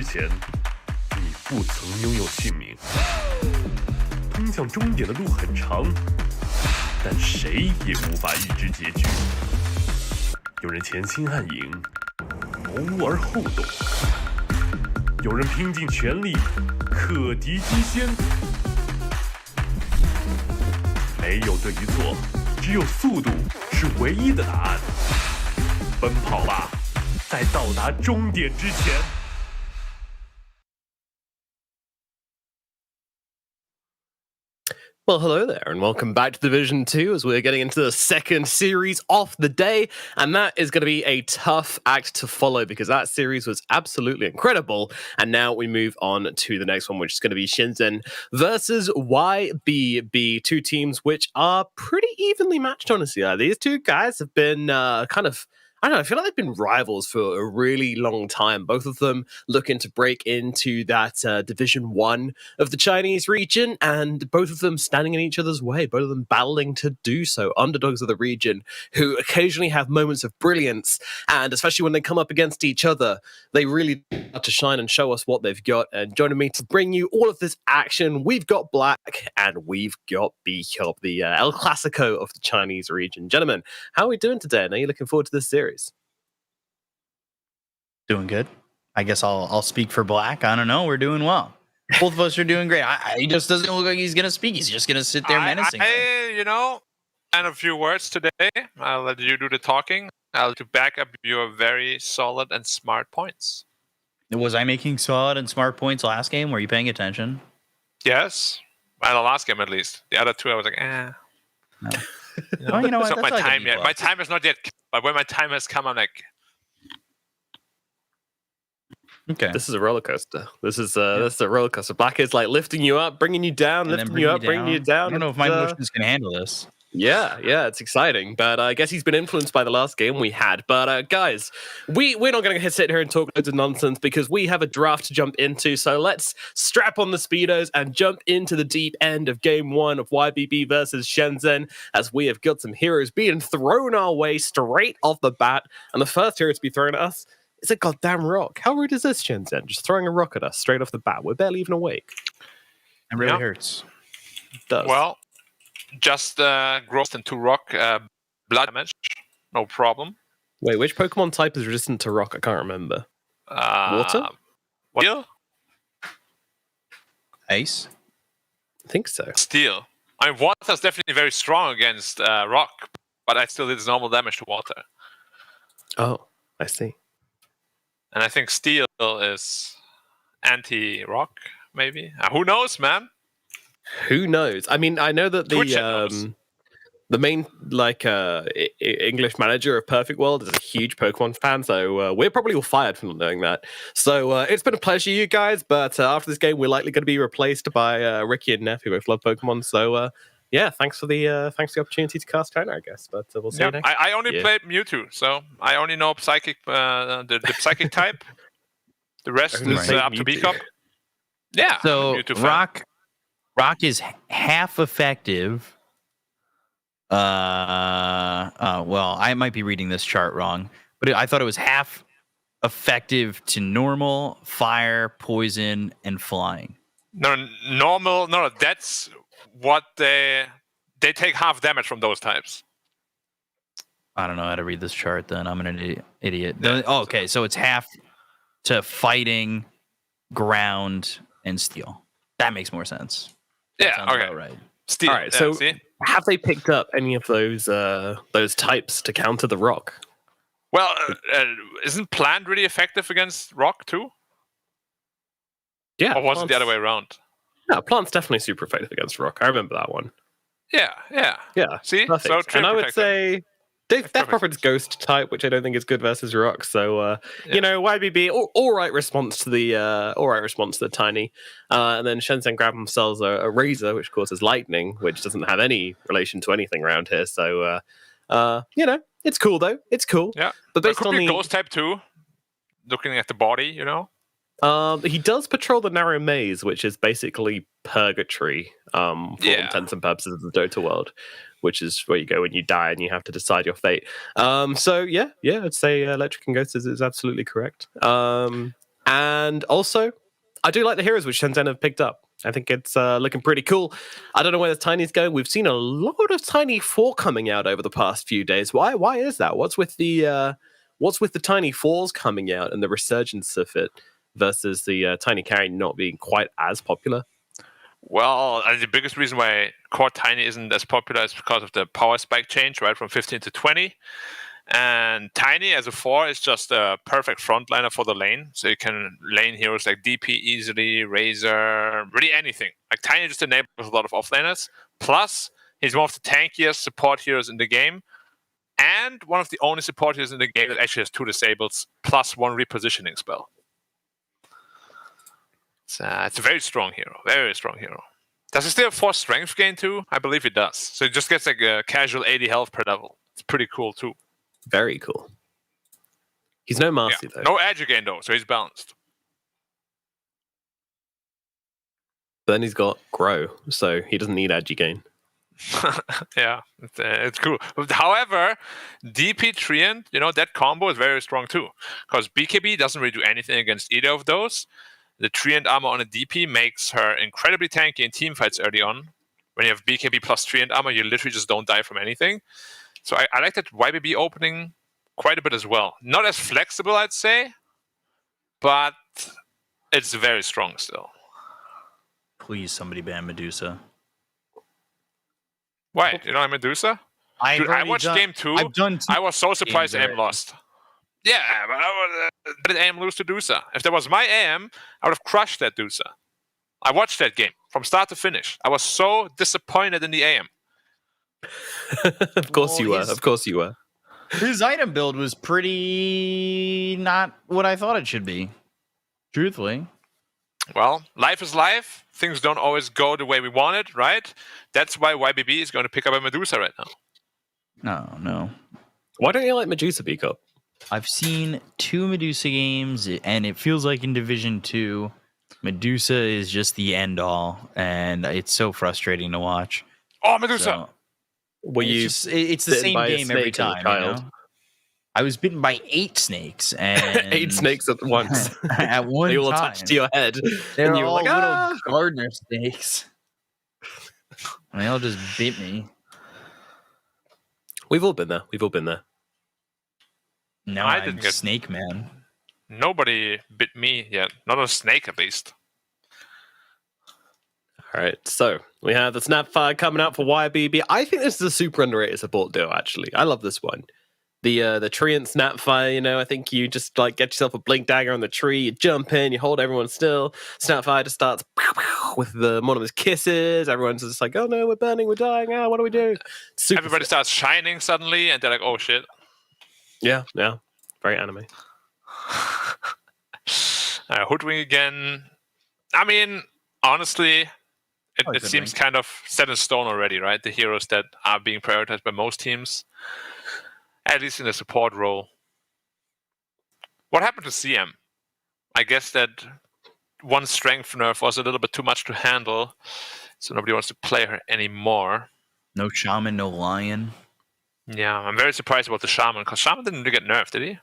前，你不曾拥有姓名。通向终点的路很长，但谁也无法预知结局。有人前心暗影，谋而后动；有人拼尽全力，克敌机先。没有对与错，只有速度是唯一的答案。奔跑吧，在到达终点之前。Well, hello there, and welcome back to Division 2 as we're getting into the second series of the day. And that is going to be a tough act to follow because that series was absolutely incredible. And now we move on to the next one, which is going to be Shenzhen versus YBB, two teams which are pretty evenly matched, honestly. These two guys have been I don't know, I feel like they've been rivals for a really long time. Both of them looking to break into that Division 1 of the Chinese region, and both of them standing in each other's way, both of them battling to do so. Underdogs of the region who occasionally have moments of brilliance, and especially when they come up against each other, they really have to shine and show us what they've got. And joining me to bring you all of this action, we've got Black and we've got B-Cup, the El Clasico of the Chinese region. Gentlemen, how are we doing today? And are you looking forward to this series? Doing good. I guess I'll speak for Black. I don't know. We're doing well. Both of us are doing great. He just doesn't look like he's going to speak. He's just going to sit there menacing. And a few words today. I'll let you do the talking. I'll to back up your very solid and smart points. Was I making solid and smart points last game? Were you paying attention? Yes. Well, the last game at least. The other two, I was like, eh. No. Well, you know what? It's not my That's like time yet. My time is not yet. But when my time has come, I'm like, okay. This is a roller coaster. This is a roller coaster. Black is like lifting you up, bringing you down, And lifting you up, bringing you down. I don't know if my emotions can handle this. Yeah, it's exciting. But I guess he's been influenced by the last game we had. But guys, we're not going to sit here and talk loads of nonsense because we have a draft to jump into. So let's strap on the speedos and jump into the deep end of game 1 of YBB versus Shenzhen, as we have got some heroes being thrown our way straight off the bat. And the first hero to be thrown at us is a goddamn rock. How rude is this, Shenzhen? Just throwing a rock at us straight off the bat. We're barely even awake. It really hurts. It does. well, just growth into rock blood damage. No problem. Wait, which Pokemon type is resistant to rock? I can't remember. Water? Steel? Ice? I think so. Steel. I mean, water is definitely very strong against rock, but I still did normal damage to water. Oh, I see. And I think steel is anti-rock, maybe. Who knows, man? Who knows? I mean, I know that Twitch knows. the main English manager of Perfect World is a huge Pokemon fan, so we're probably all fired for not knowing that. So it's been a pleasure, you guys. But after this game, we're likely going to be replaced by Ricky and Neff, who both love Pokemon. So yeah, thanks for the opportunity to cast trainer, I guess. But we'll see you next. I only played Mewtwo, so I only know psychic, the psychic type. The rest is up to B-Cup. Yeah. So rock is half effective. Well, I might be reading this chart wrong, but I thought it was half effective to normal, fire, poison, and flying. No, normal. No, that's what they take half damage from those types. I don't know how to read this chart. Then I'm an idiot. Yeah. Oh, okay, so it's half to fighting, ground, and steel. That makes more sense. That Yeah. sounds Okay. about right. Steel. All right, so see? have they picked up any of those types to counter the rock? Well, isn't plant really effective against rock too? Yeah. Or was it the other way around? No, plant's definitely super effective against rock. I remember that one. Yeah. Yeah. See? Perfect. So trip and I would protector. say Death perfect. Prophet's Ghost type, which I don't think is good versus rock. So you know, YBB all right response to the tiny, and then Shenzhen grab themselves a razor, which causes lightning, which doesn't have any relation to anything around here. So you know, it's cool though. It's cool. Yeah. But It based could on be the ghost type too. Looking at the body, you know. he does patrol the narrow maze, which is basically purgatory for all intents and purposes of the Dota world, which is where you go when you die and you have to decide your fate. So yeah, I'd say Electric and Ghost is absolutely correct. And also, I do like the heroes which Shenzhen have picked up. I think it's looking pretty cool. I don't know where the Tiny's going. We've seen a lot of Tiny 4 coming out over the past few days. Why is that? What's with the Tiny 4s coming out and the resurgence of it versus the Tiny Carry not being quite as popular? Well, the biggest reason why Core Tiny isn't as popular is because of the power spike change, right, from 15 to 20. And Tiny as a 4 is just a perfect frontliner for the lane. So you can lane heroes like DP easily, Razor, really anything. Like Tiny just enables a lot of offlaners. Plus, he's one of the tankiest support heroes in the game. And one of the only support heroes in the game that actually has 2 disables plus 1 repositioning spell. It's a very strong hero. Very strong hero. Does he still have 4 strength gain too? I believe he does. So he just gets like a casual 80 health per level. It's pretty cool too. Very cool. He's no Marcy, though. No edge again, though, so he's balanced. But then he's got Grow, so he doesn't need edge again. Yeah, it's cool. However, DP Treant, that combo is very strong too. Because BKB doesn't really do anything against either of those. The Treant armor on a DP makes her incredibly tanky in teamfights early on. When you have BKB plus Treant armor, you literally just don't die from anything. So I like that YBB opening quite a bit as well. Not as flexible, I'd say, but it's very strong still. Please, somebody ban Medusa. Why? You don't have Medusa? Dude, I watched game 2. I was so surprised AM lost. Yeah, but how did AM lose to Dusa? If that was my AM, I would have crushed that Dusa. I watched that game from start to finish. I was so disappointed in the AM. Of course you were. Of course you were. His item build was pretty not what I thought it should be. Truthfully. Well, life is life. Things don't always go the way we want it, right? That's why YBB is going to pick up a Medusa right now. No. Why don't you like Medusa pick up? I've seen 2 Medusa games, and it feels like in Division 2, Medusa is just the end all, and it's so frustrating to watch. Oh, Medusa! So, it's the same game every time. I was bitten by 8 snakes, and 8 snakes at once. At one they all time. attached to your head. They're and you were all like, little gardener snakes. And they all just bit me. We've all been there. Now I'm Snake Man. Nobody bit me yet. Not a snake, at least. All right, so we have the Snapfire coming out for YBB. I think this is a super underrated support duo, actually. I love this one. The Treant Snapfire, I think you just like get yourself a Blink Dagger on the tree, you jump in, you hold everyone still. Snapfire just starts with the monomus kisses. Everyone's just like, oh no, we're burning, we're dying. What do we do? Everybody starts shining suddenly, and they're like, oh shit. Yeah. Very anime. Hoodwink again. I mean, honestly, it seems kind of set in stone already, right? The heroes that are being prioritized by most teams, at least in the support role. What happened to CM? I guess that one strength nerf was a little bit too much to handle, so nobody wants to play her anymore. No Shaman, no Lion. Yeah, I'm very surprised about the Shaman, because Shaman didn't really get nerfed, did he?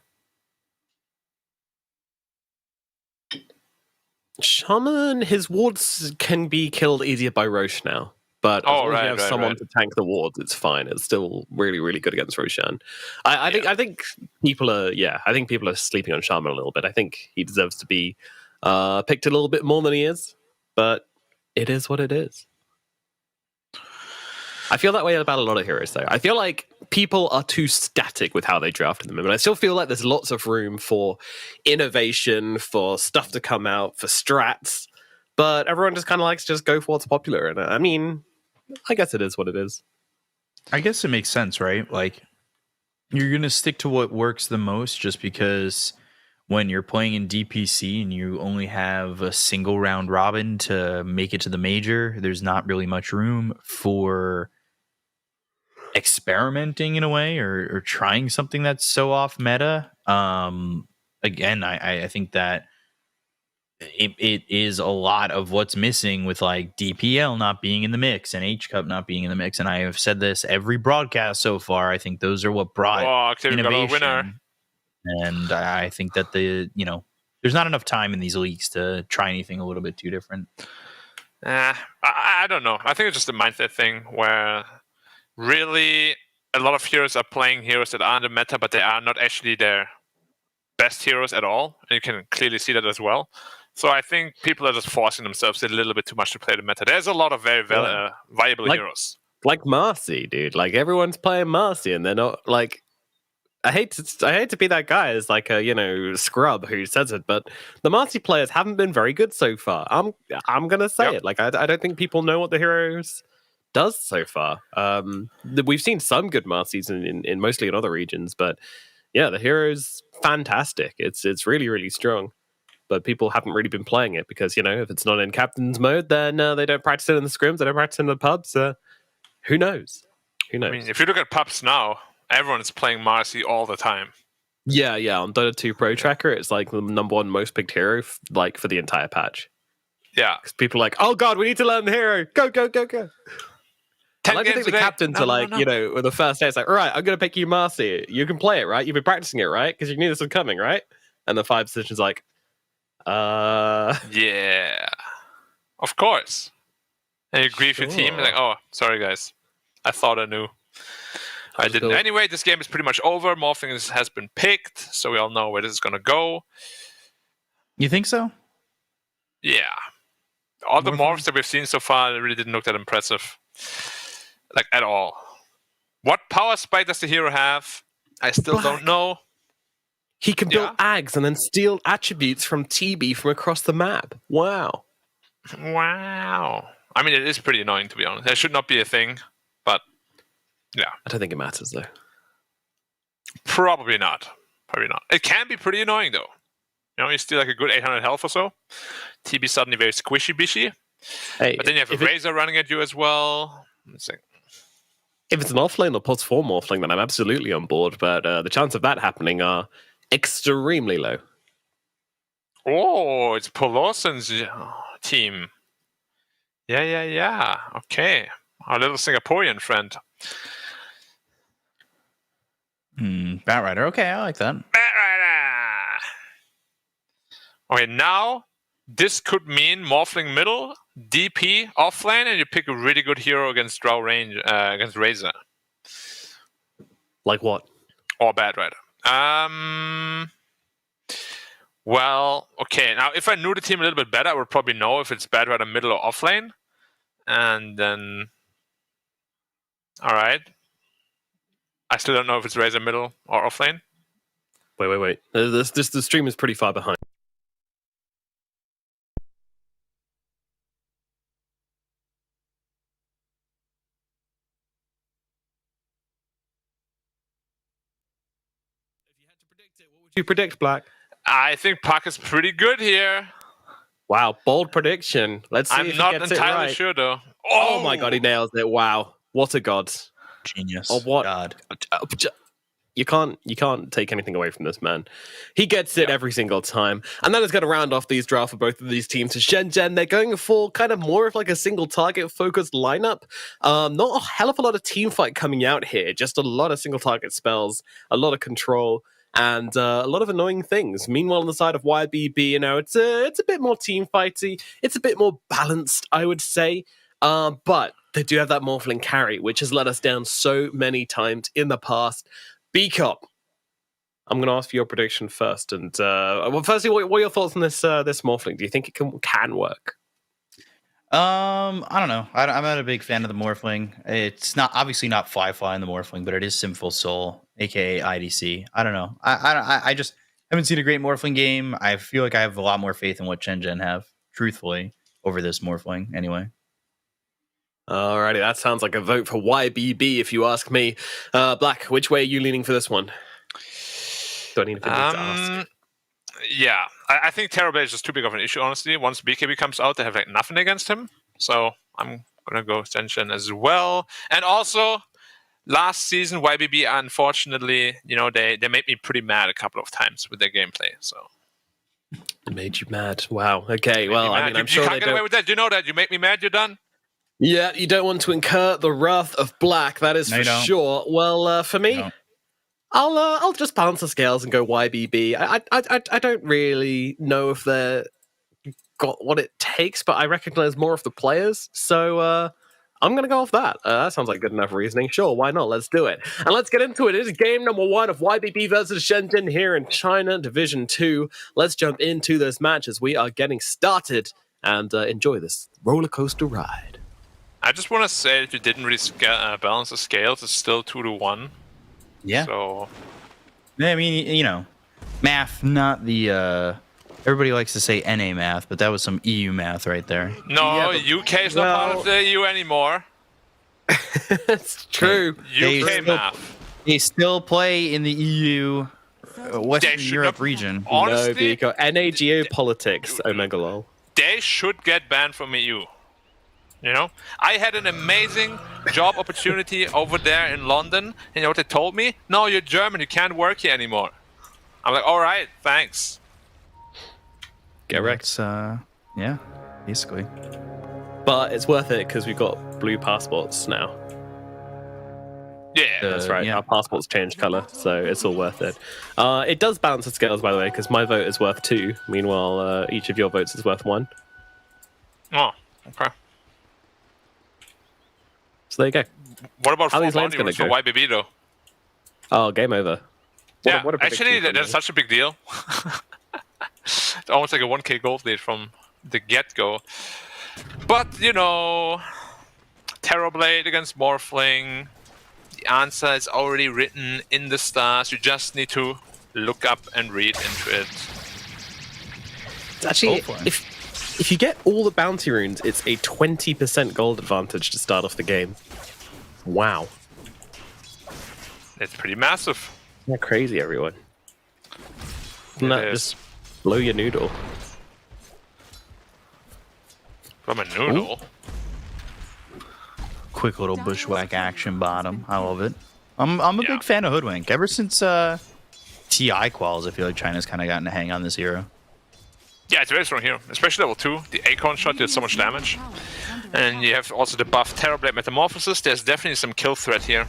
Shaman, his wards can be killed easier by Roche now. But as long as you have someone to tank the wards, it's fine. It's still really, really good against Roshan. I think people are sleeping on Shaman a little bit. I think he deserves to be picked a little bit more than he is. But it is what it is. I feel that way about a lot of heroes, though. I feel like people are too static with how they draft them. And I still feel like there's lots of room for innovation, for stuff to come out, for strats. But everyone just kind of likes to just go for what's popular. And I mean, I guess it is what it is. I guess it makes sense, right? Like, you're going to stick to what works the most just because when you're playing in DPC and you only have a single round robin to make it to the major, there's not really much room for experimenting in a way or trying something that's so off meta. Again, I think that it is a lot of what's missing with like DPL not being in the mix and H Cup not being in the mix. And I have said this every broadcast so far. I think those are what brought innovation. Winner. And I think that the there's not enough time in these leagues to try anything a little bit too different. I don't know. I think it's just a mindset thing where really a lot of heroes are playing heroes that are in the meta, but they are not actually their best heroes at all. And you can clearly see that as well. So I think people are just forcing themselves a little bit too much to play the meta. There's a lot of very viable heroes. Like Marcy, dude. Like everyone's playing Marcy, and they're not like. I hate to be that guy as like a scrub who says it, but the Marcy players haven't been very good so far. I'm gonna say it. Like I don't think people know what the heroes does so far. We've seen some good Marcys in mostly in other regions, but yeah, the hero's fantastic. It's really, really strong. But people haven't really been playing it because, if it's not in captain's mode, then they don't practice it in the scrims, they don't practice it in the pubs. Who knows? Who knows? I mean, if you look at pubs now, everyone is playing Marcy all the time. Yeah. On Dota 2 Pro Tracker, it's like the number one most picked hero for the entire patch. Yeah. Because people are like, oh god, we need to learn the hero. Go. I like to think the captains are like, with the first day, it's like, all right, I'm going to pick you Marcy. You can play it, right? You've been practicing it, right? Because you knew this was coming, right? And the 5 position's like, yeah, of course. And you grieve your team, like, oh, sorry guys, I thought I knew. I didn't. Cool. Anyway, this game is pretty much over. Morphling has been picked, so we all know where this is going to go. You think so? Yeah. All the morphs that we've seen so far really didn't look that impressive. Like, at all. What power spike does the hero have? I still don't know. He can build ags and then steal attributes from TB from across the map. Wow. I mean, it is pretty annoying, to be honest. That should not be a thing, but yeah. I don't think it matters, though. Probably not. It can be pretty annoying, though. You steal like a good 800 health or so. TB suddenly very squishy-bishy. Hey, but then you have a Razor running at you as well. Let's see. If it's an offlane or plus 4 morphling, then I'm absolutely on board. But the chance of that happening are extremely low. Oh, it's Polossen's team. Yeah. Okay. Our little Singaporean friend. Batrider. Okay, I like that. Batrider! Okay, now this could mean Morphling middle, DP offlane, and you pick a really good hero against draw range, against Razor. Like what? Or Batrider. Well, okay. Now, if I knew the team a little bit better, I would probably know if it's Batrider middle or offlane. And then, all right. I still don't know if it's Razor middle or offlane. Wait. The stream is pretty far behind. If you had to predict it, what would you predict, Black? I think Puck is pretty good here. Wow, bold prediction. Let's see if he not gets entirely it right. sure, though. Oh my god, he nails it. Wow. What a god. Genius. Oh, what? God. You can't take anything away from this man. He gets it every single time. And that is going to round off these draft for both of these teams. So Shenzhen, they're going for kind of more of like a single target focused lineup. Not a hell of a lot of team fight coming out here. Just a lot of single target spells, a lot of control, and a lot of annoying things. Meanwhile, on the side of YBB, it's a bit more team fighty. It's a bit more balanced, I would say. But they do have that Morphling carry, which has let us down so many times in the past. B-Cop, I'm going to ask for your prediction first. And firstly, what are your thoughts on this Morphling? Do you think it can work? I don't know. I'm not a big fan of the Morphling. It's obviously not Fly in the Morphling, but it is Sinful Soul, aka IDC. I don't know. I just haven't seen a great Morphling game. I feel like I have a lot more faith in what Shenzhen have, truthfully, over this Morphling. Anyway. Alrighty, that sounds like a vote for YBB, if you ask me. Black, which way are you leaning for this one? Do I need to ask? Yeah, I think Terrorblade is just too big of an issue, honestly. Once BKB comes out, they have like nothing against him. So I'm going to go Shenzhen as well. And also, last season, YBB, unfortunately, they made me pretty mad a couple of times with their gameplay. So it made you mad. Wow. Okay, well, I mean, I'm sure you can't get away with that. Do you know that? You make me mad, you're done. Yeah, you don't want to incur the wrath of Black, that is for sure. Well, for me, I'll just balance the scales and go YBB. I don't really know if they're got what it takes, but I recognize more of the players, so I'm gonna go off that. That sounds like good enough reasoning. Sure, why not? Let's do it. And let's get into it. It is game number 1 of YBB versus Shenzhen here in China Division 2. Let's jump into those matches. We are getting started and enjoy this roller coaster ride. I just want to say that you didn't really balance the scales. It's still 2-1. Yeah. So, I mean, you know, math, not the. Everybody likes to say NA math, but that was some EU math right there. no, UK is not part of the EU anymore. It's true. UK math. They still play in the EU, Western should Europe have- region. Honestly, No, Vico. NA geopolitics, Omega lol. they should get banned from EU. You know, I had an amazing job opportunity over there in London, and you know what they told me? No, you're German, you can't work here anymore. I'm like, all right, thanks. Get wrecked. It's, yeah, basically. But it's worth it because we've got blue passports now. Yeah, That's right. yeah. Our passports change color, so it's all worth it. It does balance the scales, by the way, because my vote is worth 2. Meanwhile, each of your votes is worth 1. Oh, okay. So there you go. What about How full these lanes bounty gonna rules for go? YBB though? Oh, game over. Yeah, what a prediction actually, from that's you. such a big deal. It's almost like a 1k gold lead from the get-go. But, you know, Terrorblade against Morphling, the answer is already written in the stars. You just need to look up and read into it. It's actually, Go for it. if you get all the bounty runes, it's a 20% gold advantage to start off the game. Wow. It's pretty massive. They're crazy, everyone. Isn't that It just is. blow your noodle? From a noodle. Quick little bushwhack action bottom. I love it. I'm a Yeah. big fan of Hoodwink. Ever since TI quals, I feel like China's kind of gotten a hang on this hero. Yeah, it's very strong here, especially level 2. The Acorn shot did so much damage. And you have also the buff Terrorblade Metamorphosis. There's definitely some kill threat here.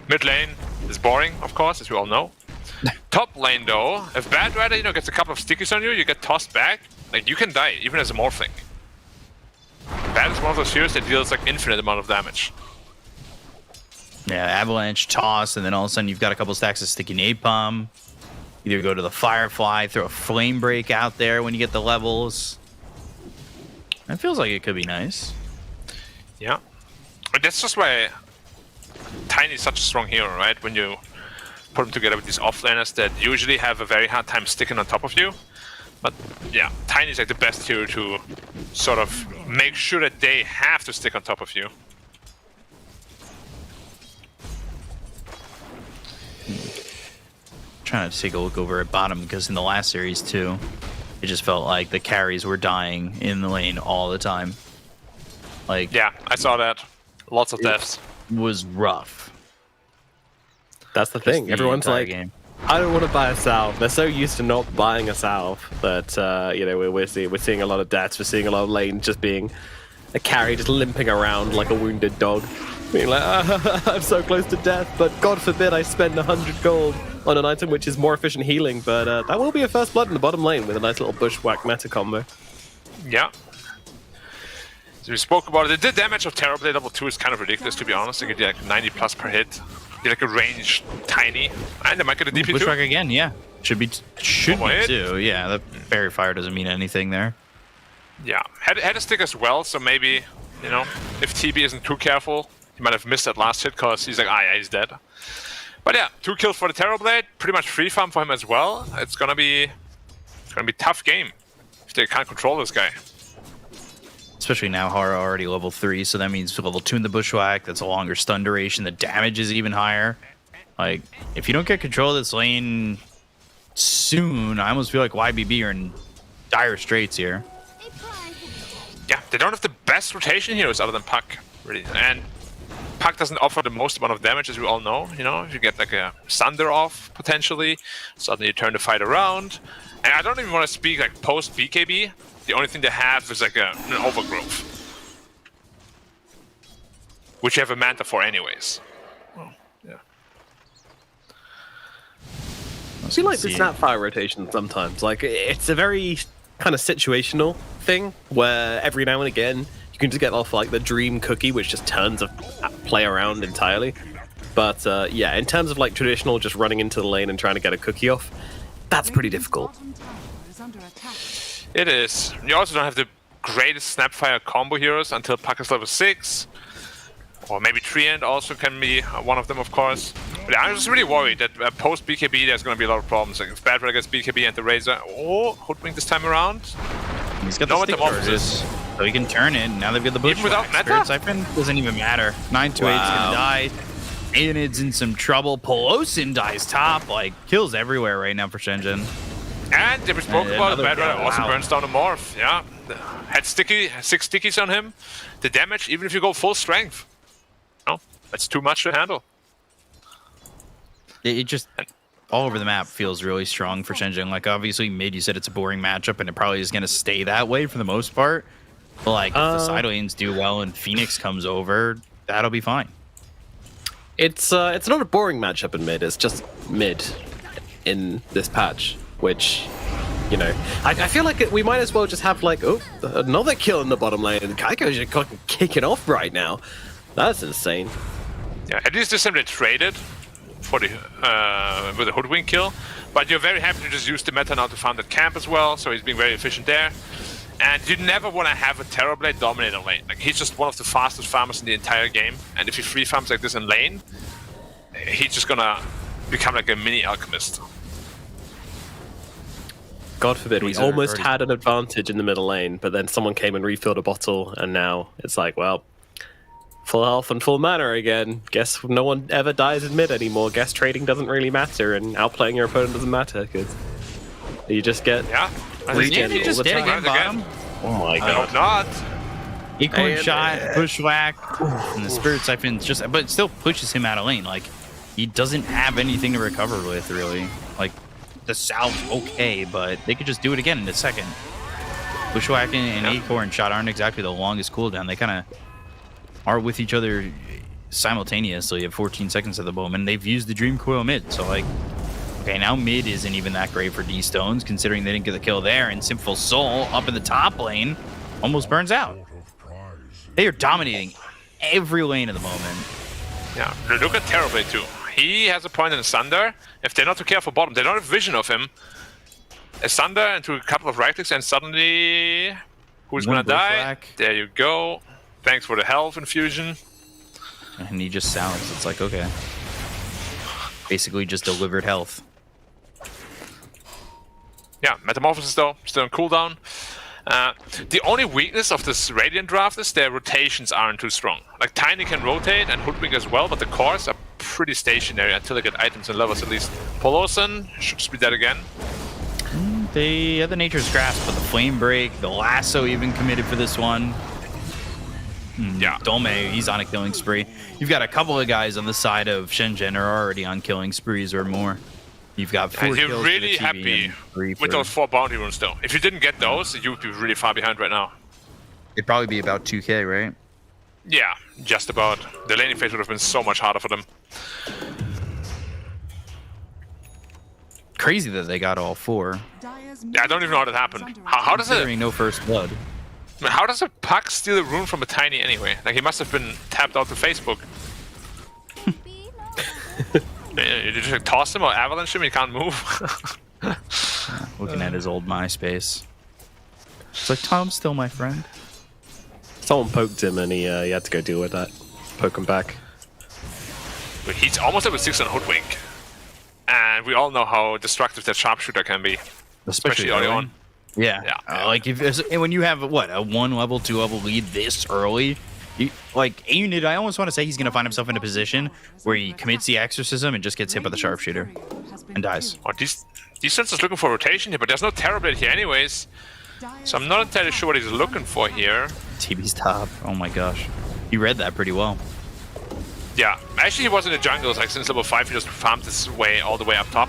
Mid lane is boring, of course, as we all know. Top lane, though, if Bad Rider, you know, gets a couple of stickies on you, you get tossed back. Like, you can die, even as a Morphling. Bad is one of those heroes that deals, like, infinite amount of damage. Yeah, avalanche, toss, and then all of a sudden you've got a couple stacks of sticky napalm. Either go to the Firefly, throw a flame break out there when you get the levels. It feels like it could be nice. Yeah. But that's just why Tiny is such a strong hero, right? When you put him together with these offlaners that usually have a very hard time sticking on top of you. But yeah, Tiny is like the best hero to sort of make sure that they have to stick on top of you. Trying to take a look over at bottom because in the last series too, it just felt like the carries were dying in the lane all the time. Like, Yeah, I saw that. Lots of deaths. was rough. That's the thing. The Everyone's entire like, game. I don't want to buy a salve. They're so used to not buying a salve that you know we're seeing a lot of deaths. We're seeing a lot of lanes just being a carry, just limping around like a wounded dog, being like, I'm so close to death, but God forbid I spend 100 gold on an item which is more efficient healing. But that will be a first blood in the bottom lane with a nice little bushwhack meta combo. Yeah. So we spoke about it. The damage of Terrorblade level 2 is kind of ridiculous, to be honest. They get like 90 plus per hit. They're like a ranged Tiny. And they might get a DP Bushwhack too. again, yeah. Should be One more hit. too. Yeah, the fairy fire doesn't mean anything there. Yeah, had a stick as well, so maybe, you know, if TB isn't too careful, he might have missed that last hit because he's like, yeah, he's dead. But yeah, 2 kills for the Terrorblade, pretty much free farm for him as well. It's gonna be a tough game if they can't control this guy. Especially now, Hara already level 3, so that means level 2 in the bushwhack. That's a longer stun duration. The damage is even higher. Like, if you don't get control of this lane soon, I almost feel like YBB are in dire straits here. Yeah, they don't have the best rotation heroes other than Puck, really. And Puck doesn't offer the most amount of damage, as we all know. You know, if you get like a Sunder off, potentially, suddenly you turn the fight around. And I don't even want to speak like post BKB. The only thing they have is like an overgrowth. Which you have a Manta for anyways. See, like the Snapfire rotation sometimes. Like, it's a very kind of situational thing where every now and again you can just get off like the dream cookie, which just turns a play around entirely. But yeah, in terms of like traditional, just running into the lane and trying to get a cookie off, that's pretty difficult. It is. You also don't have the greatest Snapfire combo heroes until Puck is level 6. Or maybe Treant also can be one of them, of course. But I'm just really worried that post BKB there's going to be a lot of problems. Like if Bad Red gets BKB and the Razor, Hoodwink this time around. He's got the stick charges, so he can turn it. Now they've got the Bushwhack. Even without meta? Spirit Siphon doesn't even matter. 928's gonna die. Aeonid's in some trouble. Pelosin dies top. Like, kills everywhere right now for Shenzhen. And we spoke about Bad Red also wow. burns down a Morph. Yeah, had 6 stickies on him. The damage, even if you go full strength, no, that's too much to handle. It just all over the map feels really strong for Shenzhen. Like, obviously, mid, you said it's a boring matchup, and it probably is going to stay that way for the most part. But, like, if the side lanes do well and Phoenix comes over, that'll be fine. It's not a boring matchup in mid. It's just mid in this patch, which, you know, I feel like we might as well just have like another kill in the bottom lane, and Kaiko's just kicking off right now. That's insane. Yeah, at least this time they traded for the with the Hoodwink kill, but you're very happy to just use the meta now to farm that camp as well. So he's being very efficient there. And you never want to have a Terrorblade dominate a lane. Like, he's just one of the fastest farmers in the entire game. And if he free farms like this in lane, he's just gonna become like a mini alchemist. God forbid, we almost had an advantage in the middle lane, but then someone came and refilled a bottle, and now it's like, well, full health and full mana again. Guess no one ever dies in mid anymore. Guess trading doesn't really matter, and outplaying your opponent doesn't matter, because you just get... Yeah. Regen all the time. Again, bottom. Oh my god. I hope not. Equal shot, Bushwhack, and the Spirit Siphon just, but it still pushes him out of lane. Like, he doesn't have anything to recover with, really. Like, the salve's okay, but they could just do it again in a second. Bushwhack and Acorn shot aren't exactly the longest cooldown. They kind of are with each other simultaneously at 14 seconds at the moment. They've used the Dream Coil mid, so like, okay, now mid isn't even that great for D-Stones, considering they didn't get the kill there, and Sinful Soul up in the top lane almost burns out. They are dominating every lane at the moment. Yeah, look at Terrorblade too. He has a point in Sunder. If they're not too careful bottom, they don't have vision of him. A Sunder into a couple of right clicks, and suddenly... Who's gonna die? There you go. Thanks for the health infusion. And he just sounds. It's like, okay. Basically just delivered health. Yeah, Metamorphosis though, still on cooldown. The only weakness of this Radiant draft is their rotations aren't too strong. Like, Tiny can rotate and Hoodwink as well, but the cores are pretty stationary until they get items and levels at least. Polosan should speed that again. They have the Nature's Grasp, but the Flame Break, the Lasso even committed for this one. Yeah. Dome, he's on a killing spree. You've got a couple of guys on the side of Shenzhen are already on killing sprees or more. You've got 4 and kills you're really happy with those 4 bounty runes though. If you didn't get those, you would be really far behind right now. It'd probably be about 2k, right? Yeah, just about. The laning phase would have been so much harder for them. Crazy that they got all 4. Yeah, I don't even know how that happened. How does it... no first blood. How does a Puck steal a rune from a Tiny anyway? Like, he must have been tapped out to Facebook. You just like, toss him or avalanche him, he can't move. Looking at his old MySpace. It's like, Tom's still my friend. Someone poked him and he had to go deal with that. Poke him back. But he's almost level 6 on Hoodwink. And we all know how destructive that sharpshooter can be. Especially early on. Yeah. Like, when you have, what, a 1 level, 2 level lead this early, like, Aeonid, I almost want to say he's going to find himself in a position where he commits the exorcism and just gets hit by the sharpshooter and dies. Oh, D-Stones is looking for rotation here, but there's no Terrorblade here anyways. So I'm not entirely sure what he's looking for here. TB's top. Oh my gosh. He read that pretty well. Yeah. Actually, he was in the jungle, like, since level 5, he just farmed his way all the way up top.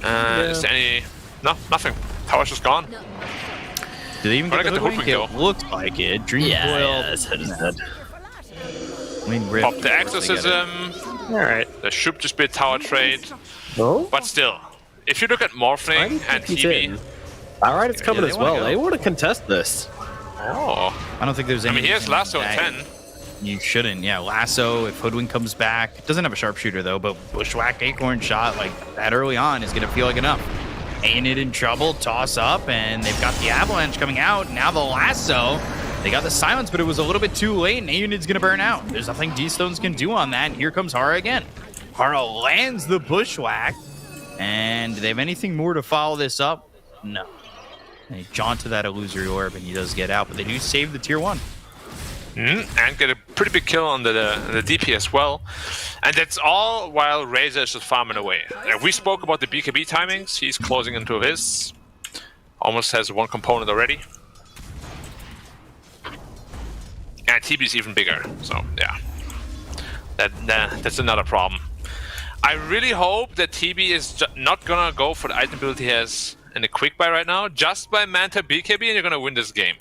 Is there any... No, nothing. Tower's just gone. Did they even get the Hoodwink? It looked like it. Dream Coil. Pop the exorcism. Alright. There should just be a tower trade. Oh? But still, if you look at Morphling and TB, Alright, it's coming they as wanna well. go. They want to contest this. oh, I don't think there's I any. mean, he has reason Lasso that 10. You shouldn't. Yeah, Lasso. If Hoodwink comes back, doesn't have a sharpshooter though, but Bushwhack Acorn shot like that early on is gonna feel like enough. Ain't it in trouble? Toss up, and they've got the Avalanche coming out. Now the Lasso. They got the silence, but it was a little bit too late, and Aeonid's gonna burn out. There's nothing D-Stones can do on that. And here comes Hara again. Hara lands the Bushwhack, and do they have anything more to follow this up? No. They jaunt to that illusory orb, and he does get out, but they do save the tier 1. And get a pretty big kill on the DP as well. And that's all while Razor is just farming away. We spoke about the BKB timings. He's closing into his. Almost has one component already. And TB's even bigger, so yeah. That's another problem. I really hope that TB is not gonna go for the item ability he has in the quick buy right now. Just by Manta BKB and you're gonna win this game.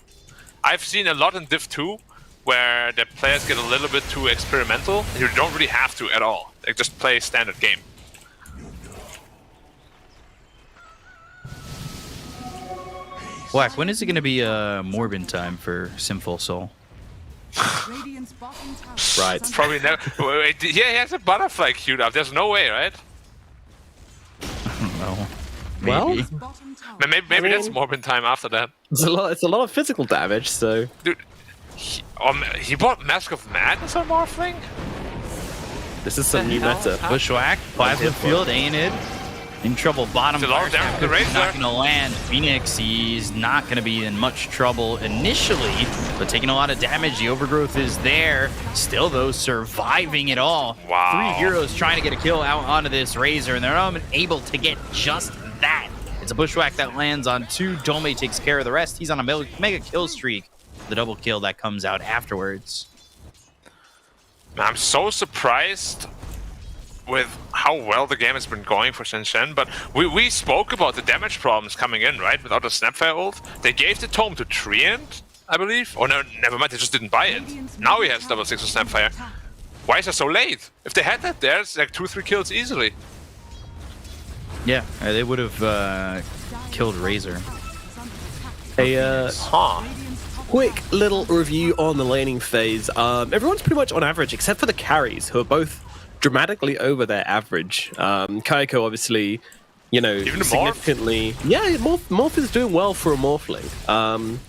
I've seen a lot in Div 2 where the players get a little bit too experimental. And you don't really have to at all. They just play standard game. Black, when is it going to be Morbin time for Sinful Soul? Radiant's bottom tower Right. is under Probably never. Wait, yeah, he has a butterfly queued up. There's no way, right? I don't know. Well, Maybe. bottom tower. Maybe that's Morbin time after that. it's a lot of physical damage, so Dude, he bought Mask of Madness on Morphling? this is some new meta. Bushwhack, Plasma Field, Aeonid. In trouble, bottom It's a lot of fire damage snap, to the He's not Razor. going to land. Phoenix, he's not going to be in much trouble initially, but taking a lot of damage. The overgrowth is there. Still, though, surviving it all. Wow. 3 heroes trying to get a kill out onto this Razor, and they're not able to get just that. It's a Bushwhack that lands on 2. Dome takes care of the rest. He's on a mega kill streak. The double kill that comes out afterwards. I'm so surprised with how well the game has been going for Shenzhen, but we spoke about the damage problems coming in, right? Without the Snapfire ult. They gave the Tome to Treant, I believe. Oh no, never mind, they just didn't buy it. Now he has double 6 with Snapfire. Why is it so late? If they had that there, it's like 2-3 kills easily. Yeah, they would have killed Razor. A Huh. quick little review on the laning phase. Everyone's pretty much on average, except for the carries, who are both dramatically over their average. Kaiko, obviously, you know, Even the significantly. Yeah, Morph is doing well for a Morphling.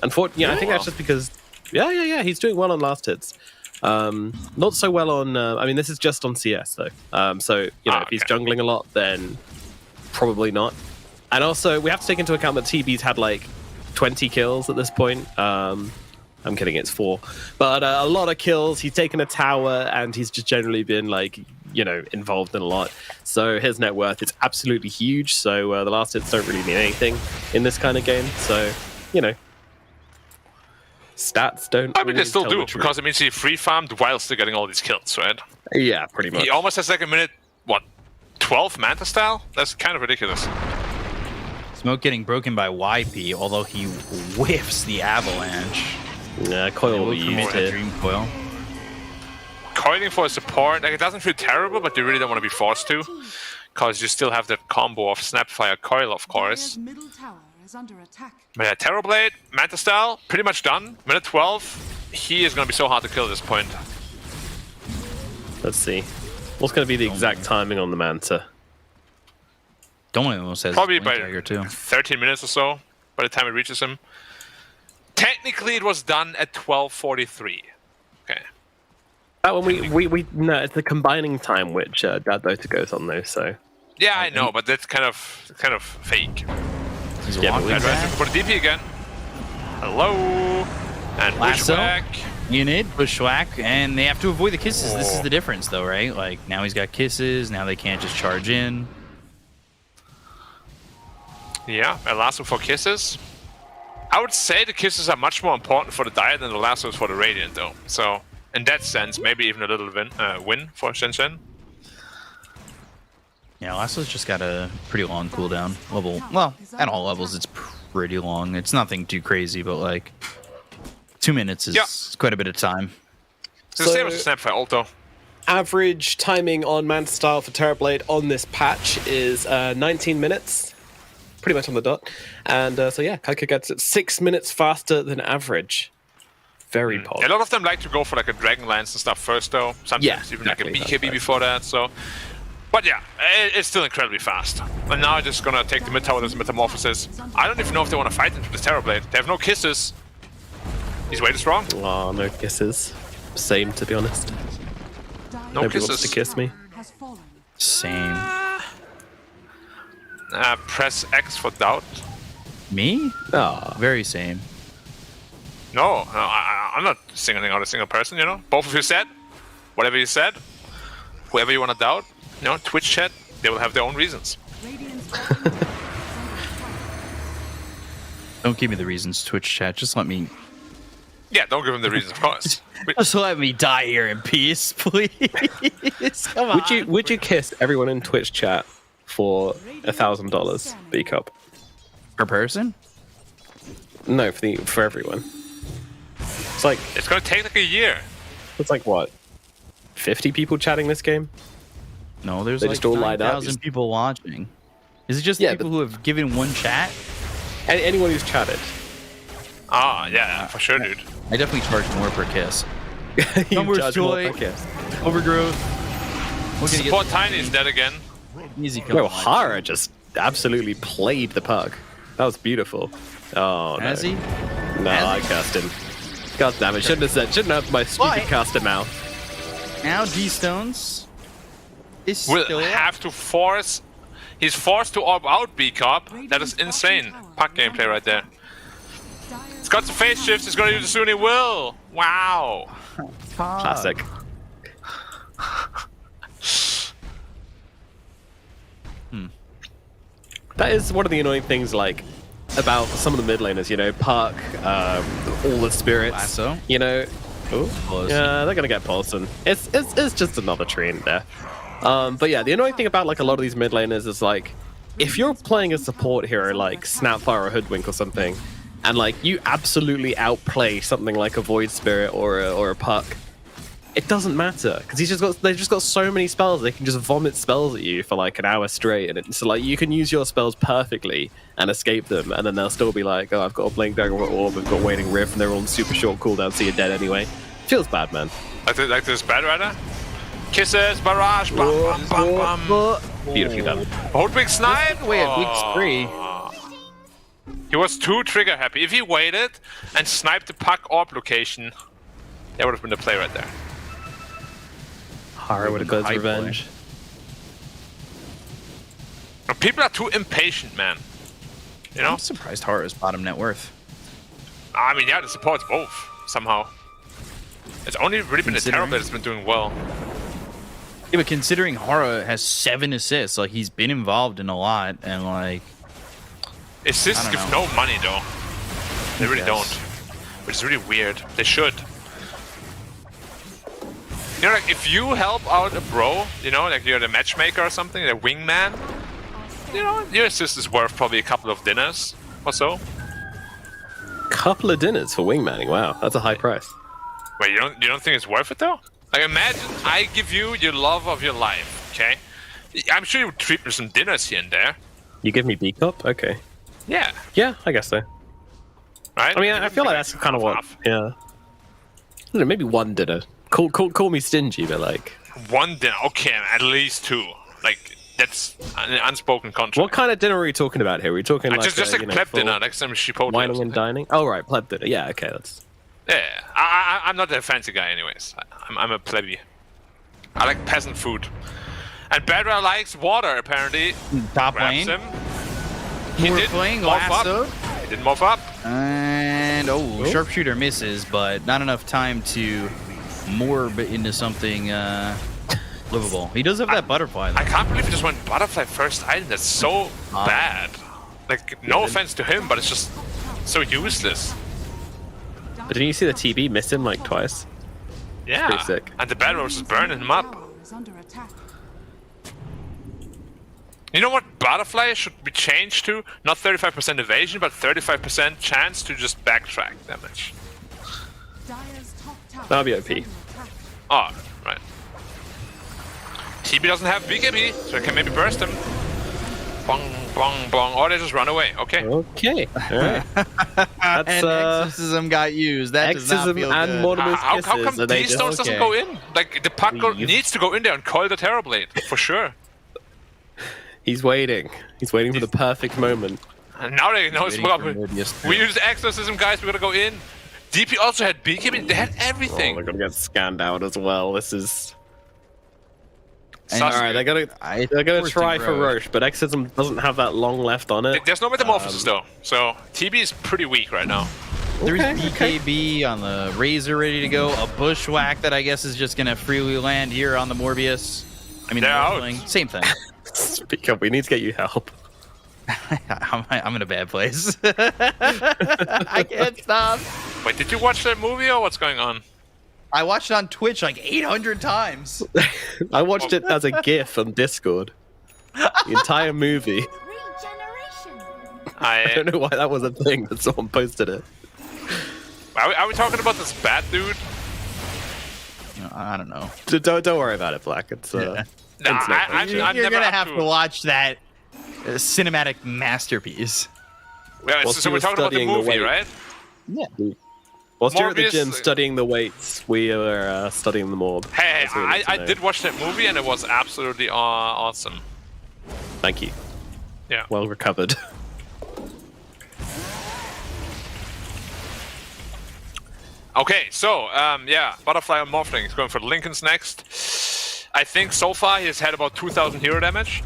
Unfortunately, I think that's just because. Yeah, he's doing well on last hits. Not so well on. I mean, this is just on CS though. So you know, if he's jungling a lot, then probably not. And also, we have to take into account that TB's had like 20 kills at this point. I'm kidding, it's 4. But a lot of kills. He's taken a tower, and he's just generally been like, you know, involved in a lot. So his net worth is absolutely huge. So the last hits don't really mean anything in this kind of game. So, you know, stats don't. I mean, they really still tell do, the truth. because it means he free farmed while still getting all these kills, right? Yeah, pretty much. He almost has like a minute, what, 12 Manta style? That's kind of ridiculous. Smoke getting broken by YP, although he whiffs the avalanche. Yeah, coil will be used here. Dream coil. Coiling for a support, like, it doesn't feel terrible, but you really don't want to be forced to, because you still have that combo of Snapfire Coil, of course. Dire's middle tower is under attack. But yeah, Terrorblade, Manta style, pretty much done. Minute 12, he is going to be so hard to kill at this point. Let's see. What's going to be the exact timing on the Manta? Don't almost says Probably Blink by Dagger too. 13 minutes or so, by the time it reaches him. Technically, it was done at 12:43. Okay. That one we no, it's the combining time which that Dota goes on though. So Yeah, I know, but that's kind of fake. He's a Yeah, but walking we- And back. for the DP again. Hello. And Lasso. Bushwhack. Unit, Bushwhack, and they have to avoid the kisses. This is the difference, though, right? Like, now he's got kisses, now they can't just charge in. Yeah, a lasso for kisses. I would say the kisses are much more important for the Dire than the lassos for the Radiant, though. So, in that sense, maybe even a little win for Shenzhen. Yeah, Lasso's just got a pretty long cooldown. Well, at all levels, it's pretty long. It's nothing too crazy, but, like, 2 minutes is quite a bit of time. It's the same as the Snapfire ult, though. average timing on Manta Style for Terrorblade on this patch is 19 minutes. Pretty much on the dot. And so yeah, Kaika gets it 6 minutes faster than average. Very pog. A lot of them like to go for like a Dragon Lance and stuff first, though. Sometimes even exactly. like a BKB before that. So, but yeah, it's still incredibly fast. And now just gonna take the mid tower as Metamorphosis. I don't even know if they want to fight into the Terrorblade. They have no kisses. He's way too strong. Oh, no kisses. Same, to be honest. No Nobody kisses. wants to kiss me. Has fallen. Same. Press X for doubt. Me? Oh. Very same. No, I'm not singling out a single person, you know? Both of you said, whatever you said, whoever you want to doubt, you know, Twitch chat, they will have their own reasons. Radiant's bottom tower is under attack. Don't give me the reasons, Twitch chat. Just let me. Yeah, don't give them the reasons, of course. Just let me die here in peace, please. Come on. Would you kiss everyone in Twitch chat for $1,000 B cup per person? No, for everyone. It's like It's gonna take like a year. it's like what? 50 people chatting this game? No, there's They like just all light up. 9,000 people watching. Is it just Yeah, people who have given one chat? Anyone who's chatted. Ah, yeah, for sure, dude. I definitely charge more per kiss. You Numbers charge more joy. per kiss. Overgrowth. We're gonna Support Tiny is dead again. easy kill. No, Hara just absolutely played the puck. That was beautiful. Oh no. Has he? No, I cast him. God damn it! Shouldn't have my stupid Why? caster mouth. Now D Stones is Will still have to force. He's forced to orb out B Corp. That is insane. Puck gameplay right there. He's got the phase shifts. He's gonna use it soon. He will. Wow. Classic. That is one of the annoying things, like, about some of the mid laners, you know, Puck, all the spirits, Lasso. you know. Ooh, Paulson. yeah, they're gonna get Paulson. It's just another tree in there. But yeah, the annoying thing about like a lot of these mid laners is like, if you're playing a support hero like Snapfire or Hoodwink or something, and like you absolutely outplay something like a Void Spirit or a Puck, it doesn't matter because they've just got so many spells. They can just vomit spells at you for like an hour straight, and so like you can use your spells perfectly and escape them, and then they'll still be like, oh, I've got a Blink Dagger Orb, I've got Waning Rift, and they're all on super short cooldown, so you're dead anyway. Feels bad, man. Like this bad rider. Kisses, barrage, bam, bam, bam, bam. Beautifully done. Hold big snipe. Wait, week 3. He was too trigger happy. If he waited and sniped the Puck orb location, that would have been the play right there. Hara would have got his High revenge. People are too impatient, man. You know? I'm surprised Hara's bottom net worth. I mean, yeah, the support's both, somehow. It's only really been the Considering- Terrorblade that's been doing well. Yeah, but considering Hara has 7 assists, like he's been involved in a lot, and like Assists I give don't no money, though. They really Yes. don't. Which is really weird. They should. You know, like, if you help out a bro, you know, like you're the matchmaker or something, the wingman, you know, your assist is worth probably a couple of dinners or so. Couple of dinners for wingmanning. Wow, that's a high price. Wait, you don't think it's worth it, though? Like, imagine I give you your love of your life, okay? I'm sure you would treat me some dinners here and there. You give me B cup? Okay. Yeah, Yeah, I guess so. right? I mean, I feel like that's kind of what. Half. Yeah. I don't know, maybe one dinner. Call me stingy, but like, One dinner, okay, at least 2. Like, that's an unspoken contract. what kind of dinner are we talking about here? Are we talking like just like pleb dinner next time she Chipotle. or wining and something. dining? Oh right, pleb dinner. Yeah, okay, that's. Yeah, I'm not a fancy guy, anyways. I'm a plebby. I like peasant food. And Bedra likes water, apparently. top Grabs lane. him. He We're did playing morph up. Lasso. He didn't morph up. And sharpshooter misses, but not enough time to morb into something livable. He does have that butterfly though. I can't believe he just went butterfly first item. That's so bad. Like, no offense to him, but it's just so useless. But didn't you see the TB miss him like twice? Yeah. pretty sick. And the Bedra was just burning him up. Tower is under attack. You know what butterfly should be changed to? Not 35% evasion, but 35% chance to just backtrack damage. Dire's top tower That'll be is OP. under attack. Oh, right. TB doesn't have BKB, so I can maybe burst him. Bong, bong, bong. Or they just run away. Okay. Okay. All right. That's And exorcism got used. That does not exorcism feel and good. Mortimer's How kisses. come are they these just- stones doesn't okay. go in? Like, the puck You- needs to go in there and coil the Terrorblade, for sure. He's waiting. He's waiting for the perfect moment. And now they know it's Waiting well, for Morbius we too. used exorcism, guys. We gotta go in. DP also had BKB. They had Oh, everything. they're gonna get scanned out as well. This is. And- All right, they're gonna forced try him for Roche. Roche, but Exorcism doesn't have that long left on it. There's no metamorphosis though, so TB is pretty weak right now. There's Okay, BKB on the Razor ready to go. A Bushwhack that I guess is just gonna freely land here on the Morbius. I mean, the They're out. Morphling. Same thing. Speak up. We need to get you help. I'm in a bad place. I can't stop. Wait, did you watch that movie or what's going on? I watched it on Twitch like 800 times. I watched it as a GIF on Discord. The entire movie. I don't know why that was a thing, but someone posted it. Are we talking about this bad dude? I don't know. Don't worry about it, Black. It's Nah, internet I'm You're never gonna up have to watch that cinematic masterpiece. Yeah, Whilst so you we're were talking about the studying the movie, weight. right? Yeah. Whilst you're at the Morbius- gym studying the weights, we are studying the morb. Hey, That's what we need to I know. did watch that movie and it was absolutely awesome. Thank you. Yeah. Well recovered. Okay, so yeah, Butterfly and Morphling is going for Lincoln's next. I think so far he's had about 2,000 hero damage,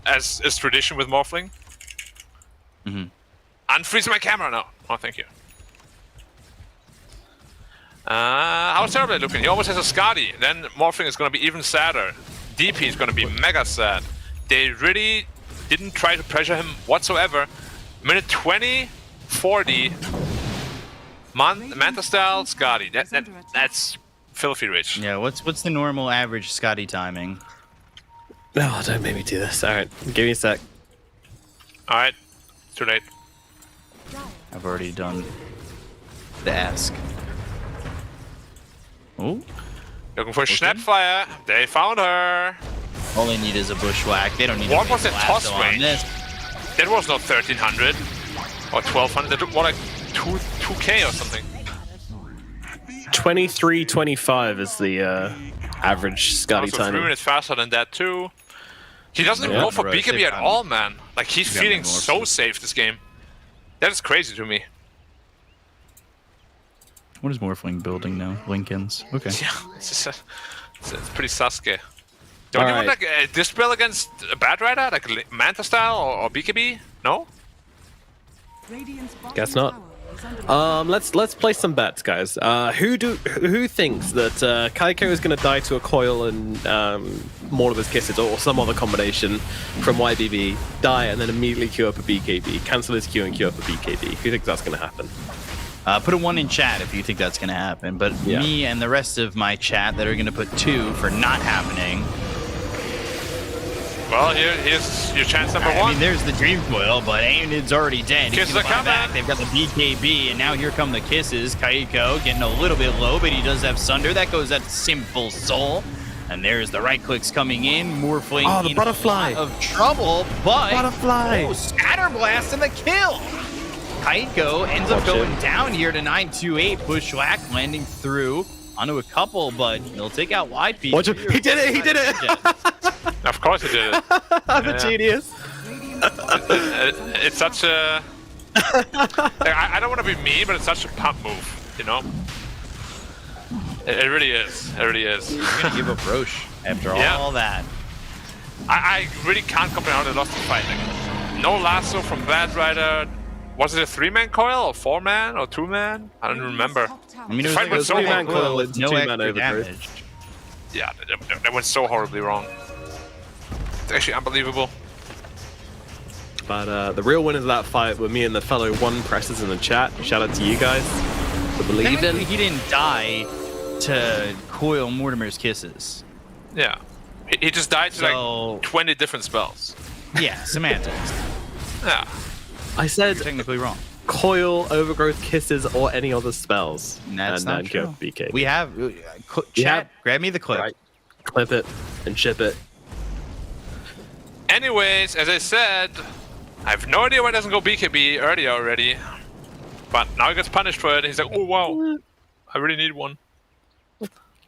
as is tradition with Morphling. Mm-hmm. Unfreeze my camera now. Oh, thank you. How's Terrorblade looking? He almost has a Skadi. Then Morphling is going to be even sadder. DP is going to be mega sad. They really didn't try to pressure him whatsoever. Minute 20, 40. Manta style, Skadi. That's filthy rich. Yeah. What's the normal average Scotty timing? No, don't make me do this. All right, give me a sec. All right, too late. I've already done the ask. Oh, Looking for Snapfire. They found her. all they need is a Bushwhack. They don't need What to was make the a toss lasso on range? this. That was not 1,300 or 1,200. That looked more like 2K or something. 23:25 is the average Scotty Also 3 timing. minutes faster than that too. He doesn't even Yeah. go for Right, BKB safe at timing. all, man. Like he's got feeling more so safe. safe this game. That is crazy to me. What is Morphling building now? Lincoln's. Okay. Yeah, it's pretty Sasuke. Don't All you want right. like a Dispel against a Bad Rider, like Manta style or BKB? No. Guess not. Let's play some bets, guys. Who thinks that Kaiko is going to die to a coil and more of his kisses, or some other combination from YBB, die and then immediately queue up a BKB, cancel his queue and queue up a BKB? Who thinks that's going to happen? Put a 1 in chat if you think that's going to happen. But Yeah. me and the rest of my chat that are going to put 2 for not happening. Well, here's your chance number I one. mean, there's the Dream Coil, but Aeonid's already dead. He's Kisses gonna are buy coming. back. They've got the BKB, and now here come the kisses. Kaiko getting a little bit low, but he does have Sunder. That goes at Simple Soul. And there's the right clicks coming in. Morphling Oh, the in butterfly. a lot of trouble, but Butterfly. Oh, Scatter Blast and the kill. Kaiko ends up Watch going it. down here to 928. Bushwhack landing through onto a couple, but he'll take out YP. Watch him. He did it. He did it. Of course he did it. I'm Yeah. a genius. It's such a. Like, I don't want to be mean, but it's such a pump move, you know. It really is. It really is. You're gonna give up Roche after Yeah. all that. I really can't comprehend how they lost the fight. Like, no lasso from Bad Rider. Was it a 3-man coil or 4-man or 2-man? I don't remember. I mean, it was fight like a was so 3-man horrible. coil with no 2-man extra overdrive. damage. Yeah, that went so horribly wrong. It's actually unbelievable. But the real winners of that fight were me and the fellow one pressers in the chat. Shout out to you guys for believing. Technically, he didn't die to coil Mortimer's kisses. Yeah. He just died to So- like 20 different spells. Yeah, semantics. Yeah. I said You're technically wrong. coil, overgrowth, kisses, or any other spells. And that's and not then go true. BK. We have chat. have- Grab me the clip. Right. Clip it. and ship it. Anyways, as I said, I have no idea why it doesn't go BKB earlier already. But now he gets punished for it. And he's like, oh wow, I really need one.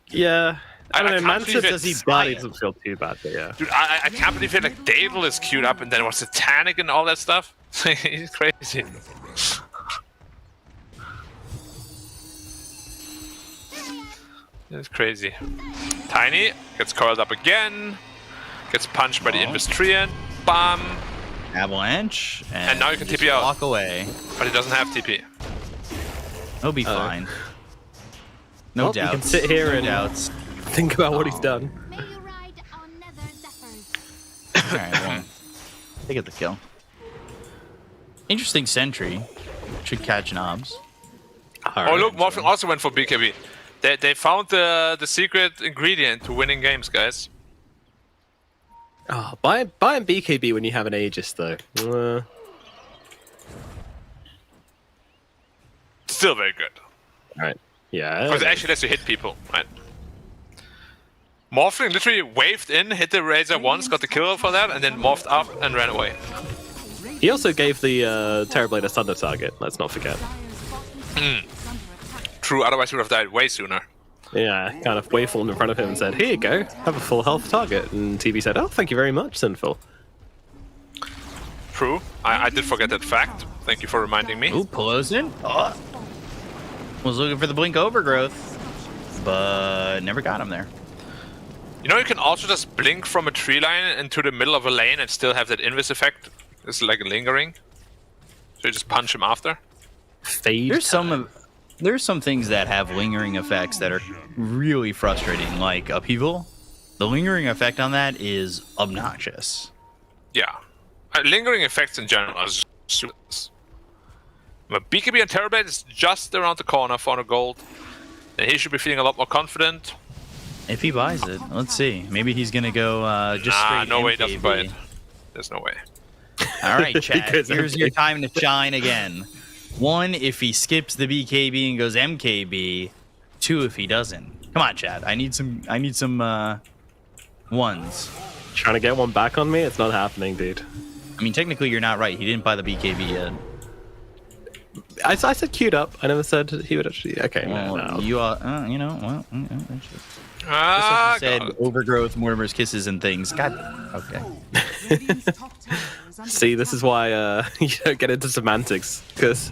Yeah. I don't know, can't Mansa believe does he it's bad, he Science. doesn't feel too bad, but yeah. Dude, I can't believe it. Like Daedal is queued up, and then what's Satanic and all that stuff. He's crazy. It's crazy. Tiny gets coiled up again. Gets punched by the Invistrian. Bam. Avalanche. And now you can just TP out. walk away. But he doesn't have TP. He'll be fine. No Well, doubts. You can sit here no and doubts. think about what he's done. May you ride on nether zephyrs. All right, well, they get the kill. Interesting sentry. Should catch knobs. Oh look, Morphin also went for BKB. They found the secret ingredient to winning games, guys. Oh, buy an BKB when you have an Aegis, though. Still very good. Right. Yeah. Because it actually lets you hit people, right? Morphling literally waved in, hit the Razor once, got the kill for that, and then morphed up and ran away. He also gave the Terrorblade a thunder target, let's not forget. True, otherwise he would have died way sooner. Yeah, kind of waveformed in front of him and said, here you go, have a full health target. And TV said, oh, thank you very much, Sinful. True, I did forget that fact. Thank you for reminding me. Ooh, Pelosin. Oh. Was looking for the blink overgrowth, but never got him there. You know, you can also just blink from a tree line into the middle of a lane and still have that invis effect. It's like lingering. So you just punch him after. Fade. There's some things that have lingering effects that are really frustrating, like Upheaval. The lingering effect on that is obnoxious. Yeah. Lingering effects in general is super. But BKB and Terrorblade is just around the corner for 100 gold. And he should be feeling a lot more confident. If he buys it, let's see. Maybe he's gonna go just straight no way he MKB. doesn't buy it. There's no way. All right, Chad. Because Here's MKB. your time to shine again. 1, if he skips the BKB and goes MKB. 2, if he doesn't. Come on, Chad. I need some ones. Trying to get one back on me? It's not happening, dude. I mean, technically, you're not right. He didn't buy the BKB yet. I said queued up. I never said he would actually. Okay, Well, no. you are, you know, well, that's just... Ah, Just like you God. said overgrowth, Mortimer's kisses, and things. God, okay. Radiant's top tower is under See, this is why you don't get into semantics, because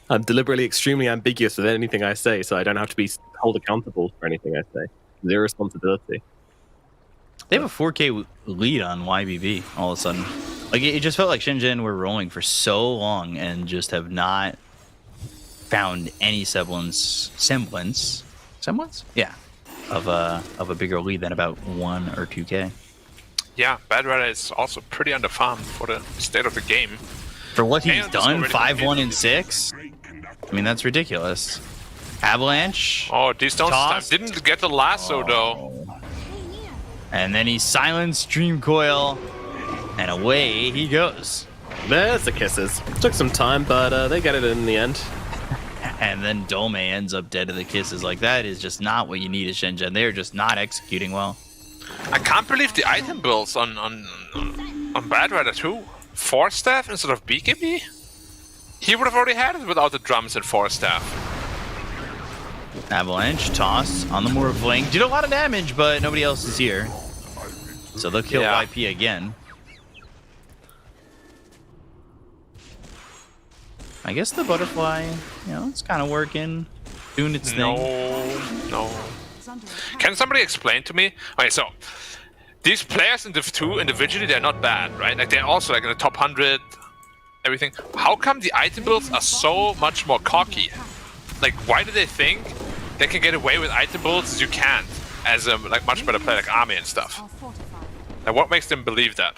I'm deliberately extremely ambiguous with anything I say, so I don't have to be held accountable for anything I say. Zero responsibility. They have a 4K lead on YBB all of a sudden. Like, it just felt like Shenzhen were rolling for so long and just have not found any semblance? Yeah, of a bigger lead than about 1 or 2K. Yeah, Bad Rider is also pretty underfarmed for the state of the game. For what he's And done, already 5-1 and 6. I mean, that's ridiculous. Avalanche. Oh, these stones Toss. this time didn't get the lasso though. And then he silenced Dream Coil, and away he goes. There's the kisses. Took some time, but they get it in the end. And then Dome ends up dead to the kisses. Like, that is just not what you need at Shenzhen. They're just not executing well. I can't believe the item builds on Bad Rider 2. 4 staff instead of BKB? He would have already had it without the drums and 4 staff. Avalanche, toss on the Morphling. Did a lot of damage, but nobody else is here. So they'll kill Yeah. YP again. I guess the butterfly, it's kind of working, doing its thing. No. Can somebody explain to me? Okay, so these players in Div 2 individually, they're not bad, right? Like, they're also like in the top 100, everything. How come the item builds are so much more cocky? Like, why do they think they can get away with item builds as you can't, as a like much better player like Army and stuff? Like, what makes them believe that?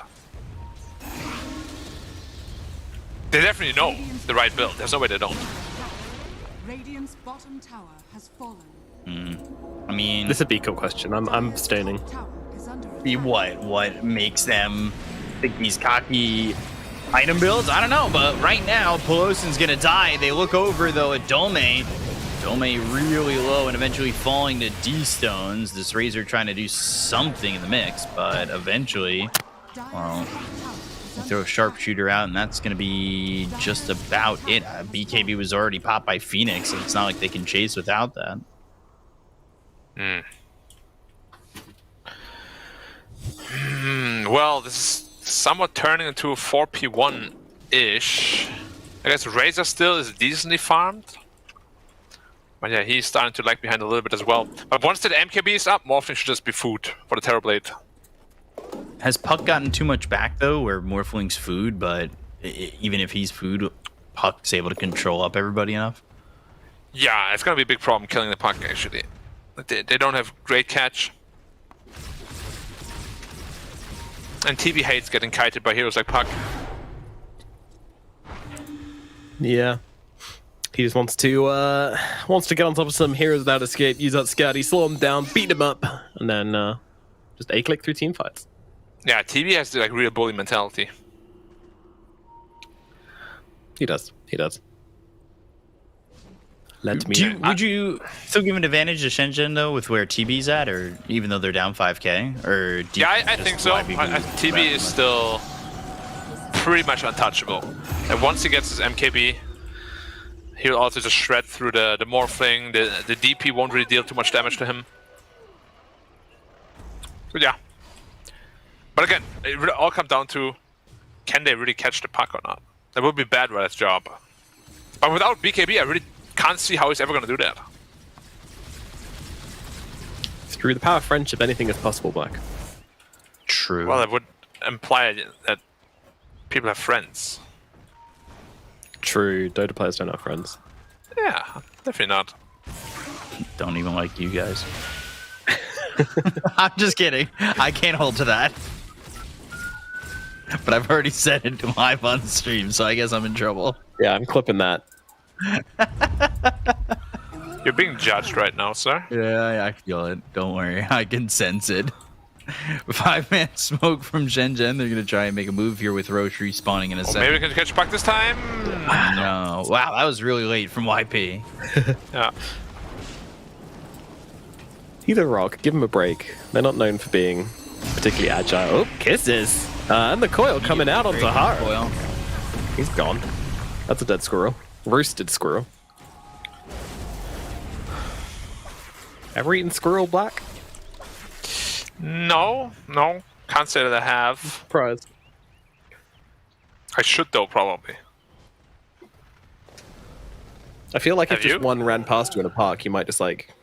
They definitely know the right build. There's no way they don't. Radiant's bottom tower has fallen. I mean, This is a Beacon question. I'm abstaining. Tower is under attack. what makes them think these cocky item builds? I don't know, but right now Pelosin's gonna die. They look over though at Dome. Dome really low and eventually falling to D-Stones. This Razor trying to do something in the mix, but eventually, well, they throw a sharpshooter out, and that's going to be just about it. BKB was already popped by Phoenix, so it's not like they can chase without that. Well, this is somewhat turning into a 4p1-ish. I guess Razor still is decently farmed. But yeah, he's starting to lag behind a little bit as well. But once that MKB is up, Morphling should just be food for the Terrorblade. Has Puck gotten too much back, though, where Morphling's food, but even if he's food, Puck's able to control up everybody enough? Yeah, it's going to be a big problem killing the Puck, actually. They don't have great catch. And TV hates getting kited by heroes like Puck. Yeah. He just wants to get on top of some heroes without escape, use that Scouty, slow him down, beat him up, and then just A-click through team fights. Yeah, TV has the like real bully mentality. He does. Would you still give an advantage to Shenzhen, though, with where TB's at, or even though they're down 5k? Or yeah, I think so. TB is still pretty much untouchable. And once he gets his MKB, he'll also just shred through the Morphling. The DP won't really deal too much damage to him. But yeah. But again, it will all come down to, can they really catch the Puck or not? That would be bad Red's job. But without BKB, I really can't see how he's ever going to do that. Through the power of friendship, anything is possible, Black. True. Well, that would imply that people have friends. True, Dota players don't have friends. Yeah, definitely not. Don't even like you guys. I'm just kidding. I can't hold to that. But I've already said it live on stream, so I guess I'm in trouble. Yeah, I'm clipping that. You're being judged right now, sir. Yeah, I feel it. Don't worry. I can sense it. 5-man smoke from Shenzhen. They're going to try and make a move here with Roche respawning in a second. Maybe we can catch Puck this time? No. Wow, that was really late from YP. Yeah. Either rock, give them a break. They're not known for being particularly agile. Oh, kisses! And the coil coming out onto Hara. Coil. He's gone. That's a dead squirrel. Roasted squirrel. Ever eaten squirrel, Black? No. Can't say that I have. Surprised. I should though, probably. I feel like Have if just you? one ran past you in a park, you might just like...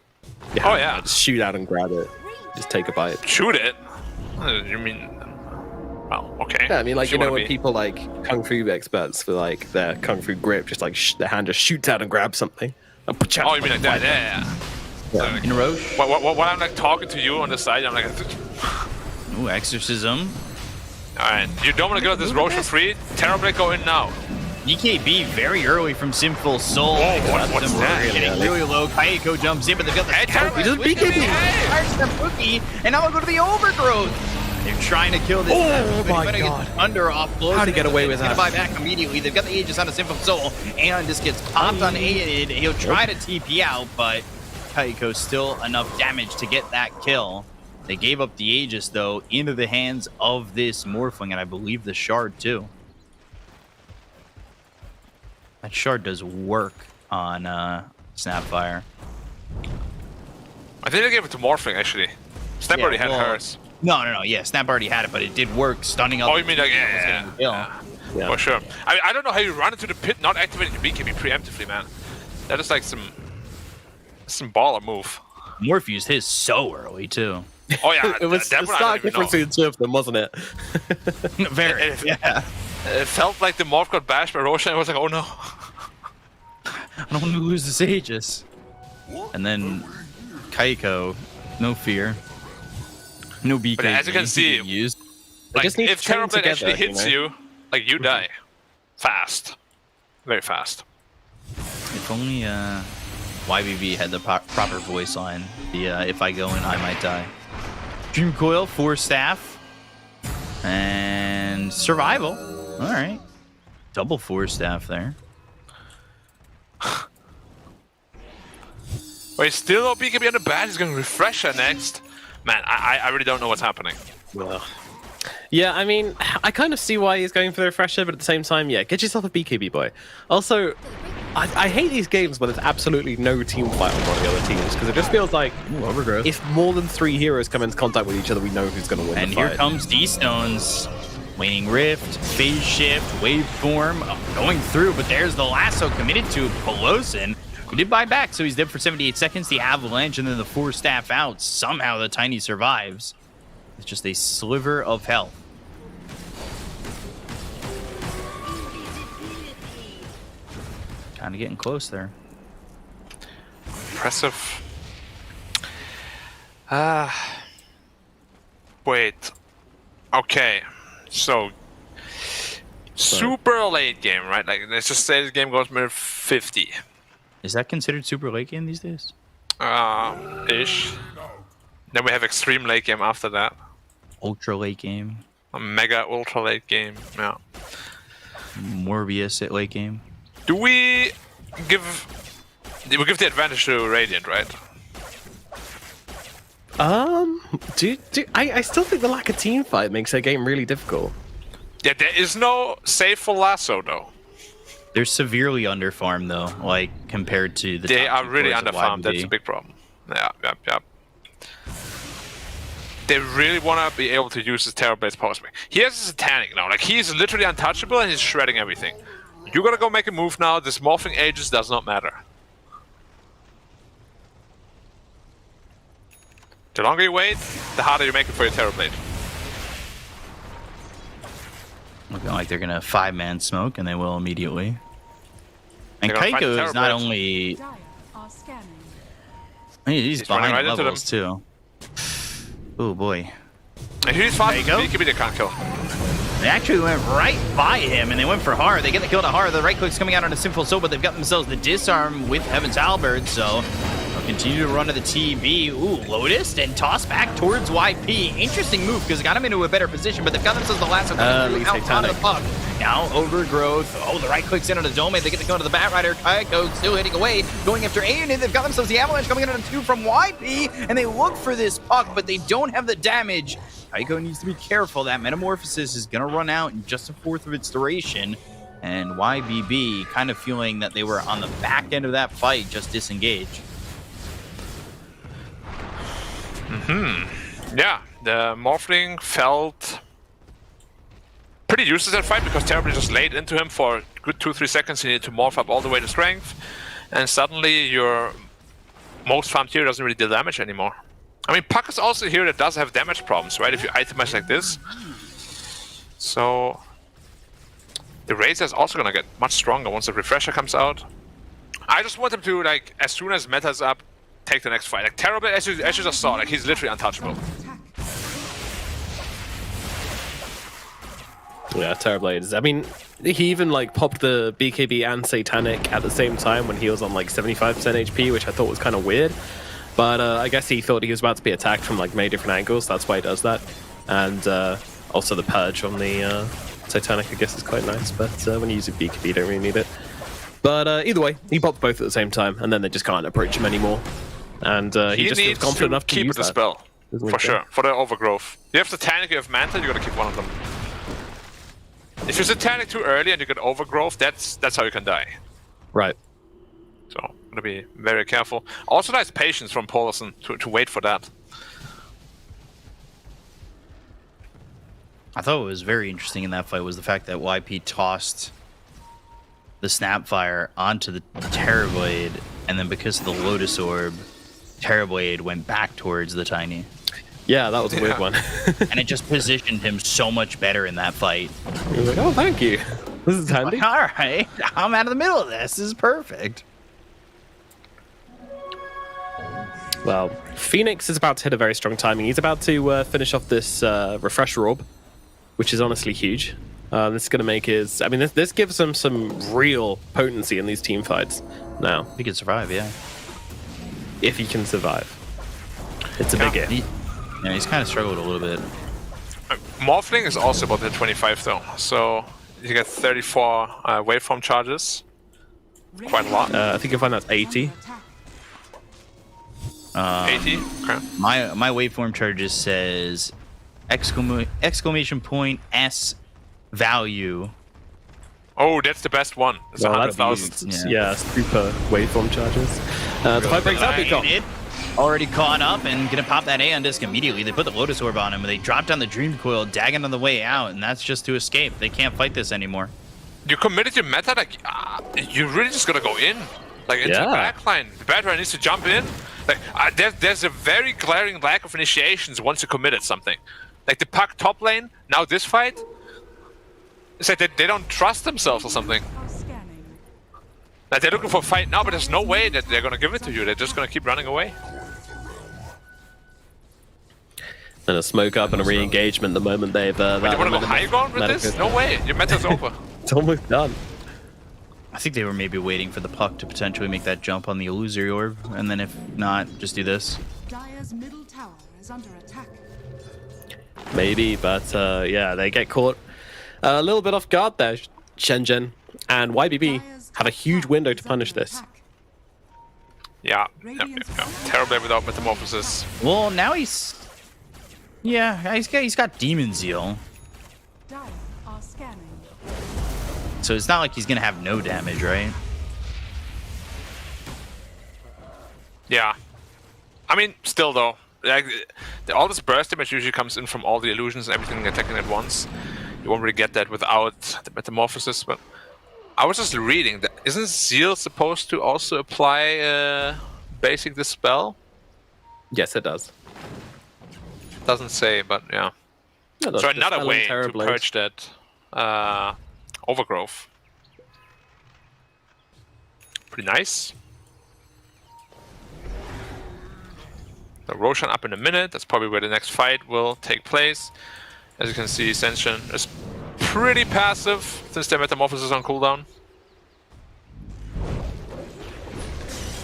Oh, yeah. Just shoot out and grab it. Just take a bite. Shoot it? You mean... Well, okay. Yeah, I mean, like, If you know wanna when be- people, like, kung fu experts for, like, their kung fu grip, just, like, their hand just shoots out and grabs something. Oh, you mean like that? Yeah. In Roche. What I'm like talking to you on the side, I'm like... Ooh, exorcism. Alright, you don't want to get this Roche for free? Terrorblade, go in now. EKB very early from Sinful Soul. Whoa, what's that? Getting really low. Kayako jumps in, but they've got the Hey, Terrorblade. Terrorblade, BKB. hey! Fires the Pookie, and now we'll go to the Overgrowth. They're trying to kill this. Oh my Better God. Get under offload. How'd he get away with He's that? gonna buy back immediately. They've got the Aegis on a Sinful Soul, and this gets popped on Aided. He'll try to TP out, but Kayako still enough damage to get that kill. They gave up the Aegis, though, into the hands of this Morphling, and I believe the Shard, too. That Shard does work on Snapfire. I think they gave it to Morphling, actually. Snap already had well, hers. No. Yeah, Snap already had it, but it did work, stunning up. Oh, you mean like... Yeah. Yeah. For sure. I don't know how you run into the pit not activating your BKB preemptively, man. That is like some baller move. Morph used his so early, too. Oh yeah, It was that the one I stark don't even know. difference between the two of them, wasn't it? Very, yeah. It felt like the morph got bashed by Roshan. I was like, oh no. I don't want to lose this Aegis. And then Kaiko, no fear. No BK. But as you can see, used. Like, just need if to train Terrorblade actually together, hits you know? you, like you die. Fast. Very fast. If only YBV had the proper voice line. The if I go in, I might die. Dream Coil, 4 staff. And survival. Alright. Double 4 staff there. Wait, still no BKB on the bat. He's going to Refresher next. Man, I really don't know what's happening. Yeah, I mean, I kind of see why he's going for the Refresher, but at the same time, yeah, get yourself a BKB, boy. Also, I hate these games where there's absolutely no team fight on one of the other teams, because it just feels like if more than 3 heroes come into contact with each other, we know who's going to win And the fight. here comes D-Stones. Waning Rift, Phase Shift, Waveform, going through, but there's the lasso committed to Pelosin. He did buy back, so he's dead for 78 seconds. The Avalanche and then the 4 staff out. Somehow the Tiny survives. It's just a sliver of health. Kind of getting close there. Impressive. Wait. Okay. So, super late game, right? Like, let's just say the game goes minute 50. Is that considered super late game these days? Ish. Then we have extreme late game after that. Ultra late game. A mega ultra late game. Yeah. Morbius at late game. Do we give the advantage to Radiant, right? I still think the lack of team fight makes that game really difficult. Yeah, there is no save for lasso though. They're severely underfarmed though, like compared to the. They top are two really cores of underfarmed. That's YBB. a big problem. Yeah. They really want to be able to use his Terrorblades power spec. He has a Satanic now. Like, he's literally untouchable and he's shredding everything. You gotta go make a move now. This morphing Aegis does not matter. The longer you wait, the harder you make it for your Terrorblade. Looking like they're gonna 5-man smoke, and they will immediately. And They're gonna find Kaiko the is not Terrorblades. only Dire are scanning. he's running behind right into levels too. Oh boy. And he's fast. There you go. BKB they can't kill. They actually went right by him, and they went for Har. They get the kill to Har. The right click's coming out on a Sinful Soul, but they've got themselves the disarm with Heaven's Halberd, so they'll continue to run to the TB. Ooh, Lotus, and toss back towards YP. Interesting move, because it got him into a better position, but they've got themselves the lasso coming through out onto the puck. Now, Overgrowth. Oh, the right click's in on a Dome. They get to go to the Bat Rider. Kaiko still hitting away, going after Aiden. They've got themselves the Avalanche coming in on a 2 from YP, and they look for this puck, but they don't have the damage. Kaiko needs to be careful. That Metamorphosis is going to run out in just a 4th of its duration. And YBB kind of feeling that they were on the back end of that fight, just disengaged. Yeah, the Morphling felt pretty useless that fight because Terrorblade just laid into him for a good 2-3 seconds. He needed to morph up all the way to strength, and suddenly your most farmed hero doesn't really deal damage anymore. I mean, Puck is also a hero that does have damage problems, right? If you itemize like this. So the Razor is also gonna get much stronger once the Refresher comes out. I just want him to, like, as soon as meta's up, take the next fight. Like, Terrorblade, as you just saw, like, he's literally untouchable. Yeah, Terrorblades. I mean, he even like popped the BKB and Satanic at the same time when he was on like 75% HP, which I thought was kind of weird. But I guess he thought he was about to be attacked from like many different angles. That's why he does that. And also the Purge on the Satanic, I guess, is quite nice. But when you use a BKB, you don't really need it. But either way, he popped both at the same time, and then they just can't approach him anymore. And he just feels confident enough to keep use the that. spell, for sure, for the Overgrowth. You have Satanic, you have Manta, you gotta keep one of them. If you Satanic too early and you get Overgrowth, that's how you can die. Right. So, gotta be very careful. Also nice patience from Paulson to wait for that. I thought what was very interesting in that fight was the fact that YP tossed the Snapfire onto the Terrorblade, and then because of the Lotus Orb, Terrorblade went back towards the Tiny. Yeah, that was a weird one. And it just positioned him so much better in that fight. He was like, oh, thank you. This is handy. Like, all right, I'm out of the middle of this. This is perfect. Well, Phoenix is about to hit a very strong timing. He's about to finish off this Refresher Orb, which is honestly huge. This is going to make his... I mean, this gives him some real potency in these team fights now. He can survive, yeah. If he can survive. It's a big if. Yeah, he's kind of struggled a little bit. Morphling is also about the 25 though, so you get 34 waveform charges. Quite a lot. I think you'll find that's 80. 80. Okay. My waveform chart just says exclamation point S value. Oh, that's the best one. It's Well, 100,000. yeah, super waveform charges. The fight breaks up. It already caught up and gonna pop that Aeon Disc immediately. They put the Lotus Orb on him. They dropped down the Dream Coil, Dagon on the way out, and that's just to escape. They can't fight this anymore. You committed your meta, like, you really just gotta go in. Like, into the backline. The backline needs to jump in. Like, there's a very glaring lack of initiations once you committed something. Like, the Puck top lane, now this fight, it's like they don't trust themselves or something. Like, they're looking for a fight now, but there's no way that they're gonna give it to you. They're just gonna keep running away. And a smoke up and a re-engagement the moment they've... You wanna go high ground with this? No way. Your meta's over. It's almost done. I think they were maybe waiting for the Puck to potentially make that jump on the Illusory Orb, and then if not, just do this. Dire's middle tower is under attack. Maybe, but yeah, they get caught a little bit off guard there, Shenzhen. And YBB have a huge window to punish this. Yeah. Terribly without Metamorphosis. Well, now he's... Yeah, he's got Demon Zeal. Dire are scanning. So it's not like he's gonna have no damage, right? Yeah. I mean, still though, like all this burst damage usually comes in from all the illusions and everything attacking at once. You won't really get that without the Metamorphosis, but I was just reading that isn't Zeal supposed to also apply basic Dispel? Yes, it does. Doesn't say, but yeah. So another way to purge that overgrowth. Pretty nice. The Roshan up in a minute. That's probably where the next fight will take place. As you can see, Shenzhen is pretty passive since their Metamorphosis is on cooldown.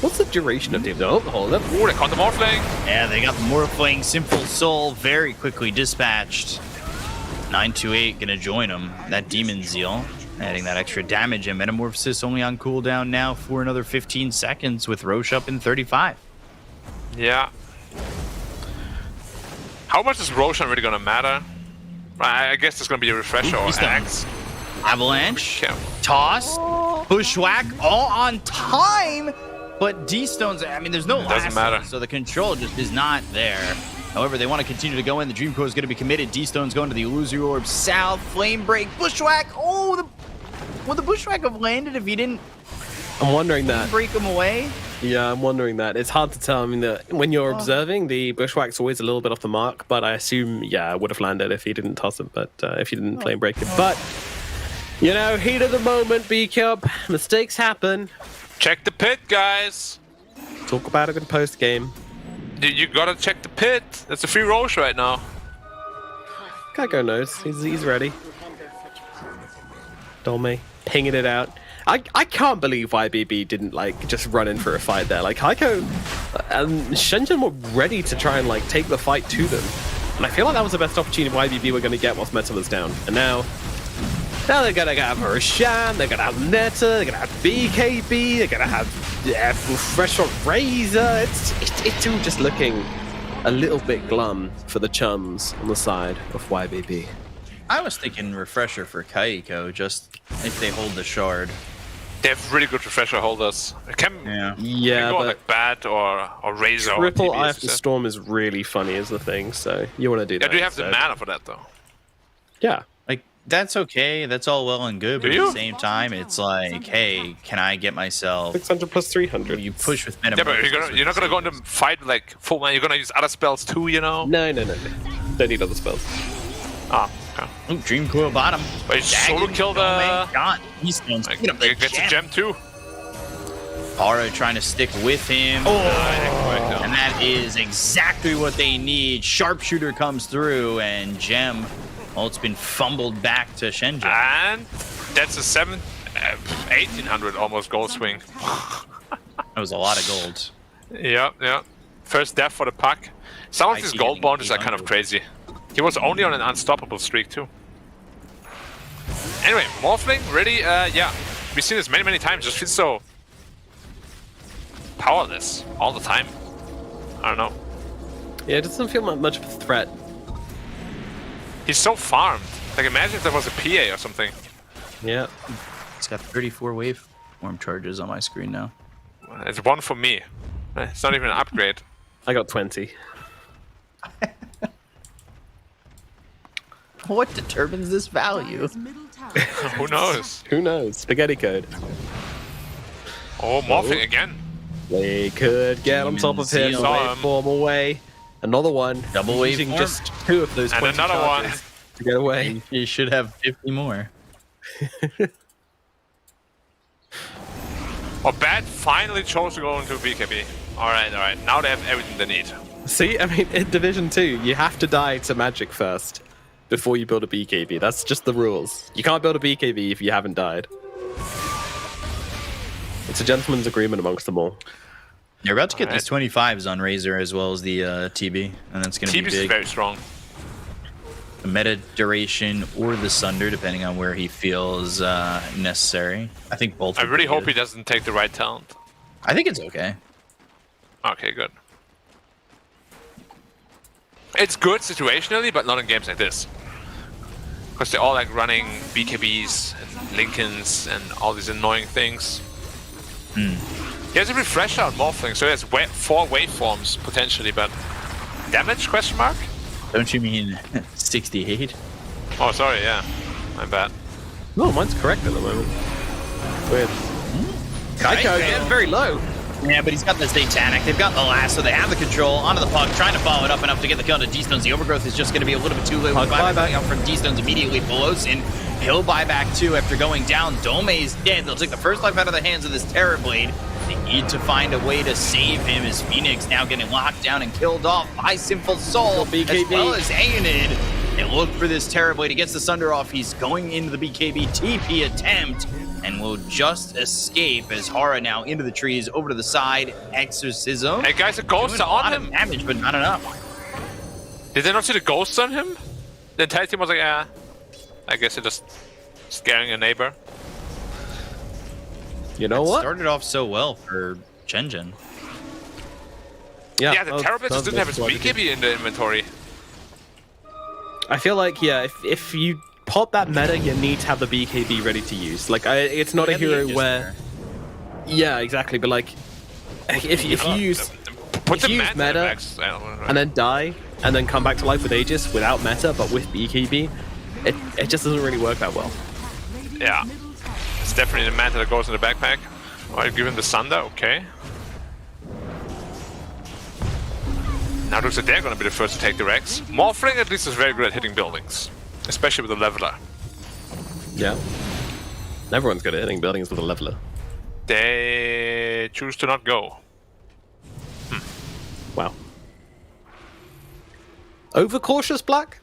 What's the duration of Demon? Oh, hold up. Ooh, they caught the Morphling. Yeah, they got the Morphling, Simple Soul, very quickly dispatched. 928 gonna join him. That Demon Zeal, adding that extra damage, and Metamorphosis only on cooldown now for another 15 seconds with Roche up in 35. Yeah. How much is Roshan really gonna matter? I guess there's gonna be a refresher or axe. Avalanche, toss, bushwhack, all on time. But D-Stones, I mean, there's no last doesn't matter. one, so the control just is not there. However, they want to continue to go in. The Dream Core is going to be committed. D-Stone's going to the Illusory Orb south. Flame Break, Bushwhack. Oh, would the Bushwhack have landed if he didn't I'm wondering that. break him away? Yeah, I'm wondering that. It's hard to tell. I mean, when you're observing, the Bushwhack's always a little bit off the mark, but I assume, yeah, it would have landed if he didn't toss it, but if he didn't flame break it. But, you know, heat of the moment, B-Cup. Mistakes happen. Check the pit, guys. Talk about it in post-game. You gotta check the pit. That's a free Roche right now. Kaiko knows. He's ready. Dolme, pinging it out. I can't believe YBB didn't, like, just run in for a fight there. Like, Kaiko and Shenzhen were ready to try and, like, take the fight to them. And I feel like that was the best opportunity YBB were going to get whilst Meta was down. And now they're going to have Roshan, they're going to have Neta, they're going to have BKB, they're going to have Fresh on Razor. It's all just looking a little bit glum for the chums on the side of YBB. I was thinking refresher for Kaiko, just if they hold the shard. They have really good refresher holders. It can Yeah, go but like Bat or Razor. Triple or Eye of the Storm is really funny is the thing, so you want to do that. Yeah, do you have the instead. mana for that though? Yeah. Like, that's okay, that's all well and good, but at the same time, it's like, hey, can I get myself 600 plus 300. You push with Yeah, Metamorphosis. but you're not gonna go into fight like full mana. You're gonna use other spells too, you know? No. Don't need other spells. Ah, okay. Ooh, Dream Coil bottom. But you solo kill the... God, he's going to get It gets a gem too. Aura trying to stick with him. And that is exactly what they need. Sharpshooter comes through, and Gem, well, it's been fumbled back to Shenzhen. And that's a 1800 almost gold swing. That was a lot of gold. Yeah. First death for the Puck. Some of I these see gold getting bonuses are kind of 800. crazy. He was only on an unstoppable streak too. Anyway, Morphling, ready? Yeah. We've seen this many times. Just feels so powerless all the time. I don't know. Yeah, it doesn't feel much of a threat. He's so farmed. Like, imagine if there was a PA or something. Yeah. It's got 34 waveform charges on my screen now. It's 1 for me. It's not even an upgrade. I got 20. What determines this value? Dire's middle tower Who knows? Who knows? Spaghetti code. Oh, morphing again. They could get on top of him. Demon Seal. Waveform away. Another one. Double Using waveform. just 2 of those And 20 another charges one. to get away. You should have 50 more. Oh, Bat finally chose to go into BKB. Alright. Now they have everything they need. See, I mean, in Division 2, you have to die to Magic first before you build a BKB. That's just the rules. You can't build a BKB if you haven't died. It's a gentleman's agreement amongst them all. You're about to get these 25s on Razor as well as the TB, and that's going to be TBC is big. very strong. The meta duration or the Sunder, depending on where he feels necessary. I think both. I would really be hope he good. doesn't take the right talent. I think it's okay. Okay, good. It's good situationally, but not in games like this. Because they're all like running BKBs and Lincolns and all these annoying things. He has a refresher on Morphling, so he has 4 waveforms potentially, but damage, question mark? Don't you mean 68? Oh, sorry, yeah. My bad. No, mine's correct at the moment. Weird. Kaiko getting very low. Yeah, but he's got the Satanic. They've got the last, so they have the control onto the puck, trying to follow it up enough to get the kill to D-Stones. The overgrowth is just going to be a little bit too late. With buyback out from D-Stones immediately. Pelosin, he'll buy back too after going down. Dome's dead. They'll take the first life out of the hands of this Terrorblade. They need to find a way to save him as Phoenix now getting locked down and killed off by Sinful Soul, as well as Aeonid. They look for this Terrorblade. He gets the Sunder off. He's going into the BKB TP attempt and will just escape as Hara now into the trees, over to the side. Exorcism. Hey guys, the ghosts are on him! Damage, but not enough. Did they not see the ghosts on him? The entire team was like, I guess they're just scaring a neighbor. You know what? Started off so well for Shenzhen. Yeah, the Terrorblade just didn't have his BKB in the inventory. I feel like, yeah, if you pop that meta, you need to have the BKB ready to use. Like, it's not a hero where... Yeah, exactly, but like, if you use... Put the use meta meta and then die, and then come back to life with Aegis without meta, but with BKB, it just doesn't really work that well. Yeah. It's definitely the manta that goes in the backpack. Oh, you give him the Sunder, okay. Now looks like they're gonna be the first to take the Rex. Morphling at least is very good at hitting buildings. Especially with the leveler. Yeah. Everyone's good at hitting buildings with a leveler. They choose to not go. Wow. Overcautious Black?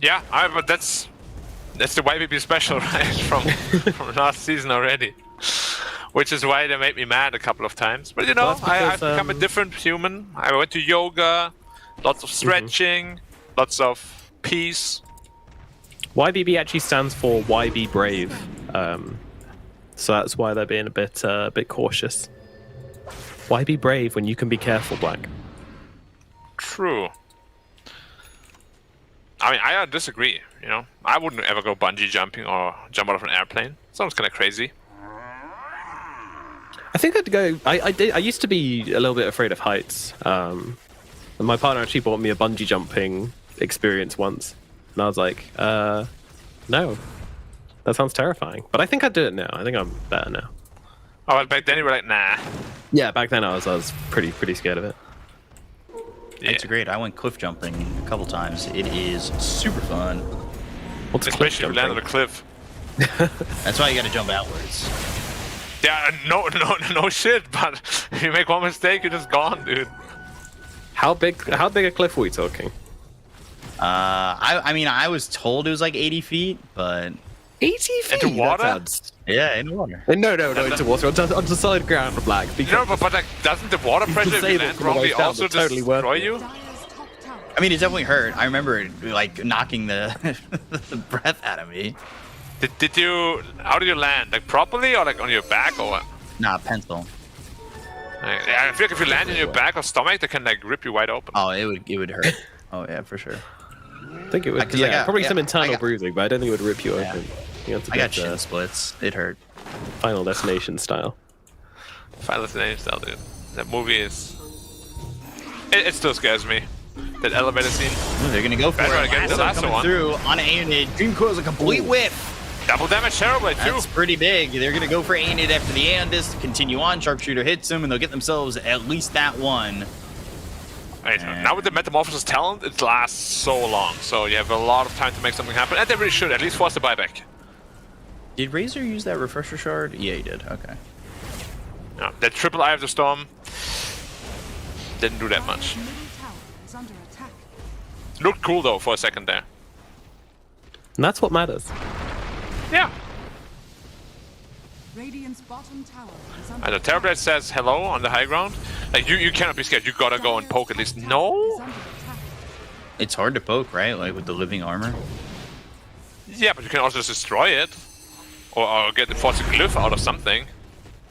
Yeah, but that's the YBB special, right? From last season already. Which is why they made me mad a couple of times. But you know, Well, I've because, become a different human. I went to yoga, lots of stretching, lots of peace. YBB actually stands for YB Brave. So that's why they're being a bit cautious. Why be brave when you can be careful, Black? True. I mean, I disagree, you know. I wouldn't ever go bungee jumping or jump out of an airplane. Sounds kind of crazy. I think I'd go... I used to be a little bit afraid of heights. And my partner actually bought me a bungee jumping experience once. And I was like, no. That sounds terrifying. But I think I'd do it now. I think I'm better now. Oh, well, back then you were like, nah. Yeah, back then I was pretty scared of it. Yeah. It's great. I went cliff jumping a couple times. It is super fun. What's Especially if you land on a cliff. That's why you got to jump outwards. Yeah, no shit, but if you make one mistake, you're just gone, dude. How big a cliff are we talking? I mean, I was told it was like 80 feet, but 80 feet? Into water? That sounds... yeah, in water. No, into water. Onto solid ground, Black. No, but like, doesn't the water pressure if you land wrongly also just destroy you? I mean, it definitely hurt. I remember it, like knocking the, the breath out of me. Did you? How did you land? Like properly or like on your back or what? Nah, pencil. I feel like if you land in your back or stomach, they can like rip you wide open. Oh, it would hurt. Oh yeah, for sure. I think it would. Probably some internal bruising, but I don't think it would rip you open. I got shin splits. It hurt. Final Destination style. Final Destination style, dude. That movie is. It still scares me. That elevator scene. Ooh, they're gonna go for it. Again, the last coming one. through on Aeonid. Dreamcoil is a complete whip. Double damage Terrorblade too. That's pretty big. They're gonna go for Aeonid after the Aeondis. Continue on. Sharpshooter hits him, and they'll get themselves at least that one. Right, now with the Metamorphosis talent, it lasts so long, so you have a lot of time to make something happen, and they really should at least force the buyback. Did Razor use that refresher shard? Yeah, he did. Okay. No, that triple Eye of the Storm didn't do that much. Middle tower is under attack. Looked cool though for a second there. And that's what matters. Yeah. Radiant's bottom tower is under And the Terrorblade says hello on the high ground. Like you cannot be scared. You gotta go and poke at least. No. It's hard to poke, right? Like with the living armor. Yeah, but you can also just destroy it, or get the force glyph out of something.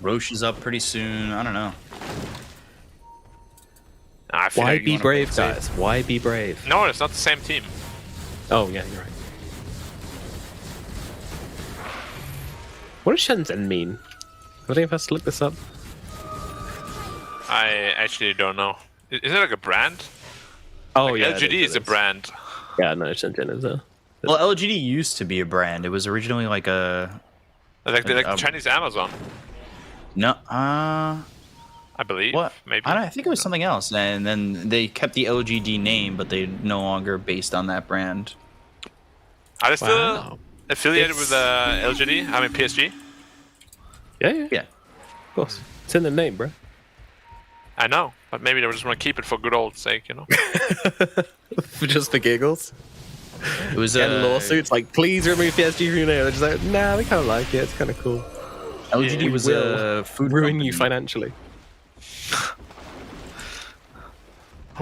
Roche is up pretty soon. I don't know. I feel Why like be brave, guys? Why be brave? No, it's not the same team. Oh yeah, you're right. What does Shenzhen mean? I think I have to look this up. I actually don't know. Is it like a brand? Oh like yeah, LGD is a brand. Yeah, no, Shenzhen is a. Well, LGD used to be a brand. It was originally like a. Like the Chinese Amazon. No, I believe. What? Maybe. I think it was something else, and then they kept the LGD name, but they no longer based on that brand. Are they still affiliated with LGD? I mean PSG. Yeah. Of course, it's in the name, bro. I know, but maybe they just want to keep it for good old sake, you know. Just for giggles. It was Getting lawsuits like, please remove PSG from your name. They're just like, nah, we kind of like it. It's kind of cool. LGD was a food ruin company. you financially.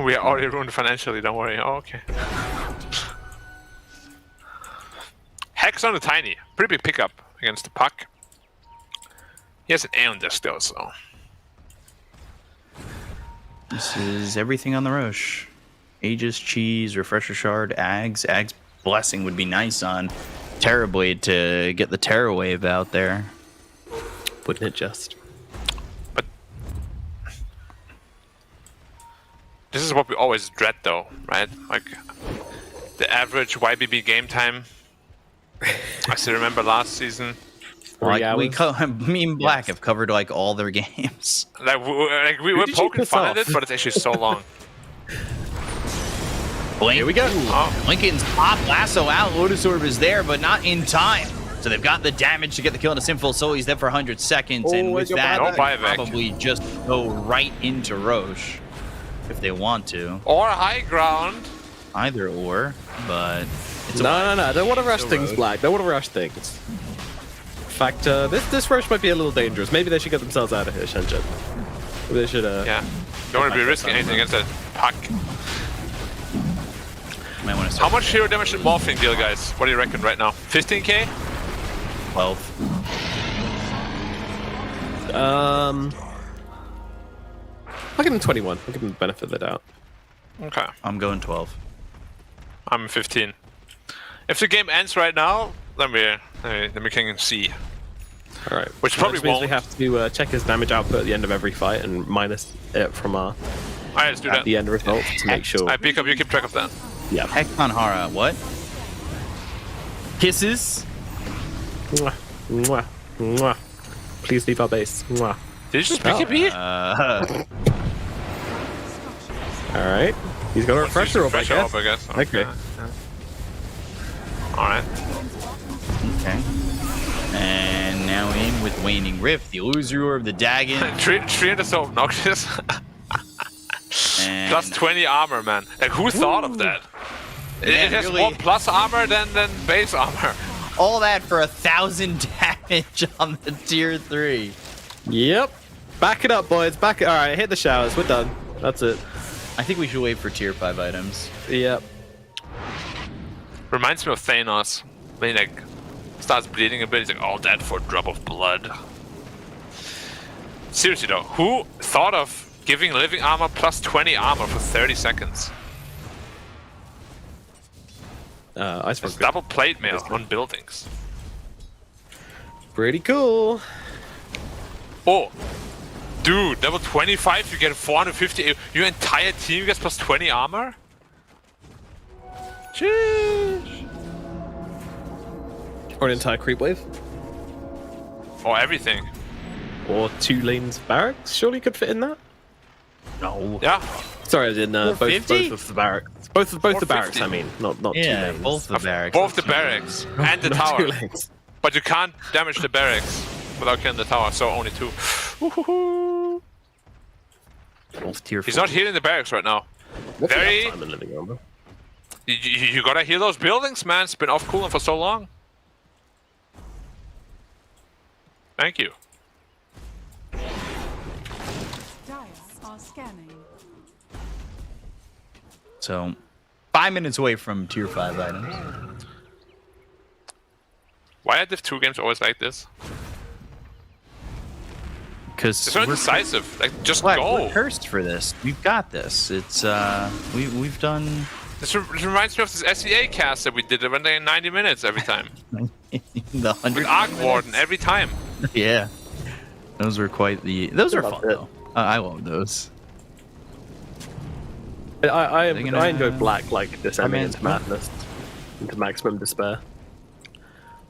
We are already ruined financially. Don't worry. Oh, okay. Hex on the Tiny. Pretty big pickup against the Puck. He has an Aeon still, so. This is everything on the Roche. Aegis, Cheese, Refresher Shard, Ags. Ags Blessing would be nice on Terrorblade to get the Terror Wave out there. Wouldn't it just? But this is what we always dread, though, right? Like the average YBB game time. I still remember last season. Like me and Black have covered like all their games. Like we were poking fun at it, but it's actually so long. Blink. Here we go. Oh. Lincoln's pop lasso out. Lotus Orb is there, but not in time. So they've got the damage to get the kill into Sinful Soul. He's there for 100 seconds, and with that, no they buyback. probably just go right into Roche if they want to. Or high ground. Either or, but it's No. Don't want to rush things, Black. Don't want to rush things. In fact, this Roche might be a little dangerous. Maybe they should get themselves out of here, Shenzhen. Maybe they should. Yeah. Don't want to be risking anything against that Puck. Might want to How much hero damage did Morphing deal, guys? What do you reckon right now? 15k? 12. I'll give him 21. I'll give him the benefit of the doubt. Okay. I'm going 12. I'm 15. If the game ends right now, then we can see. All right. Which probably means won't. we have to check his damage output at the end of every fight and minus it from our Alright, let's do at that. the end result to make sure. Alright, pick up, you keep track of that. Yeah. Hexon what? Kisses? Mwah, mwah, mwah. Please leave our base. Mwah. Did you just pick a B? All right. He's got a refresher up, I guess. Okay. Alright. Okay. And now in with Waning Rift, the Illusory of the Dagon. 300 so obnoxious. And Plus 20 armor, man. Like, who thought of that? Yeah, it has really. more plus armor than base armor. all that for 1,000 damage on the tier 3. Yep. Back it up, boys. Back it. All right, hit the showers. We're done. That's it. I think we should wait for tier 5 items. Yep. Reminds me of Thanos. When he like starts bleeding a bit, he's like, all that for a drop of blood. Seriously though, who thought of giving living armor plus 20 armor for 30 seconds? Ice It's double plate mail on buildings. Pretty cool. Oh, dude, level 25, you get 450. Your entire team gets plus 20 armor? Sheesh. Or an entire creep wave. Or everything. Or 2 lanes barracks. Surely could fit in that. No. Yeah. Sorry, as in both 450? of the barracks. Both the barracks. 450. I mean, not 2 Yeah, lanes. both the barracks. Both the barracks and the Not 2 tower. lanes. But you can't damage the barracks without killing the tower, so only 2. Woohoo. Both tier 4. He's not healing the barracks right now. What's the Very. uptime in living armor? You gotta heal those buildings, man. It's been off cooling for so long. Thank you. Dire are scanning. So 5 minutes away from tier 5 items. Why are Div 2 games always like this? Because It's not decisive. Like, just we're go. cursed for this. We've got this. It's we've done This reminds me of this SEA cast that we did. It went like 90 minutes every time. the 100 With Arc Warden every time. Yeah, those were quite the. Those are fun loved it. though. I love those. I gonna- enjoy black like descending mean- into madness, into maximum despair.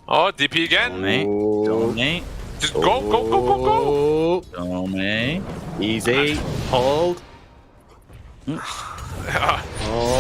Oh, DP again. Donate, donate, Just go, go, go, go, go. donate. Easy. Hold.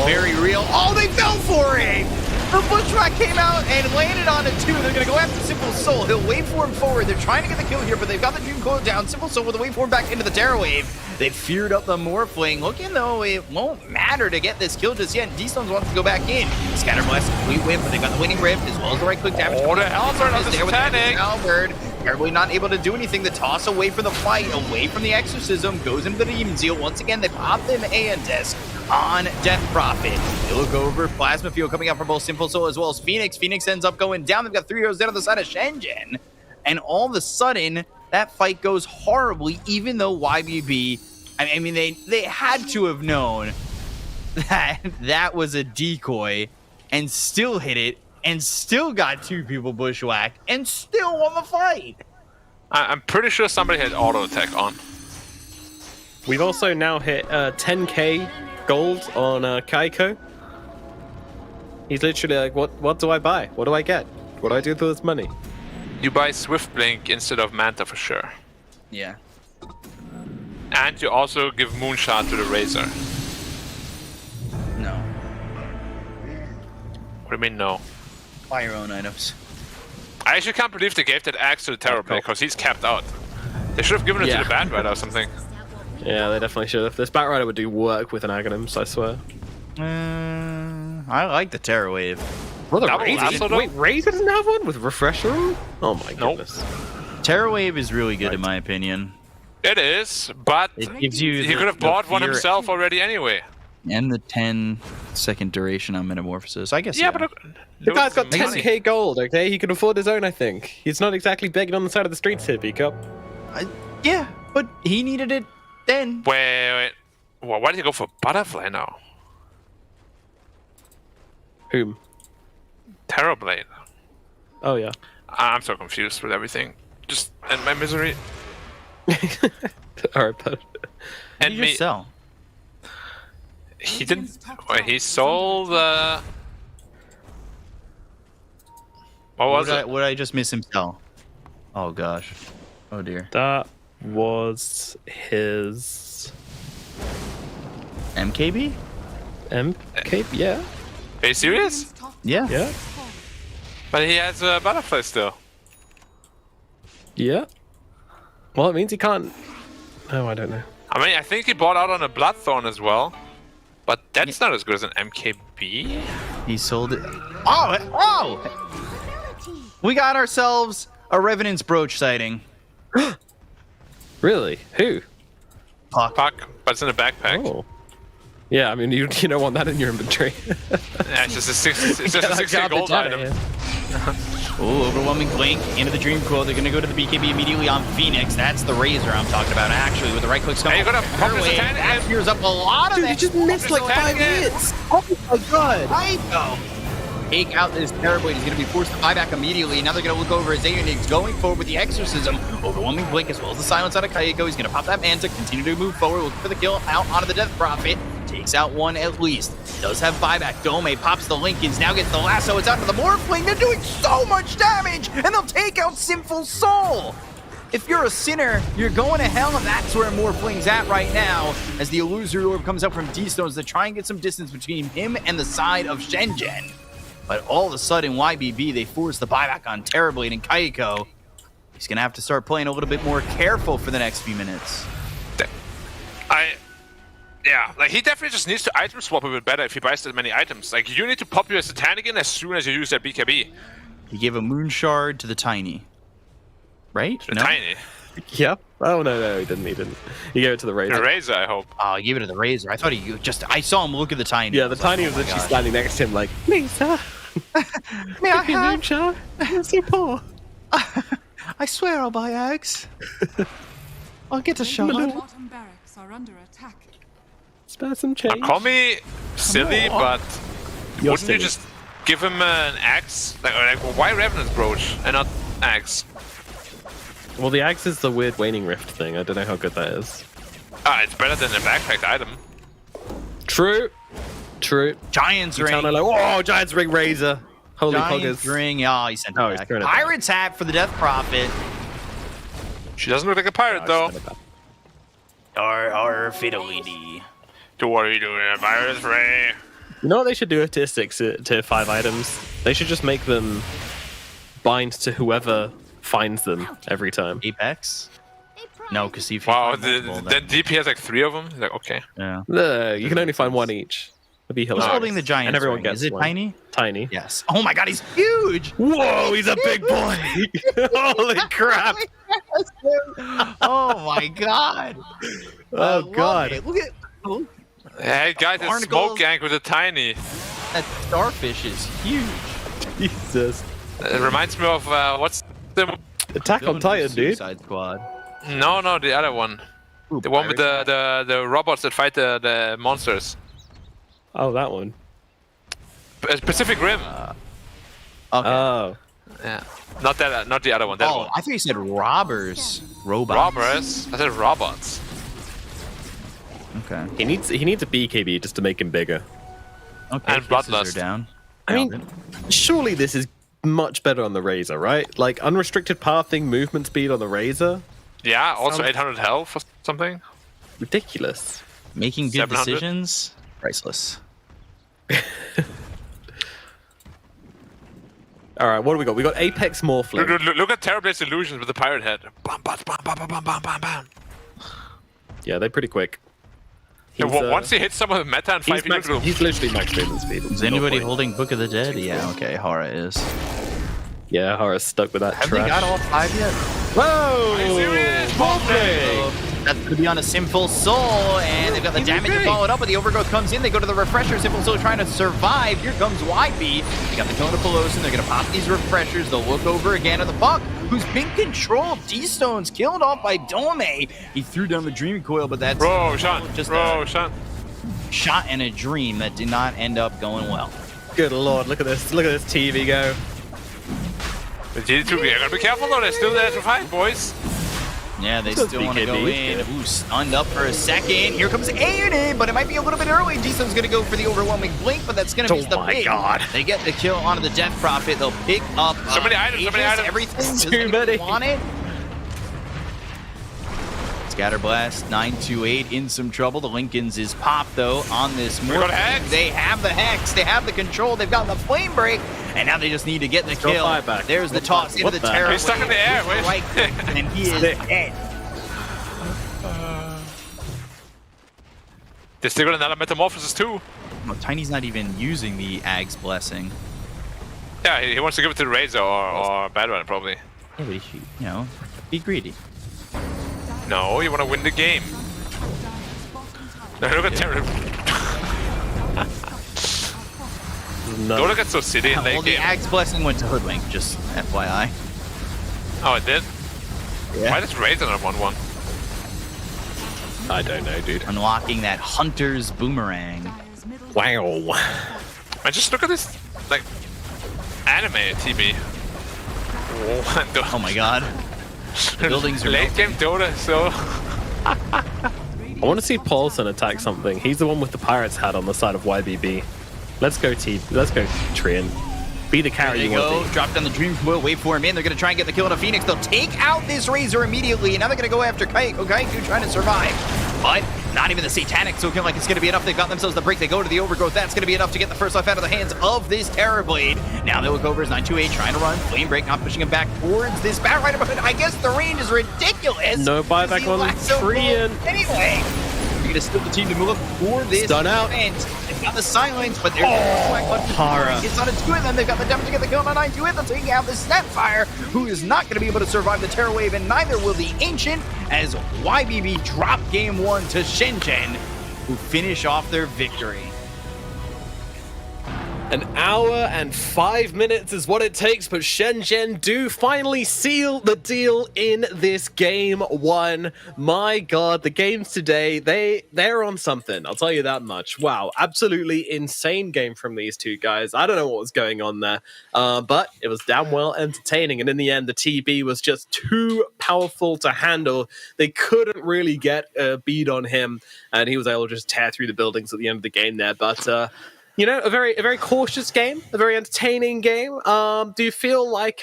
Very real. Oh, they fell for it! The Bushwhack came out and landed on it too. They're gonna go after Simple Soul. He'll waveform forward. They're trying to get the kill here, but they've got the Dream Coil down. Simple Soul with the waveform back into the Terror Wave. They feared up the Morphling. Looking though, it won't matter to get this kill just yet. D-Stones wants to go back in. Scatter Blast, complete whip, but they got the winning rift as well as the right click damage. Oh, the Halberd on the There with the Satanic. Halberd. Terribly not able to do anything. The toss away from the fight, away from the exorcism, goes into the Demon Seal. Once again, they pop them Aeon-Disc on Death Prophet. They look over. Plasma Field coming out from both Simple Soul as well as Phoenix. Phoenix ends up going down. They've got 3 heroes down on the side of Shenzhen. And all of a sudden, that fight goes horribly, even though YBB, I mean, they had to have known that that was a decoy and still hit it and still got 2 people bushwhacked and still won the fight. I'm pretty sure somebody had auto attack on. We've also now hit 10k gold on Kaiko. He's literally like, what do I buy? What do I get? What do I do with this money? You buy Swift Blink instead of Manta for sure. Yeah. And you also give Moonshot to the Razor. No. What do you mean no? Buy your own items. I actually can't believe they gave that axe to the Terror Blade because he's capped out. They should have given it to the Bad Rider or something. Yeah, they definitely should have. This Batrider would do work with an Aghanims, I swear. I like the Terror Wave. What, Double Lasso, though? Wait, Razor doesn't have one with Refresher Room? Oh my goodness. Terror Wave is really good in my opinion. It is, but It gives you he could have bought one himself already anyway. and the 10-second duration on Metamorphosis. I guess. Yeah, but The guy's got money. 10k gold, okay? He can afford his own, I think. He's not exactly begging on the side of the streets here, Peacup. Yeah, but he needed it then. Wait. Well, why did he go for Butterfly now? Whom? Terrorblade. Oh, yeah. I'm so confused with everything. Just end my misery. Alright, but... And you me. just sell. He didn't. Wait, he sold. What was it? What did I just miss him sell? Oh gosh. Oh dear. That was his... MKB? MK? Yeah. Are you serious? Yeah. Yeah. But he has a Butterfly still. Yeah. Well, it means he can't... Oh, I don't know. I mean, I think he bought out on a Bloodthorn as well. But that's not as good as an MKB. He sold it. Oh! We got ourselves a Revenant's Brooch sighting. Really? Who? Puck, but it's in a backpack. Oh. Yeah, I mean, you don't want that in your inventory. Yeah, it's just a 60 gold item. Oh, overwhelming blink into the Dream Coil. They're going to go to the BKB immediately on Phoenix. That's the Razor I'm talking about. Actually, with the right click, Hey, you gotta pop this attack that again. clears up a lot of Dude, that. you just missed like 5 hits. Oh my god. Right, though. Take out this Terrorblade. He's going to be forced to buy back immediately. Now they're going to look over as Aeonix going forward with the Exorcism. Overwhelming blink as well as the silence out of Kayako. He's going to pop that Manta, continue to move forward, looking for the kill out onto the Death Prophet. Takes out one at least. Does have buyback. Dome pops the Lincolns. Now gets the lasso. It's out to the Morphling. They're doing so much damage. And they'll take out Sinful Soul. If you're a sinner, you're going to hell, and that's where Morphling's at right now. As the Illusory Orb comes out from D-Stones to try and get some distance between him and the side of Shenzhen. But all of a sudden, YBB, they force the buyback on Terrorblade and Kayako. He's going to have to start playing a little bit more careful for the next few minutes. Yeah, like he definitely just needs to item swap a bit better if he buys that many items. Like you need to pop your Satan again as soon as you use that BKB. He gave a Moon Shard to the Tiny. Right? To the Tiny. Yep. Oh no, he didn't. He gave it to the Razor. The Razor, I hope. Oh, he gave it to the Razor. I thought I saw him look at the Tiny. Yeah, the Tiny was literally standing next to him like, Lisa, may I have? Moonshine? I'm so poor. I swear I'll buy eggs. I'll get a shot. Bottom barracks are under attack. Spare some change. Call me silly, but You're wouldn't silly. you just give him an axe? Like why Revenant Brooch and not axe? Well, the axe is the weird waning rift thing. I don't know how good that is. It's better than a backpacked item. True. Giant's Ring. Like, oh, Giant's Ring Razor. Holy Giant's poggers. Ring. Oh, he sent it He's back. throwing it back. Pirate's Hat for the Death Prophet. She doesn't look like a pirate though. Our fiddly. To what are you doing, a pirate's ray? You know what they should do to 6 to 5 items? They should just make them bind to whoever finds them every time. Apex? No, because he Wow, then DP has like 3 of them. He's like, okay. Yeah. No, you can only find 1 each. That'd be Who's hilarious. holding the Giant's And everyone Ring? gets Is it one. Tiny? Tiny. Yes. Oh my god, he's huge! Whoa, he's a big boy! Holy crap! Oh my god! Oh god! Look at Hey guys, it's Barnacles. Smoke Gang with a Tiny. that starfish is huge. Jesus. It reminds me of what's the Attack on Titan, dude. Suicide Squad. no the other one. Ooh, The one with Pirate. the robots that fight the monsters. Oh, that one. Pacific Rim. Okay. Oh. Yeah. Not that. Not the other one. That Oh, one. I thought you said robbers. Robots. Robbers. I said robots. Okay. He needs a BKB just to make him bigger. Okay. And fixes Bloodlust. are down. I mean, surely this is much better on the Razor, right? Like unrestricted pathing, movement speed on the Razor. Yeah. Also Sounds- 800 health or something. Ridiculous. Making good 700? decisions. Priceless. All right, what do we got? We got Apex Morphling. Look at Terrorblade's illusions with the pirate head. Bam, bam, bam, bam, bam, bam, bam, bam. Yeah, they're pretty quick. Yeah, He's, once he hits someone with meta and 5 he's literally max movement speed. Is anybody holding Book of the Dead? Yeah, okay, Hara is. Yeah, Horace stuck with that Have trash. they got all 5 yet? Whoa! Are you serious? Morphling! That's going to be on a Sinful Soul, and they've got the damage to follow it up, but the Overgrowth comes in. They go to the Refresher. Sinful Soul trying to survive. Here comes YB. They got the Cone of Pelosin. They're going to pop these Refreshers. They'll look over again at the Buck, who's been controlled. D-Stone's killed off by Dome. He threw down the Dream Coil, but that's Roshan. just Roshan. a shot and a dream that did not end up going well. Good lord, look at this. Look at this TV go. The G2, we gotta be careful though. They're still there to fight, boys. Yeah, they Still still want to go BKB, in. Ooh, stunned up for a second. Here comes Aiden, but it might be a little bit early. D-Stone's going to go for the overwhelming blink, but that's going to miss the my pig. God. They get the kill onto the Death Prophet. They'll pick up So many items, so many Aegis, items. everything. Does Too anybody many. want it? Scatterblast 928 in some trouble. The Lincolns is popped though on this got morph. Hex. They have the Hex. They have the control. They've got the Flame Break, and now they just need to get the Go kill. buyback. There's the What toss the- into what the the- terror. He's stuck in the air, wait. Right click, and he is Stick. dead. They still got another metamorphosis too. No, Tiny's not even using the Ag's Blessing. Yeah, he wants to give it to Razor or Bad One probably. Yeah, but he should, be greedy. No, you want to win the game. No, look at Terror. No. Dota got so silly in Well, late the game. Axe Blessing went to Hoodwink, just FYI. Oh, it did? Yeah. Why does Razor not 1-1? I don't know, dude. Unlocking that Hunter's Boomerang. Dire's middle Wow. Man, just look at this, like, anime TB. Oh my god. The buildings are late game Dota, so... I want to see Paulson attack something. He's the one with the pirate's hat on the side of YBB. Let's go, Trian. Be the carry There you you want to go. be. Drop down the Dream Coil. Wait for him in. They're going to try and get the kill on a Phoenix. They'll take out this Razor immediately. And now they're going to go after Kaiko. Kaiko trying to survive. But not even the Satanic looking like it's going to be enough. They've got themselves the break. They go to the Overgrowth. That's going to be enough to get the first life out of the hands of this Terrorblade. Now they look over as 928 trying to run. Flame Break not pushing him back towards this Bat Rider. But I guess the range is ridiculous. No buyback on Trian. Anyway. You're going to steal the team to move up for this. Stun out. Event. They've got the silence, but they're Hara. It's on a two of them. They've got the damage to get the kill on a 928. They're taking out the Snapfire, who is not going to be able to survive the Terror Wave, and neither will the Ancient, as YBB drop game 1 to Shenzhen, who finish off their victory. An hour and 5 minutes is what it takes, but Shenzhen do finally seal the deal in this game 1. My god, the games today, they're on something, I'll tell you that much. Wow, absolutely insane game from these two guys. I don't know what was going on there, but it was damn well entertaining, and in the end, the TB was just too powerful to handle. They couldn't really get a beat on him, and he was able to just tear through the buildings at the end of the game there, but you know, a very cautious game, a very entertaining game. Do you feel like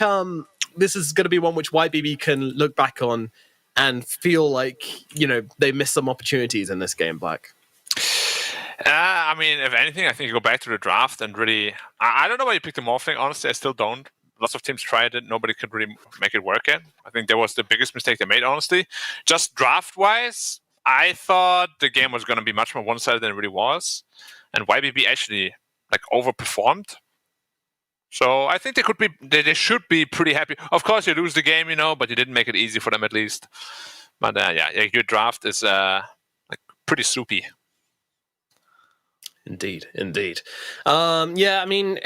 this is going to be one which YBB can look back on and feel like, you know, they missed some opportunities in this game, Black? I mean, if anything, I think you go back to the draft and really... I don't know why you picked the Morphling. Honestly, I still don't. Lots of teams tried it. Nobody could really make it work yet. I think that was the biggest mistake they made, honestly. Just draft-wise, I thought the game was going to be much more one-sided than it really was. And YBB actually like overperformed. So I think they should be pretty happy. Of course, you lose the game, you know, but you didn't make it easy for them at least. But yeah, your draft is like pretty soupy. Indeed. Yeah, I mean,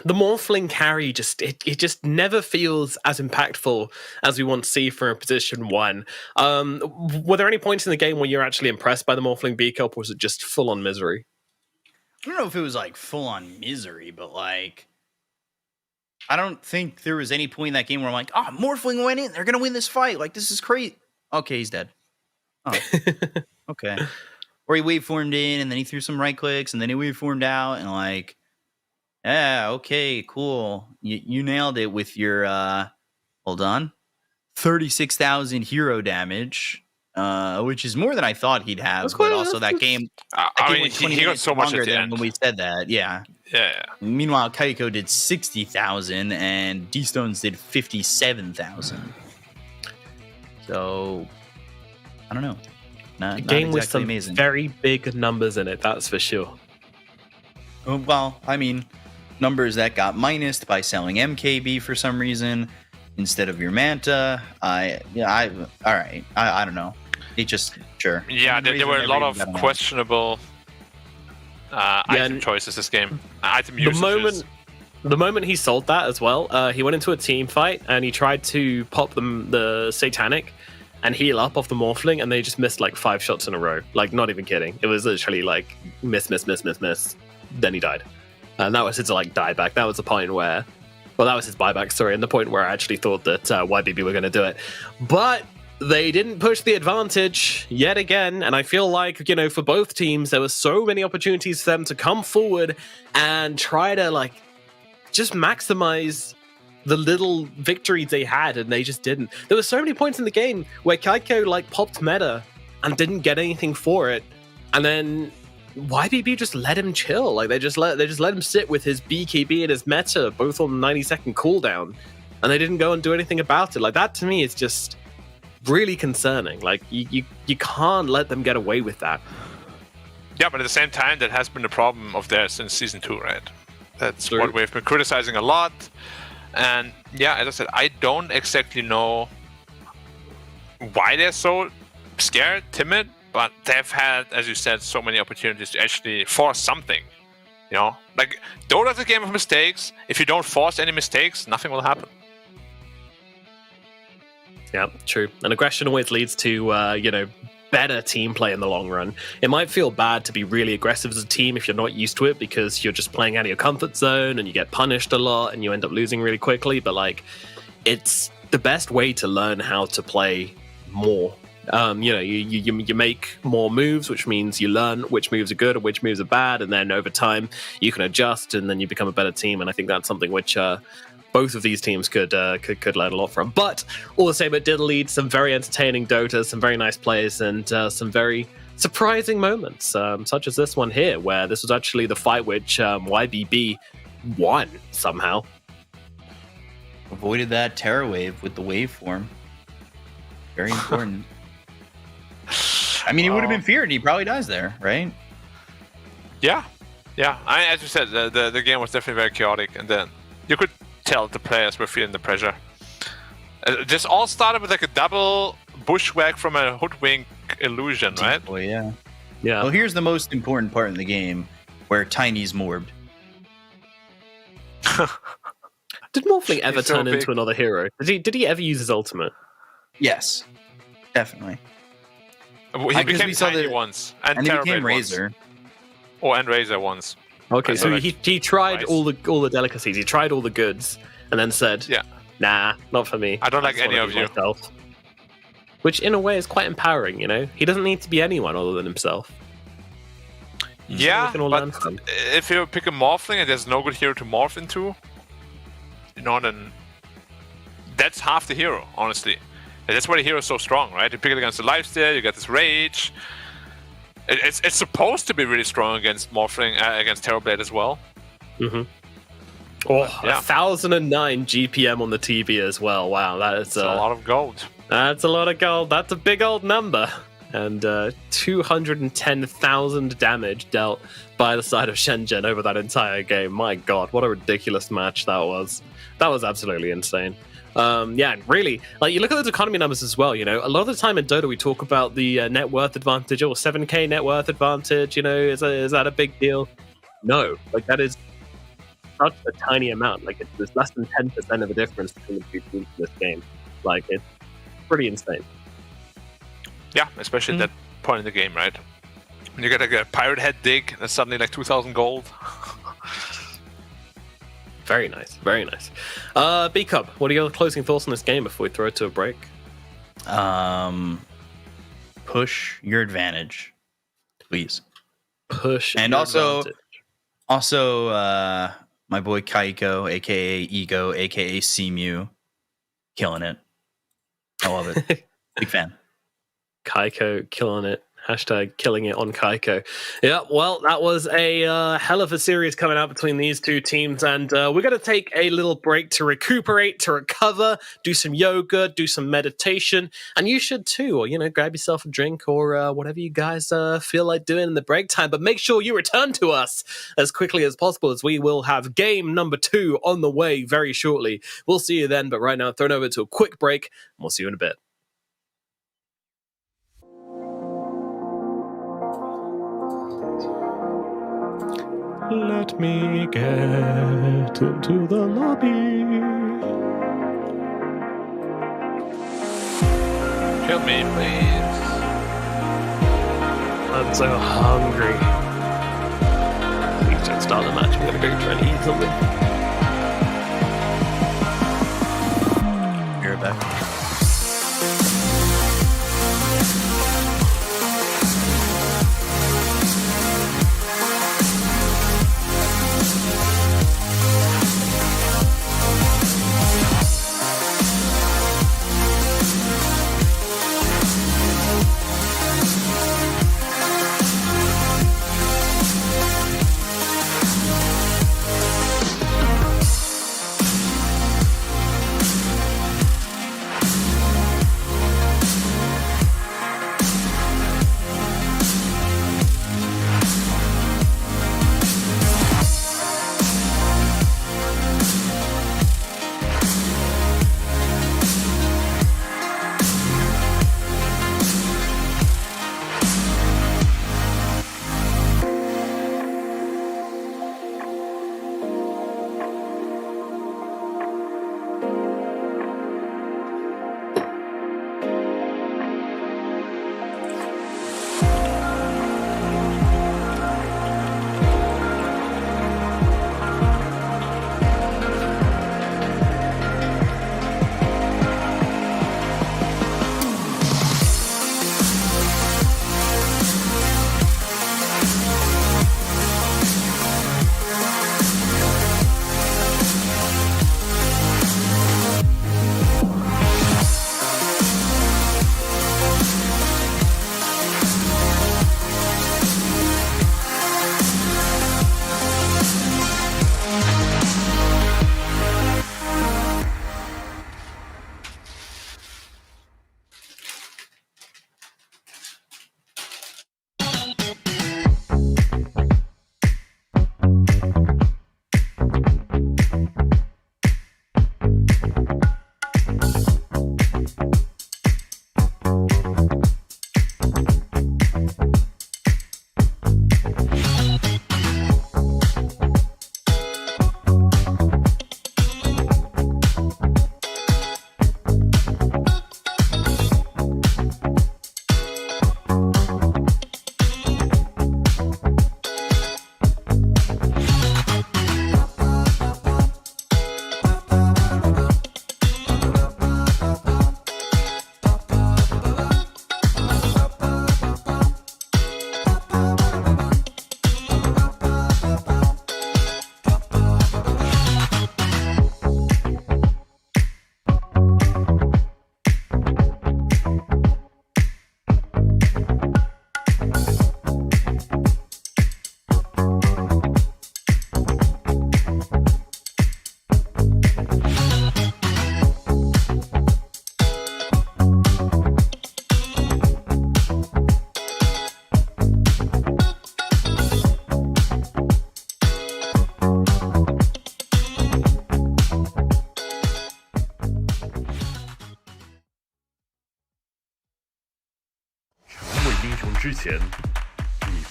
the Morphling carry it just never feels as impactful as we want to see for a position 1. Were there any points in the game where you're actually impressed by the Morphling B-Cup, or was it just full-on misery? I don't know if it was like full on misery, but like, I don't think there was any point in that game where I'm like, oh, Morphling went in. They're going to win this fight. Like, this is crazy. Okay, he's dead. Oh, okay. Or he waveformed in and then he threw some right clicks and then he waveformed out and like, yeah, okay, cool. You nailed it with your, hold on, 36,000 hero damage. Which is more than I thought he'd have, but also that game. I mean, he got so much at the end when we said that. Yeah. Meanwhile, Kaiko did 60,000 and D-Stones did 57,000. So I don't know. The game exactly with some amazing. very big numbers in it, that's for sure. Well, I mean, numbers that got minused by selling MKB for some reason instead of your Manta. All right. I don't know. It just sure. Yeah, there were a lot of questionable item choices this game. Item usages. The moment he sold that as well, he went into a team fight and he tried to pop the Satanic and heal up off the Morphling, and they just missed like 5 shots in a row. Like, not even kidding. It was literally like miss. Then he died, and that was his like dieback. That was the point where. Well, that was his buyback story, and the point where I actually thought that YBB were going to do it. But they didn't push the advantage yet again, and I feel like, you know, for both teams, there were so many opportunities for them to come forward and try to, like, just maximize the little victories they had, and they just didn't. There were so many points in the game where Kaiko, like, popped meta and didn't get anything for it, and then YBB just let him chill. Like, they just let him sit with his BKB and his meta both on 90-second cooldown, and they didn't go and do anything about it. Like, that to me is just really concerning. Like, you can't let them get away with that. Yeah, but at the same time, that has been the problem of theirs since season 2, right? That's what we've been criticizing a lot. And yeah, as I said, I don't exactly know why they're so scared, timid, but they've had, as you said, so many opportunities to actually force something. You know, like Dota's a game of mistakes. If you don't force any mistakes, nothing will happen. Yeah, true. And aggression always leads to, better team play in the long run. It might feel bad to be really aggressive as a team if you're not used to it because you're just playing out of your comfort zone and you get punished a lot and you end up losing really quickly. But like, it's the best way to learn how to play more. You make more moves, which means you learn which moves are good and which moves are bad, and then over time you can adjust, and then you become a better team. And I think that's something which both of these teams could learn a lot from. But all the same, it did lead some very entertaining Dota, some very nice plays, and some very surprising moments, such as this one here, where this was actually the fight which YBB won somehow. Avoided that Terra wave with the waveform. Very important. I mean, he would have been feared. He probably dies there, right? Yeah. As you said, the game was definitely very chaotic, and then you could tell the players were feeling the pressure. This all started with like a double bushwhack from a hoodwink illusion, right? Oh yeah. Well, here's the most important part in the game, where Tiny's morbed. Did Morphling ever He's so turn big. into another hero? Did he ever use his ultimate? Yes, definitely. He Because became we saw Tiny the- once, And he Terrorblade became once. Razor. Oh, and Razor once. Okay, so Right. he tried Nice. all the delicacies. He tried all the goods, and then said, Yeah. "Nah, not for me. I don't like just any wanna of be you." myself." Which, in a way, is quite empowering. You know, he doesn't need to be anyone other than himself. Yeah, we can all learn but from. if you pick a Morphling and there's no good hero to morph into, then that's half the hero, honestly. And that's why the hero is so strong, right? You pick it against the lifesteal, you get this rage. It's supposed to be really strong against Morphling, against Terrorblade as well. Mm-hmm. Oh, Yeah. 1,009 GPM on the TV as well. Wow, It's a lot of gold. That's a lot of gold. That's a big old number. And 210,000 damage dealt by the side of Shenzhen over that entire game. My God, what a ridiculous match that was. That was absolutely insane. Really, like you look at those economy numbers as well. A lot of the time in Dota we talk about the net worth advantage or 7k net worth advantage. Is that a big deal? No, like that is such a tiny amount. Like there's less than 10% of the difference between the two teams in this game. Like it's pretty insane. Yeah, especially at that point in the game, right? When you get like a pirate head dig, that's suddenly like 2,000 gold. Very nice, very nice. B-Cub, what are your closing thoughts on this game before we throw it to a break? Push your advantage, please. Push And your also, advantage. my boy Kaiko, aka Ego, aka Cmu, killing it. I love it. Big fan. Kaiko killing it. Hashtag killing it on Kaiko. Yeah, well, that was a hell of a series coming out between these two teams, and we're going to take a little break to recuperate, to recover, do some yoga, do some meditation, and you should too, or, grab yourself a drink or whatever you guys feel like doing in the break time, but make sure you return to us as quickly as possible, as we will have game number 2 on the way very shortly. We'll see you then, but right now, thrown over to a quick break, and we'll see you in a bit. Let me get into the lobby. Kill me, please. I'm so hungry. Please don't start the match. I'm gonna go try and eat something. Be right back.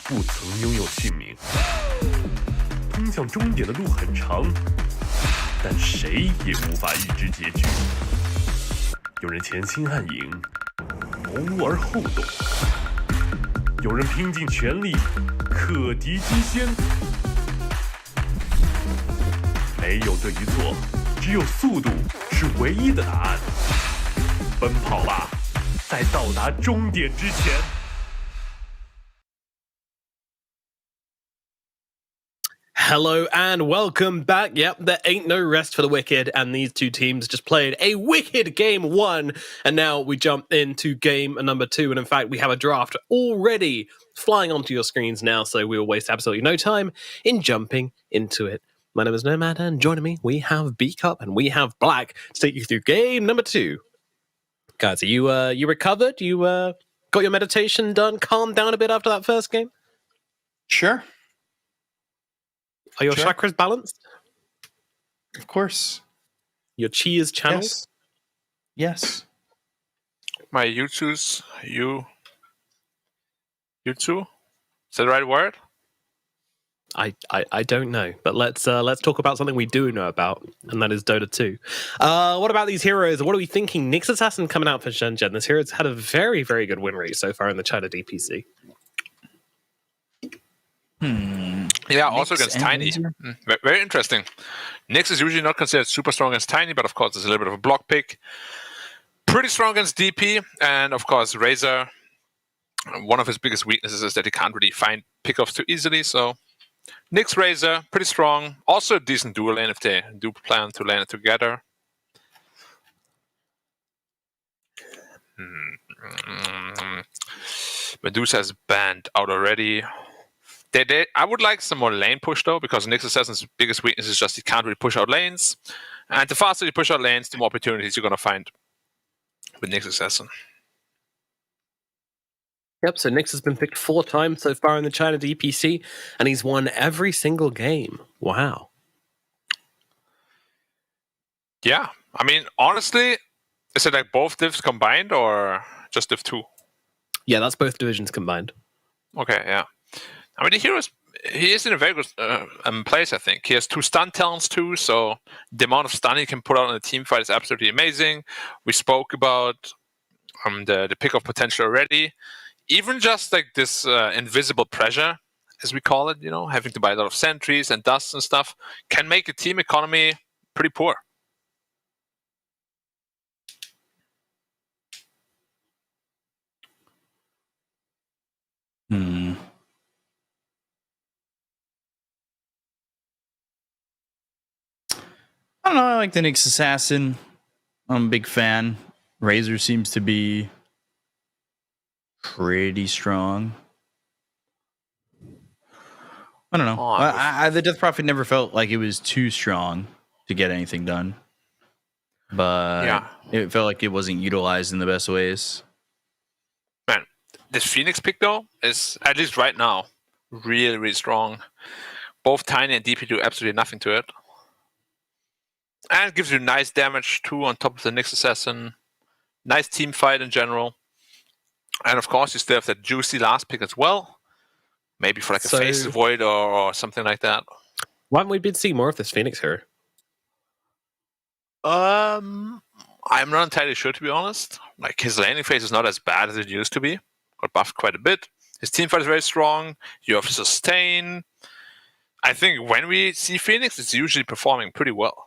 不曾拥有姓名。通向终点的路很长，但谁也无法预知结局。有人前倾暗影，谋而后动；有人拼尽全力，克敌机先。没有对与错，只有速度是唯一的答案。奔跑吧，在到达终点之前。Hello and welcome back. Yep, there ain't no rest for the wicked, and these two teams just played a wicked game 1, and now we jump into game number 2, and in fact we have a draft already flying onto your screens now, so we will waste absolutely no time in jumping into it. My name is Nomad, and joining me we have B-Cup and we have Black to take you through game number 2. Guys, are you recovered? You got your meditation done? Calmed down a bit after that first game? Sure. Are your chakras balanced? Of course. Your chi is channeled? Yes. My Jutsu's Jutsu? Is that the right word? I don't know, but let's talk about something we do know about, and that is Dota 2. What about these heroes? What are we thinking? Nyx Assassin coming out for Shenzhen. This hero's had a very, very good win rate so far in the China DPC. Yeah, also Nyx against and Tiny. Razor? Very interesting. Nyx is usually not considered super strong against Tiny, but of course it's a little bit of a block pick. Pretty strong against DP, and of course Razor, one of his biggest weaknesses is that he can't really find pickoffs too easily, so Nyx Razor, pretty strong. Also a decent dual lane if they do plan to lane it together. Medusa's banned out already. I would like some more lane push though, because Nyx Assassin's biggest weakness is just he can't really push out lanes. And the faster you push out lanes, the more opportunities you're going to find with Nyx Assassin. Yep, so Nyx has been picked 4 times so far in the China DPC, and he's won every single game. Wow. Yeah, I mean, honestly, is it like both divs combined or just div 2? Yeah, that's both divisions combined. Okay, yeah. I mean, he is in a very good place, I think. He has 2 stun talents too, so the amount of stun he can put out in a team fight is absolutely amazing. We spoke about the pick-off potential already. Even just like this invisible pressure, as we call it, having to buy a lot of sentries and dust and stuff, can make a team economy pretty poor. I don't know. I like the Nyx Assassin. I'm a big fan. Razor seems to be pretty strong. I don't know. The Death Prophet never felt like it was too strong to get anything done. But yeah, it felt like it wasn't utilized in the best ways. Man, this Phoenix pick though is, at least right now, really, really strong. Both Tiny and DP do absolutely nothing to it. And it gives you nice damage too on top of the Nyx Assassin. Nice team fight in general. And of course, you still have that juicy last pick as well. Maybe for like a Face Void or something like that. Why haven't we been seeing more of this Phoenix hero? I'm not entirely sure, to be honest. Like, his laning phase is not as bad as it used to be. Got buffed quite a bit. His team fight is very strong. You have sustain. I think when we see Phoenix, it's usually performing pretty well.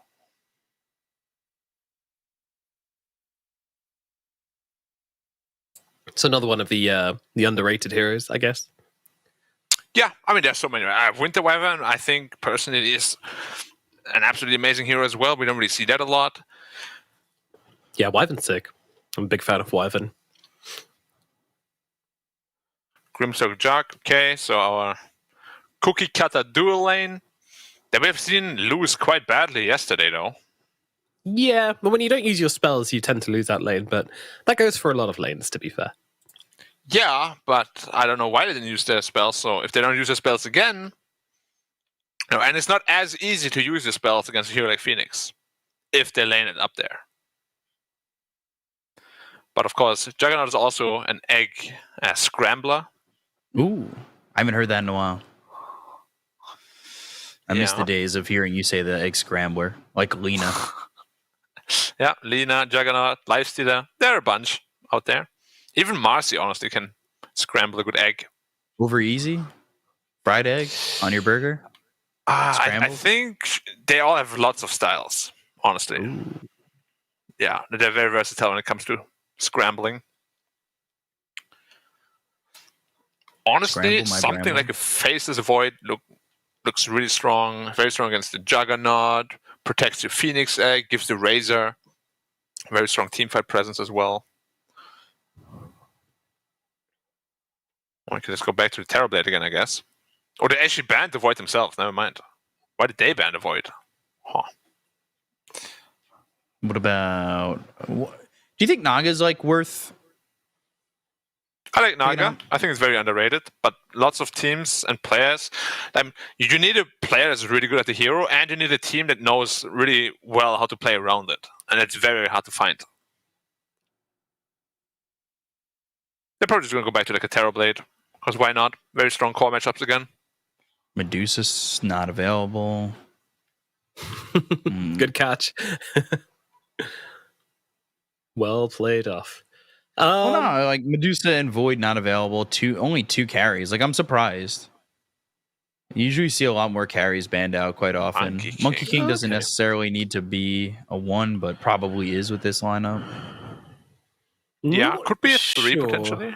It's another one of the underrated heroes, I guess. Yeah, I mean, there's so many. Winter Wyvern, I think, personally, is an absolutely amazing hero as well. We don't really see that a lot. Yeah, Wyvern's sick. I'm a big fan of Wyvern. Grimstock Jug, okay, so our cookie cutter dual lane that we've seen lose quite badly yesterday, though. Yeah, but when you don't use your spells, you tend to lose that lane, but that goes for a lot of lanes, to be fair. Yeah, but I don't know why they didn't use their spells, so if they don't use their spells again... and it's not as easy to use your spells against a hero like Phoenix, if they lane it up there. But of course, Juggernaut is also an egg scrambler. Ooh. I haven't heard that in a while. I miss Yeah. the days of hearing you say the egg scrambler, like Lena. Yeah, Lina, Juggernaut, Lifestealer, there are a bunch out there. Even Marcy, honestly, can scramble a good egg. Over easy? Fried egg on your burger? I Scrambled? think they all have lots of styles, honestly. Ooh. Yeah, they're very versatile when it comes to scrambling. Honestly, Scramble my something bramble. like a Faceless Void looks really strong. Very strong against the Juggernaut. Protects your Phoenix Egg. Gives the Razor. Very strong teamfight presence as well. Okay, let's go back to the Terrorblade again, I guess. Or they actually banned the Void themselves. Never mind. Why did they ban the Void? Huh. What about... Do you think Naga's like worth... I like Naga. on. I think it's very underrated, but lots of teams and players. You need a player that's really good at the hero, and you need a team that knows really well how to play around it, and it's very hard to find. They're probably just going to go back to like a Terrorblade, because why not? Very strong core matchups again. Medusa's not available. Good catch. Well played off. Well, no, like Medusa and Void not available. Only 2 carries. Like, I'm surprised. You usually see a lot more carries banned out quite often. Monkey King doesn't necessarily need to be a 1, but probably is with this lineup. Yeah, Not could be a 3 sure. potentially.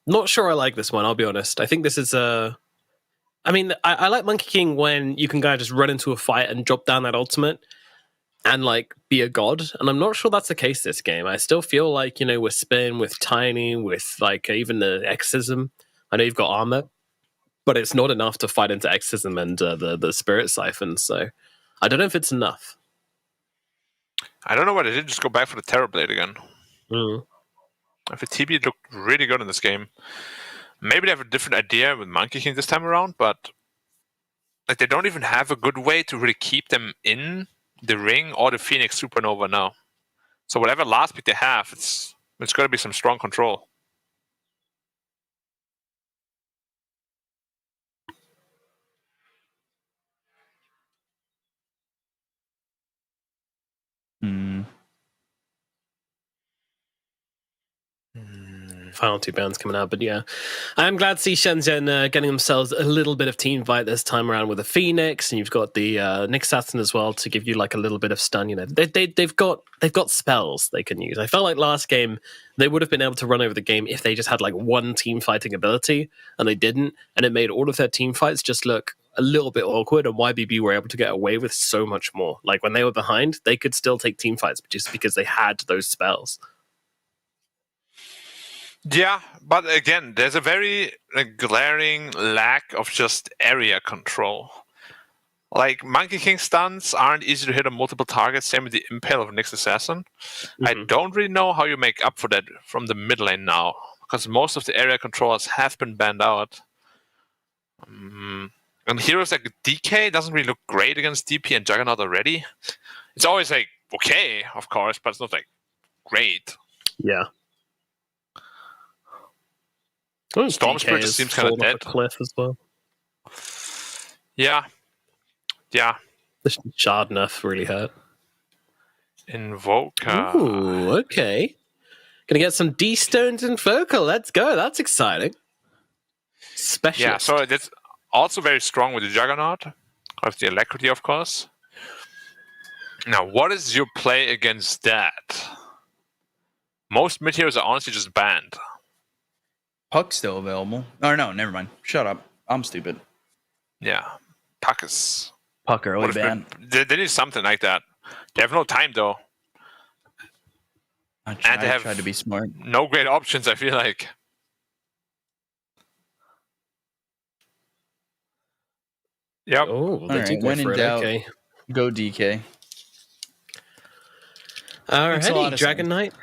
Not sure I like this one, I'll be honest. I think this is a... I mean, I like Monkey King when you can kind of just run into a fight and drop down that ultimate and, like, be a god. And I'm not sure that's the case this game. I still feel like, with Spin, with Tiny, with, like, even the Exorcism. I know you've got armor, but it's not enough to fight into Exorcism and the Spirit Siphon. So I don't know if it's enough. I don't know why they didn't just go back for the Terrorblade again. If the TB looked really good in this game. Maybe they have a different idea with Monkey King this time around, but like they don't even have a good way to really keep them in the ring or the Phoenix Supernova now. So whatever last pick they have, it's got to be some strong control. Final 2 bands coming out, but yeah, I'm glad to see Shenzhen getting themselves a little bit of team fight this time around with the Phoenix, and you've got the Nick Saturn as well to give you like a little bit of stun. They've got spells they can use. I felt like last game they would have been able to run over the game if they just had like one team fighting ability, and they didn't, and it made all of their team fights just look a little bit awkward, and YBB were able to get away with so much more. Like when they were behind, they could still take team fights just because they had those spells. Yeah, but again, there's a very glaring lack of just area control. Like, Monkey King stuns aren't easy to hit on multiple targets, same with the Impale of Nyx Assassin. I don't really know how you make up for that from the mid lane now, because most of the area controllers have been banned out. And heroes like DK doesn't really look great against DP and Juggernaut already. It's always like, okay, of course, but it's not like great. Yeah. Storm Spirit just seems kind of dead. Cliff as well. Yeah. The shard nerf really hurt. Invoker. Ooh, okay. Gonna get some D-Stones Invoker. Let's go. That's exciting. Specialist. Yeah, so that's also very strong with the Juggernaut. Of the Alacrity, of course. Now, what is your play against that? Most mid heroes are honestly just banned. Puck's still available. Oh, no, never mind. Shut up. I'm stupid. Yeah. Puck is... Puck early ban. They need something like that. They have no time, though. I they have tried to be smart. No great options, I feel like. Yep. Oh, they All do right, go when for in it. doubt, Okay. go DK. Alrighty, Dragon Knight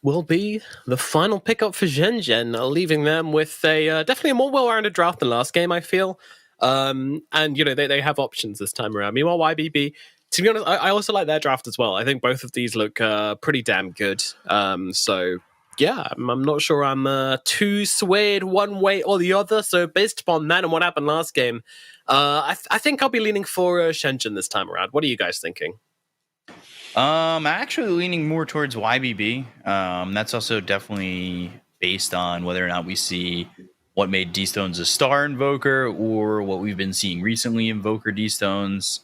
will be the final pickup for Shenzhen, leaving them with a definitely a more well-rounded draft than last game, I feel. And they have options this time around. Meanwhile, YBB, to be honest, I also like their draft as well. I think both of these look pretty damn good. So yeah, I'm not sure I'm too swayed one way or the other. So based upon that and what happened last game, I think I'll be leaning for Shenzhen this time around. What are you guys thinking? I'm actually leaning more towards YBB. That's also definitely based on whether or not we see what made D-Stones a star invoker or what we've been seeing recently invoker D-Stones.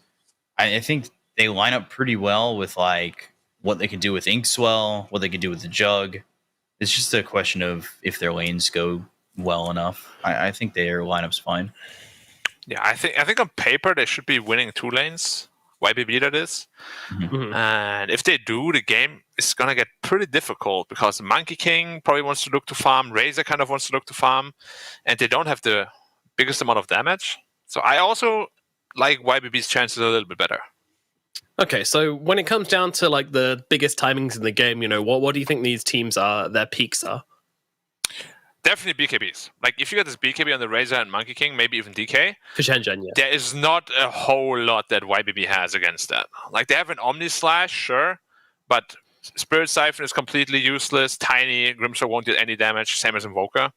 I think they line up pretty well with like what they can do with Inkswell, what they can do with the Jug. It's just a question of if their lanes go well enough. I think their lineup's fine. Yeah, I think on paper they should be winning 2 lanes. YBB that is. Mm-hmm. And if they do, the game is gonna get pretty difficult because Monkey King probably wants to look to farm, Razor kind of wants to look to farm, and they don't have the biggest amount of damage. So I also like YBB's chances a little bit better. Okay, so when it comes down to like the biggest timings in the game, what do you think these teams are, their peaks are? Definitely BKBs. Like if you get this BKB on the Razor and Monkey King, maybe even DK, For Shenzhen, yeah. there is not a whole lot that YBB has against that. Like they have an Omni Slash, sure, but Spirit Siphon is completely useless. Tiny Grimshaw won't get any damage, same as Invoker.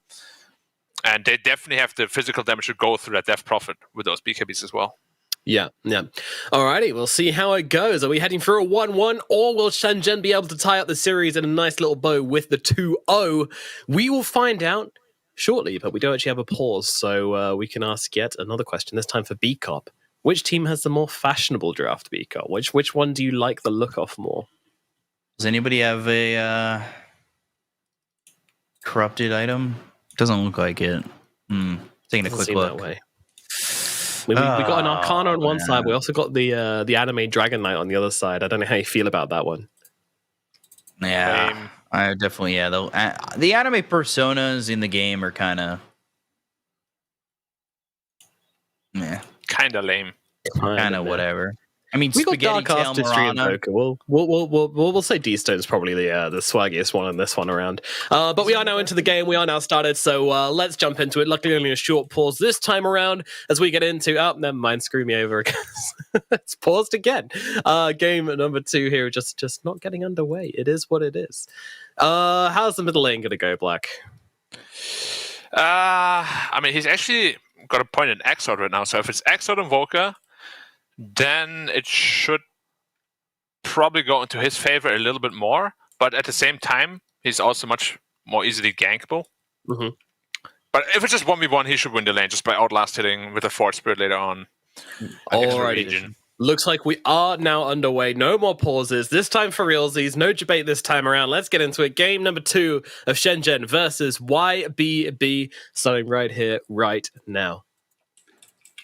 And they definitely have the physical damage to go through that Death Prophet with those BKBs as well. Yeah. Alrighty, we'll see how it goes. Are we heading for a 1-1, or will Shenzhen be able to tie up the series in a nice little bow with the 2-0? We will find out shortly, but we do actually have a pause, so we can ask yet another question, this time for B-Cop. Which team has the more fashionable draft, B-Cop? Which one do you like the look of more? Does anybody have a corrupted item? Doesn't look like it. Taking a quick look. That way. We got an Arcana on one side. We also got the anime Dragon Knight on the other side. I don't know how you feel about that one. Yeah, I definitely the anime personas in the game are kind of Kind of lame. Kind of whatever. I mean, we got Spaghetti Dark Tail Artistry and Morana. Poker. We'll say D-Stone's probably the swaggiest one in this one around. But we are now into the game. We are now started, so let's jump into it. Luckily, only a short pause this time around as we get into... Oh, never mind. Screw me over again. It's paused again. Game number 2 here, just not getting underway. It is what it is. How's the middle lane going to go, Black? I mean, he's actually got a point in Exort right now. So if it's Exort Invoker, then it should probably go into his favor a little bit more. But at the same time, he's also much more easily gankable. Mm-hmm. But if it's just 1v1, he should win the lane just by outlast hitting with a Fort Spirit later on. Alrighty. Looks like we are now underway. No more pauses. This time for realsies. No debate this time around. Let's get into it. Game number 2 of Shenzhen versus YBB. Starting right here, right now.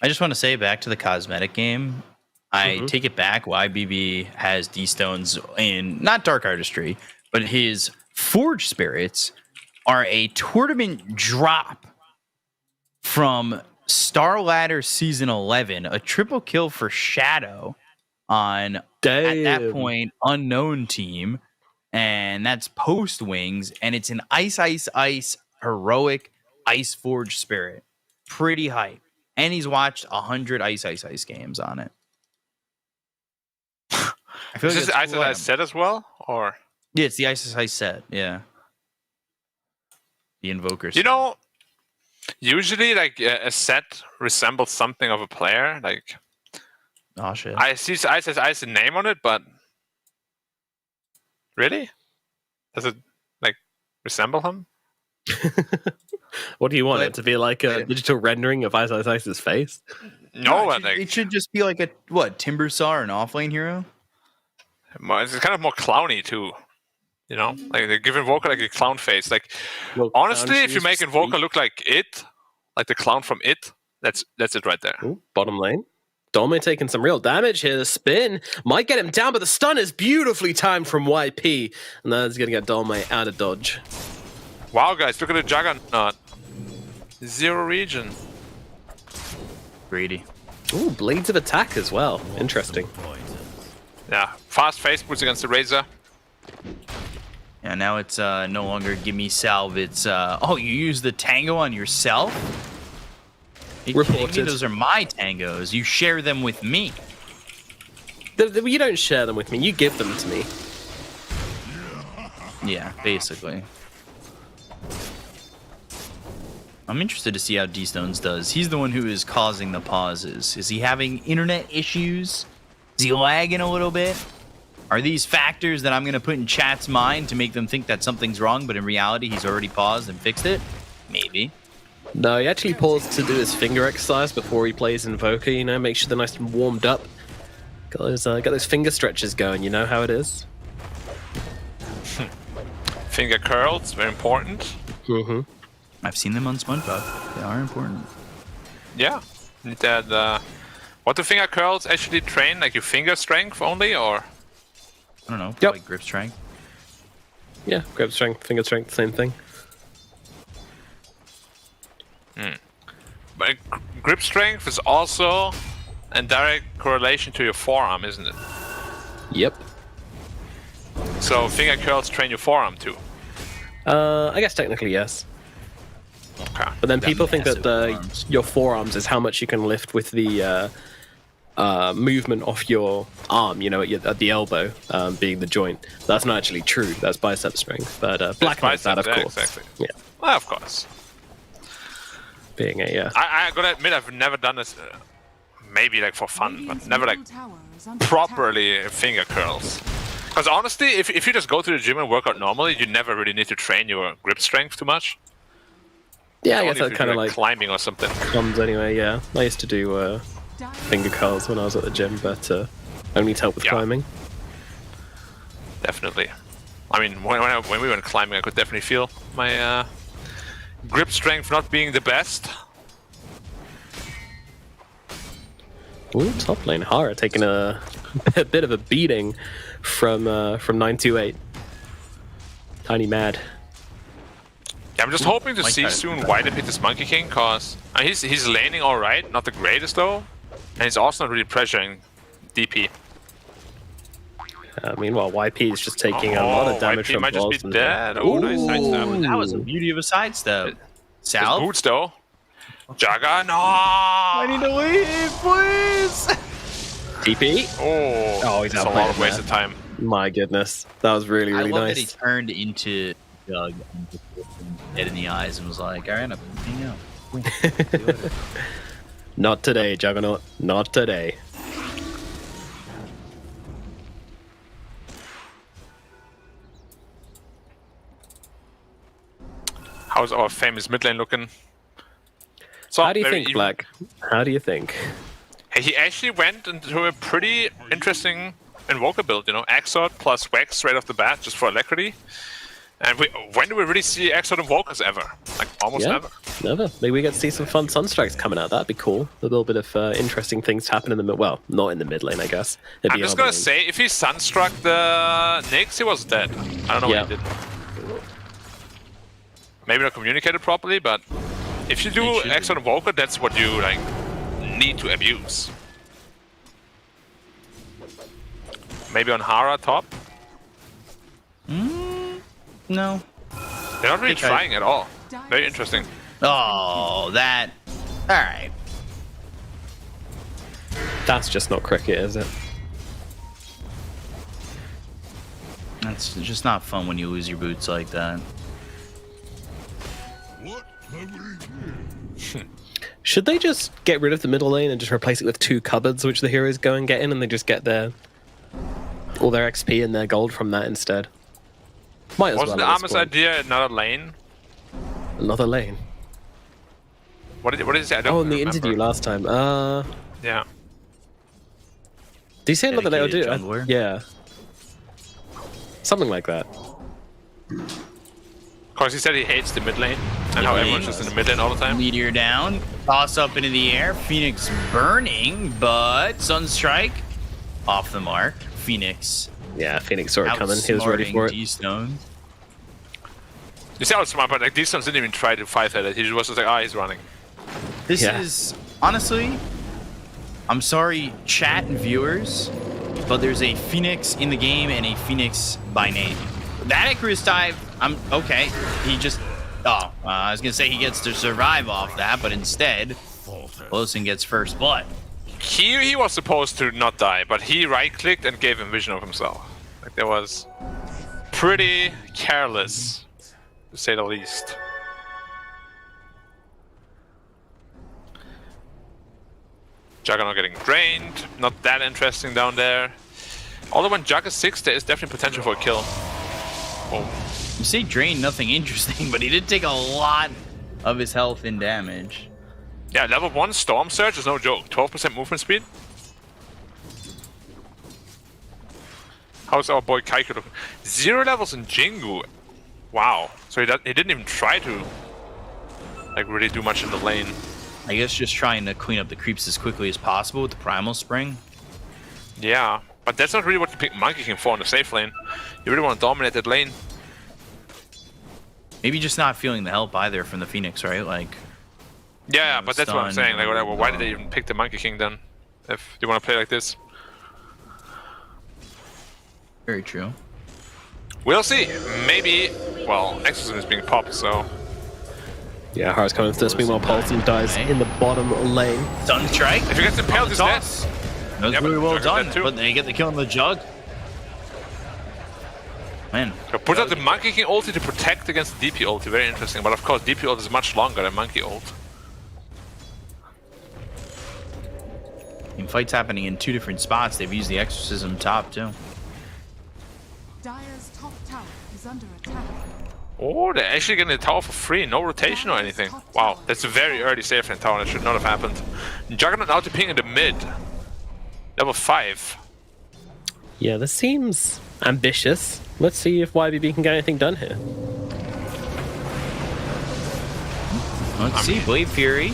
I just want to say back to the cosmetic game. I take it back. YBB has D-Stones in not Dark Artistry, but his Forge Spirits are a tournament drop from Star Ladder Season 11, a triple kill for Shadow on, at that point, unknown team. And that's post Wings. And it's an Ice heroic Ice Forge Spirit. Pretty hype. And he's watched 100 Ice games on it. I feel Is this the Ice set as well? Or yeah, it's the Ice set. Yeah. The Invokers. You know, usually like a set resembles something of a player. Like, oh shit. I see Ice name on it, but really? Does it like resemble him? What do you want it to be, like a digital rendering of Ice's face? No, it should just be like a Timbersaw or an offlane hero. It's kind of more clowny too. You know, like they give Invoker like a clown face. Like, Well, honestly, clown if you shoes make for Invoker speed. look like it, like the clown from It, that's it right there. Ooh, bottom lane. Dome taking some real damage here. The spin might get him down, but the stun is beautifully timed from YP. And that's going to get Dome out of dodge. Wow, guys, look at the Juggernaut. 0 region. Greedy. Ooh, Blades of Attack as well. Interesting. Yeah, fast face boots against the Razor. Yeah, now it's no longer give me salve. It's you use the tango on yourself? You kidding me? Reported. Those are my tangos. You share them with me. You don't share them with me. You give them to me. Yeah, basically. I'm interested to see how D-Stones does. He's the one who is causing the pauses. Is he having internet issues? Is he lagging a little bit? Are these factors that I'm going to put in chat's mind to make them think that something's wrong, but in reality he's already paused and fixed it? Maybe. No, he actually paused to do his finger exercise before he plays Invoker, you know, make sure they're nice and warmed up. Got those finger stretches going, you know how it is? Finger curls, very important. Mm-hmm. I've seen them on SpongeBob. They are important. Yeah. That, what do finger curls actually train? Like your finger strength only, or? I don't know. Yep. Like grip strength. Yeah, grip strength, finger strength, same thing. But grip strength is also in direct correlation to your forearm, isn't it? Yep. So finger curls train your forearm too. I guess technically yes. Okay. But then people think that forearms. your forearms is how much you can lift with the movement off your arm, you know, at the elbow, being the joint. That's not actually true. That's bicep strength. But Black knows that, of course. Exactly. Yeah. Well, of course. Being a I gotta admit, I've never done this. Maybe like for fun, but Radiant's never like middle tower is under attack. properly finger curls. Because honestly, if you just go to the gym and work out normally, you never really need to train your grip strength too much. yeah, I Only guess if that you kind do, of like climbing or something. comes anyway. Yeah, I used to do finger curls when I was at the gym, but only to help with Yeah. climbing. Definitely. I mean, when we went climbing, I could definitely feel my grip strength not being the best. Ooh, top lane Hara taking a bit of a beating from 928. Tiny mad. Yeah, I'm just hoping to like see that. soon why they picked this Monkey King, cause he's laning all right, not the greatest though, and he's also not really pressuring DP. Meanwhile, YP is just taking a lot of damage YP from might just be balls. dead. Oh, nice sidestep. Ooh, that was a beauty of a sidestep. Sal? His boots though. Jaga, no! I need to leave, please! TP? Oh, he's it's a outplayed lot of him wasted time. My goodness, that was really, really I love that he nice. turned into Doug and just looked him dead in the eyes and was like, all right, I'm picking out. Not today, Juggernaut. Not today. How's our famous mid lane looking? So How do you very think, even. Black? How do you think? Hey, he actually went into a pretty interesting Invoker build, you know, Exort plus Vex straight off the bat just for Alacrity. And when do we really see Exort Invokers ever? Like, almost Yeah. never. Never. Maybe we get to see some fun Sunstrikes coming out. That'd be cool. A little bit of interesting things to happen in the mid. Well, not in the mid lane, I guess. It'd I'm be just other gonna lanes. say, if he Sunstruck the Nyx, he was dead. I don't know Yeah. what he did. Maybe not communicated properly, but if you do He should Exort Invoker, that's what you like need to abuse. Maybe on Hara top? No. They're not really think I- trying at all. Very interesting. Oh, that. All right. That's just not cricket, is it? That's just not fun when you lose your boots like that. What have we here? Should they just get rid of the middle lane and just replace it with 2 cupboards which the heroes go and get in, and they just get all their XP and their gold from that instead? Might as Wasn't the well. at Armor's this point. idea another lane? Another lane. What did he say? I don't Oh, in the remember. interview last time. Yeah. Did he say another lane? Dedicated I jungler? yeah. Something like that. Because he said he hates the mid lane and how Yeah, everyone's just in the mid lane all the time. Meteor down. Toss up into the air. Phoenix burning, but Sunstrike off the mark. Phoenix Yeah, Phoenix saw it coming. He was ready for it. D-Stone. You see how smart, but like these ones didn't even try to fight at it. He was just like, he's running. This Yeah. is honestly, I'm sorry, chat and viewers, but there's a Phoenix in the game and a Phoenix by name. That Icarus dive, I'm okay. He just, I was gonna say he gets to survive off that, but instead, Wilson gets first blood. He was supposed to not die, but he right-clicked and gave him vision of himself. Like, that was pretty careless, to say the least. Juggernaut getting drained. Not that interesting down there. Although when Jug is 6, there is definitely potential for a kill. Oh. You say drain, nothing interesting, but he did take a lot of his health and damage. Yeah, level 1 Storm Surge is no joke. 12% movement speed. How's our boy Kaiku looking? 0 levels in Jingu. Wow. So he didn't even try to like really do much in the lane. I guess just trying to clean up the creeps as quickly as possible with the Primal Spring. Yeah, but that's not really what you pick Monkey King for in the safe lane. You really want to dominate that lane. Maybe just not feeling the help either from the Phoenix, right? Like. Yeah, but that's what I'm stun saying. Like, or- whatever. Why did they even pick the Monkey King then? If you want to play like this, Very true. we'll see. Maybe. Well, Exorcism is being popped, so Yeah, Hara's coming for this. Meanwhile, Paulson dies in the bottom lane. Sunstrike. if he gets impaled, he's dead. That was Yeah, but really well Jug is dead done, too. but they get the kill on the Jug. Man, So put out the Monkey King ulti to protect against the DP ulti. Very interesting. But of course, DP ult is much longer than Monkey ult. in fights happening in 2 different spots. They've used the Exorcism top too. Dire's top tower is under attack. Oh, they're actually getting the tower for free. No rotation or anything. Wow, that's a very early safe lane tower. That should not have happened. Juggernaut now to ping in the mid. Level 5. Yeah, this seems ambitious. Let's see if YBB can get anything done here. Let's see, Blade Fury.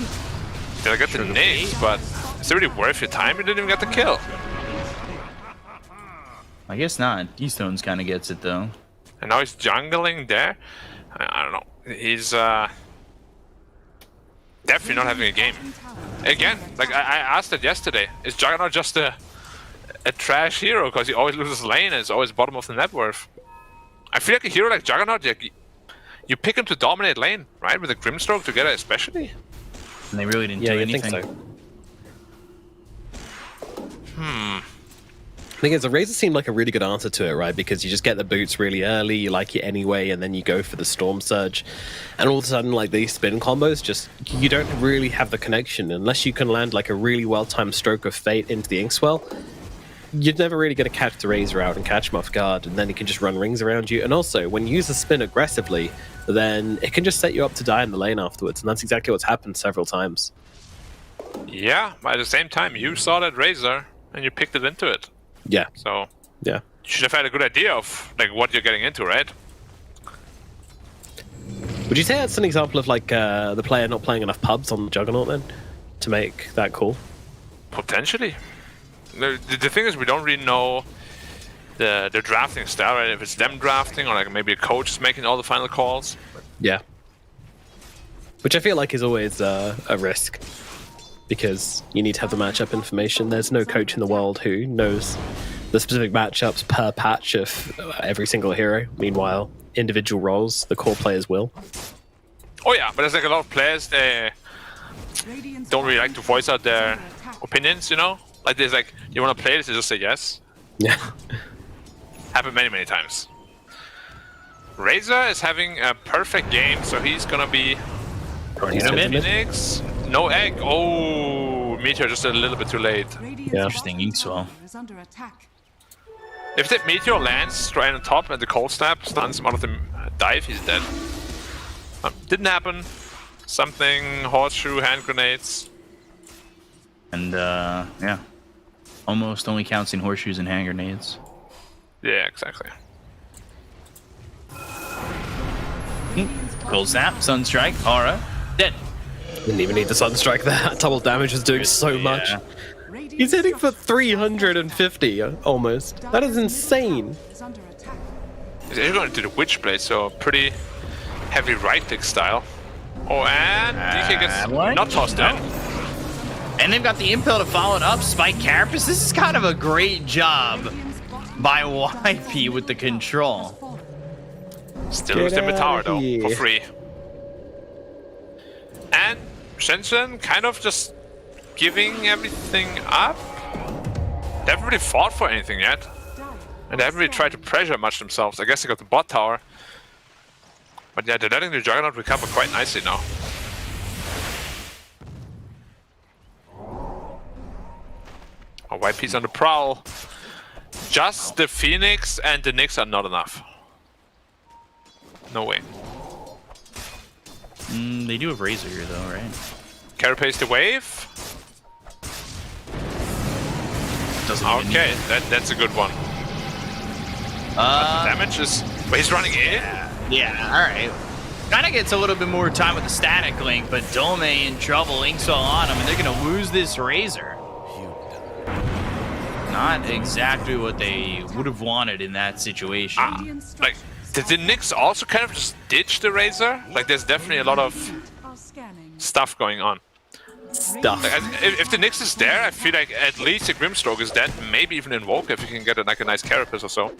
Did I get the nades? But is it really worth your time? You didn't even get the kill. I guess not. D-Stones kind of gets it though. And now he's jungling there. I don't know. He's definitely not having a game. Again, like I asked it yesterday. Is Juggernaut just a trash hero because he always loses lane and is always bottom of the net worth? I feel like a hero like Juggernaut, you pick him to dominate lane, right? With a Grimstroke together especially. And they really didn't Yeah, do you anything. think so? I think the Razor seemed like a really good answer to it, right? Because you just get the boots really early, you like it anyway, and then you go for the Storm Surge. And all of a sudden, like, these spin combos, just, you don't really have the connection. Unless you can land, like, a really well-timed stroke of Fate into the Inkswell, you're never really going to catch the Razor out and catch him off guard, and then he can just run rings around you. And also, when you use the spin aggressively, then it can just set you up to die in the lane afterwards, and that's exactly what's happened several times. Yeah, but at the same time, you saw that Razor and you picked it into it. Yeah, So yeah. you should have had a good idea of like what you're getting into, right? Would you say that's an example of, like, the player not playing enough pubs on the Juggernaut, then, to make that call? Potentially. The thing is, we don't really know the drafting style, right? If it's them drafting or like maybe a coach is making all the final calls. Yeah. Which I feel like is always a risk, because you need to have the matchup information. There's no coach in the world who knows the specific matchups per patch of every single hero. Meanwhile, individual roles, the core players will. Oh yeah, but there's like a lot of players Radiant's don't really like to voice out their under attack. opinions, you know? Like there's like, you want to play this, they just say yes. Yeah. Happened many times. Razor is having a perfect game, so he's gonna be He's in mid. Phoenix. No egg. Oh, Meteor just a little bit too late. Radiant's Yeah. Interesting, bottom Inkswell. tower is under attack. If that Meteor lands right on top and the cold snap stuns him out of the dive, he's dead. Didn't happen. Something, horseshoe, hand grenades. And yeah, almost only counts in horseshoes and hand grenades. Yeah, exactly. Cold Snap, Sunstrike, Aura, dead. Didn't even need the Sunstrike there. Double damage was doing so much. Yeah. Radiant's He's hitting for structures 350 almost. That is insane. is under attack. He's actually going to the Witchblade, so pretty heavy right click style. Oh, and DK gets what? not tossed in. And they've got the Impel to follow it up. Spike Carapace. This is kind of a great job Radiant's bottom by YP with the control. fallen. Still Get lose the tower outta though, here. for free. And Shenzhen kind of just giving everything up. They haven't really fought for anything yet. And they haven't really tried to pressure much themselves. I guess they got the bot tower. But yeah, they're letting the Juggernaut recover quite nicely now. Oh, YP's on the prowl. Just the Phoenix and the Nyx are not enough. No way. They do have Razor here though, right? Carapace the wave. Okay, that's a good one. Damage is... But he's running in? Yeah, alright. Kinda gets a little bit more time with the static link, but Dome in trouble. Ink's all on him, and they're gonna lose this Razor. Not exactly what they would have wanted in that situation. Like, did the Nyx also kind of just ditch the Razor? Like, there's definitely a lot of stuff going on. Stuff. Like, if the Nyx is there, I feel like at least a Grimstroke is dead. Maybe even Invoke if you can get like a nice Carapace or so.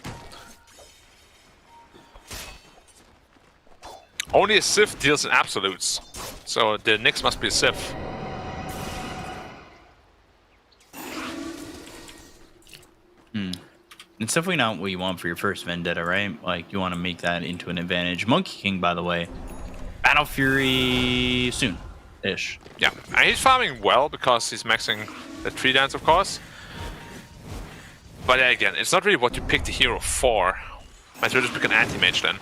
Only a Sif deals in absolutes, so the Nyx must be a Sif. It's definitely not what you want for your first Vendetta, right? Like, you want to make that into an advantage. Monkey King, by the way, Battle Fury soon-ish. Yeah, and he's farming well because he's maxing the 3 dance, of course. But again, it's not really what you pick the hero for. Might as well just pick an anti-mage then.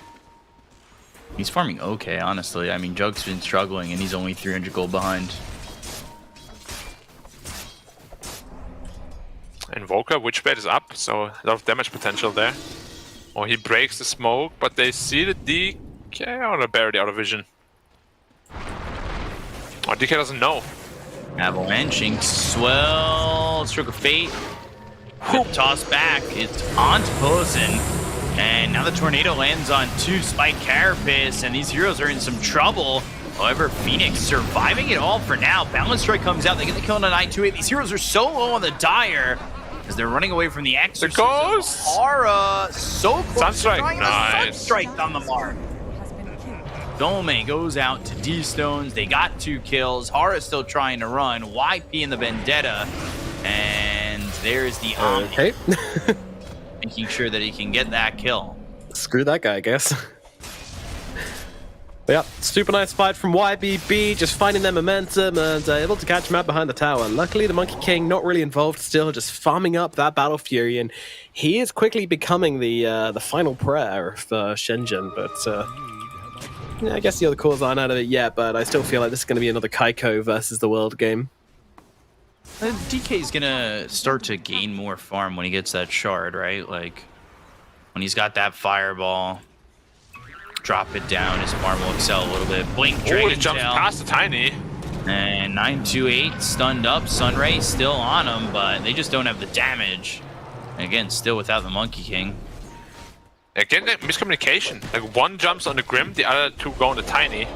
He's farming okay, honestly. I mean, Jug's been struggling, and he's only 300 gold behind. Invoker, Witchblade is up, so a lot of damage potential there. Or he breaks the smoke, but they see the DK, or they're barely out of vision. Oh, DK doesn't know. Avalanching, swell, stroke of fate. Good toss back. It's on to Posen. And now the tornado lands on 2 Spike Carapace, and these heroes are in some trouble. However, Phoenix surviving it all for now. Balance Strike comes out. They get the kill on a 928. These heroes are so low on the Dire as they're running away from the Exorcism. The Ghost! Hara, so close to Sunstrike, trying nice. the Sunstrike on the mark. Dome goes out to D-Stones. They got 2 kills. Hara's still trying to run. YP in the Vendetta. And there's the Omni. Okay. Making sure that he can get that kill. Screw that guy, I guess. But yeah, super nice fight from YBB, just finding their momentum and able to catch him out behind the tower. Luckily, the Monkey King not really involved still, just farming up that Battle Fury, and he is quickly becoming the final prayer of Shenzhen. But yeah, I guess the other calls aren't out of it yet, but I still feel like this is going to be another Kaiko versus the world game. DK is going to start to gain more farm when he gets that shard, right? Like, when he's got that fireball, drop it down, his farm will excel a little bit. Blink, Dragon he jumps Tail. past the Tiny. And 928 stunned up. Sunray still on him, but they just don't have the damage. And again, still without the Monkey King. Again, that miscommunication. Like, one jumps on the Grim, the other 2 go on the Tiny.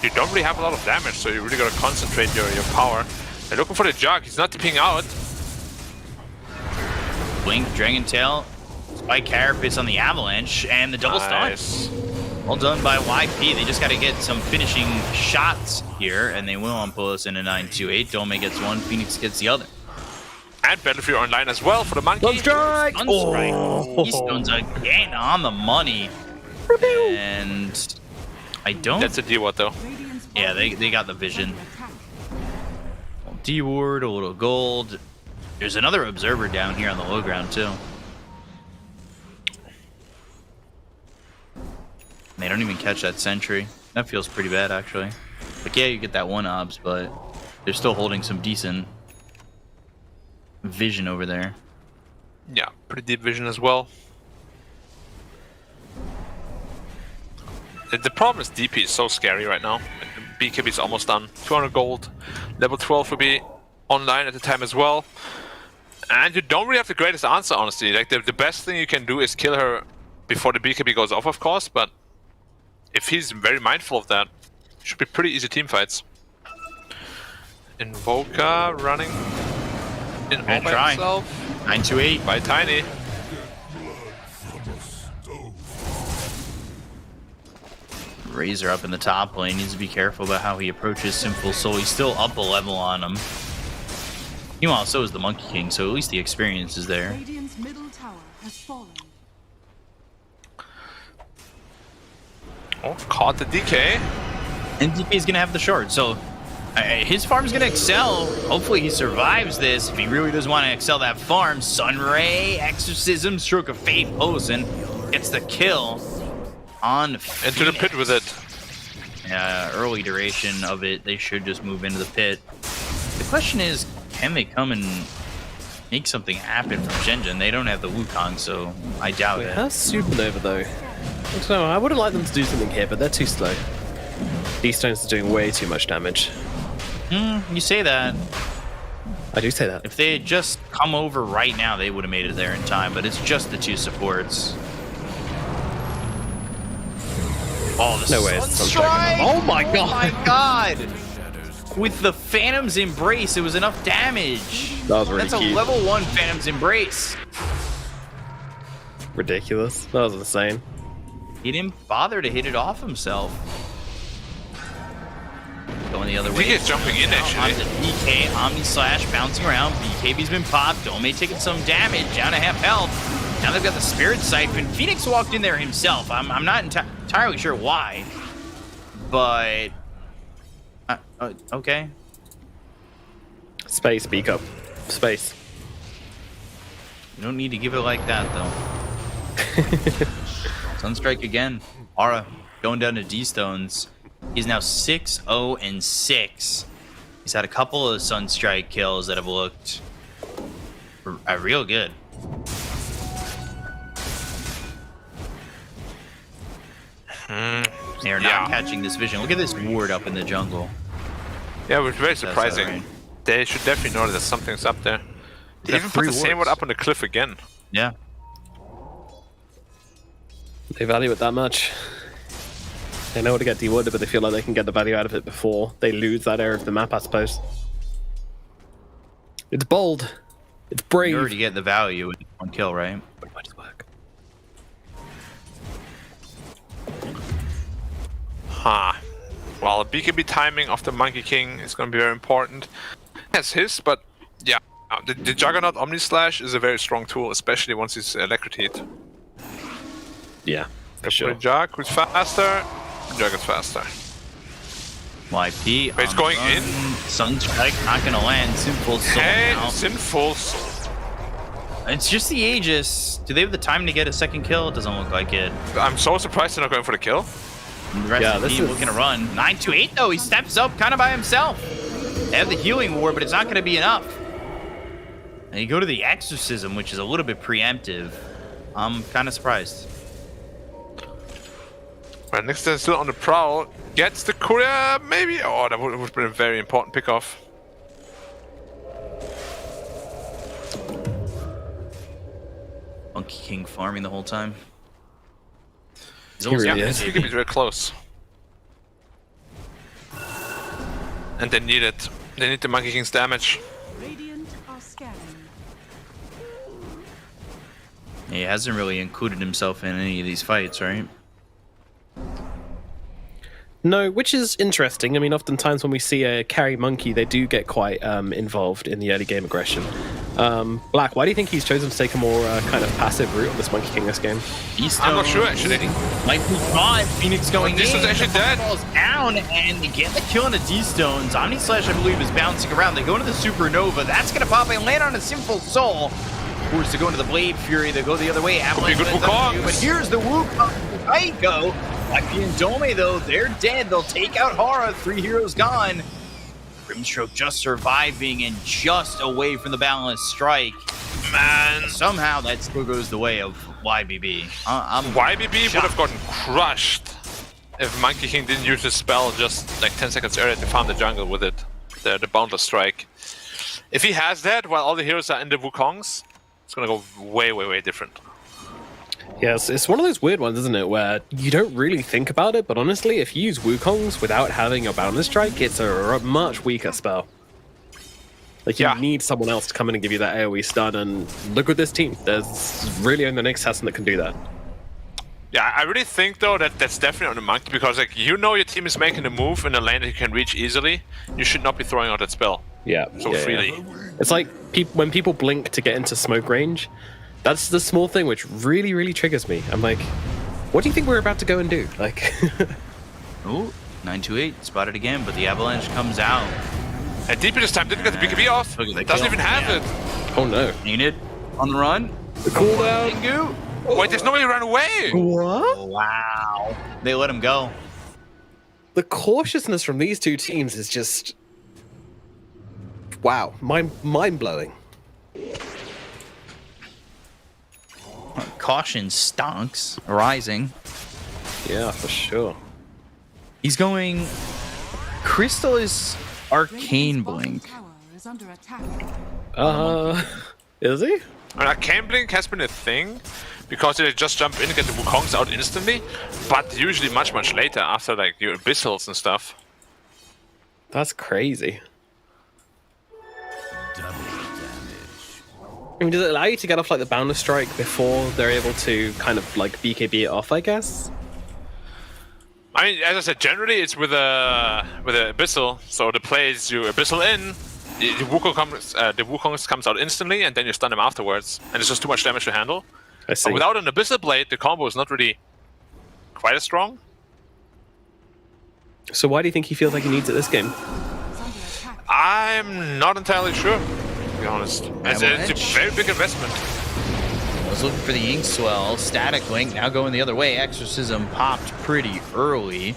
You don't really have a lot of damage, so you really gotta concentrate your power. They're looking for the Jug, he's not tipping out. Blink, Dragon Tail, Spike Carapace on the Avalanche, and the double Nice. stun. Well done by YP. They just got to get some finishing shots here, and they will on Pulos in a 928. Dome gets one, Phoenix gets the other. And Battlefield Online as well for the Monkey. Strike! Sunstrike. He stuns again on the money. And I don't... That's a D-Ward though. Yeah, they got the vision. D-Ward, a little gold. There's another Observer down here on the low ground, too. They don't even catch that sentry. That feels pretty bad, actually. Like, yeah, you get that 1 obs, but they're still holding some decent vision over there. Yeah, pretty deep vision as well. The problem is DP is so scary right now. BKB is almost done. 200 gold. Level 12 will be online at the time as well. And you don't really have the greatest answer, honestly. Like, the best thing you can do is kill her before the BKB goes off, of course, but if he's very mindful of that, it should be pretty easy team fights. Invoker running in all by himself. 928 by Tiny. Razor up in the top lane. Needs to be careful about how he approaches Sinful Soul. He's still up a level on him. Meanwhile, so is the Monkey King, so at least the experience is there. Radiant's middle tower has fallen. Oh, caught the DK. And DK is going to have the shard, so His farm's gonna excel. Hopefully he survives this. If he really does want to excel that farm, Sunray, Exorcism, Stroke of Fate, Poison gets the kill on Phoenix. Into the pit with it. Early duration of it, they should just move into the pit. The question is, can they come and make something happen from Shenzhen? They don't have the Wukong, so I doubt it. How's Supernova though? I don't know, I would have liked them to do something here, but they're too slow. These stones are doing way too much damage. You say that. I do say that. If they had just come over right now, they would have made it there in time, but it's just the two supports. Oh, the No way it's Sunstrike! Oh my god! Oh my god! With the Phantom's Embrace, it was enough damage. That was really That's cute. a level 1 Phantom's Embrace. Ridiculous. That was insane. He didn't bother to hit it off himself. Going the other way. He is jumping in, actually. On to DK, Omni Slash bouncing around. BKB's been popped. Dome taking some damage. Down to half health. Now they've got the Spirit Siphon. Phoenix walked in there himself. I'm not entirely sure why. But... okay. Space, speak up. Space. You don't need to give it like that, though. Sunstrike again. Aura going down to D-Stones. He's now 6-0-6. He's had a couple of Sunstrike kills that have looked real good. They are not catching this vision. Look at this ward up in the jungle. Yeah, it was very surprising. Right. They should definitely know that something's up there. They even put the same one up on the cliff again. Yeah. They value it that much. They know how to get dewarded, but they feel like they can get the value out of it before they lose that area of the map, I suppose. It's bold. It's brave. You already get the value with one kill, right? But it might just work. Well, the BKB timing of the Monkey King is going to be very important. Has his, but yeah, the Juggernaut Omni Slash is a very strong tool, especially once he's Electrocuted. Yeah, for sure. Jug, who's faster, Jug is faster. YP. But it's going in. Sunstrike not going to land. Sinful Soul Hey, now. Sinful Soul. It's just the Aegis. Do they have the time to get a second kill? It doesn't look like it. I'm so surprised they're not going for the kill. And the rest of the team looking to run. 9-2-8 though. He steps up kind of by himself. They have the healing ward, but it's not going to be enough. And you go to the Exorcism, which is a little bit preemptive. I'm kind of surprised. Right, next is still on the prowl. Gets the courier, maybe? Oh, that would have been a very important pickoff. Monkey King farming the whole time. He's He really Yeah, is. he could be very close. And they need it. They need the Monkey King's damage. Radiant are scanning. He hasn't really included himself in any of these fights, right? No, which is interesting. I mean, oftentimes when we see a carry monkey, they do get quite involved in the early game aggression. Black, why do you think he's chosen to take a more kind of passive route on this Monkey King this game? I'm not sure, actually. Might be gone. Phoenix going in. D-Stone's actually dead. Falls down, and they get the kill on the D-Stones. Omni Slash, I believe, is bouncing around. They go into the Supernova. That's going to pop and land on a Sinful Soul. Forced to go into the Blade Fury. They go the other way. Avalanche good lands up Wukong. to you, but here's the Wukong. Aiko. YP and Dome, though, they're dead. They'll take out Hara. 3 heroes gone. Grimstroke just surviving and just away from the balanced strike. Man. Somehow that still goes the way of YBB. YBB would have gotten crushed if Monkey King didn't use his spell just like 10 seconds earlier to farm the jungle with it. The Boundless Strike. If he has that while all the heroes are in the Wukongs, it's gonna go way, way, way different. Yes, it's one of those weird ones, isn't it, where you don't really think about it, but honestly, if you use Wukongs without having a Boundless Strike, it's a much weaker spell. Like, you need someone else to come in and give you that AoE stun, and look at this team. There's really only the next assassin that can do that. Yeah, I really think, though, that that's definitely on the Monkey, because like you know your team is making a move in a lane that you can reach easily. You should not be throwing out that spell so freely. It's like when people blink to get into smoke range, that's the small thing which really, really triggers me. I'm like, what do you think we're about to go and do? Like, Ooh, 928 spotted again, but the avalanche comes out. And DP this time didn't get the BKB off. Look at the Doesn't kill. even have Yeah. it. Oh no. Ain't it? On the run. The cooldown. Pingu. Wait, there's nobody run away. What? Wow. They let him go. The cautiousness from these two teams is just wow, mind blowing. Caution stonks. Rising. Yeah, for sure. He's going. Crystal is Arcane Blink. Tower is under attack. Is he? And Arcane Blink has been a thing because they just jump in and get the Wukongs out instantly, but usually much later after like your abyssals and stuff. That's crazy. I mean, does it allow you to get off like the Boundless Strike before they're able to kind of like BKB it off, I guess? I mean, as I said, generally it's with a abyssal. So the play is you abyssal in, the Wukong comes out instantly, and then you stun him afterwards, and it's just too much damage to handle. I see. But without an abyssal blade, the combo is not really quite as strong. So why do you think he feels like he needs it this game? I'm not entirely sure, to be honest. It's a very big investment. I was looking for the Ink Swell. Static Link now going the other way. Exorcism popped pretty early.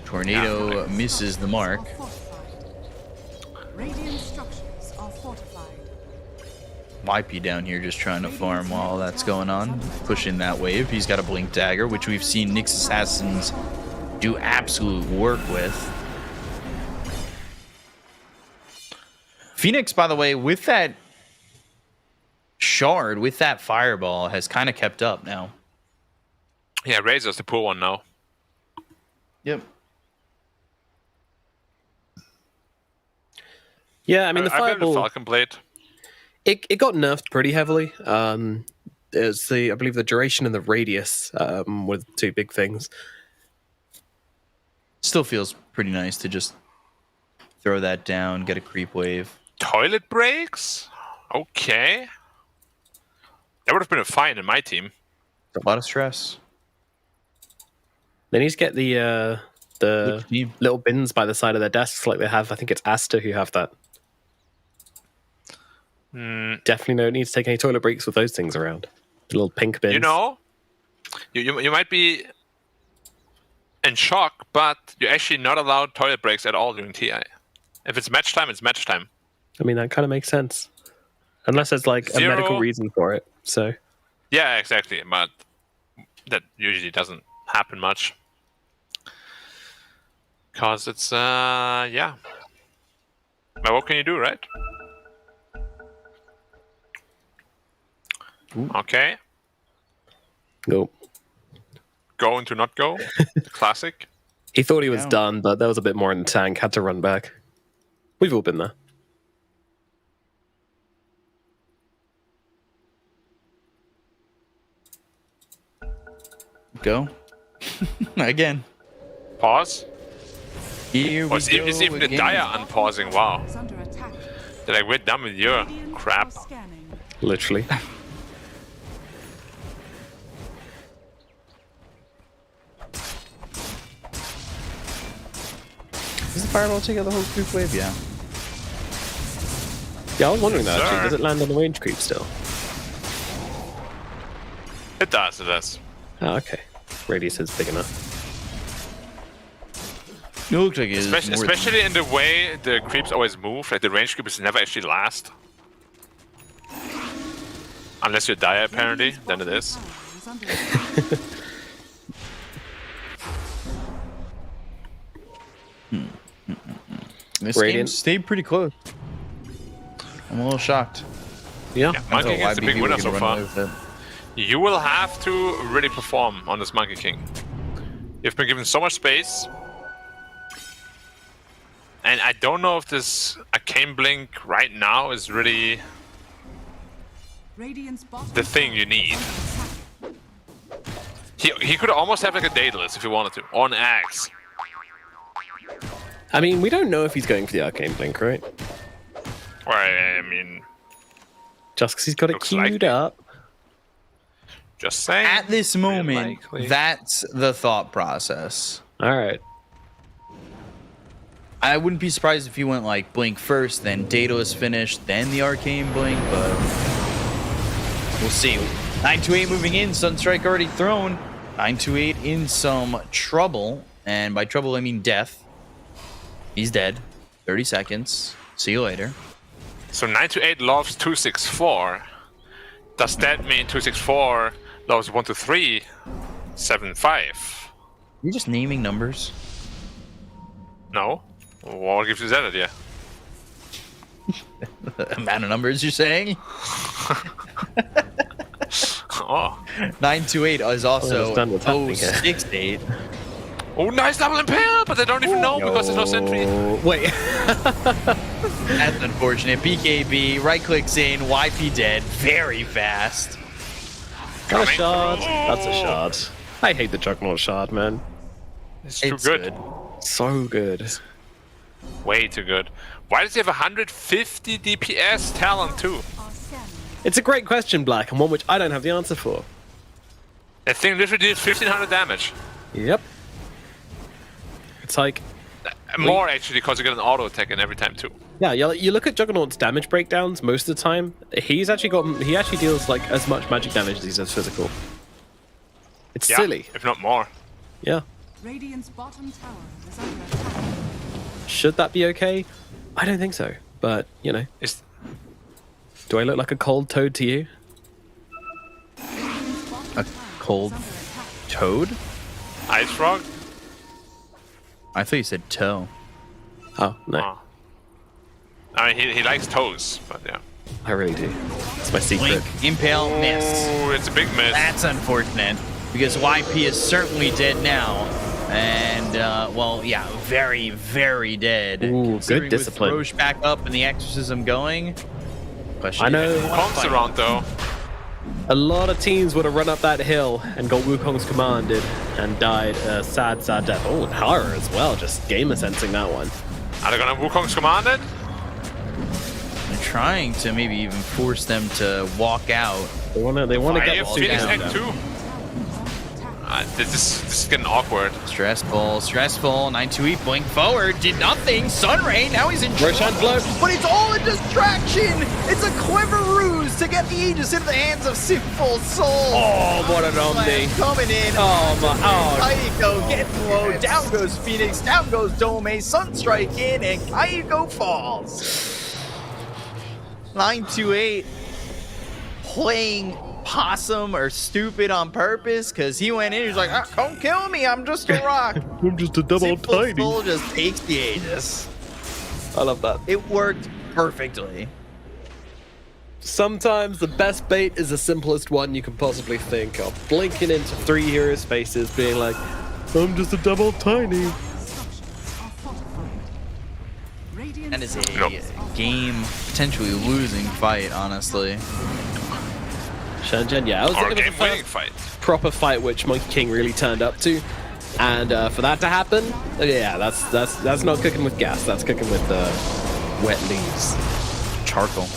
Tornado misses the mark. Radiant structures are fortified. YP down here just trying to farm while that's going on. Pushing that wave. He's got a Blink Dagger, which we've seen Nyx Assassins do absolute work with. Phoenix, by the way, with that shard, with that fireball, has kind of kept up now. Yeah, Razor's the poor one now. Yep. Yeah, I mean the I bet the fireball. Falcon Blade. It got nerfed pretty heavily. It's I believe the duration and the radius were the two big things. Still feels pretty nice to just throw that down, get a creep wave. Toilet breaks? Okay. That would have been a fine in my team. A lot of stress. They need to get the Which team? little bins by the side of their desks like they have. I think it's Asta who have that. Definitely don't need to take any toilet breaks with those things around. The little pink bins. You know, you might be in shock, but you're actually not allowed toilet breaks at all during TI. If it's match time, it's match time. I mean, that kind of makes sense. Unless there's like a medical Zero. reason for it. So Yeah, exactly. But that usually doesn't happen much. Because it's, yeah. But what can you do, right? Okay. nope. Go into not go. Classic. He thought he was Yeah. done, but there was a bit more in the tank. Had to run back. We've all been there. Go. Again. Pause. Here we Oh, it's even the again. Dire unpausing. Wow. Is under attack. They're like, we're done with your Radiant crap. are scanning. Literally. Does the fireball take out the whole creep wave? Yeah. Yeah, I was wondering that Sir. actually. Does it land on the range creep still? It does, it does. Oh, okay. Radius is big enough. It looks like it is Especially, more especially in the way the creeps always move. Like the range creeps never actually last. Unless you're Dire, apparently, then it is. Tower is under attack. This Radiant. game stayed pretty close. I'm a little shocked. Yeah. Yeah, Monkey Oh, King's the big YBB winner can so run far. away with it. You will have to really perform on this Monkey King. You've been given so much space. And I don't know if this Arcane Blink right now is really Radiant's bottom the thing you need. tower is under attack. He could almost have like a Daedalus if he wanted to, or an Axe. I mean, we don't know if he's going for the Arcane Blink, right? Or, I mean, Just because he's got it Looks queued likely. up. just saying. At this moment, likely. that's the thought process. All right. I wouldn't be surprised if he went like Blink first, then Daedalus finished, then the Arcane Blink, but we'll see. 928 moving in, Sunstrike already thrown. 928 in some trouble, and by trouble I mean death. He's dead. 30 seconds. See you later. So 928 loves 264. Does that mean 264 loves 123 75? You're just naming numbers. No. What gives you that idea? The amount of numbers you're saying? Oh. 928 is also understand what's happening here. 068. Oh, nice double impale, but they don't even know because there's no sentry. Wait. That's unfortunate. BKB, right clicks in, YP dead, very fast. Got a shard. That's a shard. I hate the Juggernaut shard, man. It's too good. So good. Way too good. Why does he have 150 DPS talent too? It's a great question, Black, and one which I don't have the answer for. That thing literally did 1500 damage. Yep. It's like... More actually, because you get an auto attack in every time too. Yeah, you look at Juggernaut's damage breakdowns most of the time. He actually deals like as much magic damage as he does physical. It's silly. If not more. Yeah. Radiant's bottom tower is under attack. Should that be okay? I don't think so. But, you know. Do I look like a cold toad to you? A cold toad? Ice frog? I thought you said toe. Oh, no. Oh. I mean, he likes toes, but yeah. I really do. It's my secret. Blink, impale, miss. Oh, it's a big miss. That's unfortunate because YP is certainly dead now. And, well, yeah, very, very dead. Ooh, good discipline. With Roche back up and the exorcism going. I know. Kong's around though. A lot of teams would have run up that hill and got Wukong's commanded and died a sad, sad death. Oh, and Hara as well, just gamer sensing that one. Are they gonna Wukong's commanded? They're trying to maybe even force them to walk out. They wanna I get have all Phoenix down. Act 2. This is getting awkward. Stressful. 928 blink forward, did nothing. Sunray, now he's in Roshan blow. but it's all a distraction. It's a clever ruse to get the Aegis into the hands of Sinful Soul. Oh, what an omni. Coming in. Oh, my. Oh. Kaiko gets low. Down goes Phoenix. Down goes Dome. Sunstrike in, and Kaiko falls. 928 playing possum or stupid on purpose because he went in. He's like, don't kill me. I'm just a rock. I'm just a double Simple tiny. Soul just takes the Aegis. I love that. It worked perfectly. Sometimes the best bait is the simplest one you can possibly think of. Blinking into 3 heroes' faces, being like, I'm just a double tiny. That is a game potentially losing fight, honestly. Shenzhen, yeah, I was Or a thinking of the game-winning first fight. proper fight which Monkey King really turned up to, and for that to happen, yeah, that's not cooking with gas. That's cooking with wet leaves, Charcoal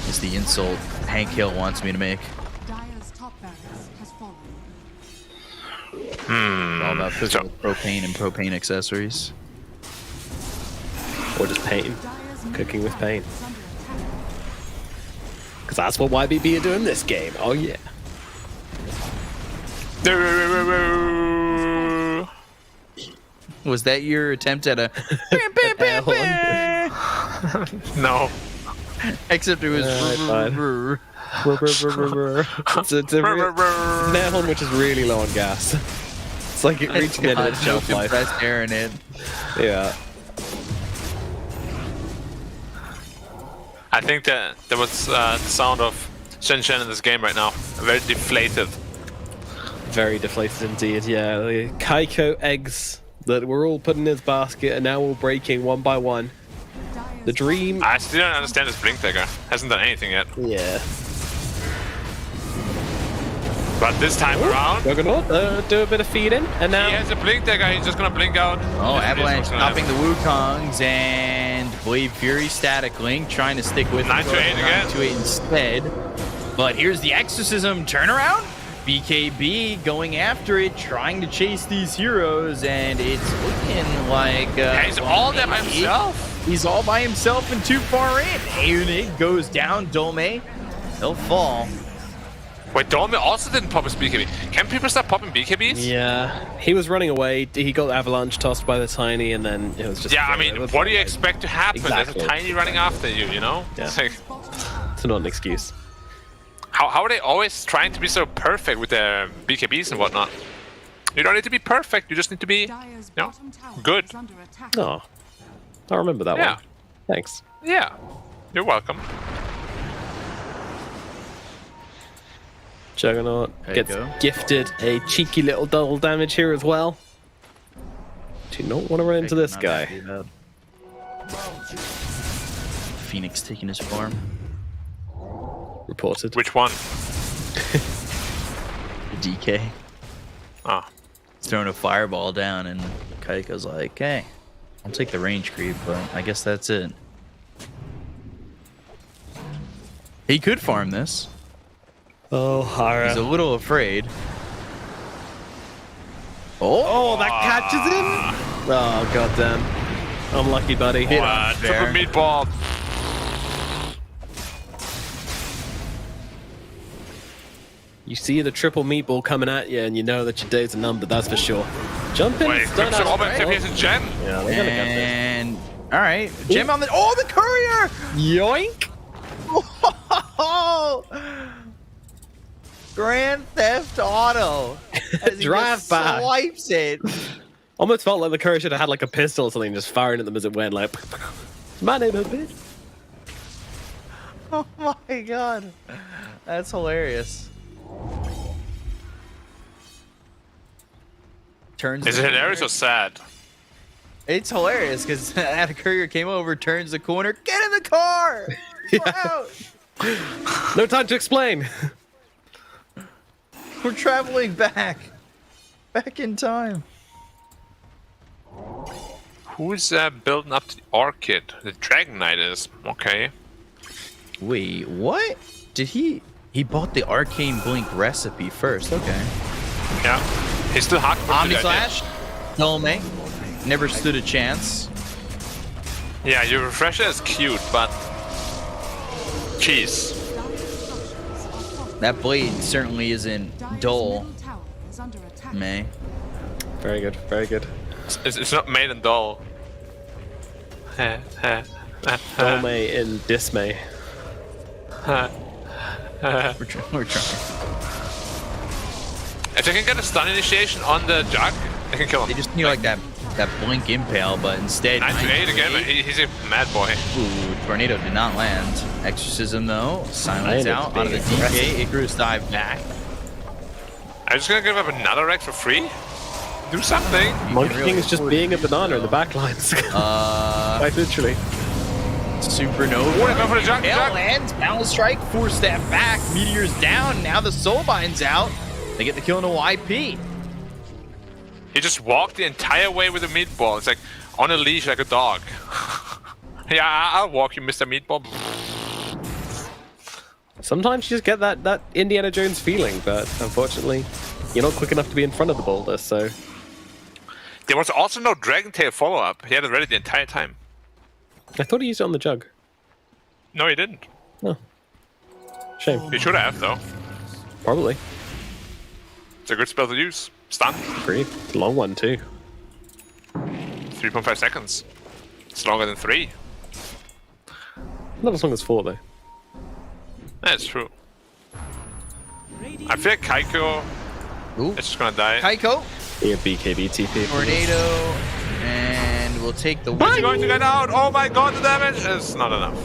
is the insult Hank Hill wants me to make. Dire's top barracks has fallen. All about physical propane and propane accessories. or just pain, Dire's cooking with pain. is under attack. Because that's what YBB are doing this game. Oh yeah. Was that your attempt at a No. except it was It's a nail horn which is really low on gas. It's like it reaching the end of its shelf life. compressed air in it. Yeah. I think that there was the sound of Shenzhen in this game right now. Very deflated. Very deflated indeed, yeah. The Kaiko eggs that were all put in his basket are now all breaking one by one. The dream... I still don't understand this Blink Dagger. Hasn't done anything yet. Yeah. But this time around, Juggernaut, do a bit of feeding, and now... he has a Blink Dagger. He's just gonna blink out. Oh, This is Avalanche what's gonna stopping the happen. Wukongs and Blade Fury Static Link trying to stick with 928 again. 928 instead. But here's the Exorcism turnaround. BKB going after it, trying to chase these heroes, and it's looking like He's all there by himself. He's all by himself and too far in. And it goes down. Dome, he'll fall. Wait, Dolme also didn't pop his BKB. Can people stop popping BKBs? Yeah, he was running away. He got avalanche tossed by the Tiny, and then it was just. Yeah, I mean, what do you expect to happen? Exactly. There's a Tiny running after you, you know? Yeah. It's like, It's not an excuse. how are they always trying to be so perfect with their BKBs and whatnot? You don't need to be perfect, you just need to be, Dire's you know, bottom tower good. is under attack. Oh, I remember that Yeah. one. Thanks. Yeah, you're welcome. Juggernaut There you gets go. gifted a cheeky little double damage here as well. Do not want to run into this Not guy. happy about Phoenix taking his farm. Reported. Which one? The DK. Oh, He's throwing a fireball down, and Kaiko's like, hey, I'll take the range creep, but I guess that's it. He could farm this. Oh, Hara. He's a little afraid. Oh, that catches him! Oh, goddamn. Unlucky, buddy. triple Fair. meatball. You see the triple meatball coming at you, and you know that your days are numbered, that's for sure. Jump in. Wait, stun so out almost straight. if he's a gen. Yeah, they're gonna get And all right, Jim on the the courier. this. Yoink! Oh, Grand Theft Auto. As he Drive just by. swipes it. Almost felt like the courier should have had like a pistol or something, just firing at them as it went, like, my neighborhood, bitch. Oh my god, that's hilarious. Turns. Is the it hilarious corner. or sad? It's hilarious because that courier came over, turns the corner, get in the car. We're out. No time to explain. We're traveling back in time. Who's building up to the Orchid? The Dragon Knight is. Okay. Wait, what? Did he bought the arcane blink recipe first? Okay. Yeah. He's still hot. Omni Slash, Dome, never stood a chance. Yeah, your refresher is cute, but. Jeez. That blade certainly isn't Dire's dull, middle tower is under attack. May. Very good, very good. It's not made in dull. Dome in dismay. We're trying. If they can get a stun initiation on the Jug, they can kill They him. just need like that blink impale, but instead 9-8 again. 9-8. He's a mad boy. Ooh, tornado did not land. Exorcism though, silence Ryan is out of the being DK. Icarus dive back. I'm just gonna give up another Rex for free. Do something. Monkey really King is just afford being to a do banana in the so. back lines. Uh, Quite literally. Supernova. What about for the Jug? Tail Jug? lands, Balance Strike, 4-step back, Meteor's down, now the Soulbind's out. They get the kill into YP. He just walked the entire way with a meatball. It's like on a leash like a dog. Yeah, I'll walk you, Mr. Meatball. Sometimes you just get that Indiana Jones feeling, but unfortunately, you're not quick enough to be in front of the boulder, so... There was also no Dragon Tail follow-up. He had it ready the entire time. I thought he used it on the Jug. No, he didn't. Shame. He should have, though. Probably. It's a good spell to use. Stun. Agreed. It's a long one, too. 3.5 seconds. It's longer than 3. Not as long as 4, though. That's true. I feel like Kaiko Ooh. is just gonna die. Kaiko, Being a BKB TP. Tornado, and we'll take the He's win. going to get out! Oh my god, the damage is not enough.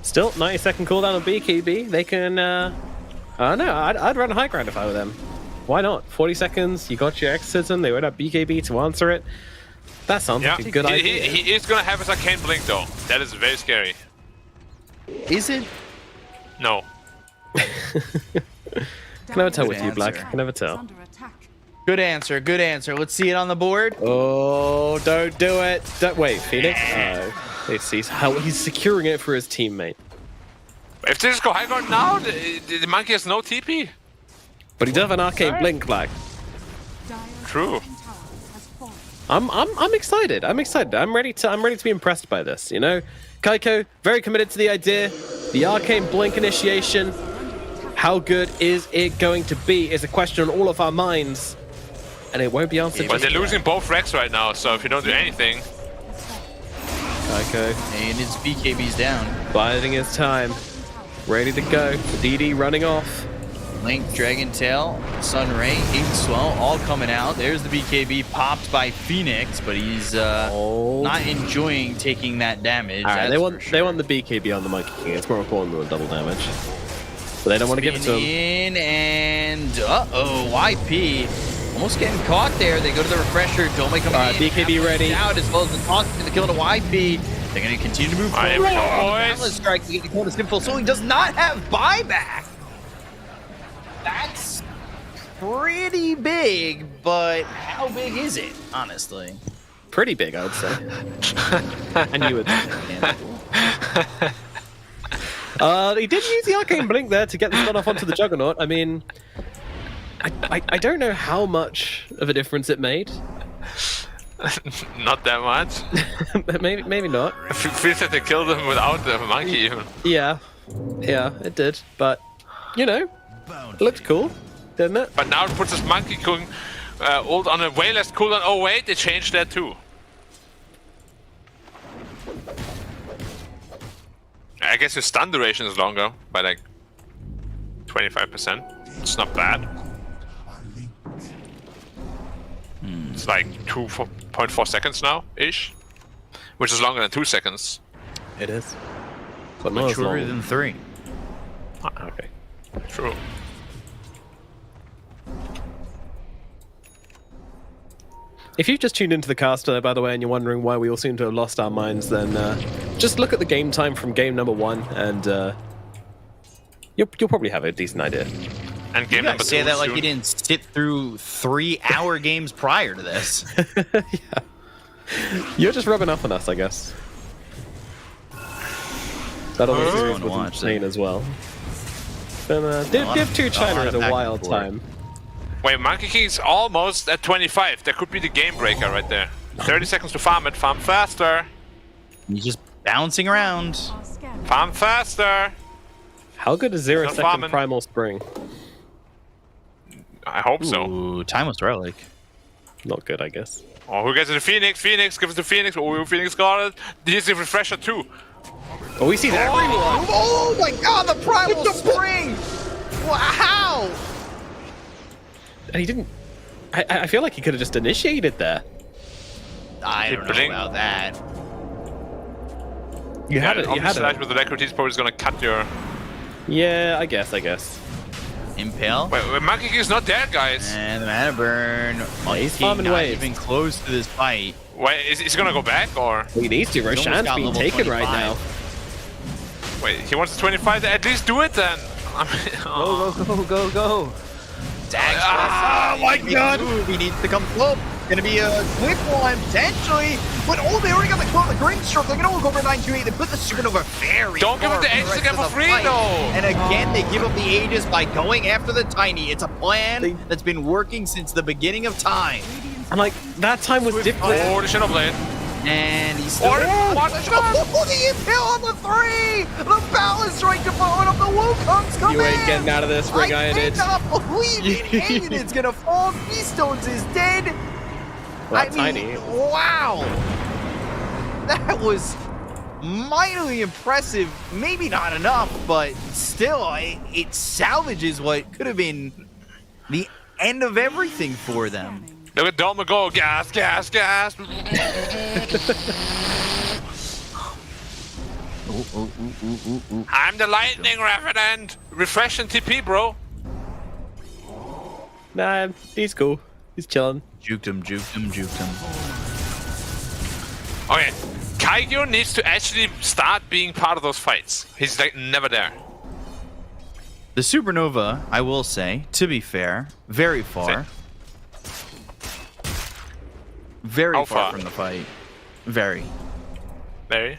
Still, 90-second cooldown on BKB. They can, I don't know, I'd run high ground if I were them. Why not? 40 seconds, you got your Exorcism, they would have BKB to answer it. That sounds Yeah, like a good idea. he is gonna have his arcane blink though. That is very scary. Is it? No. Can never tell with you, Black. Can never tell. Under attack. Good answer. Good answer. Let's see it on the board. Oh, don't do it. Don't, wait, Phoenix? He's securing it for his teammate. If they just go high guard now, the monkey has no TP. But he does have an arcane blink back. Dire's True. bottom tower has fallen. I'm excited. I'm excited. I'm ready to be impressed by this, you know? Kaiko, very committed to the idea. The arcane blink initiation. How good is it going to be is a question on all of our minds. And it won't be answered. But they're just losing both Rex right now, so if you don't do anything... Kaiko And his BKB's down. biding his time. Ready to go. DD running off. Link, Dragon Tail, Sunray, Ink Swell, all coming out. There's the BKB popped by Phoenix, but he's not enjoying taking that damage. All right, that's they want the BKB on the Monkey King. It's more important than the double damage. But they don't want to give it to him. In and YP almost getting caught there. They go to the refresher. Dolme coming in. BKB ready. Out as well as the toss to the kill to YP. They're going to continue to move forward. Alright, boys. Balance strike to get the kill to Simple. So he does not have buyback. That's pretty big, but how big is it, honestly? Pretty big, I would say. And you would. He did use the arcane blink there to get the stun off onto the Juggernaut. I mean, I don't know how much of a difference it made. Not that much. maybe not. It feels like they killed him without the monkey even. Yeah, it did. But you know, it looked cool, didn't it? But now it puts his monkey king ult on a way less cooldown. Oh wait, they changed that too. I guess his stun duration is longer by like 25%. It's not bad. It's like 2.4 seconds now, ish, which is longer than 2 seconds. It is. But not as Shorter long. than 3. Okay. True. If you've just tuned into the cast, by the way, and you're wondering why we all seem to have lost our minds, then just look at the game time from game number 1, and you'll probably have a decent idea. And game You number guys say 2 that like soon. you didn't sit through 3-hour games prior to this. You're just rubbing off on us, I guess. That other series Wanna was watch insane that. as well. But Div 2 China is a back and wild forth. time. Wait, Monkey King's almost at 25. That could be the game breaker right there. 30 seconds to farm it. Farm faster. He's just bouncing around. Are scattered. Farm faster. How good is 0 Not second farming. Primal Spring? I hope so. Ooh, Timeless Relic. Not good, I guess. Oh, who gets it? The Phoenix. Phoenix. Give it to Phoenix. Oh, Phoenix got it. Here's the refresher too. Oh, we see that everyone! Oh my god, the Primal Spring! Wow! And he didn't... I feel like he could have just initiated there. I don't know Blink. about that. You had it, on you the had slash it. with the Recruit, probably is gonna cut your... Yeah, I guess. Impale. Wait, Monkey King is not there, guys. And the mana burn. he's King farming not waves. even close to this fight. Wait, is he gonna go back or... He needs to. almost Roshan's got being level taken right 25. now. Wait, he wants the 25? At least do it then. I mean, oh. Go. Dax. Ah, my God. Move. He needs to come close. Gonna be a quick one, potentially. But they already got the club, the green stroke. They're gonna look over 928. They put the Supernova very Don't give far him the from Aegis rest again of for the free, fight. though. And again, they give up the Aegis by going after the Tiny. It's a plan that's been working since the beginning of time. And like, that time was different. Oh, the Shadow Blade. And he's still... What the shot? Oh, the impale on the 3! The balance strike to follow it up. The Wukong's coming! You ain't getting out of this, Ring I Ironid. cannot believe it. Ironid's gonna fall. Beastones is dead. Well, Tiny. Wow. That was mightily impressive. Maybe not enough, but still, it salvages what could have been the end of everything for them. Look at Dolma go. Gas. I'm the Lightning Revenant. Refresh and TP, bro. Nah, he's cool. He's chilling. Juked him. Okay, Kaigyo needs to actually start being part of those fights. He's like never there. The Supernova, I will say, to be fair, very far. Very How far far? from the fight. Very. Very.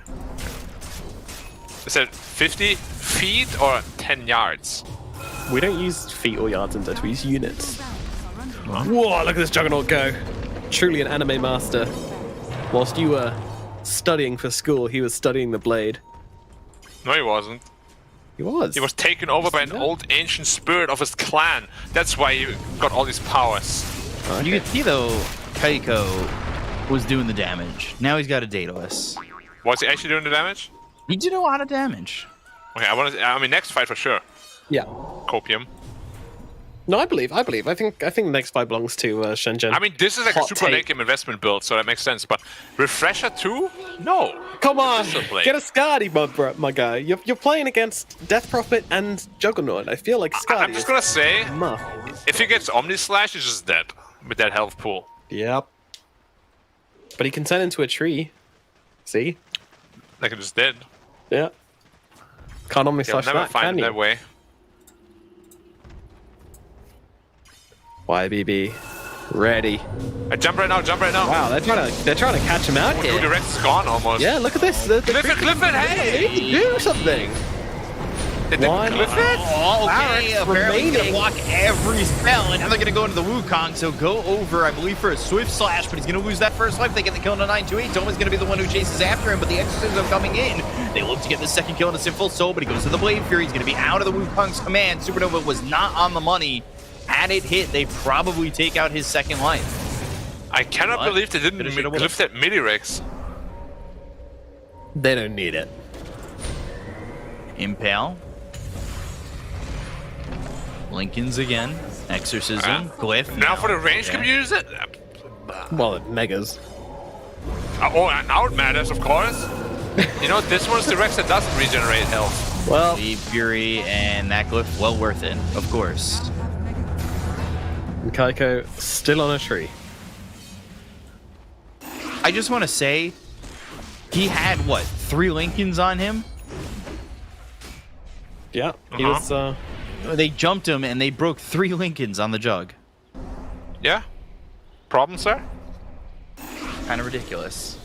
I said 50? feet or 10 yards? We don't use feet or yards in Dota, we use units. Barracks are under Whoa, look at this Juggernaut go. Truly an anime master. Whilst you were studying for school, he was studying the blade. No, he wasn't. He was. He was taken over by an old ancient spirit of his clan. That's why he got all these powers. You can see though, Kaiko was doing the damage. Now he's got a Daedalus. Was he actually doing the damage? He did a lot of damage. Okay, I mean, next fight for sure. Yeah. Copium. No, I believe. I think the next fight belongs to Shenzhen. I mean, this is like Hot a super take. late game investment build, so that makes sense. But Refresher 2? No. Come on, Discipline. get a Skadi, my guy. You're playing against Death Prophet and Juggernaut. I feel like Skadi. I'm just gonna say, muff. if he gets Omni Slash, he's just dead with that health pool. Yep. But he can turn into a tree. See? Like he just did. Yeah. Can't Omni You'll Slash never that, find can him you? that way. YBB. Ready. Jump right now, jump right now. Wow, they're trying to catch him out Oh, dude, the here. rest is gone almost. Yeah, look at this. The Cliff it, hey! They need to do something. They didn't One. cliff it? Oh, okay. Barracks Apparently he's gonna remaining. block every spell, and now they're gonna go into the Wukong. So go over, I believe, for a swift slash, but he's gonna lose that first life. They get the kill on a 928. Toma's gonna be the one who chases after him, but the exorcism coming in. They look to get the second kill on a Sinful Soul, but he goes to the Blade Fury. He's gonna be out of the Wukong's command. Supernova was not on the money. Had it hit, they probably take out his second life. I cannot What? believe they didn't Finish it with cliff that midi-rex. They don't need it. Impale. Lincoln's again. Exorcism. Glyph. Now for the range, Okay. can you use it? Well, Megas. Oh, and now it matters, of course. You know, this one's the Rex that doesn't regenerate health. Well, The Fury and that Glyph, well worth it, of course. Kaiko still on a tree. I just want to say, he had, what, 3 Lincolns on him? Yeah, he was. They jumped him and they broke 3 Lincolns on the jug. Yeah? Problem, sir? Kind of ridiculous.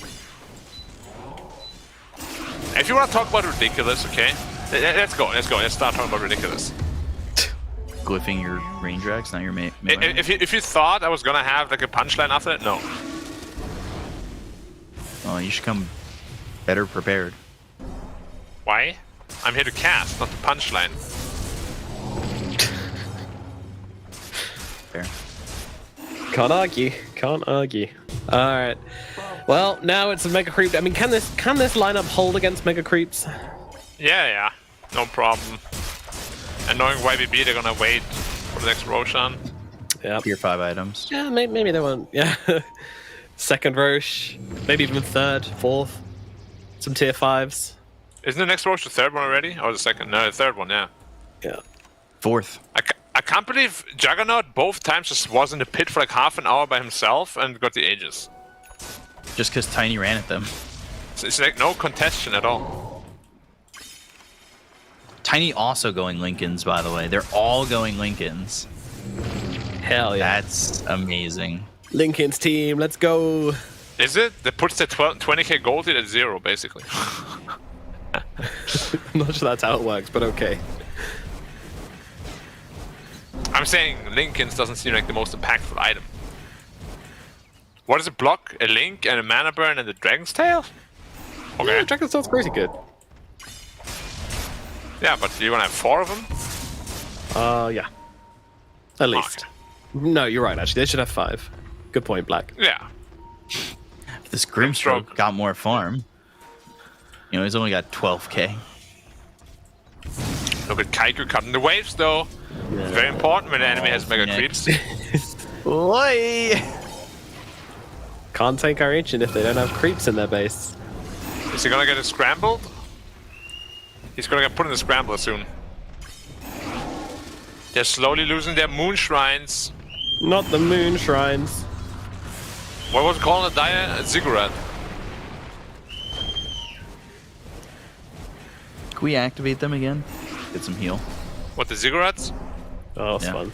If you want to talk about ridiculous, okay? Let's go. Let's start talking about ridiculous. Glyphing your range racks, not your mate. If you thought I was gonna have like a punchline after that, no. Oh, you should come better prepared. Why? I'm here to cast, not to punchline. Fair. Can't argue. Can't argue. All right. Well, now it's a Mega Creep. I mean, can this lineup hold against Mega Creeps? Yeah, no problem. And knowing YBB, they're gonna wait for the next Roshan. Yeah. Tier 5 items. Yeah, maybe they won't. Yeah. Second Roche, maybe even third, fourth. Some tier 5s. Isn't the next Rosh the third one already? Or the second? No, the third one, yeah. Yeah. 4th. I can't believe Juggernaut both times just was in the pit for like half an hour by himself and got the Aegis. Just because Tiny ran at them. It's like no contestation at all. Tiny also going Lincolns, by the way. They're all going Lincolns. Hell yeah. That's amazing. Lincoln's team, let's go. Is it? That puts the 20k gold at 0, basically. I'm not sure that's how it works, but okay. I'm saying Lincoln's doesn't seem like the most impactful item. What does it block? A Link and a Mana Burn and the Dragon's Tail? Okay. Yeah, Dragon's Tail's pretty good. Yeah, but do you want to have 4 of them? Yeah. At least. No, you're right, actually. They should have 5. Good point, Black. Yeah. If this Grimstroke got more farm, you know, he's only got 12k. Look at Kaiku cutting the waves, though. Yeah. It's very important when the enemy has Mega Next. Creeps. Oi! Can't take our ancient if they don't have creeps in their base. Is he gonna get scrambled? He's gonna get put in the scrambler soon. They're slowly losing their moon shrines. Not the moon shrines. What was it called? A ziggurat. Can we activate them again? Get some heal. What, the ziggurats? Oh, that's Yeah. fun.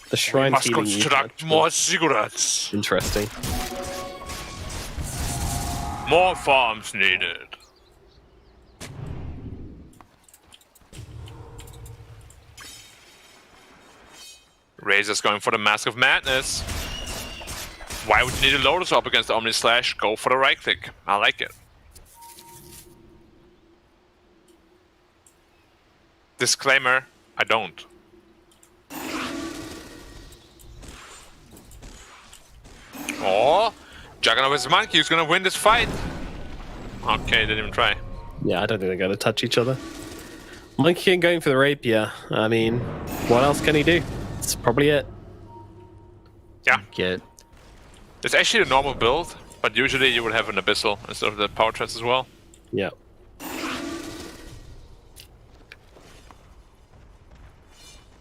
The shrine Must healing you construct touch. more ziggurats. Interesting. More farms needed. Razor's going for the Mask of Madness. Why would you need a Lotus up against Omni Slash? Go for the right click. I like it. Disclaimer, I don't. Oh, Juggernaut vs Monkey, who's gonna win this fight? Okay, didn't even try. Yeah, I don't think they're going to touch each other. Monkey King going for the rapier. I mean, what else can he do? That's probably it. Yeah. Get It's actually a normal build, but usually you would have an Abyssal instead of the Power Treads as well. Yeah.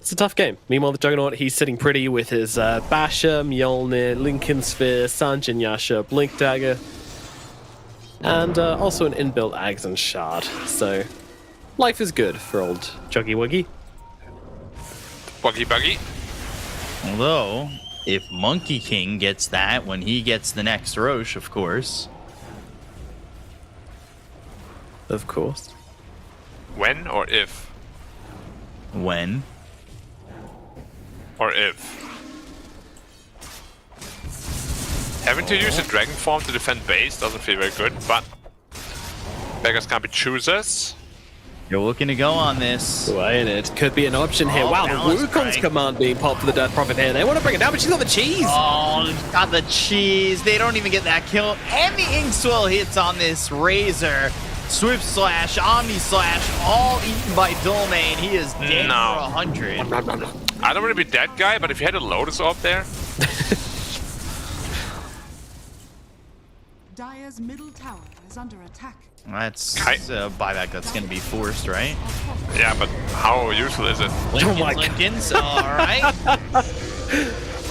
It's a tough game. Meanwhile, the Juggernaut, he's sitting pretty with his Basher, Mjolnir, Lincoln Sphere, Sanjin Yasha, Blink Dagger, and also an inbuilt Ags and Shard. So, life is good for old Juggy Wuggy. Buggy Buggy. Although, if Monkey King gets that when he gets the next Roche, of course. Of course. When or if? When? Or if. Having to use a dragon form to defend base doesn't feel very good, but beggars can't be choosers. You're looking to go on this. Wait, it could be an option here. Oh, Wow, the balance Wukong's break. command being popped for the Death Prophet here. They want to bring it down, but she's got the cheese. Oh, he's got the cheese. They don't even get that kill. And the Inkswell hits on this Razor. Swift Slash, Omni Slash, all eaten by Dolmain. He is dead No. for 100. I don't want to be that guy, but if you had a Lotus up there, Dire's middle tower is under attack. That's a buyback that's going to be forced, right? yeah, but how useful is it? Lincoln's, all right.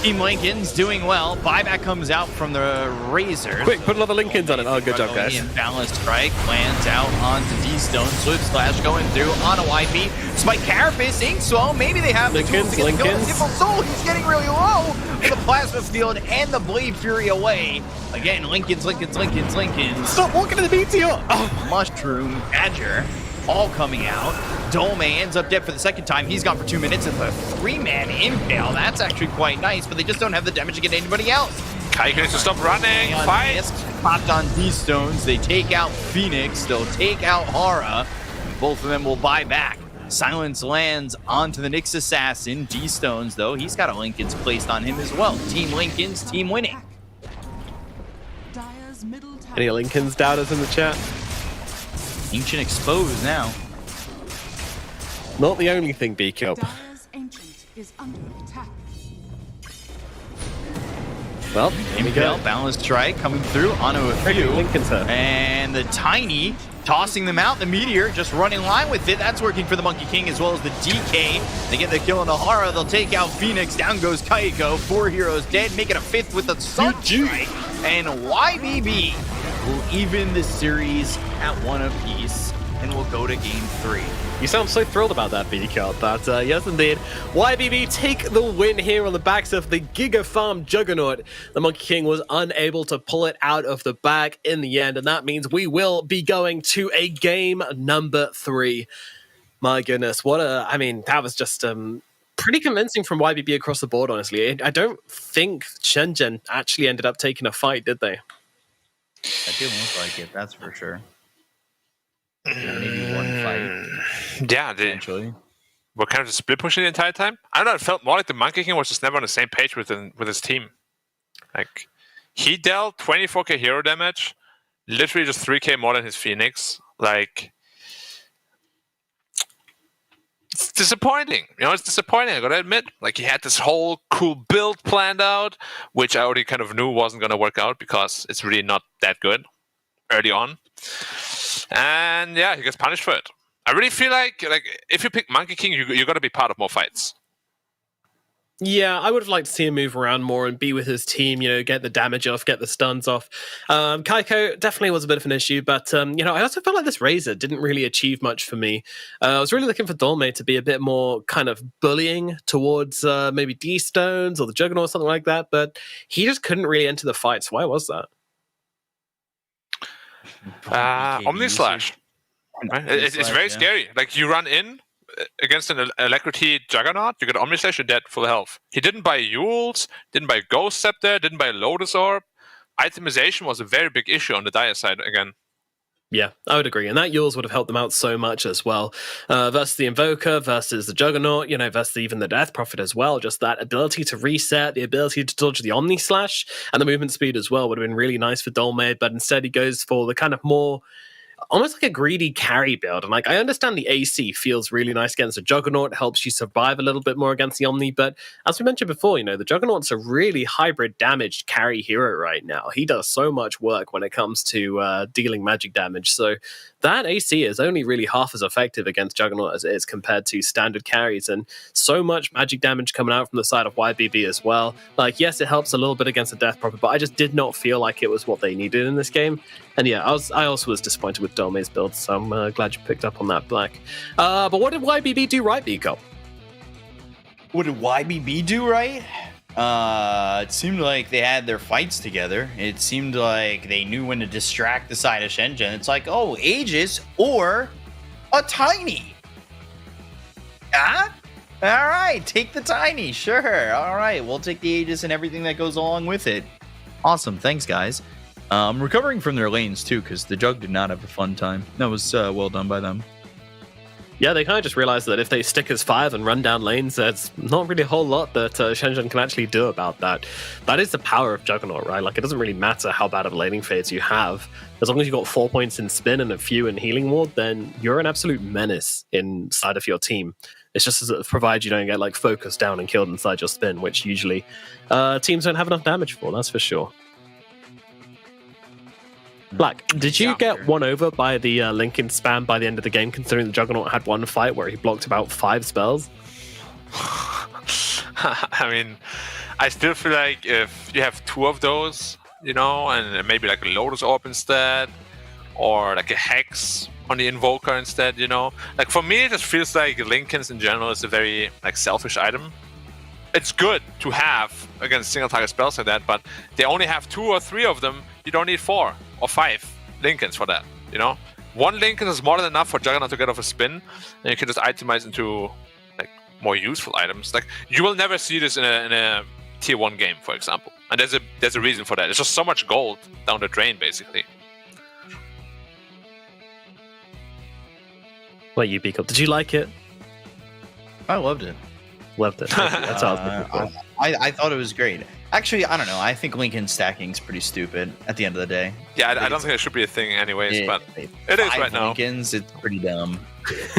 Team Lincoln's doing well. Buyback comes out from the Razor. Quick, put another Lincolns on it. Oh, good job, guys. Balanced strike lands out onto D-Stone. Swift Slash going through on a YP. Spike Carapace, Inkswell. Maybe they have the tools to get the kill. Simple Soul, he's getting really low. With the Plasma Field and the Blade Fury away. Again, Lincolns. Stop walking to the BTO. Oh. Mushroom, Badger, all coming out. Dome ends up dead for the second time. He's gone for 2 minutes of a 3-man impale. That's actually quite nice, but they just don't have the damage to get anybody else. Kaiko needs to stop running. Fight. Popped on D-Stones. They take out Phoenix. They'll take out Hara. Both of them will buy back. Silence lands onto the Nyx Assassin. D-Stones, though, he's got a Lincoln's placed on him as well. Team Lincoln's, team winning. Dire's middle tower. Any Lincolns doubters in the chat? Ancient exposed now. Not the only thing, BK. Dire's ancient is under attack. Well, here we Impale, go. balanced strike coming through onto a few. Lincoln's hurt. And the Tiny tossing them out. The Meteor just running line with it. That's working for the Monkey King as well as the DK. They get the kill on the Hara. They'll take out Phoenix. Down goes Kaiko. 4 heroes dead. Make it a 5th with the Sun Strike. And YBB will even the series at 1 apiece. And we'll go to game 3. You sound so thrilled about that, BK, but yes, indeed. YBB take the win here on the backs of the Giga Farm Juggernaut. The Monkey King was unable to pull it out of the bag in the end, and that means we will be going to a game number 3. My goodness, that was just pretty convincing from YBB across the board, honestly. I don't think Shenzhen actually ended up taking a fight, did they? That didn't look like it, that's for sure. Maybe one fight. Yeah, they were kind of just split pushing the entire time. I don't know, it felt more like the Monkey King was just never on the same page with his team. Like, he dealt 24k hero damage, literally just 3k more than his Phoenix. Like, it's disappointing. It's disappointing, I gotta admit. Like, he had this whole cool build planned out, which I already kind of knew wasn't gonna work out because it's really not that good early on. And yeah, he gets punished for it. I really feel like if you pick Monkey King, you got to be part of more fights. Yeah, I would have liked to see him move around more and be with his team, get the damage off, get the stuns off. Kaiko definitely was a bit of an issue, but, I also felt like this Razor didn't really achieve much for me. I was really looking for Dolme to be a bit more kind of bullying towards maybe D-Stones or the Juggernaut or something like that, but he just couldn't really enter the fights. Why was that? Omni Slash. Right? It's very scary. Like, you run in against an Alacrity Juggernaut, you get Omni Slash, you're dead, full health. He didn't buy Yules, didn't buy Ghost Scepter, didn't buy Lotus Orb. Itemization was a very big issue on the Dire side again. Yeah, I would agree. And that Yules would have helped them out so much as well. Versus the Invoker, versus the Juggernaut, versus even the Death Prophet as well. Just that ability to reset, the ability to dodge the Omni Slash, and the movement speed as well would have been really nice for Dolmaid. But instead he goes for the kind of more, almost like a greedy carry build. And like, I understand the AC feels really nice against a Juggernaut, helps you survive a little bit more against the Omni, but as we mentioned before, the Juggernaut's a really hybrid damaged carry hero right now. He does so much work when it comes to dealing magic damage, so that AC is only really half as effective against Juggernaut as it is compared to standard carries, and so much magic damage coming out from the side of YBB as well. Like, yes, it helps a little bit against the Death Prophet, but I just did not feel like it was what they needed in this game. And yeah, I also was disappointed with Dolmaid's build, so I'm glad you picked up on that, Black. But what did YBB do right, Biko? What did YBB do right? It seemed like they had their fights together. It seemed like they knew when to distract the side of Shenzhen. It's like, oh, Aegis or a Tiny. Ah? All right, take the Tiny. Sure. All right, we'll take the Aegis and everything that goes along with it. Awesome. Thanks, guys. Recovering from their lanes, too, because the Jug did not have a fun time. That was well done by them. Yeah, they kind of just realized that if they stick as 5 and run down lanes, there's not really a whole lot that Shenzhen can actually do about that. That is the power of Juggernaut, right? Like, it doesn't really matter how bad of a laning phase you have. As long as you've got 4 points in spin and a few in healing ward, then you're an absolute menace inside of your team. It's just provided you don't get like focused down and killed inside your spin, which usually teams don't have enough damage for, that's for sure. Black, did you get won over by the Lincoln spam by the end of the game, considering the Juggernaut had one fight where he blocked about 5 spells? I mean, I still feel like if you have 2 of those, and maybe like a Lotus Orb instead, or like a Hex on the Invoker instead, like for me it just feels like Lincolns in general is a very like selfish item. It's good to have against single target spells like that, but they only have 2 or 3 of them. You don't need 4 or 5 Lincolns for that, 1 Lincoln is more than enough for Juggernaut to get off a spin, and you can just itemize into like more useful items. Like, you will never see this in a tier 1 game, for example, and there's a reason for that. It's just so much gold down the drain, basically. What you, Beagle? Did you like it? I loved it. Loved it. That's all I thought it was great. Actually, I don't know. I think Lincoln stacking is pretty stupid at the end of the day. Yeah, I don't think it should be a thing anyways, but it is right now. Lincolns, it's pretty dumb,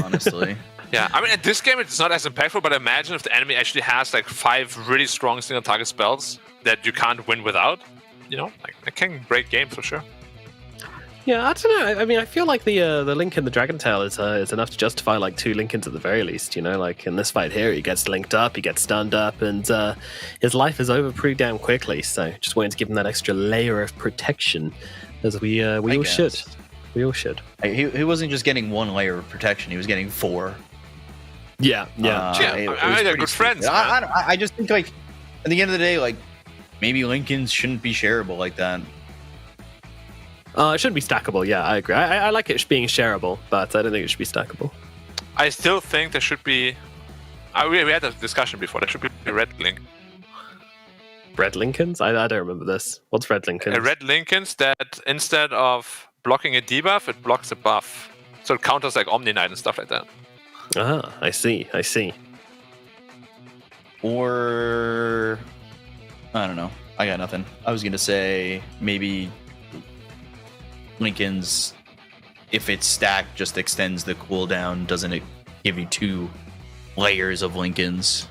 honestly. Yeah, I mean, at this game it's not as impactful, but imagine if the enemy actually has like 5 really strong single target spells that you can't win without. Like, it can break games for sure. Yeah, I don't know. I mean, I feel like the Link in the Dragon Tail is enough to justify like 2 Lincolns at the very least. Like in this fight here, he gets linked up, he gets stunned up, and his life is over pretty damn quickly. So just wanting to give him that extra layer of protection, as we all should. We all should. He wasn't just getting 1 layer of protection; he was getting 4. Yeah. They're good friends. I just think like at the end of the day, like maybe Lincolns shouldn't be shareable like that. It shouldn't be stackable, yeah, I agree. I like it being shareable, but I don't think it should be stackable. I still think there should be... we had a discussion before. There should be a red link. Red Lincolns? I don't remember this. What's red Lincolns? A red Lincolns that instead of blocking a debuff, it blocks a buff. So it counters like Omni Knight and stuff like that. Ah, I see. Or... I don't know. I got nothing. I was going to say maybe... Lincoln's, if it's stacked, just extends the cooldown. Doesn't it give you 2 layers of Lincolns?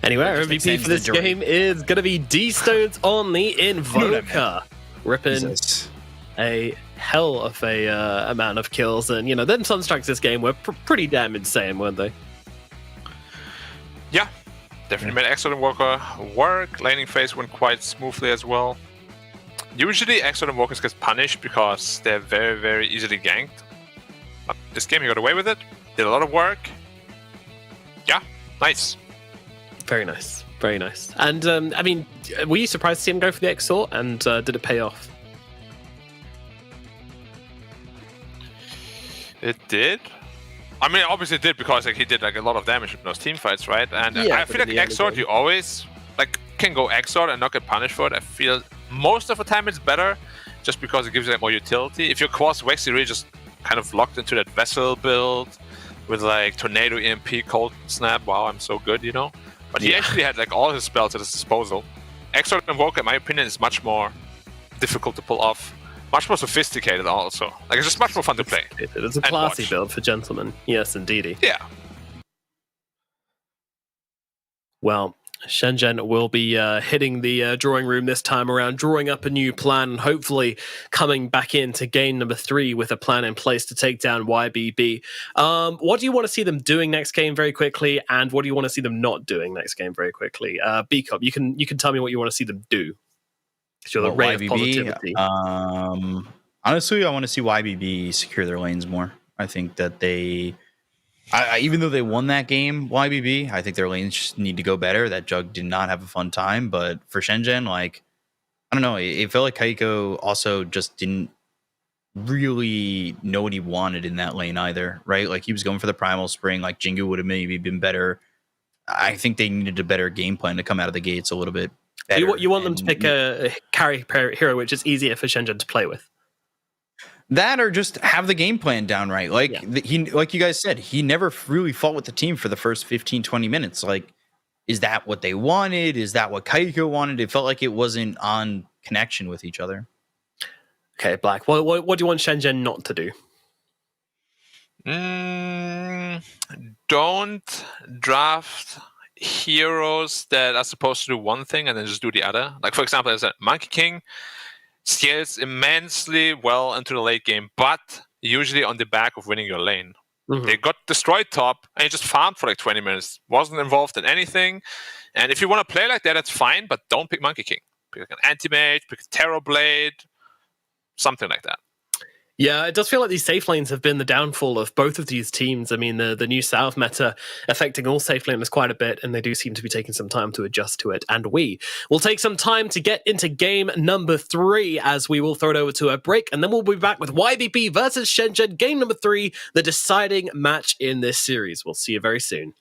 Anyway, our MVP for this game is going to be D-Stones on the Invoker. Ripping a hell of a amount of kills. And, them Sunstrikes this game were pretty damn insane, weren't they? Yeah, definitely made Excellent Invoker work. Laning phase went quite smoothly as well. Usually, Excellent Invokers get punished because they're very, very easily ganked. But this game, he got away with it. Did a lot of work. Yeah, nice. Very nice. Very nice. And, I mean, were you surprised to see him go for the Exort? And did it pay off? It did. I mean, obviously it did because like he did like a lot of damage in those team fights, right? And Yeah, I but feel in like the end of Exort the you always like can go Exort and not get punished for it. I feel most of the time it's better just because it gives you like more utility. If you're Quartz Vex, you're really just kind of locked into that vessel build with like Tornado, EMP, Cold Snap. Wow, I'm so good, you know. But he actually had like all his spells at his disposal. Exort Invoker, in my opinion, is much more difficult to pull off. Much more sophisticated also. Like, it's just much more fun to play. It's a and classy watch. build for gentlemen. Yes, indeedy. Yeah. Well, Shenzhen will be hitting the drawing room this time around, drawing up a new plan, and hopefully coming back into game number 3 with a plan in place to take down YBB. What do you want to see them doing next game very quickly, and what do you want to see them not doing next game very quickly? B-Cup, you can tell me what you want to see them do. You're the ray of positivity. Honestly, I want to see YBB secure their lanes more. I think that even though they won that game, YBB, I think their lanes just need to go better. That Jug did not have a fun time, but for Shenzhen, like, I don't know, it felt like Kaiko also just didn't really know what he wanted in that lane either, right? Like, he was going for the Primal Spring, like Jingu would have maybe been better. I think they needed a better game plan to come out of the gates a little bit better. You want them to pick a carry hero which is easier for Shenzhen to play with. That or just have the game plan down right. Like like you guys said, he never really fought with the team for the first 15, 20 minutes. Like, is that what they wanted? Is that what Kaiko wanted? It felt like it wasn't on connection with each other. Okay, Black. What do you want Shenzhen not to do? Don't draft heroes that are supposed to do one thing and then just do the other. Like, for example, as a Monkey King scales immensely well into the late game, but usually on the back of winning your lane. Mm-hmm. They got destroyed top and he just farmed for like 20 minutes. Wasn't involved in anything. And if you want to play like that, that's fine, but don't pick Monkey King. Pick like an Anti-Mage, pick a Terror Blade, something like that. Yeah, it does feel like these safe lanes have been the downfall of both of these teams. I mean, the new South meta affecting all safe laners quite a bit, and they do seem to be taking some time to adjust to it. And we will take some time to get into game number 3 as we will throw it over to a break, and then we'll be back with YBP versus Shenzhen, game number 3, the deciding match in this series. We'll see you very soon.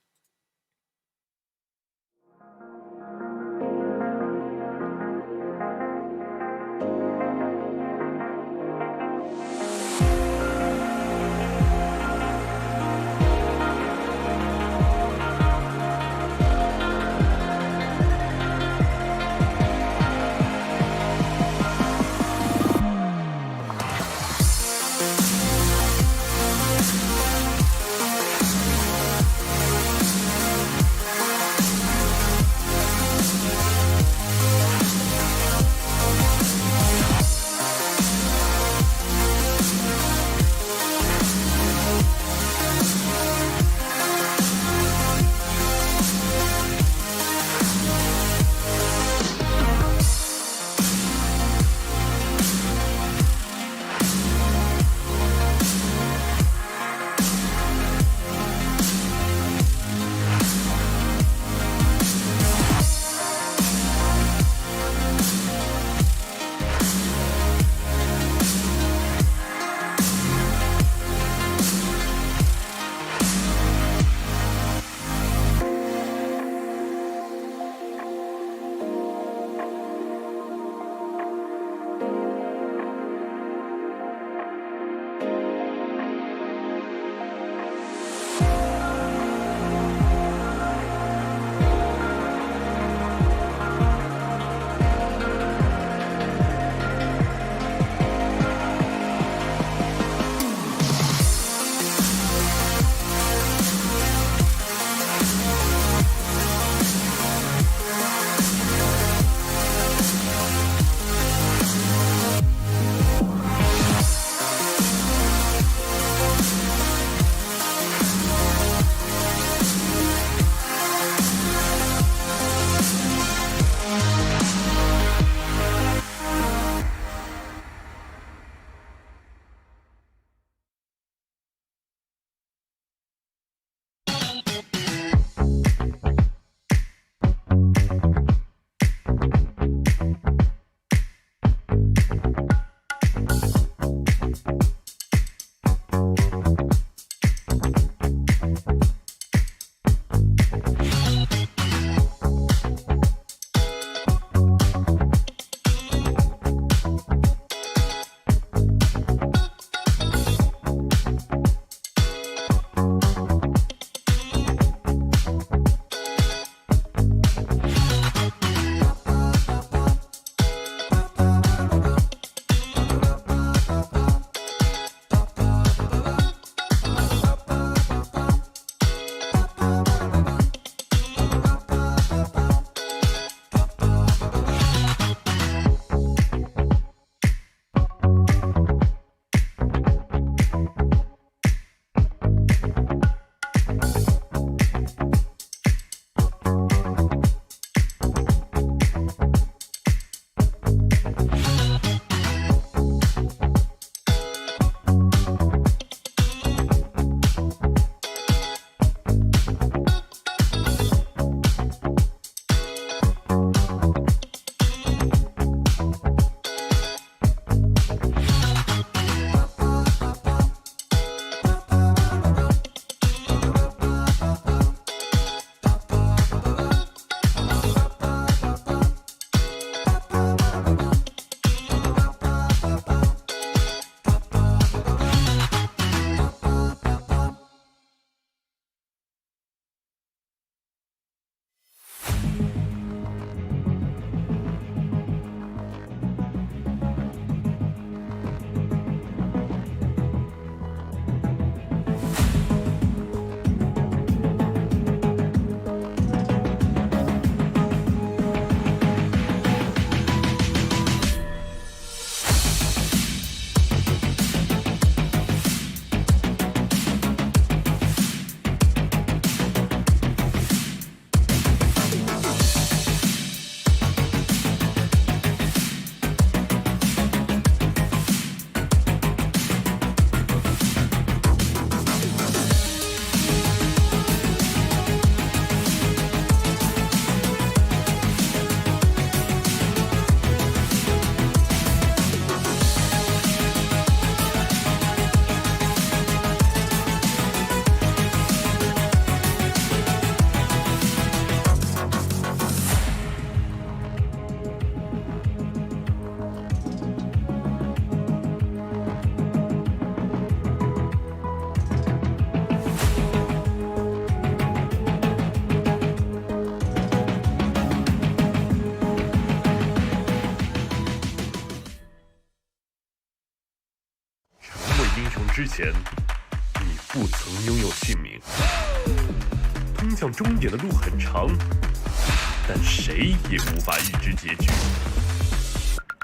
英雄之前，你不曾拥有姓名。通向终点的路很长，但谁也无法预知结局。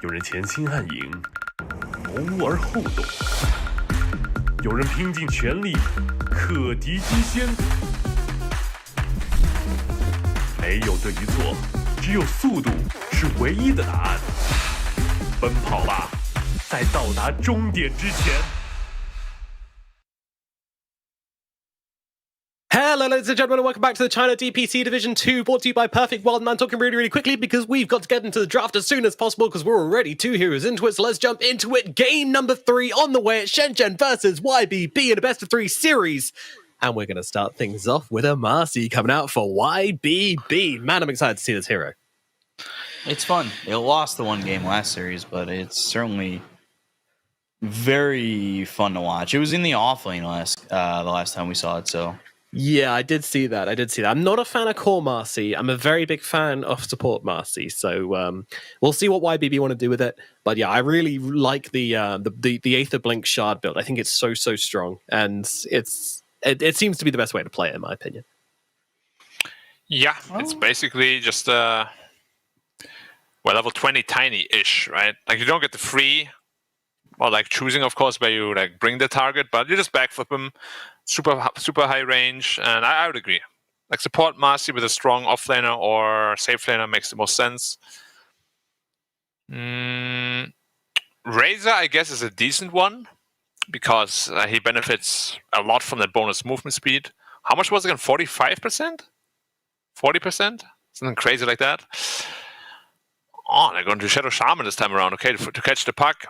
有人前倾暗影，谋而后动；有人拼尽全力，克敌机先。没有对与错，只有速度是唯一的答案。奔跑吧，在到达终点之前。Hello, ladies and gentlemen, and welcome back to the China DPC Division 2, brought to you by Perfect Wild Man. Talking really quickly because we've got to get into the draft as soon as possible because we're already 2 heroes into it, so let's jump into it. Game number 3 on the way at Shenzhen versus YBB in a best-of-3 series. And we're going to start things off with a Marcy coming out for YBB. Man, I'm excited to see this hero. It's fun. It lost the one game last series, but it's certainly very fun to watch. It was in the offlane the last time we saw it, so... Yeah, I did see that. I'm not a fan of core Marcy. I'm a very big fan of support Marcy. So we'll see what YBB want to do with it. But yeah, I really like the Aether Blink Shard build. I think it's so strong, and it seems to be the best way to play it, in my opinion. Yeah, it's basically just level 20 tiny-ish, right? Like you don't get the free, or like choosing, of course, where you like bring the target, but you just backflip them. Super high range, and I would agree. Like support Marcy with a strong offlaner or safe laner makes the most sense. Razor, I guess, is a decent one because he benefits a lot from that bonus movement speed. How much was it again? 45%? 40%? Something crazy like that. Oh, they're going to Shadow Shaman this time around. Okay, to catch the puck.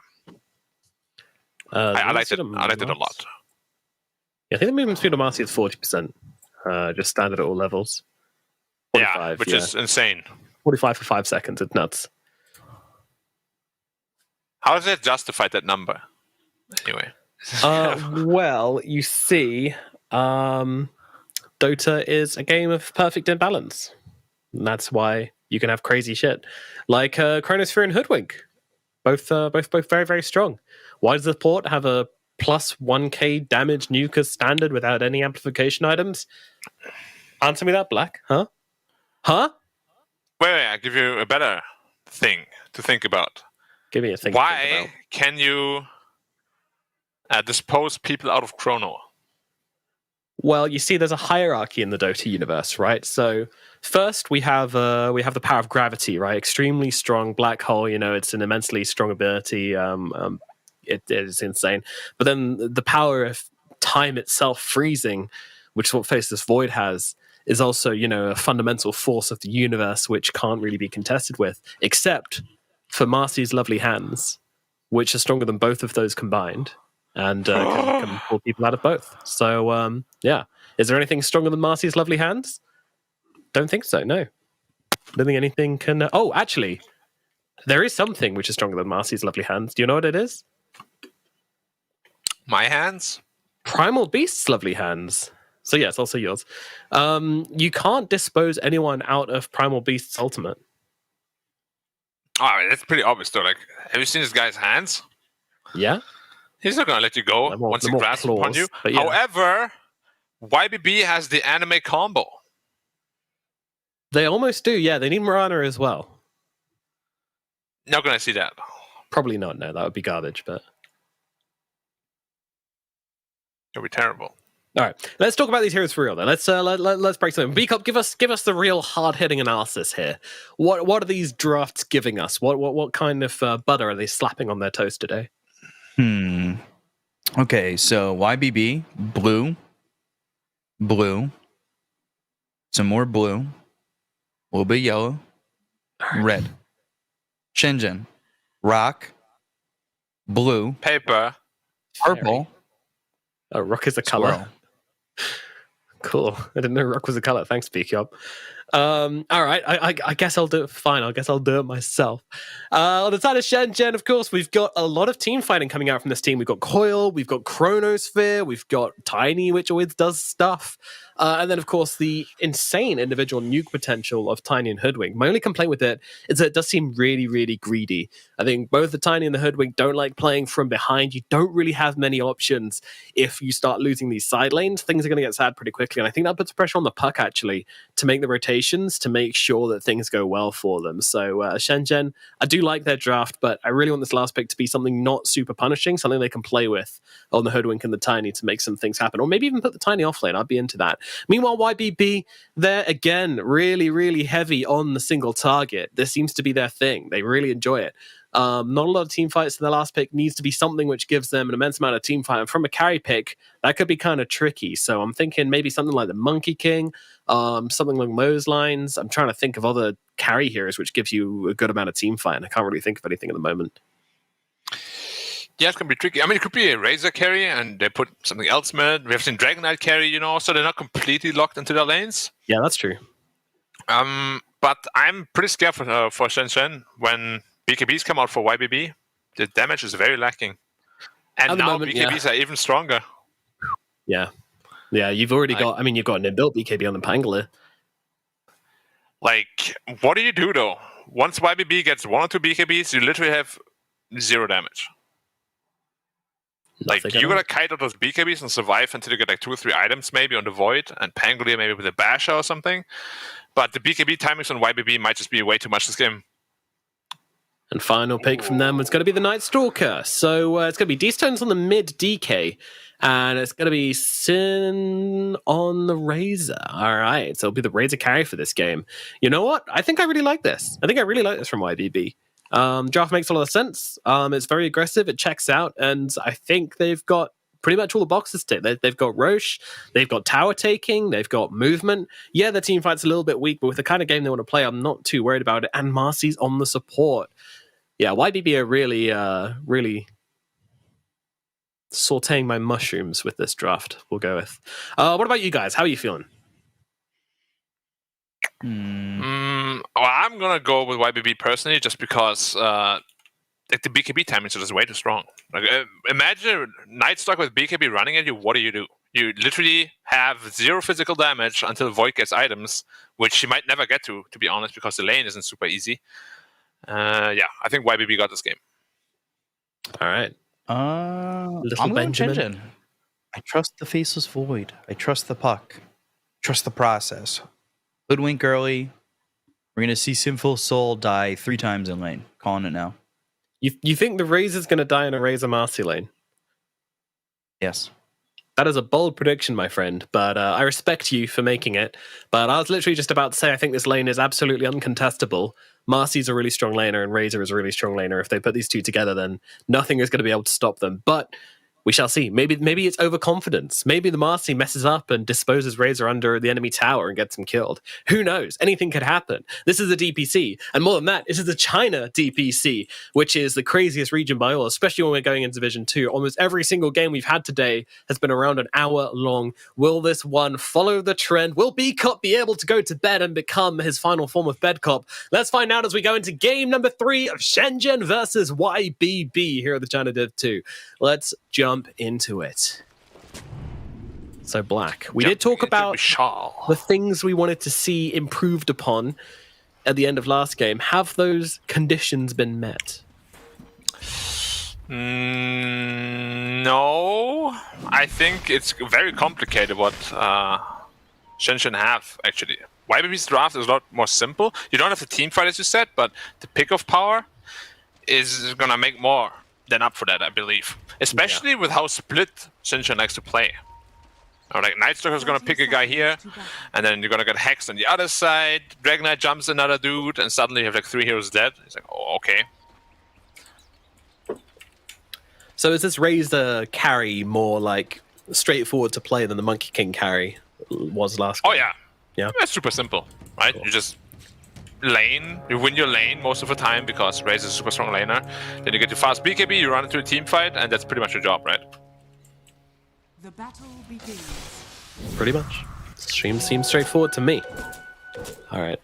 I liked it. I liked it a lot. Yeah, I think the movement speed of Marcy is 40%, just standard at all levels. Yeah, which is insane. 45 for 5 seconds, it's nuts. How does that justify that number? Anyway. Well, you see, Dota is a game of perfect imbalance. And that's why you can have crazy shit. Like Chronosphere and Hoodwink. Both very, very strong. Why does the port have a plus 1k damage nuke standard without any amplification items? Answer me that, Black. Huh? Wait, I'll give you a better thing to think about. Give me a thing. Why can you dispose people out of Chrono? Well, you see, there's a hierarchy in the Dota universe, right? So first we have the power of gravity, right? Extremely strong black hole. You know, it's an immensely strong ability. It is insane. But then the power of time itself freezing, which is what Faceless Void has, is also, you know, a fundamental force of the universe which can't really be contested with, except for Marcy's lovely hands, which are stronger than both of those combined, and can pull people out of both. So, yeah. Is there anything stronger than Marcy's lovely hands? Don't think so, no. Don't think anything can... Oh, actually, there is something which is stronger than Marcy's lovely hands. Do you know what it is? My hands? Primal Beast's lovely hands. So yes, also yours. You can't dispose anyone out of Primal Beast's ultimate. Oh, that's pretty obvious though. Like, have you seen this guy's hands? Yeah. He's not going to let you go once he grasps upon you. Yeah. However, YBB has the anime combo. They almost do, yeah. They need Mirana as well. Not going to see that. Probably not, no. That would be garbage, but... It'll be terrible. All right, let's talk about these heroes for real then. Let's break them. B-Cup, give us the real hard-hitting analysis here. What are these drafts giving us? What kind of butter are they slapping on their toast today? Okay, so YBB, blue, some more blue, a little bit yellow, red. Shenzhen, rock, blue, paper, purple. Oh, rock is a color. Cool. I didn't know rock was a color. Thanks, B-Cup. All right, I guess I'll do it. Fine, I guess I'll do it myself. On the side of Shenzhen, of course, we've got a lot of team fighting coming out from this team. We've got Coil, we've got Chronosphere, we've got Tiny, which always does stuff. And then, of course, the insane individual nuke potential of Tiny and Hoodwink. My only complaint with it is that it does seem really, really greedy. I think both the Tiny and the Hoodwink don't like playing from behind. You don't really have many options if you start losing these side lanes. Things are going to get sad pretty quickly. And I think that puts pressure on the Puck, actually, to make the rotations, to make sure that things go well for them. So Shenzhen, I do like their draft, but I really want this last pick to be something not super punishing, something they can play with on the Hoodwink and the Tiny to make some things happen. Or maybe even put the Tiny off lane. I'd be into that. Meanwhile, YBB, they're again really, really heavy on the single target. This seems to be their thing. They really enjoy it. Not a lot of team fights in the last pick. Needs to be something which gives them an immense amount of team fight. And from a carry pick, that could be kind of tricky. So I'm thinking maybe something like the Monkey King, something along those lines. I'm trying to think of other carry heroes which gives you a good amount of team fight, and I can't really think of anything at the moment. Yeah, it's going to be tricky. I mean, it could be a Razor carry, and they put something else in it. We have seen Dragon Knight carry, so they're not completely locked into their lanes. Yeah, that's true. But I'm pretty scared for Shenzhen when BKBs come out for YBB. The damage is very lacking. And now moment, BKBs are even stronger. Yeah. Yeah, you've already got an inbuilt BKB on the Pangolin. Like, what do you do, though? Once YBB gets 1 or 2 BKBs, you literally have 0 damage. Like, you gotta kite out those BKBs and survive until you get like 2 or 3 items maybe on the Void, and Pangolier maybe with a Basher or something. But the BKB timings on YBB might just be way too much this game. And final pick from them is going to be the Night Stalker. So it's going to be D-Stones on the mid DK. And it's going to be Sin on the Razor. All right. So it'll be the Razor carry for this game. You know what? I think I really like this. I think I really like this from YBB. Draft makes a lot of sense. It's very aggressive. It checks out. And I think they've got pretty much all the boxes ticked. They've got Roche. They've got tower taking. They've got movement. Yeah, their team fight's a little bit weak, but with the kind of game they want to play, I'm not too worried about it. And Marcy's on the support. Yeah, YBB are really sauteing my mushrooms with this draft. We'll go with. What about you guys? How are you feeling? Well, I'm gonna go with YBB personally, just because the BKB timings are just way too strong. Like, imagine a Night Stalker with BKB running at you. What do? You literally have 0 physical damage until Void gets items, which she might never get to be honest, because the lane isn't super easy. Yeah, I think YBB got this game. All right. Little Benjamin. I trust the Faceless Void. I trust the Puck. Trust the process. Hoodwink early. We're going to see Sinful Soul die 3 times in lane. Calling it now. You think the Razor's going to die in a Razor Marcy lane? Yes. That is a bold prediction, my friend, but I respect you for making it. But I was literally just about to say I think this lane is absolutely uncontestable. Marcy's a really strong laner and Razor is a really strong laner. If they put these two together, then nothing is going to be able to stop them. But we shall see. Maybe it's overconfidence. Maybe the Marcy messes up and disposes Razor under the enemy tower and gets him killed. Who knows? Anything could happen. This is a DPC. And more than that, this is the China DPC, which is the craziest region by all, especially when we're going into Division 2. Almost every single game we've had today has been around an hour long. Will this one follow the trend? Will B-Cop be able to go to bed and become his final form of Bed Cop? Let's find out as we go into game number 3 of Shenzhen versus YBB here at the China Div 2. Let's jump into it. So Black, we did talk about the things we wanted to see improved upon at the end of last game. Have those conditions been met? No, I think it's very complicated what Shenzhen have, actually. YBB's draft is a lot more simple. You don't have the team fight, as you said, but the pick-off power is going to make more than up for that, I believe. Especially with how split Shenzhen likes to play. Like, Night Stalker's going to pick a guy here, and then you're going to get hexed on the other side. Dragon Knight jumps another dude, and suddenly you have like 3 heroes dead. It's like, oh, okay. So is this Razor carry more like straightforward to play than the Monkey King carry was last game? Oh, yeah. Yeah. That's super simple, right? Cool. You just lane, you win your lane most of the time because Razor is a super strong laner. Then you get your fast BKB, you run into a team fight, and that's pretty much your job, right? The battle begins. Pretty much. Stream seems straightforward to me. All right.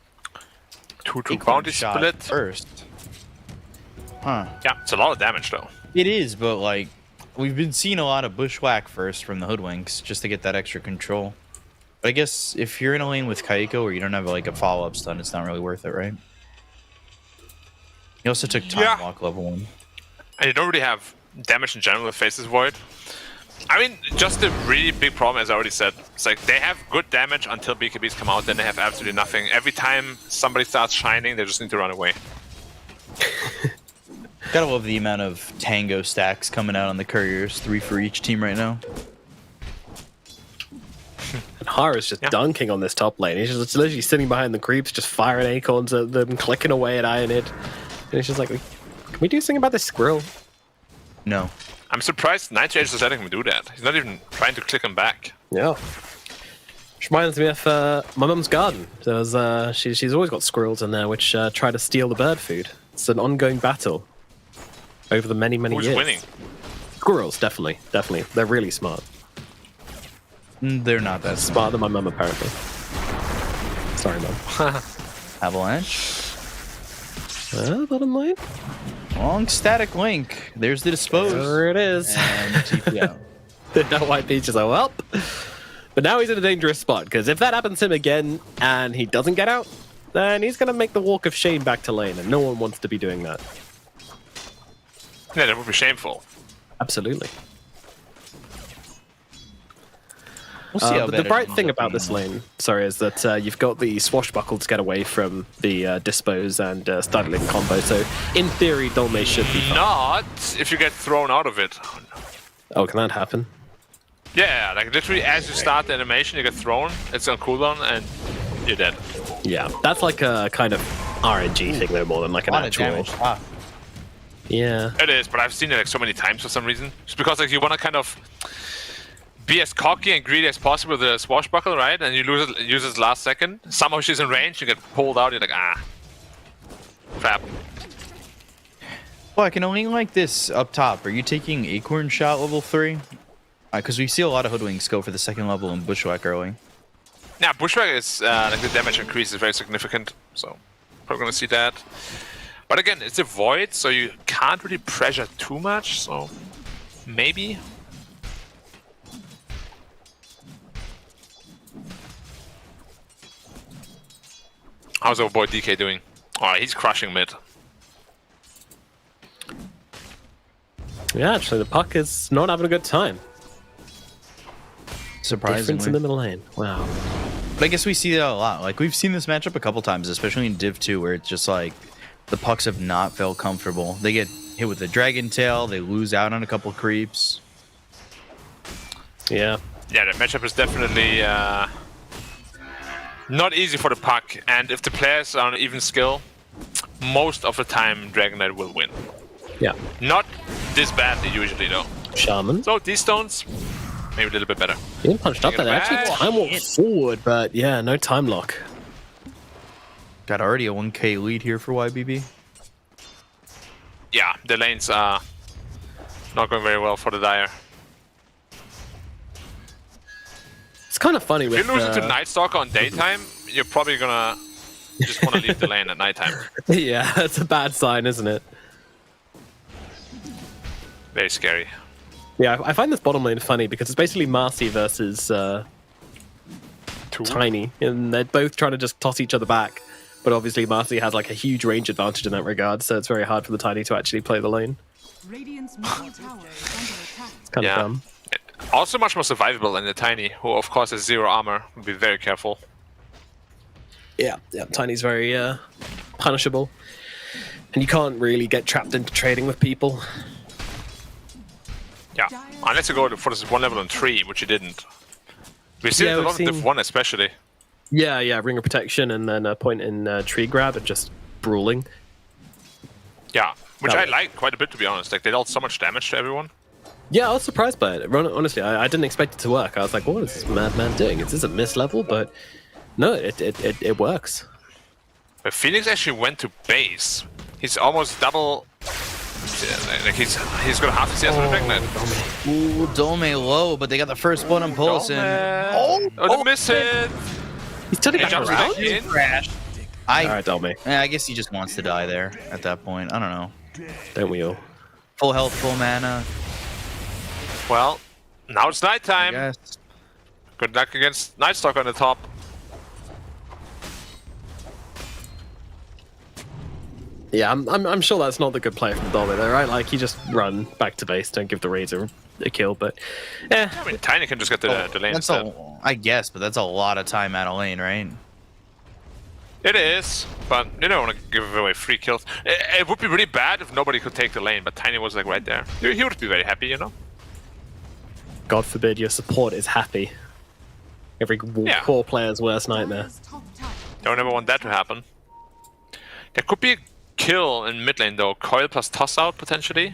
2-2 bounty split first. Huh. Yeah, it's a lot of damage though. It is, but like we've been seeing a lot of bushwhack first from the Hoodwinks just to get that extra control. But I guess if you're in a lane with Kaiko or you don't have like a follow-up stun, it's not really worth it, right? He also took time walk level 1. And you don't really have damage in general with Faceless Void. I mean, just the really big problem, as I already said, it's like they have good damage until BKBs come out, then they have absolutely nothing. Every time somebody starts shining, they just need to run away. Gotta love the amount of tango stacks coming out on the couriers, 3 for each team right now. And Hara's just dunking on this top lane. He's just literally sitting behind the creeps, just firing acorns at them, clicking away at Ionid. And it's just like, can we do something about this squirrel? No. I'm surprised Nightshade is letting him do that. He's not even trying to click him back. Yeah. Which reminds me of my mum's garden. There's, she's always got squirrels in there which try to steal the bird food. It's an ongoing battle over the many years. Who's winning? Squirrels, definitely. They're really smart. They're not that smarter than my mum, apparently. Sorry, Mum. Avalanche. Bottom lane. Long static link. There's the dispose. There it is. And TP out. That White Peach is like, well. But now he's in a dangerous spot, because if that happens to him again and he doesn't get out, then he's going to make the walk of shame back to lane, and no one wants to be doing that. Yeah, that would be shameful. Absolutely. We'll see how but the bright thing about this lane, is that you've got the swashbuckle to get away from the dispose and startling combo. So in theory, Dolme should be fine. Not if you get thrown out of it. Oh, can that happen? Yeah, like literally as you start the animation, you get thrown. It's on cooldown and you're dead. Yeah, that's like a kind of RNG thing, though, more than like an actual. Yeah, it is. But I've seen it like so many times for some reason. Just because like you want to kind of be as cocky and greedy as possible with the swashbuckle, right? And you use it last second. Somehow she's in range, you get pulled out, you're like, crap. Well, I can only like this up top. Are you taking Acorn Shot level 3? Because we see a lot of Hoodwinks go for the second level in Bushwhack early. Yeah, Bushwhack is, like the damage increase is very significant, so probably gonna see that. But again, it's a Void, so you can't really pressure too much, so maybe. How's our boy DK doing? Alright, he's crushing mid. Yeah, actually, the puck is not having a good time. Surprisingly. Difference in the middle lane. Wow. But I guess we see that a lot. Like, we've seen this matchup a couple times, especially in Div 2, where it's just like the pucks have not felt comfortable. They get hit with the Dragon Tail, they lose out on a couple creeps. Yeah. Yeah, the matchup is definitely not easy for the puck, and if the players are on even skill, most of the time Dragon Knight will win. Yeah. Not this badly usually though. Shaman. So these stones, maybe a little bit better. Getting punched up there. Actually time walk forward, but yeah, no time lock. Got already a 1k lead here for YBB. Yeah, the lanes are not going very well for the Dire. It's kind of funny if with... If you lose it to Nightstalker on daytime, you're probably gonna just want to leave the lane at nighttime. Yeah, that's a bad sign, isn't it? Very scary. Yeah, I find this bottom lane funny because it's basically Marcy versus Tiny, and they're both trying to just toss each other back. But obviously Marcy has like a huge range advantage in that regard, so it's very hard for the Tiny to actually play the lane. Radiant's middle tower is under attack. It's kind of dumb. Also much more survivable than the Tiny, who of course has 0 armor. Be very careful. Yeah, Tiny's very punishable. And you can't really get trapped into trading with people. Yeah, unless you go for this one level on 3, which you didn't. We've seen it a lot in Div 1 especially. Yeah, Ring of Protection and then a point in Tree Grab and just brawling. Yeah, which I like quite a bit to be honest. Like they dealt so much damage to everyone. Yeah, I was surprised by it. Honestly, I didn't expect it to work. I was like, what is this madman doing? Is this a miss level? But no, it works. But Phoenix actually went to base. He's almost double... Like he's gonna have to see us with a Dragon Knight. Ooh, Dome low, but they got the first blood on Pulse. Oh, miss it! He's turning back around. Alright, Dolme. I guess he just wants to die there at that point. I don't know. Don't we all? Full health, full mana. Well, now it's nighttime. Yes. Good luck against Nightstalker on the top. Yeah, I'm sure that's not the good play from Dolby though, right? Like, you just run back to base, don't give the Razor a kill, but yeah. I mean, Tiny can just get the lane That's instead. I guess, but that's a lot of time out of lane, right? It is, but you don't want to give away free kills. It would be really bad if nobody could take the lane, but Tiny was like right there. He would be very happy, you know? God forbid your support is happy. Every core player's worst nightmare. Dire's top tower Don't ever want that to happen. There could be a kill in mid lane though. Coil plus toss out potentially.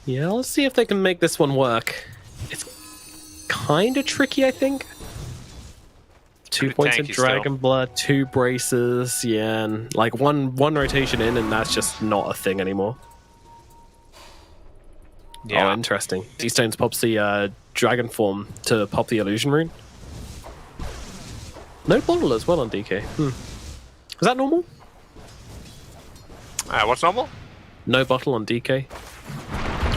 Yeah, let's see if they can make this one work. It's kind of tricky, I think. 2 Pretty points in tanky still. Dragon Blood, 2 braces, yeah, and like one rotation in, and that's just not a thing anymore. Yeah. Oh, interesting. T-Stones pops the Dragon form to pop the Illusion Rune. No bottle as well on DK. Is that normal? What's normal? No bottle on DK.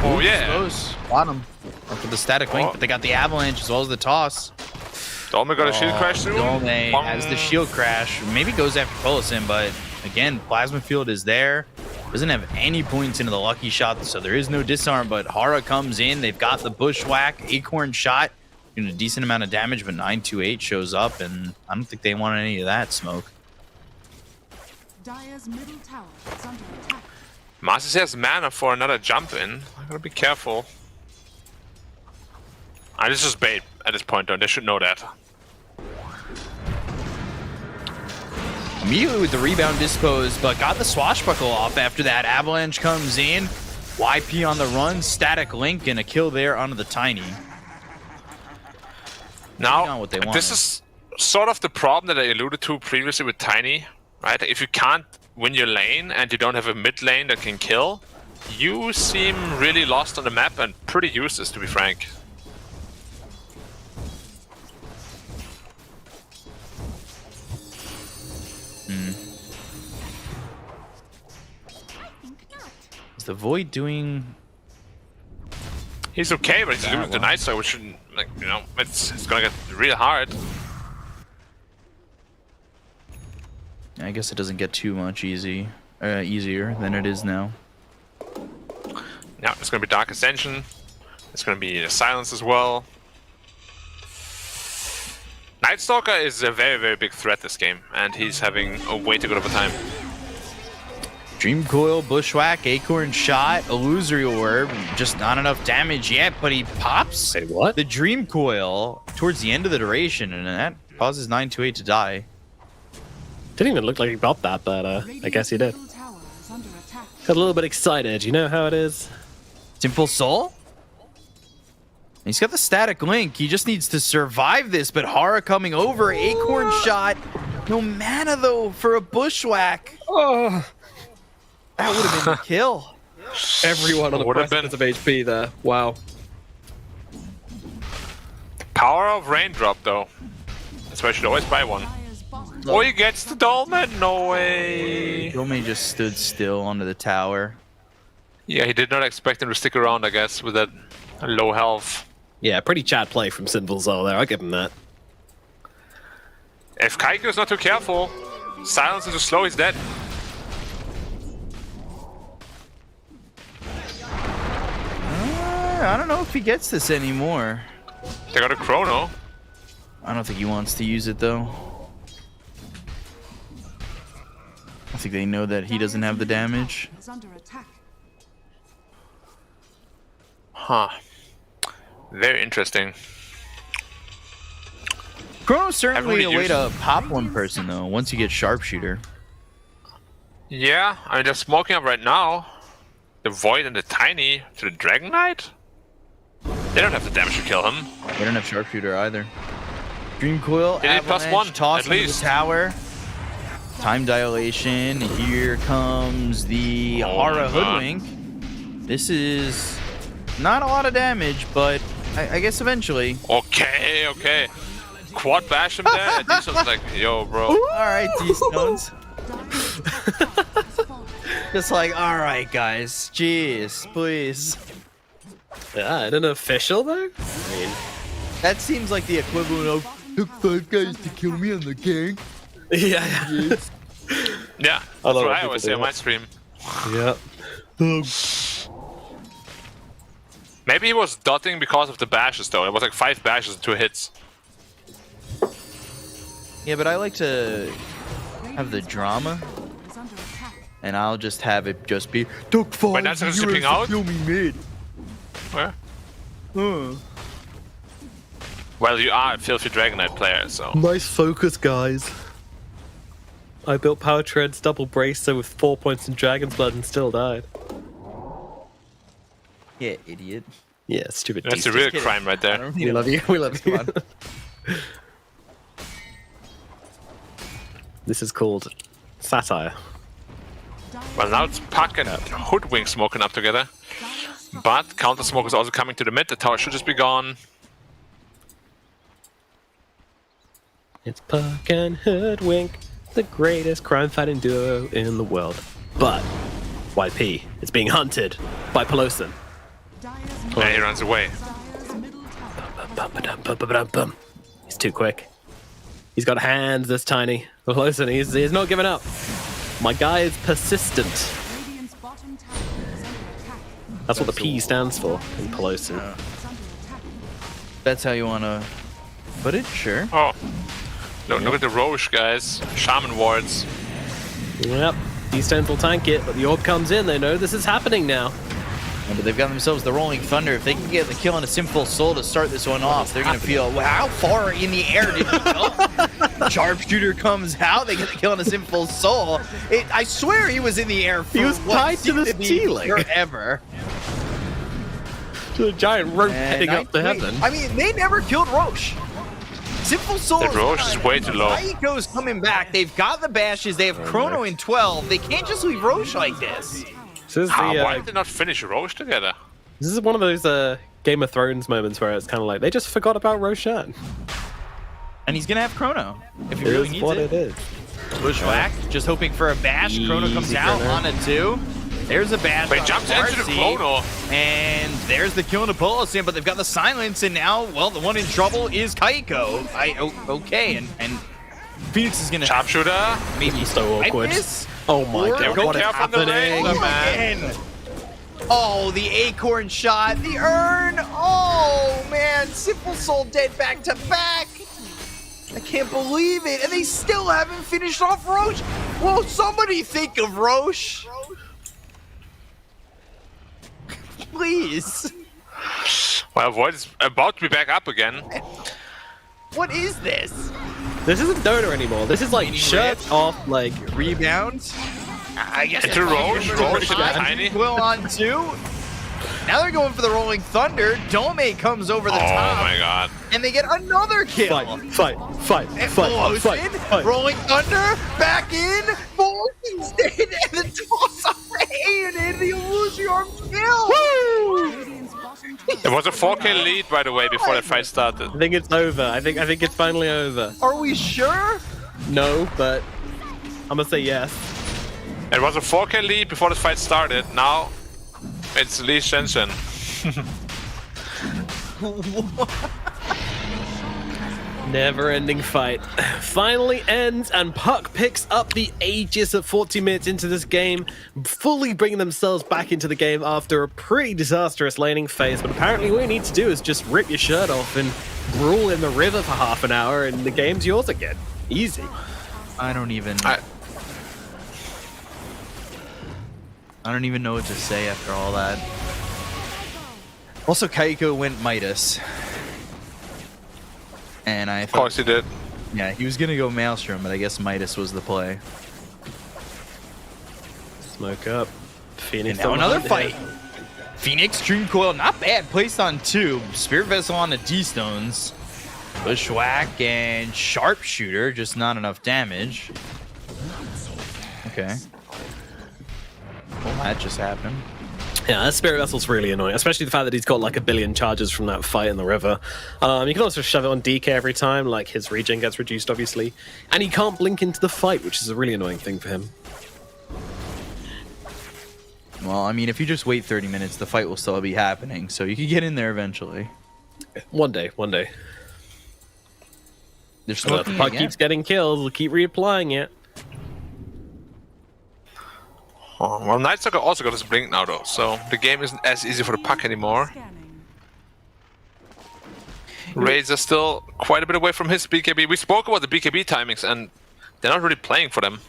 Oh yeah. Close. Bottom. Up with the static link, but they got the avalanche as well as the toss. Dolme got a shield crash soon. Dolme has the shield crash. Maybe goes after Polosin, but again, Plasma Field is there. Doesn't have any points into the lucky shot, so there is no disarm, but Hara comes in. They've got the bushwhack, Acorn shot, doing a decent amount of damage, but 928 shows up, and I don't think they want any of that smoke. Dire's middle tower is under attack. Masters has mana for another jump in. I gotta be careful. This is just bait at this point though, they should know that. Immediately with the rebound disposed, but got the swashbuckle off after that. Avalanche comes in. YP on the run, static link, and a kill there onto the Tiny. Now, Not what they this wanted. is sort of the problem that I alluded to previously with Tiny, right? If you can't win your lane and you don't have a mid lane that can kill, you seem really lost on the map and pretty useless, to be frank. Is the Void doing... He's okay, but he's losing the Night Star, which shouldn't, like, you know, it's gonna get real hard. I guess it doesn't get too much easier than it is now. Yeah, it's gonna be Dark Ascension. It's gonna be Silence as well. Night Stalker is a very, very big threat this game, and he's having a way too good of a time. Dream Coil, Bushwhack, Acorn Shot, Illusory Orb. Just not enough damage yet, but he pops Say what? the Dream Coil towards the end of the duration, and that causes 928 to die. Didn't even look like he popped that, but I guess he did. Middle tower is under attack. Got a little bit excited, you know how it is? Simple Soul? He's got the static link. He just needs to survive this, but Hara coming over. Acorn Shot. No mana, though, for a Bushwhack. Oh, That would have been the kill. everyone on the Would've precipice of HP there. Wow. Power of Raindrop, though. That's why I should always buy one. Dire's bottom Oh, he gets the Dolmen? No way. Dolme just stood still onto the tower. Yeah, he did not expect him to stick around, I guess, with that low health. Yeah, pretty Chad play from Sinful Soul there, I'll give him that. If Kaiku's not too careful, Silence is too slow, he's dead. I don't know if he gets this anymore. They got a Chrono. I don't think he wants to use it, though. I think they know that he doesn't have the damage. is under attack. Huh. Very interesting. Chrono's certainly really a way used- to pop one person, though, once you get Sharpshooter. Yeah, I mean, they're smoking up right now. The Void and the Tiny to the Dragon Knight? They don't have the damage to kill him. They don't have Sharpshooter either. Dream Coil, They need Avalanche, +1, toss at into least. the tower. Time dilation. Here comes the Hara my God. Hoodwink. This is not a lot of damage, but I guess eventually. Okay, okay. Quad bash him there. And this one's like, yo, bro. All right, D-Stones. Dire's fallen. Just like, all right, guys. Jeez, please. Yeah, and an official though? I mean, That seems like the equivalent of took 5 guys to kill me on the gang. Yeah. Yeah, that's lot what of I people always do say on that. my stream. Yeah. Maybe he was dotting because of the bashes, though. It was like 5 bashes and 2 hits. Yeah, but I like to have the drama, Is under attack. and I'll just have it just be took 5 Wait, that's heroes zipping to out? kill me mid. Where? Well, you are a Filthy Dragon Knight player, so... Nice focus, guys. I built Power Treads double bracer with 4 points in Dragon's Blood and still died. Yeah, idiot. Yeah, stupid. That's a beast. real kidding. crime right there. We love you. We love you. Come on. This is called satire. Well, now it's Puck and Hoodwink smoking up together. But Counter Smoke is also coming to the mid. The tower should just be gone. It's Puck and Hoodwink, the greatest crime-fighting duo in the world. But YP is being hunted by Pelosin. Yeah, he runs away. He's too quick. He's got hands this tiny. Pelosin, he's not giving up. My guy is persistent. Radiant's bottom tower is under attack. That's what the P stands for in Pelosin. Is under attack. That's how you want to put it? Sure. Oh. Look at the Roche, guys. Shaman wards. Yep. These stones will tank it, but the orb comes in. They know this is happening now. Yeah, but they've got themselves the Rolling Thunder. If they can get the kill on a Sinful Soul to start this one off, they're going to feel, well, how far in the air did he go? Sharpshooter comes out. They get the kill on a Sinful Soul. I swear he was in the air for He was what tied to seemed the be ceiling. forever. To a giant rope And heading up to heaven. I mean, they never killed Roche. Sinful Soul. The Roche is way too low. Aiko's coming back. They've got the bashes. They have Chrono in 12. They can't just leave Roche like this. This is, Why did they not finish Roche together? this is one of those Game of Thrones moments where it's kind of like they just forgot about Roshan. And he's going to have Chrono if he It really is needs what it. it is. Bushwhack, just hoping for a bash. Chrono comes Easy out Chrono. on a 2. There's a bash. Wait, on jumps into the Farsi, Chrono. And there's the kill on Apollo, but they've got the silence, and now, well, the one in trouble is Kaiko. Okay, and Phoenix is gonna Sharpshooter. maybe So swipe awkward. this. Oh my Or god, go what is careful on the happening? leg, man. Again. Oh, the acorn shot, the urn. Oh man, Simple Soul dead back to back. I can't believe it, and they still haven't finished off Roche. Will somebody think of Roche? Please. Well, Void is about to be back up again. What is this? This isn't Dota anymore. This is like shirt off, like Rebound? I guess. Into Roche. Roche and Shot. Tiny. Will on 2. Now they're going for the Rolling Thunder. Dome comes over the Oh top. my god. And they get another kill. fight. And Pelosin, Rolling Thunder, back in, Pelosin's dead, and the toss off the hand, and the Illusion kill. Radiant's bottom It tower. was a 4K lead, by the way, before the fight started. I think it's over. I think it's finally over. Are we sure? No, but I'm gonna say yes. It was a 4K lead before the fight started. Now it's Lee Shenzhen. Never-ending fight finally ends, and Puck picks up the Aegis at 40 minutes into this game, fully bringing themselves back into the game after a pretty disastrous laning phase. But apparently what you need to do is just rip your shirt off and brawl in the river for half an hour, and the game's yours again. Easy. I don't even know what to say after all that. Also, Kaiko went Midas. And I Of thought, course he did. yeah, he was gonna go Maelstrom, but I guess Midas was the play. Smoke up. Phoenix. And now on another the fight. head. Phoenix, Dream Coil, not bad. Placed on 2. Spirit Vessel on the D-Stones. Bushwhack and Sharpshooter, just not enough damage. Okay. Well, that just happened. Yeah, that Spirit Vessel's really annoying, especially the fact that he's got like a billion charges from that fight in the river. You can also shove it on DK every time, like his regen gets reduced, obviously. And he can't blink into the fight, which is a really annoying thing for him. Well, I mean, if you just wait 30 minutes, the fight will still be happening, so you can get in there eventually. One day, one day. They're So if the smoking puck again. keeps getting kills, we'll keep reapplying it. Oh, well, Knights are also got his blink now, though, so the game isn't as easy for the puck anymore. Scanning. Razor still quite a bit away from his BKB. We spoke about the BKB timings, and they're not really playing for them.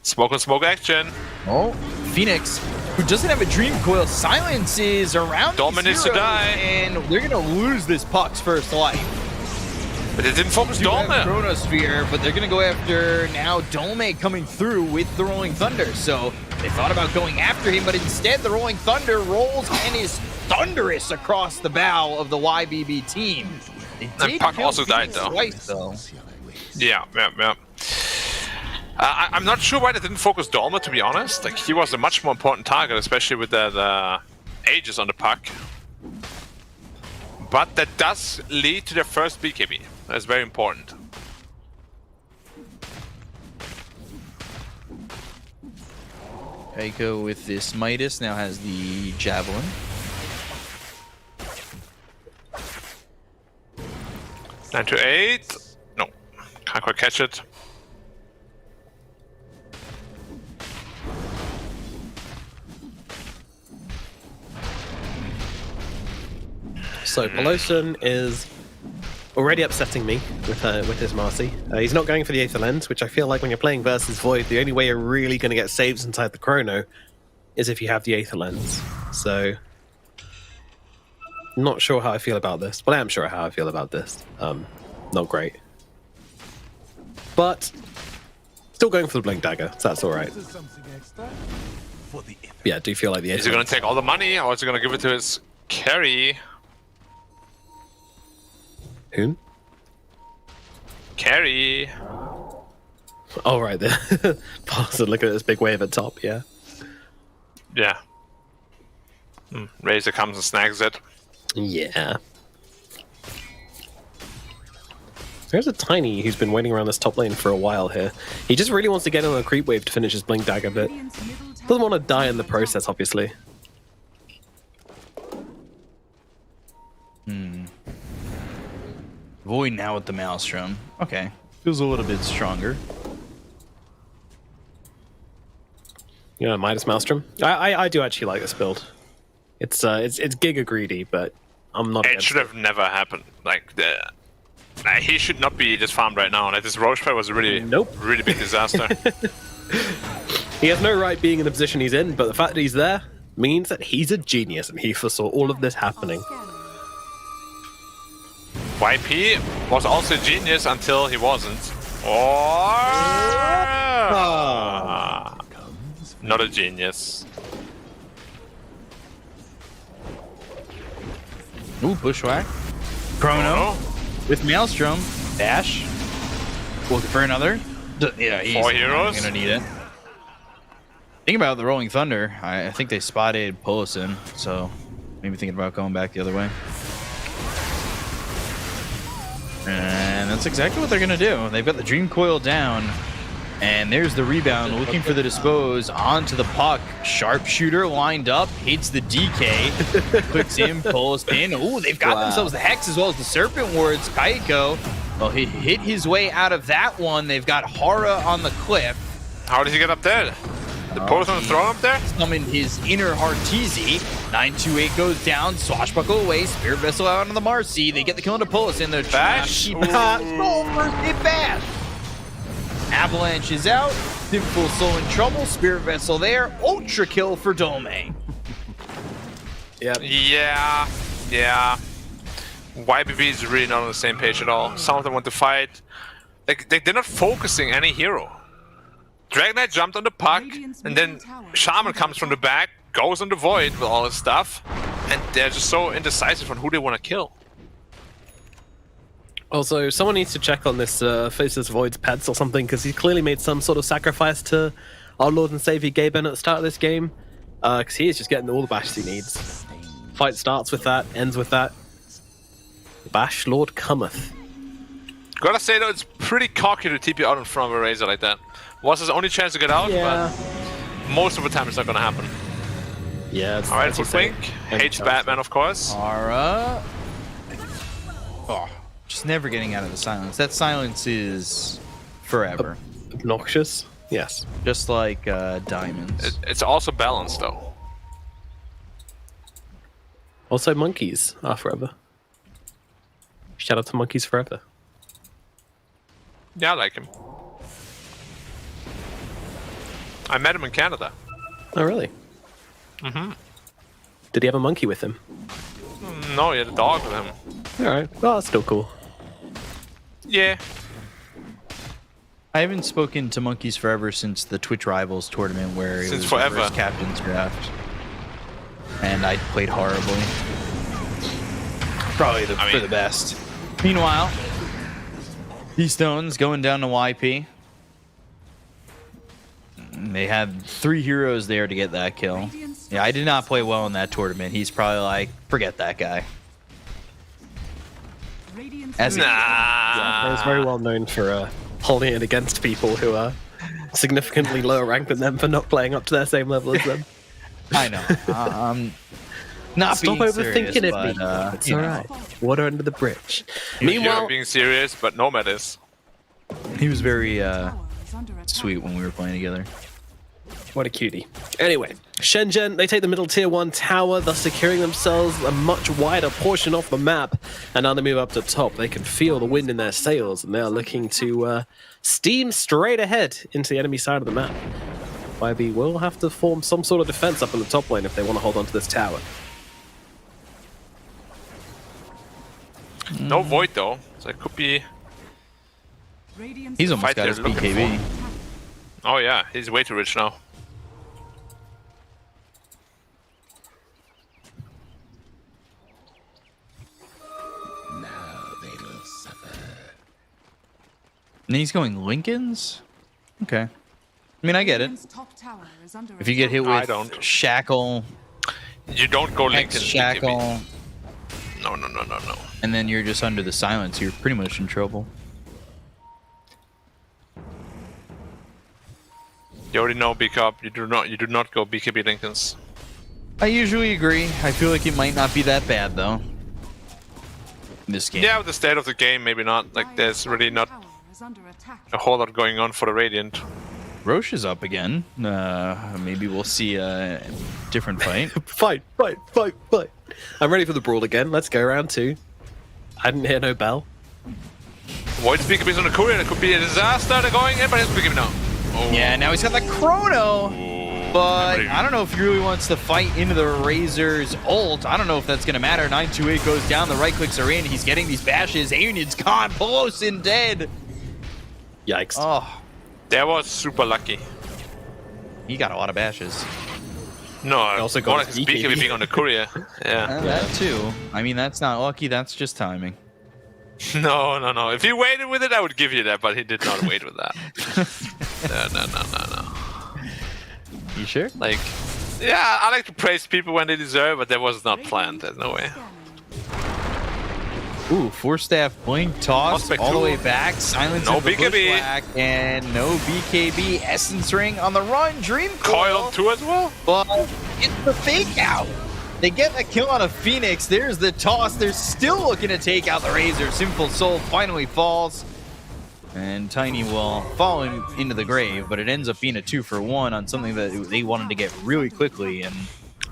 Smoke on smoke action. Oh, Phoenix, who doesn't have a Dream Coil, silences around Dolman these needs to heroes, die. and they're gonna lose this puck's first life. But they didn't focus Do have Dolman. Chronosphere, but they're gonna go after now Dome coming through with the Rolling Thunder. So they thought about going after him, but instead the Rolling Thunder rolls and is thunderous across the bow of the YBB team. They And did Puck kill also died, Phoenix though. twice, though. Yeah. I'm not sure why they didn't focus Dolma, to be honest. Like, he was a much more important target, especially with that Aegis on the puck. But that does lead to their first BKB. That's very important. Kaiko with this Midas now has the Javelin. Nine to 8. No, can't quite catch it. So Peloton is already upsetting me with his Marcy. He's not going for the Aether Lens, which I feel like when you're playing versus Void, the only way you're really going to get saves inside the Chrono is if you have the Aether Lens. So, not sure how I feel about this, but I am sure how I feel about this. Not great. But, still going for the Blink Dagger, so that's alright. Yeah, I do feel like the Aether Is he going to take all the money, or is he going to give it to his carry? Whom? Carry. Oh, right there. So look at this big wave at top, yeah. Yeah. Razor comes and snags it. Yeah. There's a Tiny who's been waiting around this top lane for a while here. He just really wants to get on a creep wave to finish his Blink Dagger, but doesn't want to die in the process, obviously. Void now with the Maelstrom. Okay. Feels a little bit stronger. You know, Midas Maelstrom. I do actually like this build. It's giga greedy, but I'm not. It should have never happened. Like, he should not be just farmed right now. Like, this Roche play was a really, really big disaster. He has no right being in the position he's in, but the fact that he's there means that he's a genius and he foresaw all of this happening. YP was also a genius until he wasn't. Not a genius. Ooh, Bushwhack. Chrono with Maelstrom. Dash. Looking for another. Yeah, he's 4 heroes. gonna need it. Think about the Rolling Thunder. I think they spotted Polison, so maybe thinking about going back the other way. And that's exactly what they're gonna do. They've got the Dream Coil down, and there's the rebound, looking for the dispose onto the puck. Sharpshooter lined up, hits the DK, clicks in, pulls in. Ooh, they've got themselves the Hex as well as the Serpent Wards. Kaiko, well, he hit his way out of that one. They've got Hara on the cliff. How did he get up there? The Polison throw him up there? Summoned his inner Hearteezy. 928 goes down, swashbuckle away, Spirit Vessel out on the Marcy. They get the kill into Polison. They're Bash. Bash. Avalanche is out. Sinful Soul in trouble. Spirit Vessel there. Ultra kill for Dome. Yep. Yeah. YBB is really not on the same page at all. Some of them want to fight. Like, they're not focusing any hero. Dragon Knight jumped on the puck, and then Shaman comes from the back, goes on the Void with all his stuff, and they're just so indecisive on who they want to kill. Also, someone needs to check on this Faceless Void's pets or something, because he's clearly made some sort of sacrifice to our Lord and Savior Gaben at the start of this game, because he is just getting all the bashes he needs. Fight starts with that, ends with that. Bash Lord cometh. Gotta say though, it's pretty cocky to TP out in front of a Razor like that. Was his only chance to get out, but most of the time it's not gonna happen. Yeah. Alright, Footwink. Hates Batman, of course. Hara Oh, just never getting out of the silence. That silence is forever. Obnoxious. Yes. Just like diamonds. It's also balanced though. Also, monkeys are forever. Shout out to monkeys forever. Yeah, I like him. I met him in Canada. Oh, really? Mm-hmm. Did he have a monkey with him? No, he had a dog with him. All right. Well, that's still cool. Yeah. I haven't spoken to Monkeys Forever since the Twitch Rivals tournament where it Since was forever. reverse captain's draft. And I played horribly. Probably for the best. Meanwhile, D-Stone's going down to YP. They had 3 heroes there to get that kill. Yeah, I did not play well in that tournament. He's probably like, forget that guy. As he- I was very well known for holding it against people who are significantly lower ranked than them for not playing up to their same level as them. I know. Not Stop being overthinking serious, it, but, it's alright. Water under the bridge. You're Meanwhile, being serious, but Nomad is. He was very sweet when we were playing together. what a cutie. Anyway, Shenzhen, they take the middle tier 1 tower, thus securing themselves a much wider portion of the map. And now they move up to top. They can feel the wind in their sails, and they are looking to steam straight ahead into the enemy side of the map. YB will have to form some sort of defense up in the top lane if they want to hold on to this tower. No Void though, so it could be... He's almost Fight got they're his looking BKB. Oh yeah, he's way too rich now. And he's going Lincolns? Okay. I mean, I get it. If you get hit I with don't. Shackle, You don't go Lincoln. X Shackle, No. and then you're just under the silence, you're pretty much in trouble. You already know BK. You do not go BKB Lincolns. I usually agree. I feel like it might not be that bad, though. In this game. Yeah, with the state of the game, maybe not. Like, there's really not a whole lot going on for the Radiant. Roche is up again. Maybe we'll see a different fight. Fight. I'm ready for the brawl again. Let's go round 2. I didn't hear no bell. Void's BKB's on the courier. It could be a disaster. They're going in, but it's BKB now. Oh. Yeah, now he's got the Chrono. But Everybody- I don't know if he really wants to fight into the Razor's ult. I don't know if that's going to matter. 928 goes down. The right clicks are in. He's getting these bashes. Aeonid's gone. Polosin dead. Yikes. Oh, That was super lucky. he got a lot of bashes. No, also got more like his his BKB being on the courier. Yeah. That too. I mean, that's not lucky. That's just timing. No. If he waited with it, I would give you that, but he did not wait with that. No. You sure? Like, yeah, I like to praise people when they deserve, but that was not planned. There's no way. Ooh, 4-staff blink toss Prospect all the two. way back. Silence No of the BKB. bushwhack, and no BKB. Essence ring on the run. Dream Coil 2 as well? But it's the fake out. They get a kill on a Phoenix. There's the toss. They're still looking to take out the Razor. Sinful Soul finally falls. And Tiny will fall into the grave, but it ends up being a 2-for-1 on something that they wanted to get really quickly. And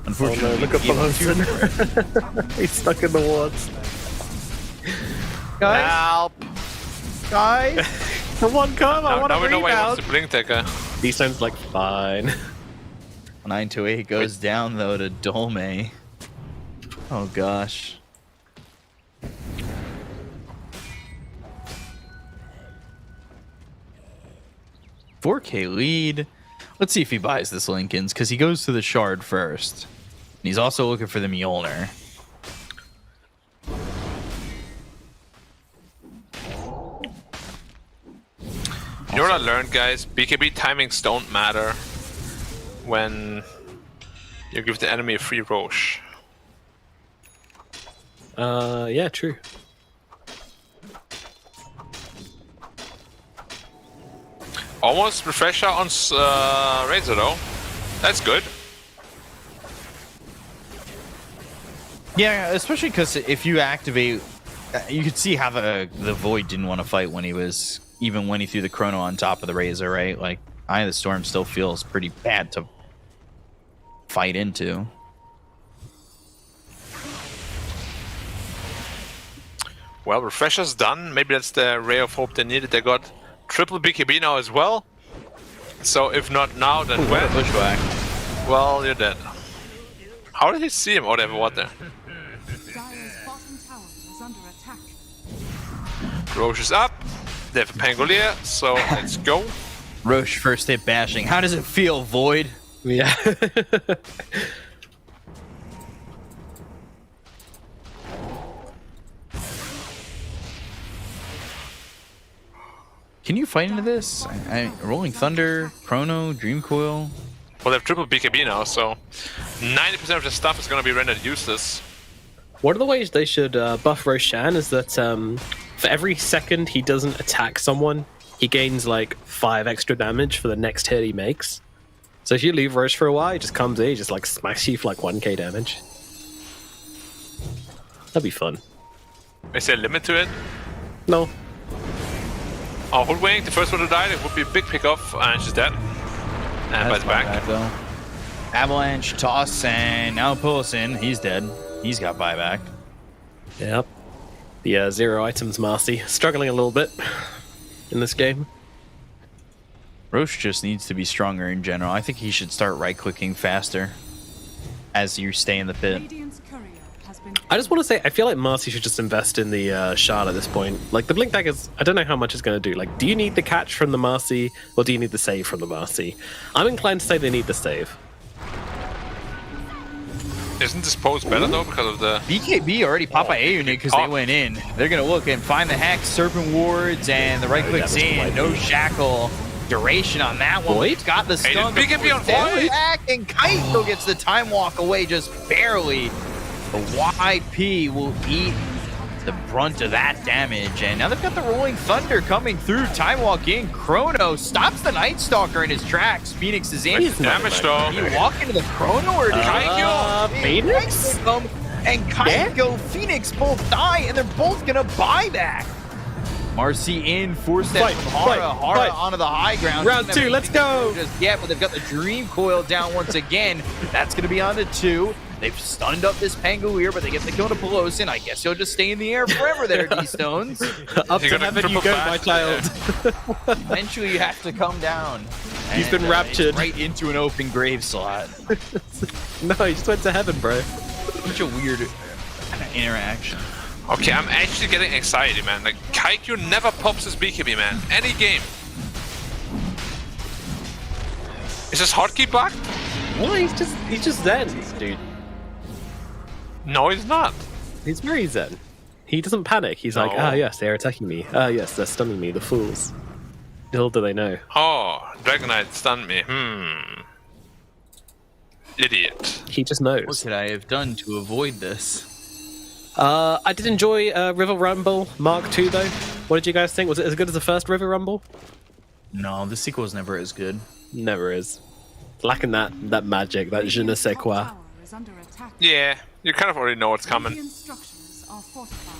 unfortunately, look at gave him two Polosin. He's stuck in the wards. guys. Help! Guys. Come on, I want Now to we know why he wants rebound. to blink taker. These sounds like fine. 928 goes down though to Dolme. Oh gosh. $4K lead. Let's see if he buys this Lincoln's, because he goes to the Shard first. And he's also looking for the Mjolnir. You know what I learned, guys? BKB timings don't matter when you give the enemy a free Roche. Yeah, true. Almost refresher on Razor though. That's good. Yeah, especially because if you activate You could see how the Void didn't want to fight when he threw the Chrono on top of the Razor, right? Like, Eye of the Storm still feels pretty bad to fight into. Well, Refresher's done. Maybe that's the ray of hope they needed. They got triple BKB now as well. So if not now, then when? Pushback. Well, you're dead. How did he see him? Oh, they have a water. Dire's bottom tower is under attack. Roche is up. They have a Pangolier, so let's go. Roche first hit bashing. How does it feel, Void? Yeah. Can you fight into this? Rolling Thunder, Chrono, Dream Coil. Well, they have triple BKB now, so 90% of the stuff is going to be rendered useless. One of the ways they should buff Roshan is that for every second he doesn't attack someone, he gains like 5 extra damage for the next hit he makes. So if you leave Roche for a while, he just comes in, he just like smacks you for like 1k damage. That'd be fun. Is there a limit to it? No. Oh, Hoodwink, the first one to die, it would be a big pick-off, and she's dead. And by the back. Though. Avalanche, Toss, and now Pillison. He's dead. He's got buyback. Yep. The 0 items Marcy. Struggling a little bit in this game. Roche just needs to be stronger in general. I think he should start right-clicking faster as you stay in the pit. Radiant's courier has been I just want to say, I feel like Marcy should just invest in the Shard at this point. Like, the Blink Daggers, I don't know how much it's going to do. Like, do you need the catch from the Marcy, or do you need the save from the Marcy? I'm inclined to say they need the save. Isn't this pose better though because of the... BKB already popped by A unit because they went in. They're going to look and find the Hex, Serpent Wards, and the right-click's in. No Shackle. Duration on that one. Void? Got the stun. BKB on Void! And Kaito gets the time walk away just barely. The YP will eat the brunt of that damage, and now they've got the Rolling Thunder coming through. Time walk in. Chrono stops the Night Stalker in his tracks. Phoenix is in. Damage though. Did he walk into the Chrono or did Phoenix? And Kaito, Phoenix both die, and they're both gonna buy back. Marcy in, 4 steps from Hara. Hara onto the high ground. Round 2, let's go! Just yet, but they've got the Dream Coil down once again. That's gonna be on to 2. They've stunned up this Pangolier, but they get the kill to Pelosin. I guess he'll just stay in the air forever there, D-Stones. Up to heaven you go, my child. Eventually you have to come down. He's been raptured. Right into an open grave slot. No, he just went to heaven, bro. Such a weird interaction. Okay, I'm actually getting excited, man. Like, Kaiku never pops his BKB, man. Any game. Is this hotkey blocked? Well, he's just Zen, dude. No, he's not. He's very Zen. He doesn't panic. He's like, ah, yes, they're attacking me. Ah, yes, they're stunning me, the fools. Little do they know. Oh, Dragonite stunned me. Idiot. He just knows. What could I have done to avoid this? I did enjoy River Rumble Mark II, though. What did you guys think? Was it as good as the first River Rumble? No, the sequel is never as good. Never is. Lacking that magic, that je ne sais quoi. tower is under attack. Yeah, you kind of already know what's coming. Radiant structures are fortified.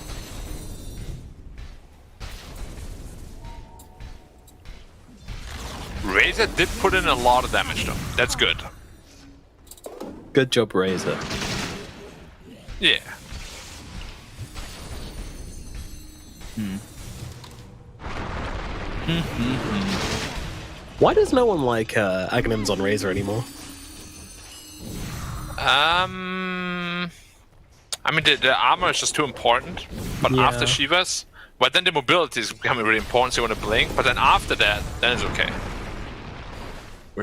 Razor did put in a lot of damage, though. That's good. Good job, Razor. Yeah. Why does no one like Aghanims on Razor anymore? I mean, the armor is just too important. But Yeah. after Shiva's, but then the mobility is becoming really important, so you want to blink. But then after that, then it's okay.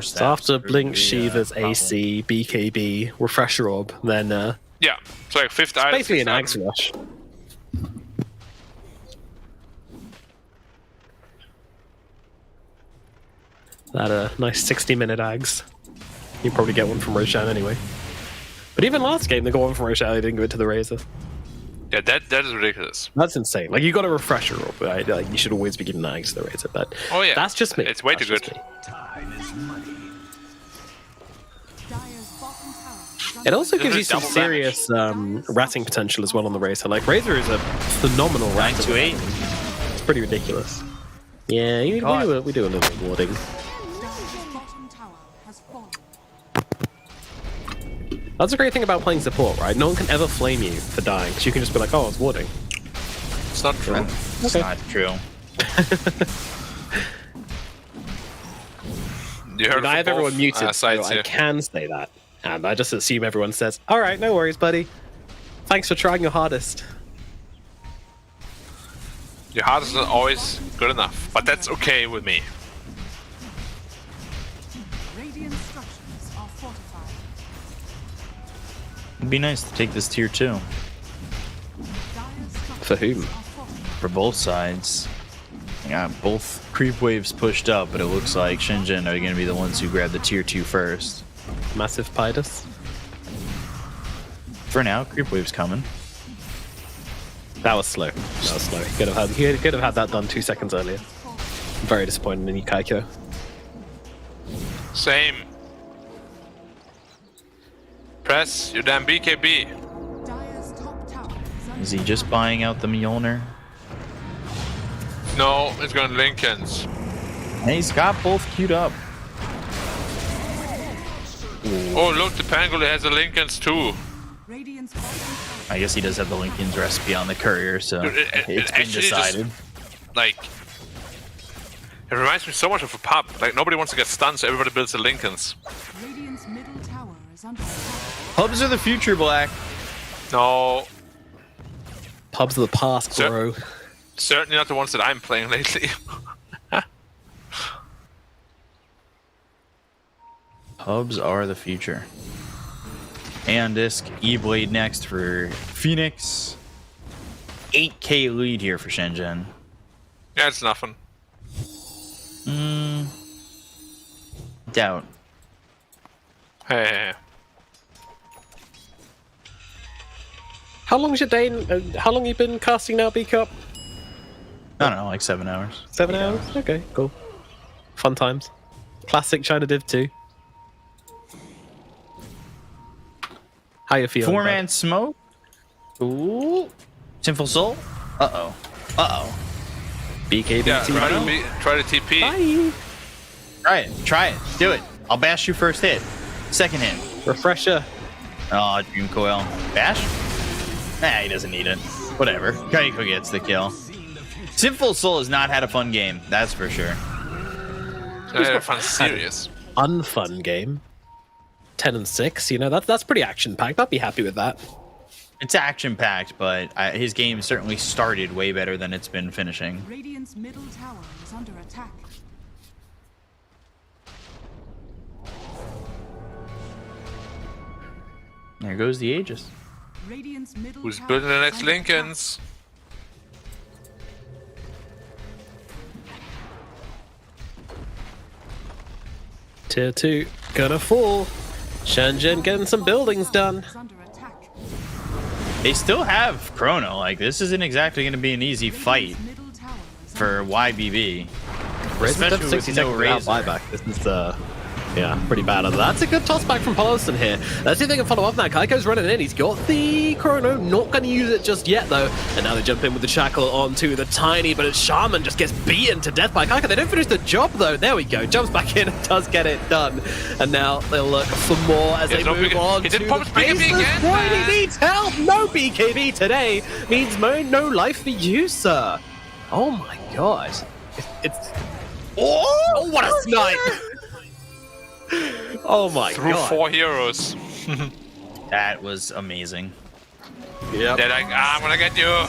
So after Blink, Shiva's, AC, BKB, Refresher Orb, then Yeah, so like 5th item. basically an 6th Axe item. Rush. That nice 60-minute Ags. You probably get one from Roshan anyway. But even last game, they got one from Roshan, they didn't give it to the Razor. Yeah, that is ridiculous. That's insane. Like, you got a Refresher Orb, right? Like, you should always be giving Ags to the Razor, but Oh yeah, that's just me. It's way That's too just good. me. Dire's bottom tower It also gives This you is some double serious ratting potential as well on the Razor. Like, Razor is a phenomenal rat. 928. It's pretty ridiculous. Yeah, we do a little rewarding. Dire's bottom tower has fallen. That's a great thing about playing support, right? No one can ever flame you for dying, because you can just be like, oh, I was warding. It's not true. It's not true. You heard I have everyone muted, so sides I here. can say that. And I just assume everyone says, all right, no worries, buddy. Thanks for trying your hardest. Your heart isn't always good enough, but that's okay with me. Radiant structures are fortified. It'd be nice to take this tier 2 Dire's structures For whom? are fortified. for both sides. Yeah, both creep waves pushed up, but it looks like Shenzhen are going to be the ones who grab the tier 2 first. Massive Pidus. For now, creep wave's coming. That was slow. He could have had that done 2 seconds earlier. I'm very disappointed in you, Kaiko. Same. Press your damn BKB. Dire's top tower is under Is he just buying out the Mjolnir? No, it's going Lincolns. And he's got both queued up. Oh, look, the Pangolin has a Lincolns too. Radiant's bottom tower. I guess he does have the Lincoln's recipe on the courier, so Dude, it's been actually decided. Like, it reminds me so much of a pub. Like, nobody wants to get stunned, so everybody builds a Lincolns. Radiant's middle tower is under attack. Pubs are the future, Black. No, Pubs of the past, Sir- bro. certainly not the ones that I'm playing lately. Pubs are the future. And disc E-Blade next for Phoenix. 8k lead here for Shenzhen. Yeah, it's nothing. Doubt. Hey. How long's your day? How long you been casting now, B Cup? I don't know, like 7 hours. 7 hours? Okay, cool. Fun times. Classic China Div 2. How you feeling? 4-man smoke. Ooh. Sinful Soul. Uh-oh. Uh-oh. BKB Yeah, team. try to TP. Bye. Try it. Try it. Do it. I'll bash you first hit. Second hit. Refresher. Oh, Dream Coil. Bash? Nah, he doesn't need it. Whatever. Kaiko gets the kill. Sinful Soul has not had a fun game. That's for sure. Yeah, fun serious. Unfun game. 10 and 6. You know that's pretty action packed. I'd be happy with that. It's action-packed, but his game certainly started way better than it's been finishing. Radiant's middle tower is under attack. There goes the Aegis. Radiant's middle Who's tower building the is next under Lincolns? Tier 2 gonna fall. Shenzhen getting some buildings done. attack. Is under attack. They still have Chrono. Like, this isn't exactly going to be an easy fight Radiant's middle tower is for YBB. Razor Especially with 60 no seconds without Razor. buyback. This is yeah, pretty bad. That's a good toss back from Paulson here. Let's see if they can follow up now. Kaiko's running in. He's got the Chrono. Not going to use it just yet, though. And now they jump in with the Shackle onto the Tiny, but it's Shaman just gets beaten to death by Kaiko. They don't finish the job, though. There we go. Jumps back in and does get it done. And now they'll look for more as they no move BK on he to did the pop his BKB baseless again, point. man. He needs help. No BKB today means no life for you, sir. Oh, my God. It's oh, what a snipe! Oh my Through god. 4 heroes. That was amazing. Yep. They're like, I'm gonna get you.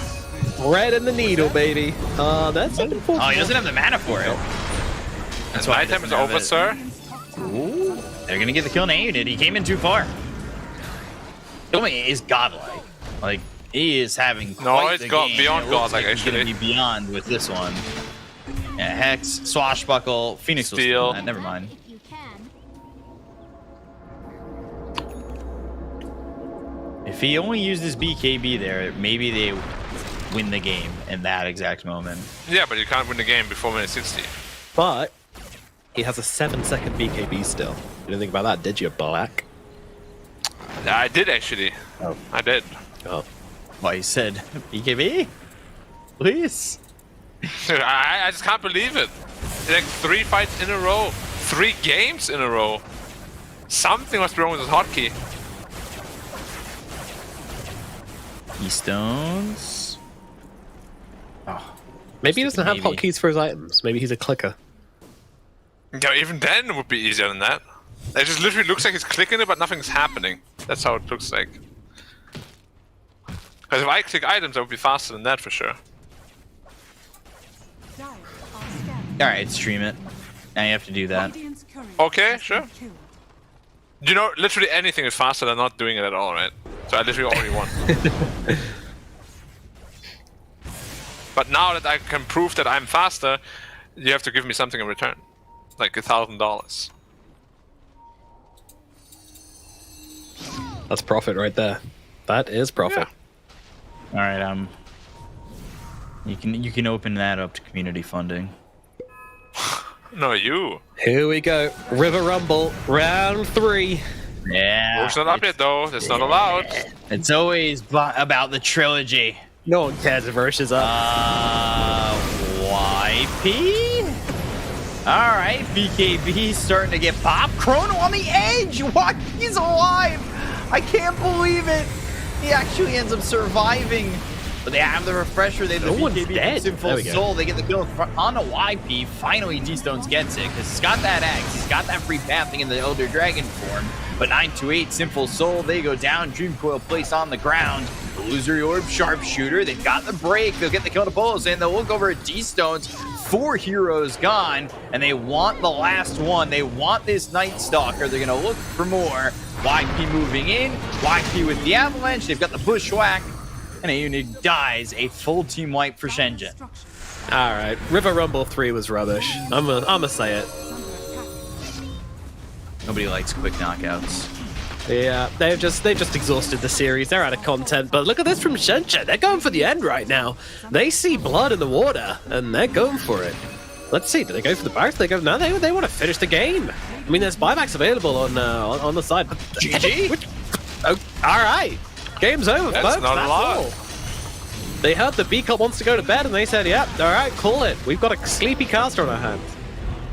Red in the needle, baby. That's something for Oh, he doesn't have the mana for it. And why he nighttime is doesn't have over, it. sir. Ooh. They're going to get the kill. He did. He came in too far. Yomi is godlike. Like, he is having quite it's the got game. beyond It looks godlike, like he's going actually. to be beyond with this one. Yeah, Hex, Swashbuckle, Phoenix will Steal. steal that. Never mind. You can. If he only used his BKB there, maybe they win the game in that exact moment. Yeah, but you can't win the game before minute 60. But he has a 7-second BKB still. You didn't think about that, did you, Black? I did actually. Oh. I did. Oh. Why you said BKB? Please. I just can't believe it. Like 3 fights in a row, 3 games in a row. Something must be wrong with his hotkey. Keystones. Maybe he doesn't have Maybe. hotkeys for his items. Maybe he's a clicker. Yeah, even then it would be easier than that. It just literally looks like he's clicking it, but nothing's happening. That's how it looks like. Because if I click items, I would be faster than that for sure. Dire are scanning. All right, stream it. Now you have to do that. Radiant's courier Okay, has sure. been killed. You know, literally anything is faster than not doing it at all, right? So I literally already won. But now that I can prove that I'm faster, you have to give me something in return. Like $1,000. That's profit right there. That is profit. All right, you can open that up to community funding. No, you. Here we go. River Rumble, round 3. Yeah. Roche's not up yet though. That's not allowed. It's always about the trilogy. No one cares if Roche is up. YP? All right, BKB starting to get popped. Chrono on the edge. What? He's alive. I can't believe it. He actually ends up surviving. But they have the refresher. They have the No one's BKB dead. in full There we go. soul. They get the kill in front on a YP. Finally, D-Stones gets it because he's got that axe. He's got that free pathing in the Elder Dragon form. But 928 Sinful Soul, they go down. Dream Coil placed on the ground. Illusory Orb, Sharpshooter. They've got the break. They'll get the kill to Polos, and they'll look over at D-Stones. 4 heroes gone, and they want the last one. They want this Night Stalker. They're going to look for more. YP moving in. YP with the Avalanche. They've got the Bushwhack. And a unit dies. A full team wipe for Shenzhen. Destruction. All right, River Rumble 3 was rubbish. I'm gonna say it. Nobody likes quick knockouts. Yeah, they've just exhausted the series. They're out of content. But look at this from Shenzhen. They're going for the end right now. They see blood in the water, and they're going for it. Let's see. Do they go for the barracks? They go. No, they want to finish the game. I mean, there's buybacks available on the side. GG. Oh, all right. Game's over, That's folks. not That's allowed. all. They heard the B-Cop wants to go to bed, and they said, yep, all right, call it. We've got a sleepy caster on our hands.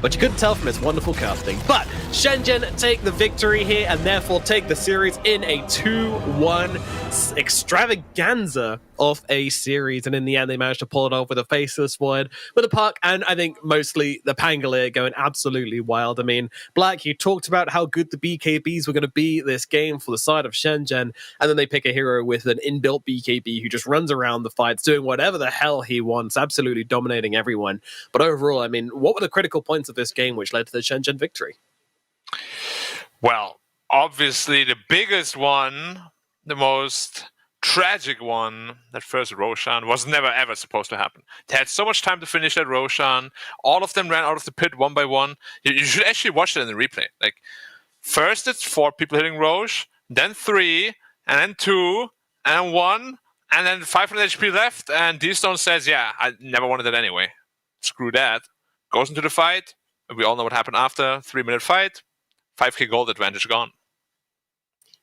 But you couldn't tell from its wonderful casting. But Shenzhen take the victory here, and therefore take the series in a 2-1 extravaganza of a series. And in the end, they managed to pull it off with a faceless void, with a puck, and I think mostly the Pangolier going absolutely wild. I mean, Black, you talked about how good the BKBs were going to be this game for the side of Shenzhen, and then they pick a hero with an inbuilt BKB who just runs around the fights, doing whatever the hell he wants, absolutely dominating everyone. But overall, I mean, what were the critical points of this game which led to the Shenzhen victory? Well, obviously the biggest one, the most tragic one, that first Roshan was never ever supposed to happen. They had so much time to finish that Roshan. All of them ran out of the pit one by one. You should actually watch it in the replay. Like, first it's 4 people hitting Roche, then 3, and then 2, and then 1, and then 500 HP left, and D-Stone says, yeah, I never wanted that anyway. Screw that. Goes into the fight, and we all know what happened after. 3-minute fight, 5k gold advantage gone.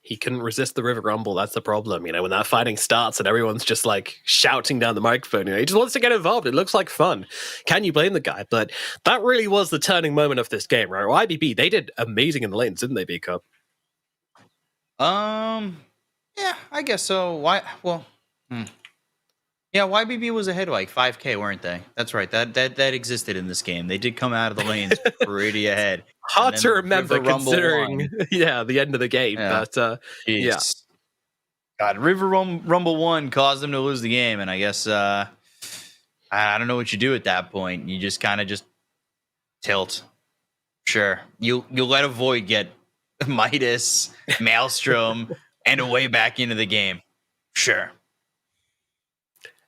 He couldn't resist the River Rumble. That's the problem. You know, when that fighting starts and everyone's just like shouting down the microphone, you know, he just wants to get involved. It looks like fun. Can you blame the guy? But that really was the turning moment of this game, right? Well, IBB, they did amazing in the lanes, didn't they, B-Cup? Yeah, I guess so. Why? Well, yeah, YBB was ahead like 5K, weren't they? That's right. That existed in this game. They did come out of the lanes pretty ahead. Hard And to then remember River Rumble considering, won. yeah, the end of the game. Yeah. But yeah. Jeez. God, Rumble 1 caused them to lose the game, and I guess I don't know what you do at that point. You just kind of just tilt. Sure, you let a Void get Midas, Maelstrom, and a way back into the game. Sure.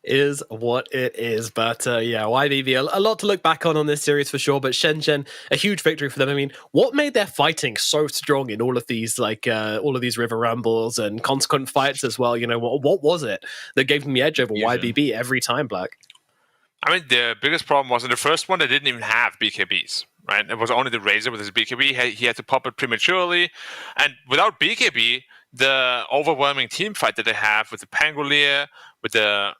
Is what it is. But yeah, YBB, a lot to look back on this series for sure. But Shenzhen, a huge victory for them. I mean, what made their fighting so strong in all of these, like all of these River Rumbles and consequent fights as well? You know, what was it that gave them the edge over YBB every time, Black? I mean, the biggest problem was in the first one, they didn't even have BKBs, right? It was only the Razor with his BKB. He had to pop it prematurely. And without BKB, the overwhelming team fight that they have with the Pangolier, with the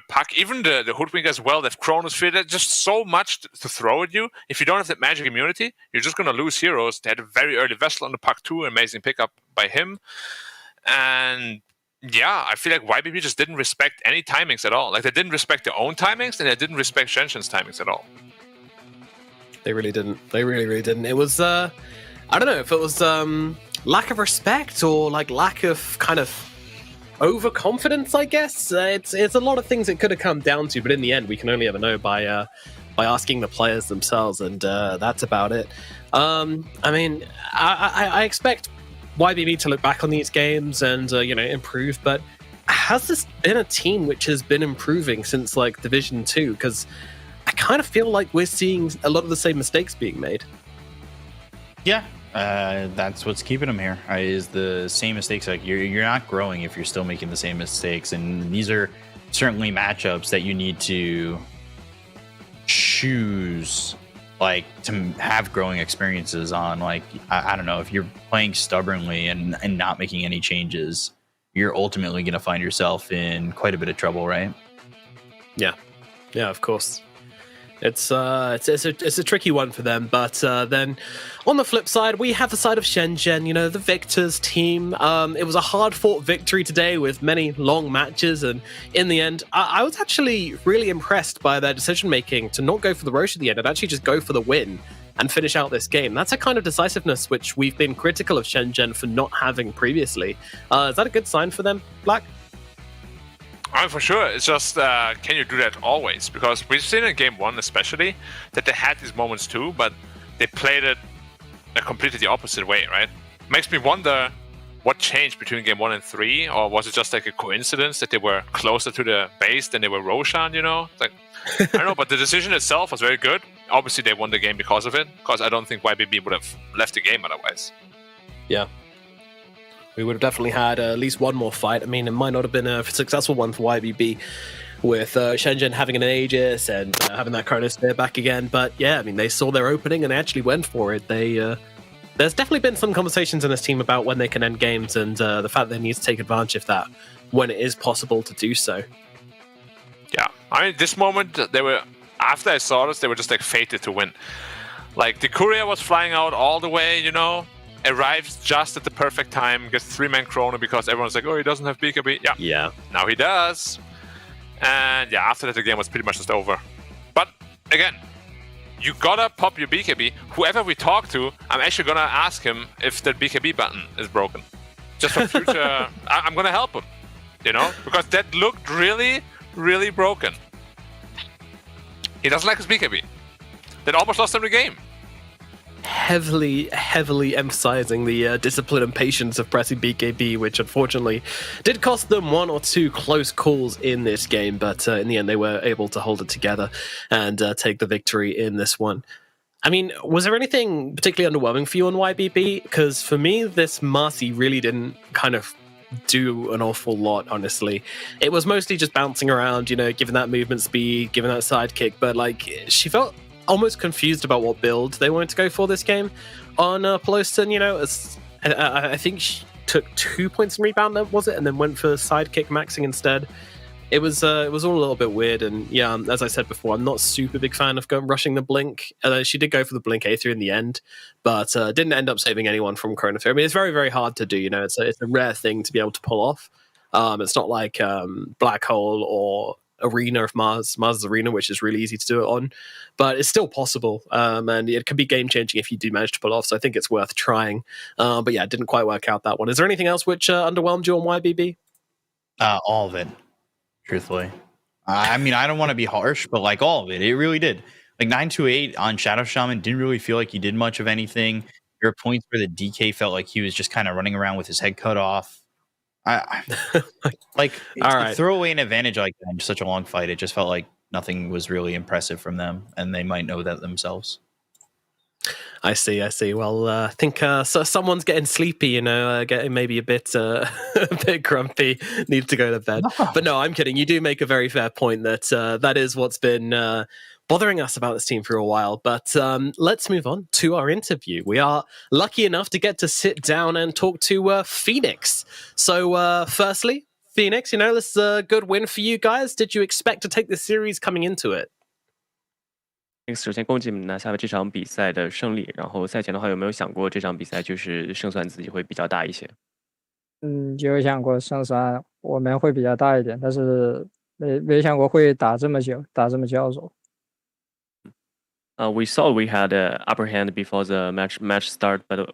Puck, even the Hoodwink as well, they've Chronosphere, there's just so much to throw at you. If you don't have that magic immunity, you're just going to lose heroes. They had a very early Vessel on the Puck too, amazing pickup by him. And yeah, I feel like YBB just didn't respect any timings at all. Like, they didn't respect their own timings, and they didn't respect Shenzhen's timings at all. They really didn't. They really, really didn't. It was, I don't know if it was lack of respect or like lack of kind of overconfidence, I guess. It's a lot of things it could have come down to, but in the end, we can only ever know by asking the players themselves, and that's about it. I mean, I expect YBB to look back on these games and improve, but has this been a team which has been improving since like Division 2? Because I kind of feel like we're seeing a lot of the same mistakes being made. Yeah, that's what's keeping them here. Is the same mistakes. Like you're not growing if you're still making the same mistakes, and these are certainly matchups that you need to choose, like, to have growing experiences on. Like I don't know, if you're playing stubbornly and not making any changes, you're ultimately going to find yourself in quite a bit of trouble, right? Yeah, of course. It's a tricky one for them, but then on the flip side, we have the side of Shenzhen, the Victors team. It was a hard-fought victory today with many long matches, and in the end, I was actually really impressed by their decision-making to not go for the Roche at the end and actually just go for the win and finish out this game. That's a kind of decisiveness which we've been critical of Shenzhen for not having previously. Is that a good sign for them, Black? For sure. It's just, can you do that always? Because we've seen in Game 1 especially that they had these moments too, but they played it completely the opposite way, right? Makes me wonder what changed between Game 1 and 3, or was it just like a coincidence that they were closer to the base than they were Roshan, Like, I don't know, but the decision itself was very good. Obviously, they won the game because of it, because I don't think YBB would have left the game otherwise. Yeah. We would have definitely had at least one more fight. I mean, it might not have been a successful one for YBB with Shenzhen having an Aegis and having that Chronosphere back again. But yeah, I mean, they saw their opening and they actually went for it. There's definitely been some conversations in this team about when they can end games and the fact that they need to take advantage of that when it is possible to do so. Yeah, I mean, this moment, after I saw this, they were just like fated to win. Like, the courier was flying out all the way, arrives just at the perfect time, gets 3-man Chrono because everyone's like, oh, he doesn't have BKB. Yeah. Now he does. And yeah, after that, the game was pretty much just over. But again, you gotta pop your BKB. Whoever we talk to, I'm actually gonna ask him if that BKB button is broken. Just for future, I'm gonna help him, because that looked really, really broken. He doesn't like his BKB. That almost lost him the game. Heavily emphasizing the discipline and patience of pressing BKB, which unfortunately did cost them one or two close calls in this game, but in the end they were able to hold it together and take the victory in this one. I mean, was there anything particularly underwhelming for you on YBB? Because for me, this Marcy really didn't kind of do an awful lot, honestly. It was mostly just bouncing around, giving that movement speed, giving that sidekick, but like, she felt almost confused about what build they wanted to go for this game on Peloston. I think she took 2 points in rebound, was it, and then went for sidekick maxing instead. It was all a little bit weird, and yeah, as I said before, I'm not super big fan of rushing the blink. She did go for the blink A3 in the end, but didn't end up saving anyone from Chronosphere. I mean, it's very, very hard to do. It's a rare thing to be able to pull off. It's not like Black Hole or Arena of Mars's Arena, which is really easy to do it on, but it's still possible, and it can be game changing if you do manage to pull off. So I think it's worth trying. But yeah, it didn't quite work out that one. Is there anything else which underwhelmed you on YBB? All of it, truthfully. I mean, I don't want to be harsh, but like all of it, it really did. Like 928 on Shadow Shaman didn't really feel like he did much of anything. There were points where the DK felt like he was just kind of running around with his head cut off. Like, all right, throw away an advantage like that in such a long fight. It just felt like nothing was really impressive from them, and they might know that themselves. I see. Well, I think so someone's getting sleepy, getting maybe a bit grumpy, needs to go to bed. No. But no, I'm kidding. You do make a very fair point that that is what's been bothering us about this team for a while. But let's move on to our interview. We are lucky enough to get to sit down and talk to Phoenix. So firstly, Phoenix, this is a good win for you guys. Did you expect to take the series coming into it? 首先恭喜你们拿下了这场比赛的胜利。然后赛前的话，有没有想过这场比赛就是胜算自己会比较大一些？有想过胜算我们会比较大一点，但是没想过会打这么久，打这么焦灼。We saw we had an upper hand before the match start, but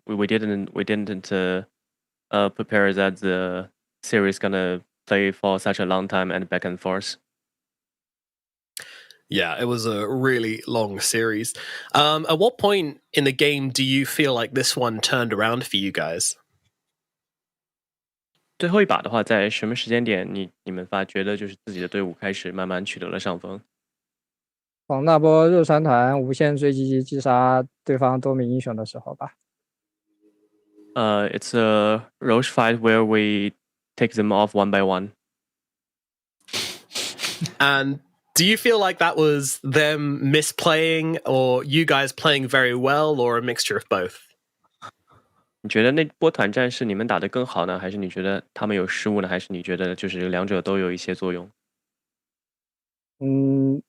we didn't prepare that the series gonna play for such a long time and back and forth. Yeah, it was a really long series. At what point in the game do you feel like this one turned around for you guys? 最后一把的话，在什么时间点你们觉得就是自己的队伍开始慢慢取得了上风？从那波肉山团无限追击击杀对方多名英雄的时候吧。It's a Roche fight where we take them off one by one. And do you feel like that was them misplaying, or you guys playing very well, or a mixture of both? 你觉得那波团战是你们打得更好呢，还是你觉得他们有失误呢，还是你觉得就是两者都有一些作用？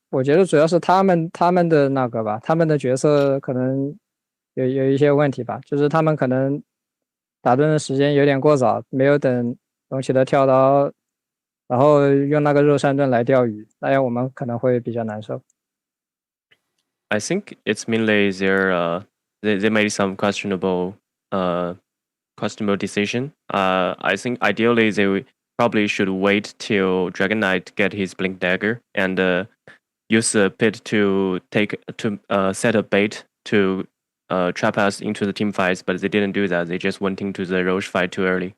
我觉得主要是他们的那个吧，他们的角色可能有一些问题吧，就是他们可能打盾的时间有点过早，没有等龙骑的跳刀，然后用那个肉山盾来钓鱼，那样我们可能会比较难受。I think it's mainly they made some questionable decision. I think ideally they probably should wait till Dragon Knight get his Blink Dagger and use the pit to set a bait to trap us into the team fights, but they didn't do that. They just went into the Roche fight too early.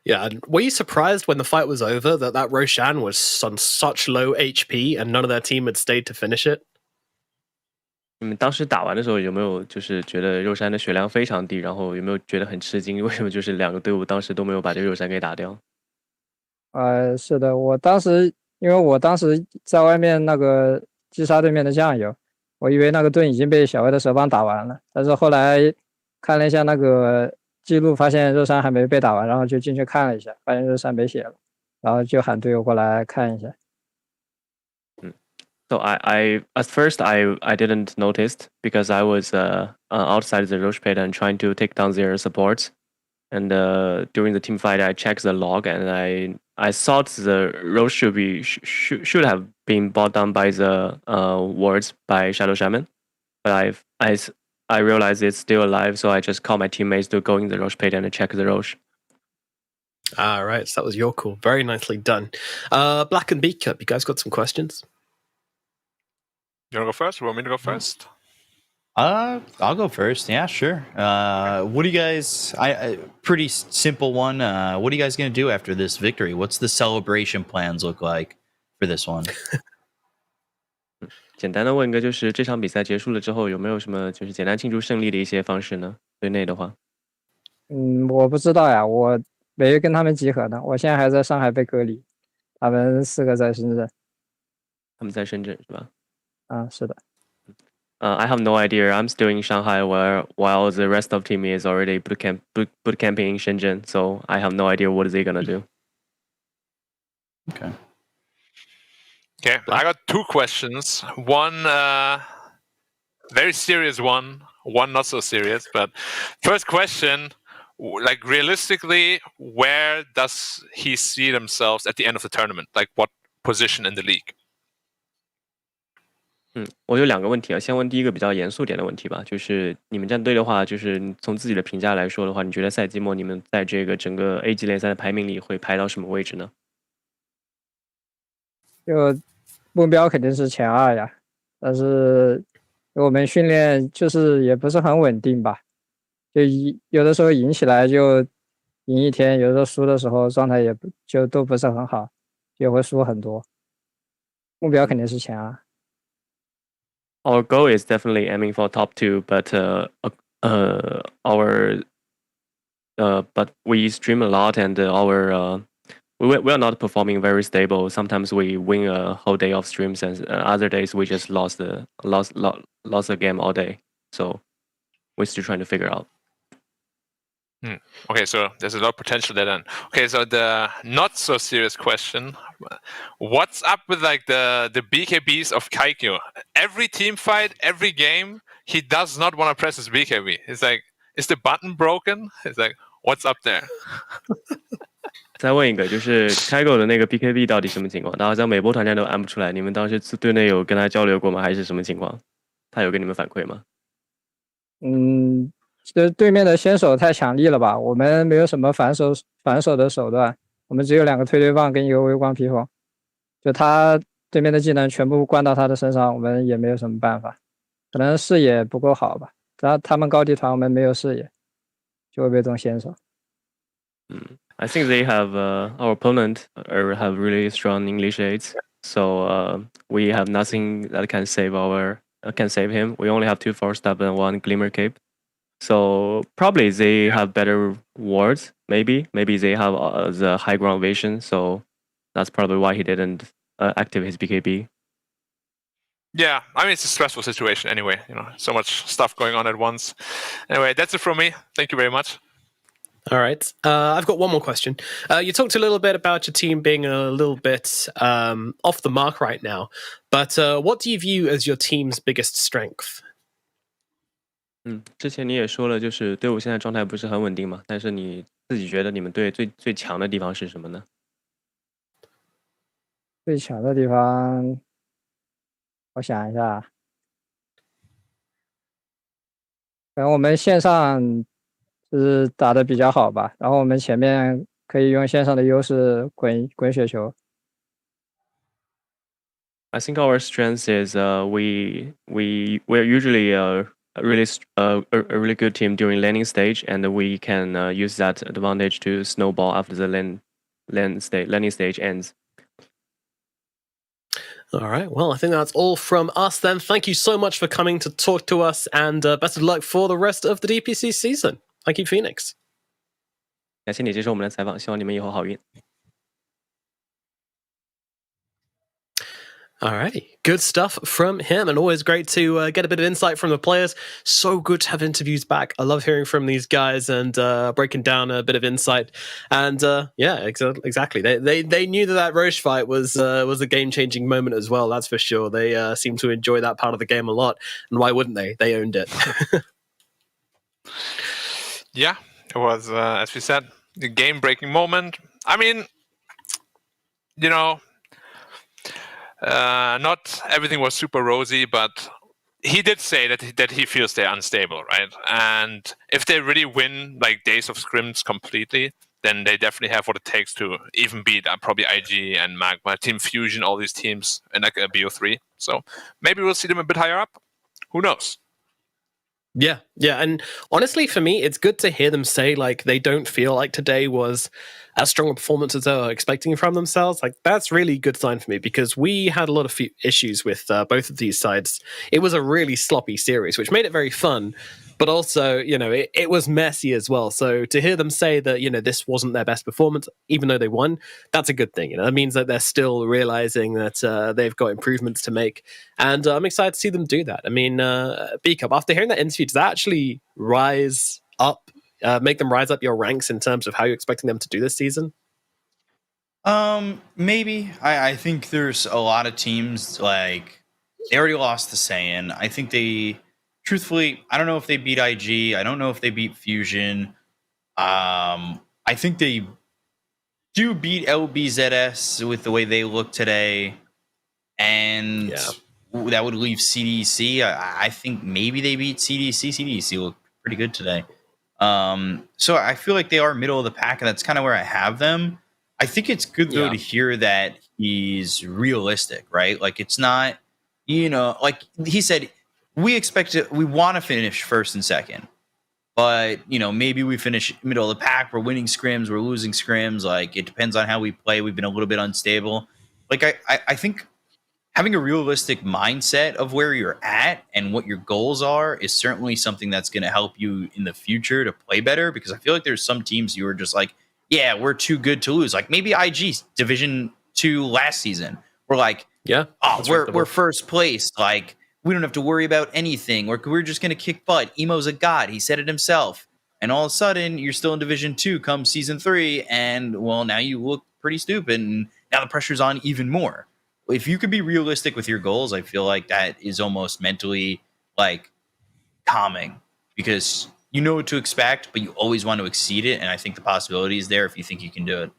Yeah, were you surprised when the fight was over that Roshan was on such low HP and none of their team had stayed to finish it? 你们当时打完的时候有没有就是觉得肉山的血量非常低，然后有没有觉得很吃惊？为什么就是两个队伍当时都没有把这肉山给打掉？是的，因为我当时在外面那个击杀对面的酱油，我以为那个盾已经被小魏的蛇棒打完了，但是后来看了一下那个记录，发现肉山还没被打完，然后就进去看了一下，发现肉山没血了，然后就喊队友过来看一下。So I at first I didn't notice because I was outside the Roche pit and trying to take down their supports. And during the team fight, I checked the log and I thought the Roche should have been brought down by the wards by Shadow Shaman, but I realized it's still alive, so I just called my teammates to go in the Roche pit and check the Roche. All right, so that was your call. Very nicely done. Black and Beakup, you guys got some questions? You want to go first? You want me to go first? I'll go first. Yeah, sure. What do you guys? Pretty simple one. What are you guys gonna do after this victory? What's the celebration plans look like for this one? 简单的问个，就是这场比赛结束了之后，有没有什么就是简单庆祝胜利的一些方式呢？对内的话，我不知道呀，我没跟他们集合呢，我现在还在上海被隔离，他们4个在深圳。他们在深圳是吧？是的。I have no idea. I'm still in Shanghai, while the rest of team is already boot camping in Shenzhen. So I have no idea what they gonna do. Okay. Okay, I got 2 questions. One very serious one not so serious. But first question, like realistically, where does he see themselves at the end of the tournament? Like what position in the league? 我有2个问题啊，先问第一个比较严肃点的问题吧，就是你们战队的话，就是从自己的评价来说的话，你觉得赛季末你们在这个整个 A 级联赛的排名里会排到什么位置呢？就目标肯定是前2呀，但是我们训练就是也不是很稳定吧，就有的时候赢起来就赢一天，有的时候输的时候状态就都不是很好，也会输很多。目标肯定是前2。Our goal is definitely aiming for top 2, but but we stream a lot and our we are not performing very stable. Sometimes we win a whole day of streams, and other days we just lost the game all day. So we're still trying to figure out. Okay, so there's a lot of potential there then. Okay, so the not so serious question: what's up with like the BKBs of Kaikyo? Every team fight, every game, he does not want to press his BKB. It's like, is the button broken? It's like, what's up there? 再问一个，就是开狗的那个 BKB 到底什么情况？他好像每波团战都按不出来，你们当时队内有跟他交流过吗？还是什么情况？他有跟你们反馈吗？这对面的先手太强力了吧？我们没有什么反手的手段，我们只有2个推棒跟1个微光披风，就他对面的技能全部灌到他的身上，我们也没有什么办法。可能视野不够好吧？他们高地团，我们没有视野，就会被动先手。I think they have our opponent have really strong English aids, so we have nothing that can save him. We only have 2 force stab and 1 glimmer cape. So probably they have better wards. Maybe they have the high ground vision. So that's probably why he didn't activate his BKB. Yeah, I mean, it's a stressful situation anyway. So much stuff going on at once. Anyway, that's it from me. Thank you very much. All right. I've got one more question. You talked a little bit about your team being a little bit off the mark right now, but what do you view as your team's biggest strength? 之前你也说了，就是队伍现在状态不是很稳定嘛，但是你自己觉得你们队最强的地方是什么呢？最强的地方，我想一下，可能我们线上是打得比较好吧，然后我们前面可以用线上的优势滚雪球。I think our strength is we're usually a really good team during landing stage, and we can use that advantage to snowball after the landing stage ends. All right. Well, I think that's all from us then. Thank you so much for coming to talk to us, and best of luck for the rest of the DPC season. Thank you, Phoenix. 感谢你接受我们的采访，希望你们以后好运。Alrighty, good stuff from him, and always great to get a bit of insight from the players. So good to have interviews back. I love hearing from these guys and breaking down a bit of insight. And yeah, exactly. They knew that Roche fight was a game-changing moment as well. That's for sure. They seem to enjoy that part of the game a lot, and why wouldn't they? They owned it. Yeah, it was, as we said, the game-breaking moment. I mean, not everything was super rosy, but he did say that he feels they're unstable, right? And if they really win like Days of Scrims completely, then they definitely have what it takes to even beat probably IG and Magma, Team Fusion, all these teams, and like a BO3. So maybe we'll see them a bit higher up. Who knows? Yeah, and honestly, for me, it's good to hear them say like they don't feel like today was as strong a performance as they were expecting from themselves. Like that's really a good sign for me, because we had a lot of issues with both of these sides. It was a really sloppy series, which made it very fun, but also, it was messy as well. So to hear them say that, this wasn't their best performance, even though they won, that's a good thing. That means that they're still realizing that they've got improvements to make. And I'm excited to see them do that. I mean, B-Cup, after hearing that interview, does that actually rise up, make them rise up your ranks in terms of how you're expecting them to do this season? Maybe. I think there's a lot of teams, like, they already lost the Saiyan. I think truthfully, I don't know if they beat IG. I don't know if they beat Fusion. I think they do beat LBZS with the way they look today. And that would leave CDC. I think maybe they beat CDC. CDC looked pretty good today. So I feel like they are middle of the pack, and that's kind of where I have them. I think it's good, though, to hear that he's realistic, right? Like, it's not, like he said, we want to finish first and second, but maybe we finish middle of the pack. We're winning scrims, we're losing scrims. Like, it depends on how we play. We've been a little bit unstable. Like, I think having a realistic mindset of where you're at and what your goals are is certainly something that's going to help you in the future to play better. Because I feel like there's some teams you are just like, yeah, we're too good to lose. Like maybe IG Division 2 last season, we're like, Yeah. oh, we're first place. Like we don't have to worry about anything. We're just gonna kick butt. Emo's a god. He said it himself. And all of a sudden, you're still in Division 2 come season 3, and well, now you look pretty stupid, and now the pressure's on even more. If you could be realistic with your goals, I feel like that is almost mentally like calming because you know what to expect, but you always want to exceed it. And I think the possibility is there if you think you can do it.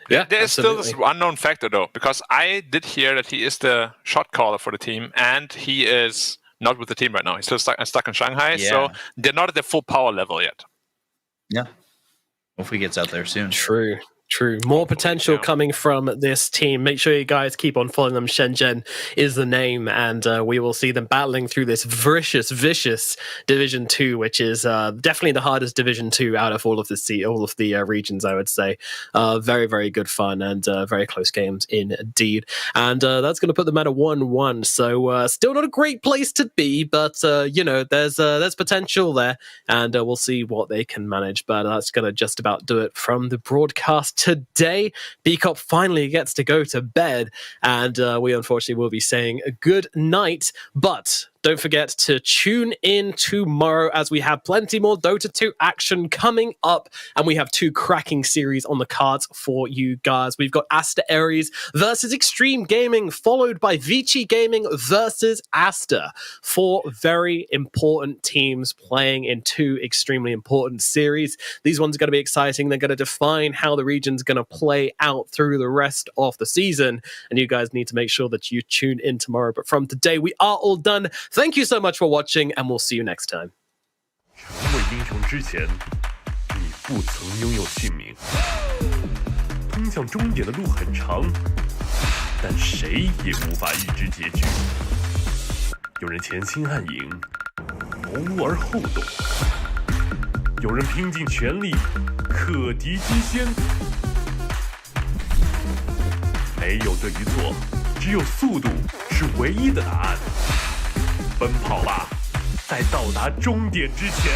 Yeah. There's still this unknown factor though, because I did hear that he is the shot caller for the team, and he is not with the team right now. He's still stuck in Shanghai, so they're not at their full power level yet. Yeah. Hopefully he gets out there soon. True. More potential coming from this team. Make sure you guys keep on following them. Shenzhen is the name, and we will see them battling through this vicious Division 2, which is definitely the hardest Division 2 out of all of the regions, I would say. Very, very good fun and very close games indeed. And that's going to put them at a 1-1. So still not a great place to be, but there's potential there, and we'll see what they can manage. But that's going to just about do it from the broadcast today. B-Cop finally gets to go to bed, and we unfortunately will be saying a good night, but don't forget to tune in tomorrow as we have plenty more Dota 2 action coming up, and we have 2 cracking series on the cards for you guys. We've got Asta Aries versus Extreme Gaming, followed by Vici Gaming versus Asta. 4 very important teams playing in 2 extremely important series. These ones are going to be exciting. They're going to define how the region's going to play out through the rest of the season, and you guys need to make sure that you tune in tomorrow. But from today, we are all done. Thank you so much for watching, and we'll see you next time. 成为英雄之前，你不曾拥有姓名。通向终点的路很长，但谁也无法预知结局。有人前心暗影，谋而后动；有人拼尽全力，克敌机先。没有对与错，只有速度是唯一的答案。奔跑吧，在到达终点之前。